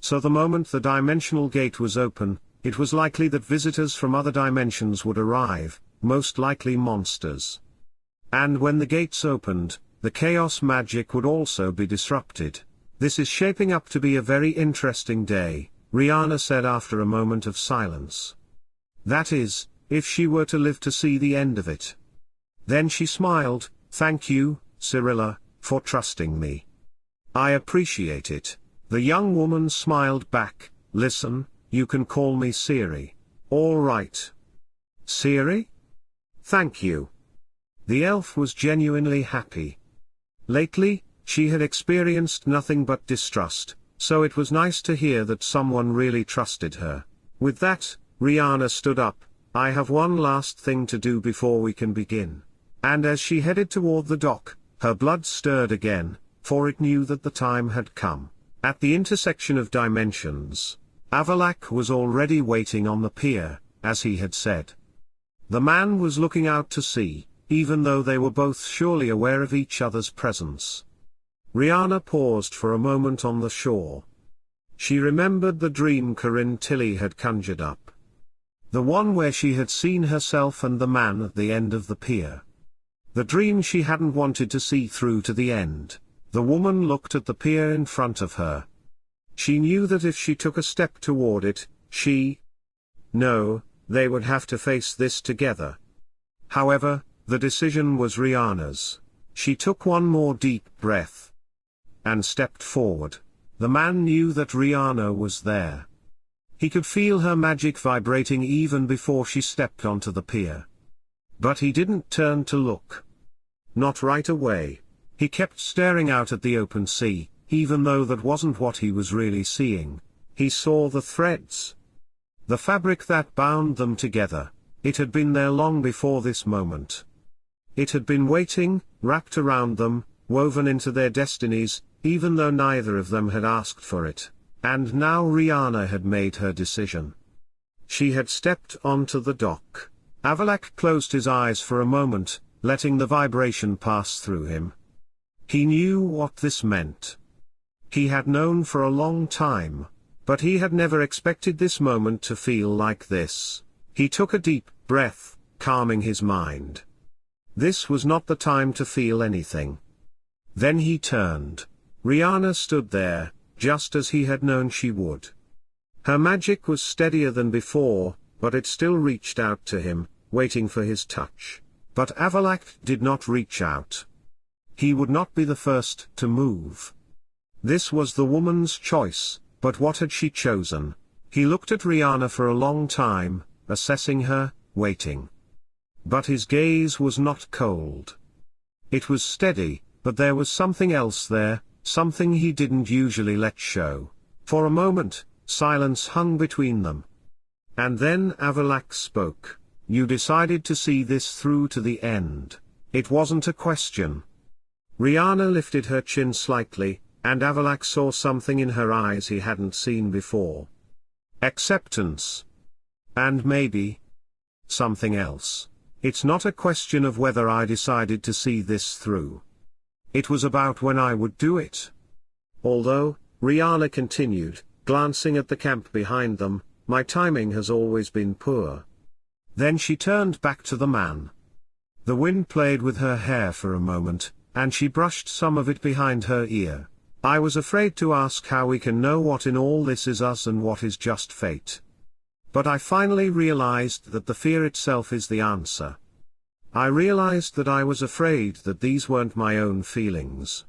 So the moment the dimensional gate was open, it was likely that visitors from other dimensions would arrive, most likely monsters. And when the gates opened, the chaos magic would also be disrupted. "This is shaping up to be a very interesting day," Riana said after a moment of silence. "That is, if she were to live to see the end of it." Then she smiled. "Thank you, Cyrilla, for trusting me. I appreciate it." The young woman smiled back. "Listen, you can call me Ciri." "All right. Ciri? Thank you." The elf was genuinely happy. Lately, she had experienced nothing but distrust, so it was nice to hear that someone really trusted her. With that, Riana stood up. "I have one last thing to do before we can begin." And as she headed toward the dock, her blood stirred again, for it knew that the time had come. At the intersection of dimensions, Aear'el was already waiting on the pier, as he had said. The man was looking out to sea, even though they were both surely aware of each other's presence. Riana paused for a moment on the shore. She remembered the dream Corinne Tilly had conjured up. The one where she had seen herself and the man at the end of the pier. The dream she hadn't wanted to see through to the end. The woman looked at the pier in front of her. She knew that if she took a step toward it, they would have to face this together. However, the decision was Riana's. She took one more deep breath and stepped forward. The man knew that Riana was there. He could feel her magic vibrating even before she stepped onto the pier. But he didn't turn to look. Not right away. He kept staring out at the open sea, even though that wasn't what he was really seeing. He saw the threads. The fabric that bound them together. It had been there long before this moment. It had been waiting, wrapped around them, woven into their destinies, even though neither of them had asked for it. And now Riana had made her decision. She had stepped onto the dock. Aear'el closed his eyes for a moment, letting the vibration pass through him. He knew what this meant. He had known for a long time, but he had never expected this moment to feel like this. He took a deep breath, calming his mind. This was not the time to feel anything. Then he turned. Riana stood there, just as he had known she would. Her magic was steadier than before, but it still reached out to him, waiting for his touch. But Aear'el did not reach out. He would not be the first to move. This was the woman's choice, but what had she chosen? He looked at Riana for a long time, assessing her, waiting. But his gaze was not cold. It was steady, but there was something else there, something he didn't usually let show. For a moment, silence hung between them. And then Aear'el spoke. You decided to see this through to the end. It wasn't a question. Riana lifted her chin slightly, and Aear'el saw something in her eyes he hadn't seen before. Acceptance. And maybe something else. It's not a question of whether I decided to see this through. It was about when I would do it. Although, Riana continued, glancing at the camp behind them, my timing has always been poor. Then she turned back to the man. The wind played with her hair for a moment, and she brushed some of it behind her ear. I was afraid to ask how we can know what in all this is us and what is just fate. But I finally realized that the fear itself is the answer. I realized that I was afraid that these weren't my own feelings.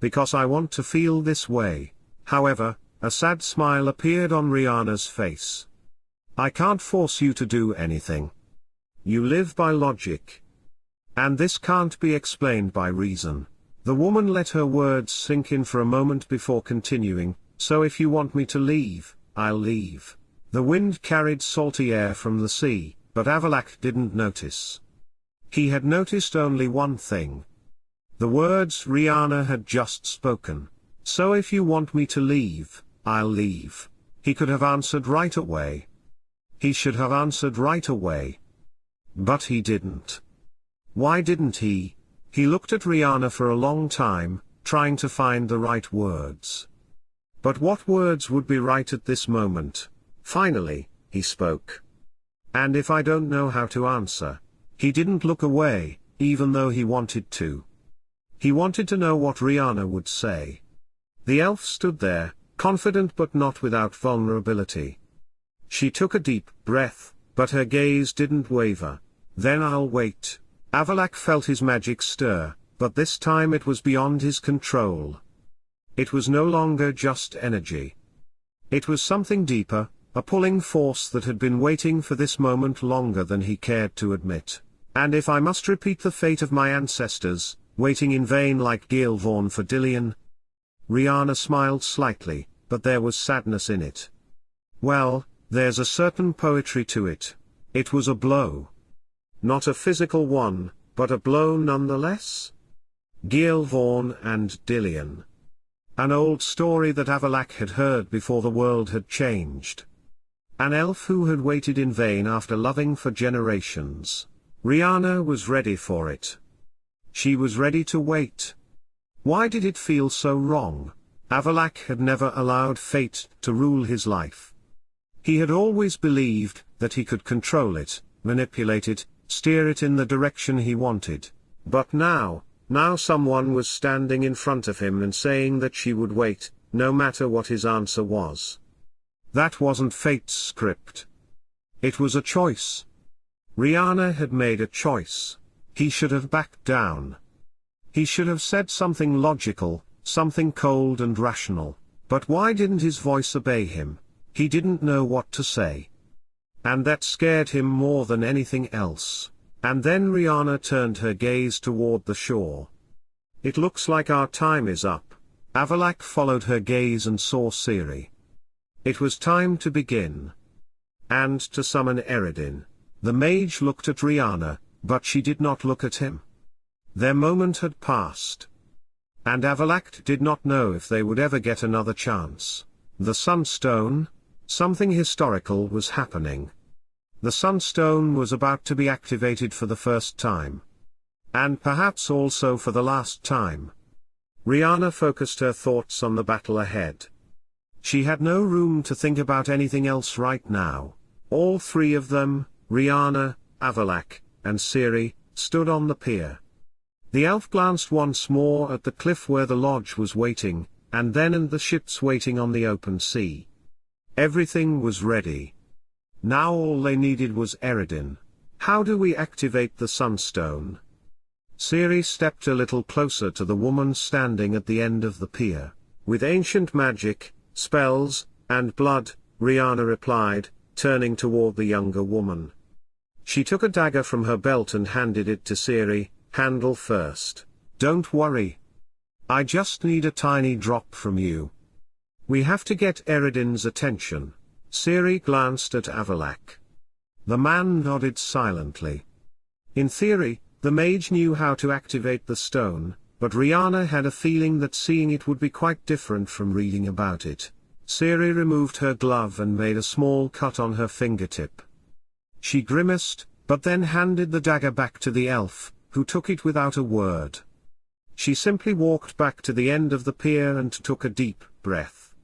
Because I want to feel this way. However, a sad smile appeared on Riana's face. I can't force you to do anything. You live by logic. And this can't be explained by reason. The woman let her words sink in for a moment before continuing, so if you want me to leave, I'll leave. The wind carried salty air from the sea, but Aear'el didn't notice. He had noticed only one thing. The words Riana had just spoken. So if you want me to leave, I'll leave. He could have answered right away. He should have answered right away. But he didn't. Why didn't he? He looked at Riana for a long time, trying to find the right words. But what words would be right at this moment? Finally, he spoke. And if I don't know how to answer? He didn't look away, even though he wanted to. He wanted to know what Riana would say. The elf stood there, confident but not without vulnerability. She took a deep breath, but her gaze didn't waver. Then I'll wait. Aear'el felt his magic stir, but this time it was beyond his control. It was no longer just energy. It was something deeper, a pulling force that had been waiting for this moment longer than he cared to admit. And if I must repeat the fate of my ancestors, waiting in vain like Gaelvorn for Dillion. Riana smiled slightly, but there was sadness in it. Well, there's a certain poetry to it. It was a blow. Not a physical one, but a blow nonetheless. Gaelvorn and Dillion. An old story that Aear'el had heard before the world had changed. An elf who had waited in vain after loving for generations. Riana was ready for it. She was ready to wait. Why did it feel so wrong? Aear'el had never allowed fate to rule his life. He had always believed that he could control it, manipulate it, steer it in the direction he wanted. But now someone was standing in front of him and saying that she would wait, no matter what his answer was. That wasn't fate's script. It was a choice. Riana had made a choice. He should have backed down. He should have said something logical, something cold and rational. But why didn't his voice obey him? He didn't know what to say. And that scared him more than anything else. And then Riana turned her gaze toward the shore. It looks like our time is up. Aear'el followed her gaze and saw Ciri. It was time to begin. And to summon Eredin. The mage looked at Riana, but she did not look at him. Their moment had passed. And Aear'el did not know if they would ever get another chance. The Sunstone? Something historical was happening. The Sunstone was about to be activated for the first time. And perhaps also for the last time. Riana focused her thoughts on the battle ahead. She had no room to think about anything else right now. All three of them, Riana, Aear'el, and Ciri, stood on the pier. The elf glanced once more at the cliff where the lodge was waiting, and then at the ships waiting on the open sea. Everything was ready. Now all they needed was Irene. How do we activate the Sunstone? Ciri stepped a little closer to the woman standing at the end of the pier. With ancient magic, spells, and blood, Riana replied, turning toward the younger woman. She took a dagger from her belt and handed it to Ciri, handle first. Don't worry. I just need a tiny drop from you. We have to get Irine's attention. Ciri glanced at Aear'el. The man nodded silently. In theory, the mage knew how to activate the stone, but Riana had a feeling that seeing it would be quite different from reading about it. Ciri removed her glove and made a small cut on her fingertip. She grimaced, but then handed the dagger back to the elf, who took it without a word. She simply walked back to the end of the pier and took a deep breath.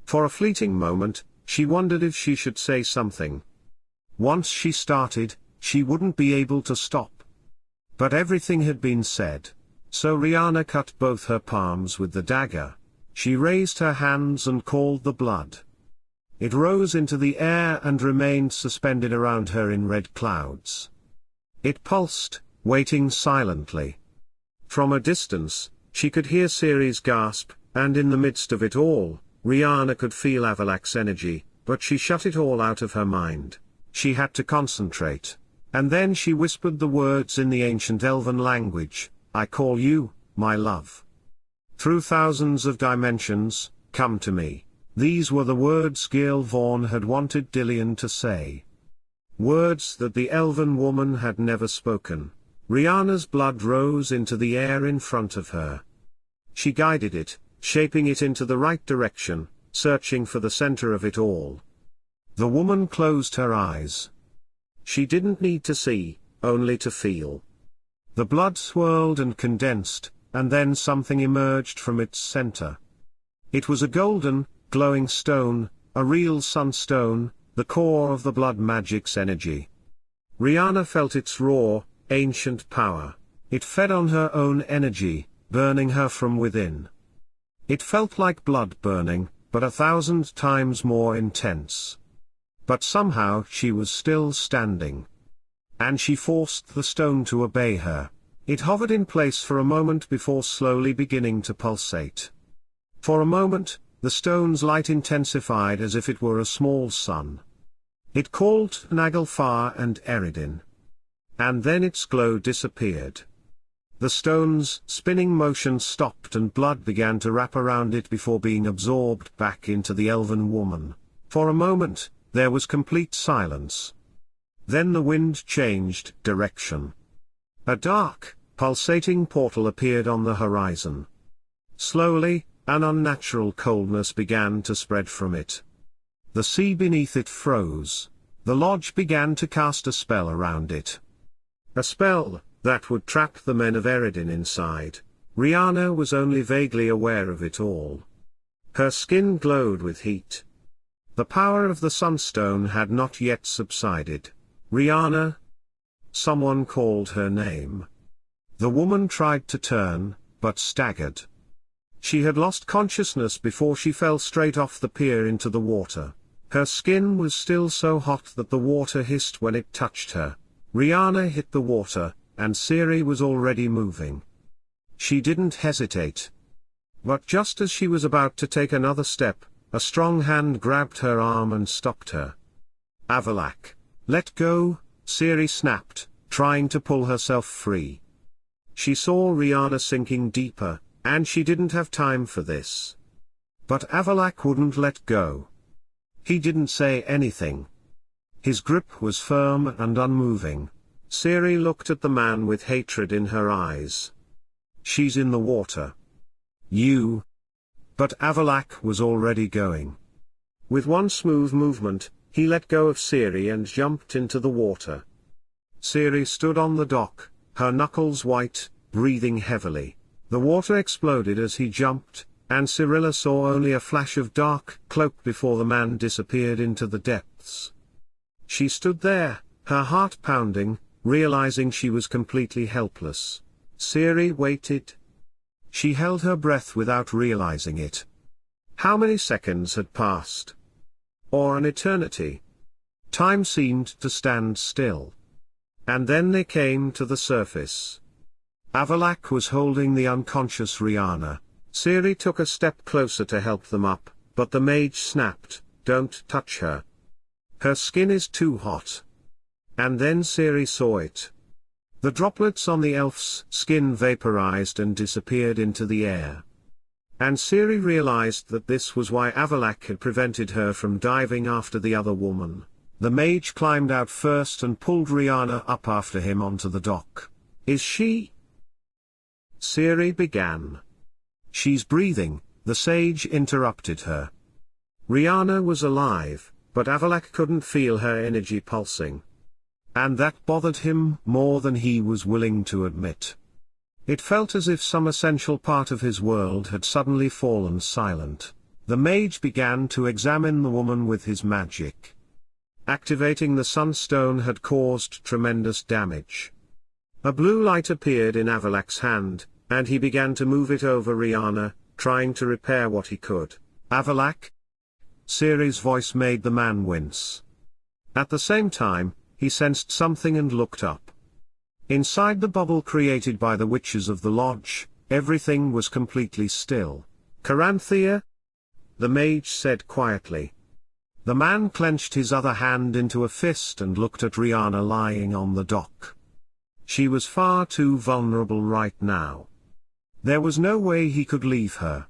For a fleeting moment, she wondered if she should say something. Once she started, she wouldn't be able to stop. But everything had been said. So Riana cut both her palms with the dagger. She raised her hands and called the blood. It rose into the air and remained suspended around her in red clouds. It pulsed, waiting silently. From a distance, she could hear Ciri's gasp, and in the midst of it all, Riana could feel Aear'el's energy, but she shut it all out of her mind. She had to concentrate. And then she whispered the words in the ancient elven language, I call you, my love. Through thousands of dimensions, come to me. These were the words Gil Vaughan had wanted Dillion to say. Words that the elven woman had never spoken. Riana's blood rose into the air in front of her. She guided it, shaping it into the right direction, searching for the center of it all. The woman closed her eyes. She didn't need to see, only to feel. The blood swirled and condensed, and then something emerged from its center. It was a golden, glowing stone, a real sunstone, the core of the blood magic's energy. Riana felt its raw, ancient power. It fed on her own energy, burning her from within. It felt like blood burning, but 1,000 times more intense. But somehow she was still standing. And she forced the stone to obey her. It hovered in place for a moment before slowly beginning to pulsate. For a moment, the stone's light intensified as if it were a small sun. It called Naglfar and Irene. And then its glow disappeared. The stone's spinning motion stopped and blood began to wrap around it before being absorbed back into the elven woman. For a moment, there was complete silence. Then the wind changed direction. A dark, pulsating portal appeared on the horizon. Slowly, an unnatural coldness began to spread from it. The sea beneath it froze. The lodge began to cast a spell around it. A spell that would trap the men of Irene inside. Riana was only vaguely aware of it all. Her skin glowed with heat. The power of the Sunstone had not yet subsided. Riana? Someone called her name. The woman tried to turn, but staggered. She had lost consciousness before she fell straight off the pier into the water. Her skin was still so hot that the water hissed when it touched her. Riana hit the water, and Ciri was already moving. She didn't hesitate. But just as she was about to take another step, a strong hand grabbed her arm and stopped her. Aear'el. Let go, Ciri snapped, trying to pull herself free. She saw Riana sinking deeper, and she didn't have time for this. But Aear'el wouldn't let go. He didn't say anything. His grip was firm and unmoving. Ciri looked at the man with hatred in her eyes. She's in the water. You. But Aear'el was already going. With one smooth movement, he let go of Ciri and jumped into the water. Ciri stood on the dock, her knuckles white, breathing heavily. The water exploded as he jumped, and Cirilla saw only a flash of dark cloak before the man disappeared into the depths. She stood there, her heart pounding, realizing she was completely helpless. Ciri waited. She held her breath without realizing it. How many seconds had passed? Or an eternity? Time seemed to stand still. And then they came to the surface. Aear'el was holding the unconscious Riana. Ciri took a step closer to help them up, but the mage snapped, "Don't touch her. Her skin is too hot." And then Ciri saw it. The droplets on the elf's skin vaporized and disappeared into the air. And Ciri realized that this was why Aear'el had prevented her from diving after the other woman. The mage climbed out first and pulled Riana up after him onto the dock. "Is she?" Ciri began. "She's breathing," the sage interrupted her. Riana was alive, but Aear'el couldn't feel her energy pulsing. And that bothered him more than he was willing to admit. It felt as if some essential part of his world had suddenly fallen silent. The mage began to examine the woman with his magic. Activating the Sunstone had caused tremendous damage. A blue light appeared in Aear'el's hand, and he began to move it over Riana, trying to repair what he could. "Aear'el?" Ciri's voice made the man wince. At the same time, he sensed something and looked up. Inside the bubble created by the witches of the lodge, everything was completely still. "Caranthea?" the mage said quietly. The man clenched his other hand into a fist and looked at Riana lying on the dock. She was far too vulnerable right now. There was no way he could leave her.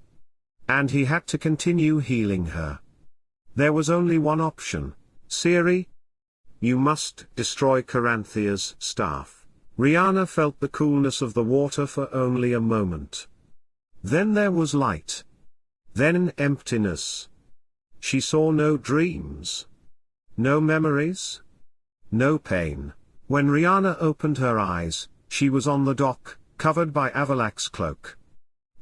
And he had to continue healing her. There was only one option. "Ciri, you must destroy Caranthea's staff." Riana felt the coolness of the water for only a moment. Then there was light. Then emptiness. She saw no dreams. No memories. No pain. When Riana opened her eyes, she was on the dock, covered by Aear'el's cloak.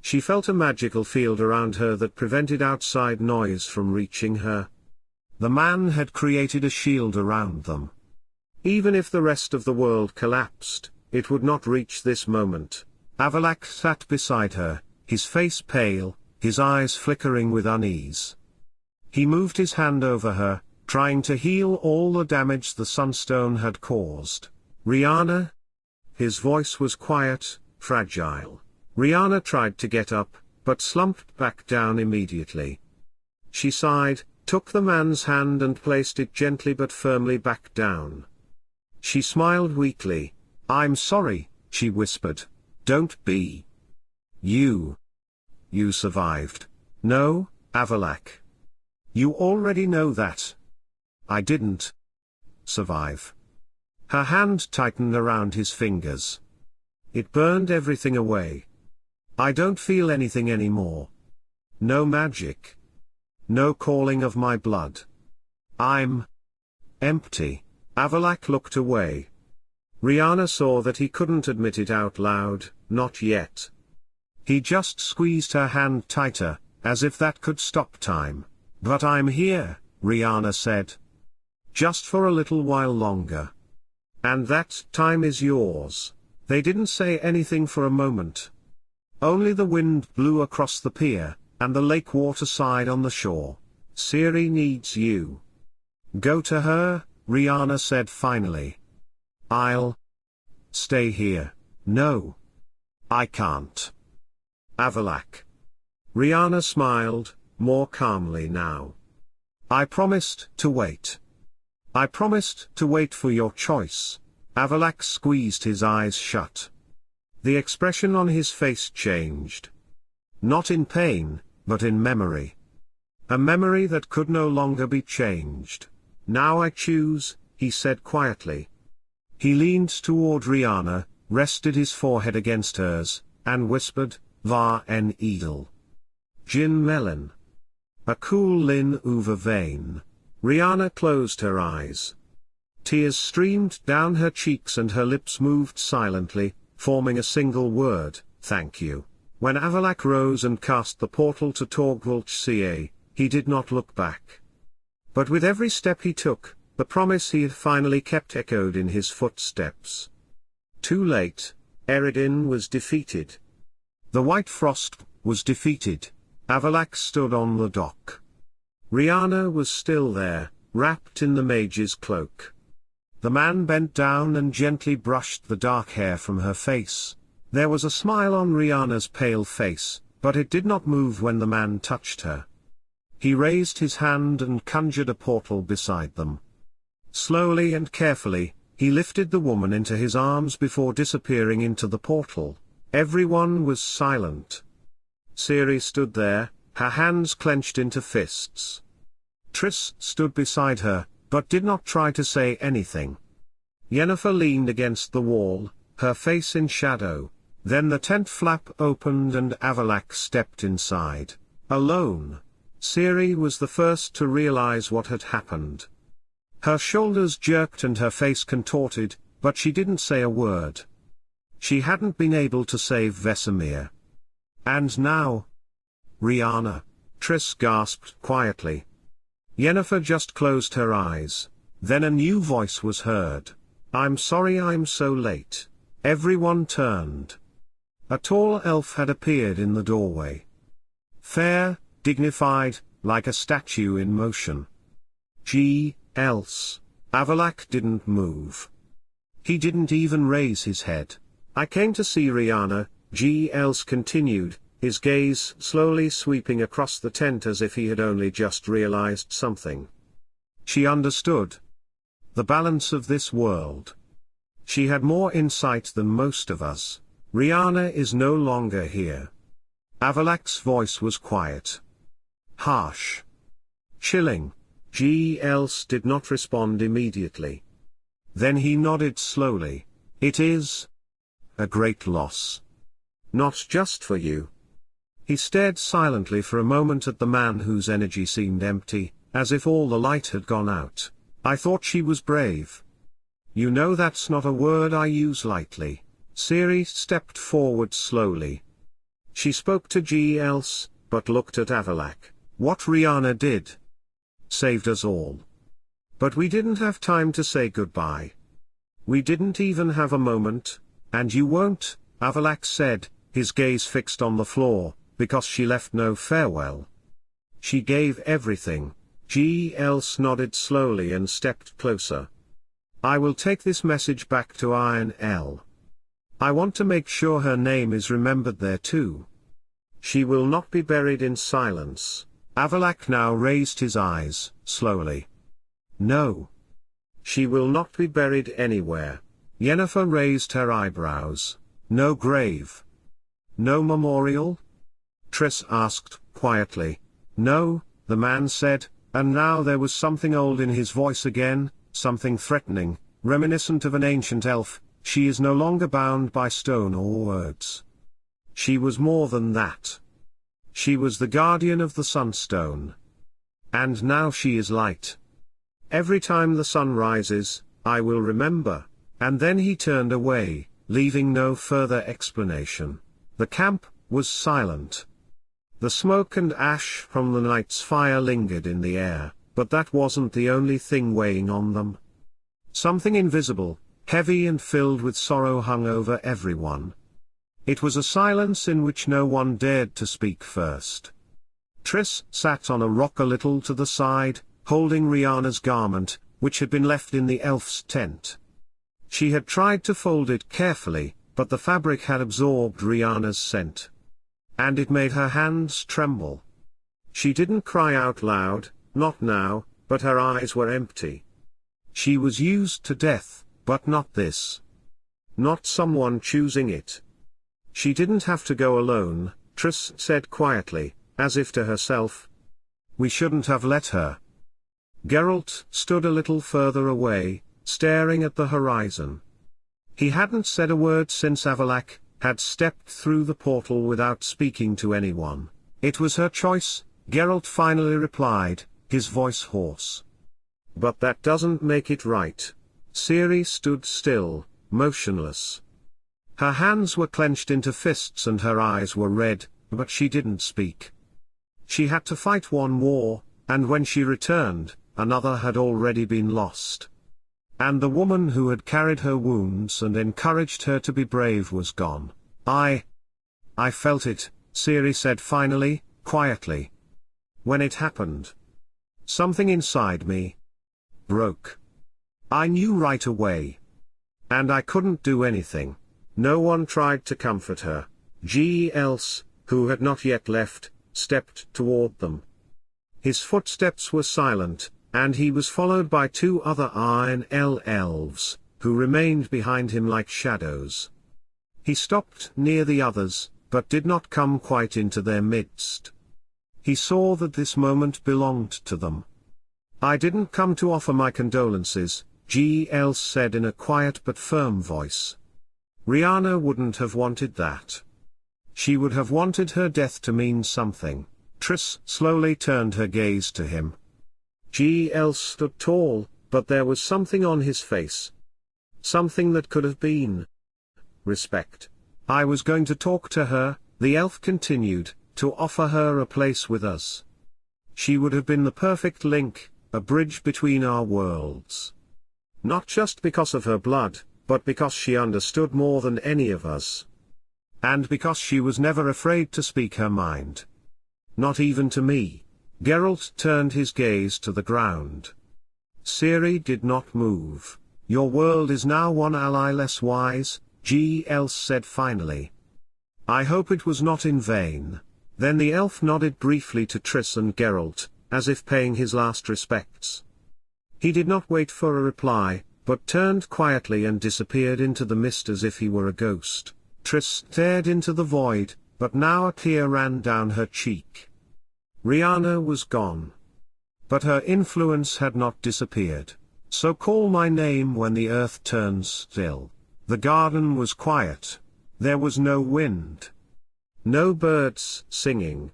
She felt a magical field around her that prevented outside noise from reaching her. The man had created a shield around them. Even if the rest of the world collapsed, it would not reach this moment. Aear'el sat beside her, his face pale, his eyes flickering with unease. He moved his hand over her, trying to heal all the damage the Sunstone had caused. "Riana?" His voice was quiet, fragile. Riana tried to get up, but slumped back down immediately. She sighed, took the man's hand and placed it gently but firmly back down. She smiled weakly. "I'm sorry," she whispered. "Don't be. You survived." "No, Aear'el. You already know that. I didn't survive." Her hand tightened around his fingers. "It burned everything away. I don't feel anything anymore. No magic. No calling of my blood. I'm empty." Aear'el looked away. Riana saw that he couldn't admit it out loud, not yet. He just squeezed her hand tighter, as if that could stop time. "But I'm here," Riana said. "Just for a little while longer. And that time is yours." They didn't say anything for a moment. Only the wind blew across the pier, and the lake water sighed on the shore. "Ciri needs you." "Go to her," Riana said finally. "I'll stay here." "No. I can't." "Aear'el." Riana smiled, more calmly now. "I promised to wait. I promised to wait for your choice." Aear'el squeezed his eyes shut. The expression on his face changed. Not in pain, but in memory. A memory that could no longer be changed. "Now I choose," he said quietly. He leaned toward Riana, rested his forehead against hers, and whispered, var en edel. Gin melon. A cool lin over vein. Riana closed her eyes. Tears streamed down her cheeks and her lips moved silently, forming a single word, thank you. When Avalak rose and cast the portal to Torgwalchca, he did not look back. But with every step he took, the promise he had finally kept echoed in his footsteps. Too late, Eredin was defeated. The White Frost was defeated. Avalak stood on the dock. Riana was still there, wrapped in the mage's cloak. The man bent down and gently brushed the dark hair from her face. There was a smile on Riana's pale face, but it did not move when the man touched her. He raised his hand and conjured a portal beside them. Slowly and carefully, he lifted the woman into his arms before disappearing into the portal. Everyone was silent. Ciri stood there, her hands clenched into fists. Triss stood beside her, but did not try to say anything. Yennefer leaned against the wall, her face in shadow. Then the tent flap opened and Avalak stepped inside. Alone. Ciri was the first to realize what had happened. Her shoulders jerked and her face contorted, but she didn't say a word. She hadn't been able to save Vesemir. And now? Riana. Triss gasped quietly. Yennefer just closed her eyes. Then a new voice was heard. I'm sorry I'm so late. Everyone turned. A tall elf had appeared in the doorway. Fair, dignified, like a statue in motion. Else. Avalak didn't move. He didn't even raise his head. I came to see Riana, else continued, his gaze slowly sweeping across the tent as if he had only just realized something. She understood the balance of this world. She had more insight than most of us. Riana is no longer here. Avalak's voice was quiet. Harsh. Chilling. else did not respond immediately. Then he nodded slowly. It is a great loss. Not just for you. He stared silently for a moment at the man whose energy seemed empty, as if all the light had gone out. I thought she was brave. You know that's not a word I use lightly. Ciri stepped forward slowly. She spoke to else, but looked at Avalak. What Riana did saved us all. But we didn't have time to say goodbye. We didn't even have a moment, and you won't, Avalak said, his gaze fixed on the floor, because she left no farewell. She gave everything. else nodded slowly and stepped closer. I will take this message back to Aear'el. I want to make sure her name is remembered there too. She will not be buried in silence. Avalak now raised his eyes, slowly. No. She will not be buried anywhere. Yennefer raised her eyebrows. No grave. No memorial? Triss asked, quietly. No, the man said, and now there was something old in his voice again, something threatening, reminiscent of an ancient elf. She is no longer bound by stone or words. She was more than that. She was the guardian of the Sunstone. And now she is light. Every time the sun rises, I will remember. And then he turned away, leaving no further explanation. The camp was silent. The smoke and ash from the night's fire lingered in the air, but that wasn't the only thing weighing on them. Something invisible, heavy and filled with sorrow hung over everyone. It was a silence in which no one dared to speak first. Triss sat on a rock a little to the side, holding Riana's garment, which had been left in the elf's tent. She had tried to fold it carefully, but the fabric had absorbed Riana's scent. And it made her hands tremble. She didn't cry out loud, not now, but her eyes were empty. She was used to death, but not this. Not someone choosing it. She didn't have to go alone, Triss said quietly, as if to herself. We shouldn't have let her. Geralt stood a little further away, staring at the horizon. He hadn't said a word since Avalak had stepped through the portal without speaking to anyone. It was her choice, Geralt finally replied, his voice hoarse. But that doesn't make it right. Ciri stood still, motionless. Her hands were clenched into fists and her eyes were red, but she didn't speak. She had to fight one war, and when she returned, another had already been lost. And the woman who had carried her wounds and encouraged her to be brave was gone. I felt it, Ciri said finally, quietly. When it happened, something inside me broke. I knew right away. And I couldn't do anything. No one tried to comfort her. Giles, who had not yet left, stepped toward them. His footsteps were silent, and he was followed by two other Aear'el elves, who remained behind him like shadows. He stopped near the others, but did not come quite into their midst. He saw that this moment belonged to them. I didn't come to offer my condolences, Giles said in a quiet but firm voice. Riana wouldn't have wanted that. She would have wanted her death to mean something. Triss slowly turned her gaze to him. Giles stood tall, but there was something on his face. Something that could have been respect. I was going to talk to her, the elf continued, to offer her a place with us. She would have been the perfect link, a bridge between our worlds. Not just because of her blood, but because she understood more than any of us. And because she was never afraid to speak her mind. Not even to me. Geralt turned his gaze to the ground. Ciri did not move. Your world is now one ally less wise, Giles said finally. I hope it was not in vain. Then the elf nodded briefly to Triss and Geralt, as if paying his last respects. He did not wait for a reply, but turned quietly and disappeared into the mist as if he were a ghost. Triss stared into the void, but now a tear ran down her cheek. Riana was gone. But her influence had not disappeared. So call my name when the earth turns still. The garden was quiet. There was no wind. No birds singing.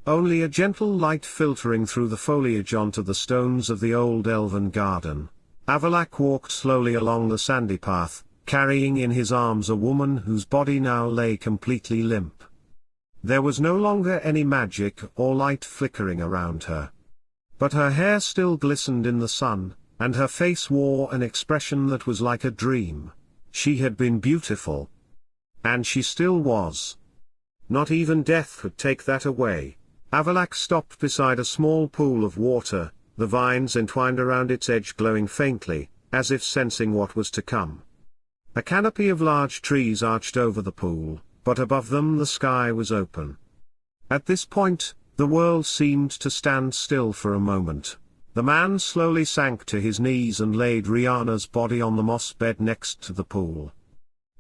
Only a gentle light filtering through the foliage onto the stones of the old elven garden. Avallac'h walked slowly along the sandy path, carrying in his arms a woman whose body now lay completely limp. There was no longer any magic or light flickering around her. But her hair still glistened in the sun, and her face wore an expression that was like a dream. She had been beautiful. And she still was. Not even death could take that away. Avallac'h stopped beside a small pool of water, the vines entwined around its edge glowing faintly, as if sensing what was to come. A canopy of large trees arched over the pool, but above them the sky was open. At this point, the world seemed to stand still for a moment. The man slowly sank to his knees and laid Riana's body on the moss bed next to the pool.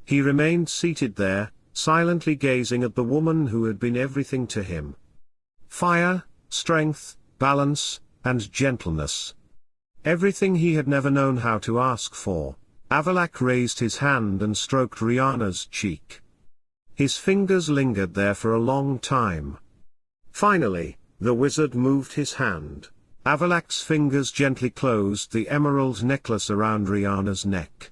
He remained seated there, silently gazing at the woman who had been everything to him. Fire, strength, balance, and gentleness. Everything he had never known how to ask for. Avallac'h raised his hand and stroked Riana's cheek. His fingers lingered there for a long time. Finally, the wizard moved his hand. Avallac'h's fingers gently closed the emerald necklace around Riana's neck.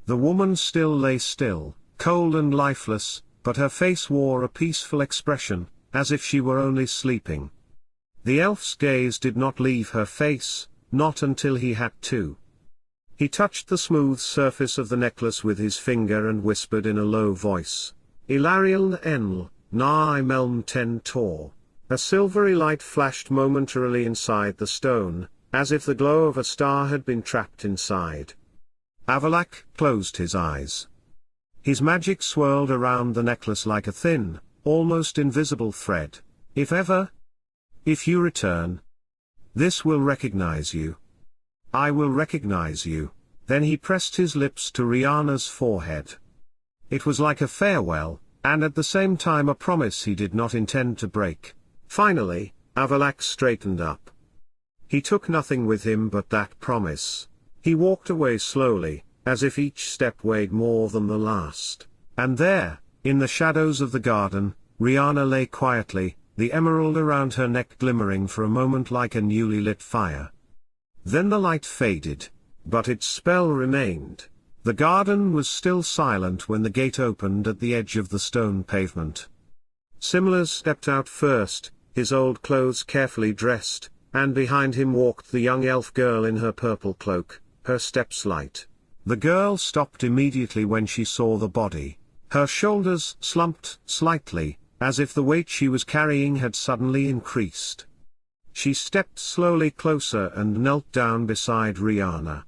The woman still lay still, cold and lifeless, but her face wore a peaceful expression, as if she were only sleeping. The elf's gaze did not leave her face, not until he had to. He touched the smooth surface of the necklace with his finger and whispered in a low voice, Aear'el enl, na melm ten tor. A silvery light flashed momentarily inside the stone, as if the glow of a star had been trapped inside. Avallac'h closed his eyes. His magic swirled around the necklace like a thin, almost invisible thread. If you return, this will recognize you. I will recognize you. Then he pressed his lips to Riana's forehead. It was like a farewell, and at the same time a promise he did not intend to break. Finally, Avallac'h straightened up. He took nothing with him but that promise. He walked away slowly, as if each step weighed more than the last. And there, in the shadows of the garden, Riana lay quietly, the emerald around her neck glimmering for a moment like a newly lit fire. Then the light faded, but its spell remained. The garden was still silent when the gate opened at the edge of the stone pavement. Simlas stepped out first, his old clothes carefully dressed, and behind him walked the young elf girl in her purple cloak, her steps light. The girl stopped immediately when she saw the body. Her shoulders slumped slightly, as if the weight she was carrying had suddenly increased. She stepped slowly closer and knelt down beside Riana.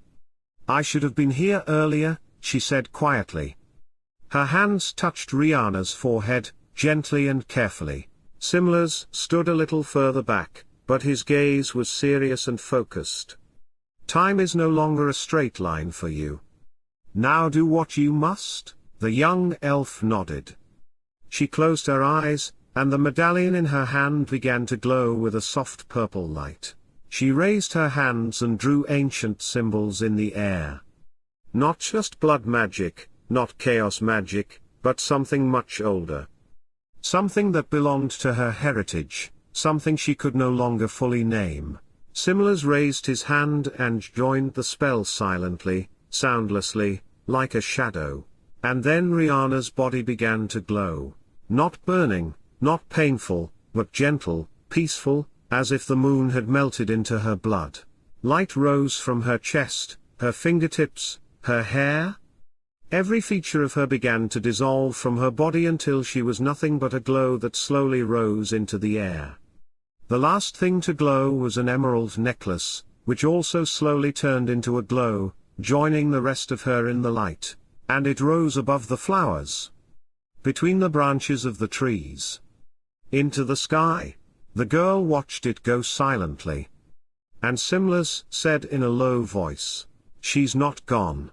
"I should have been here earlier," she said quietly. Her hands touched Riana's forehead, gently and carefully. Simlas stood a little further back, but his gaze was serious and focused. "Time is no longer a straight line for you. Now do what you must." The young elf nodded. She closed her eyes, and the medallion in her hand began to glow with a soft purple light. She raised her hands and drew ancient symbols in the air. Not just blood magic, not chaos magic, but something much older. Something that belonged to her heritage, something she could no longer fully name. Simlas raised his hand and joined the spell silently, soundlessly, like a shadow. And then Riana's body began to glow. Not burning, not painful, but gentle, peaceful, as if the moon had melted into her blood. Light rose from her chest, her fingertips, her hair. Every feature of her began to dissolve from her body until she was nothing but a glow that slowly rose into the air. The last thing to glow was an emerald necklace, which also slowly turned into a glow, joining the rest of her in the light. And it rose above the flowers, between the branches of the trees, into the sky. The girl watched it go silently. And Simlas said in a low voice, "She's not gone.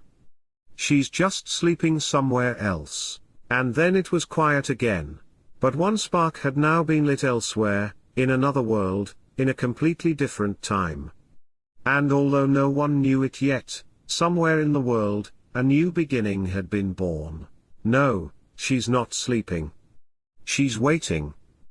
She's just sleeping somewhere else." And then it was quiet again. But one spark had now been lit elsewhere, in another world, in a completely different time. And although no one knew it yet, somewhere in the world, a new beginning had been born. No, she's not sleeping. She's waiting.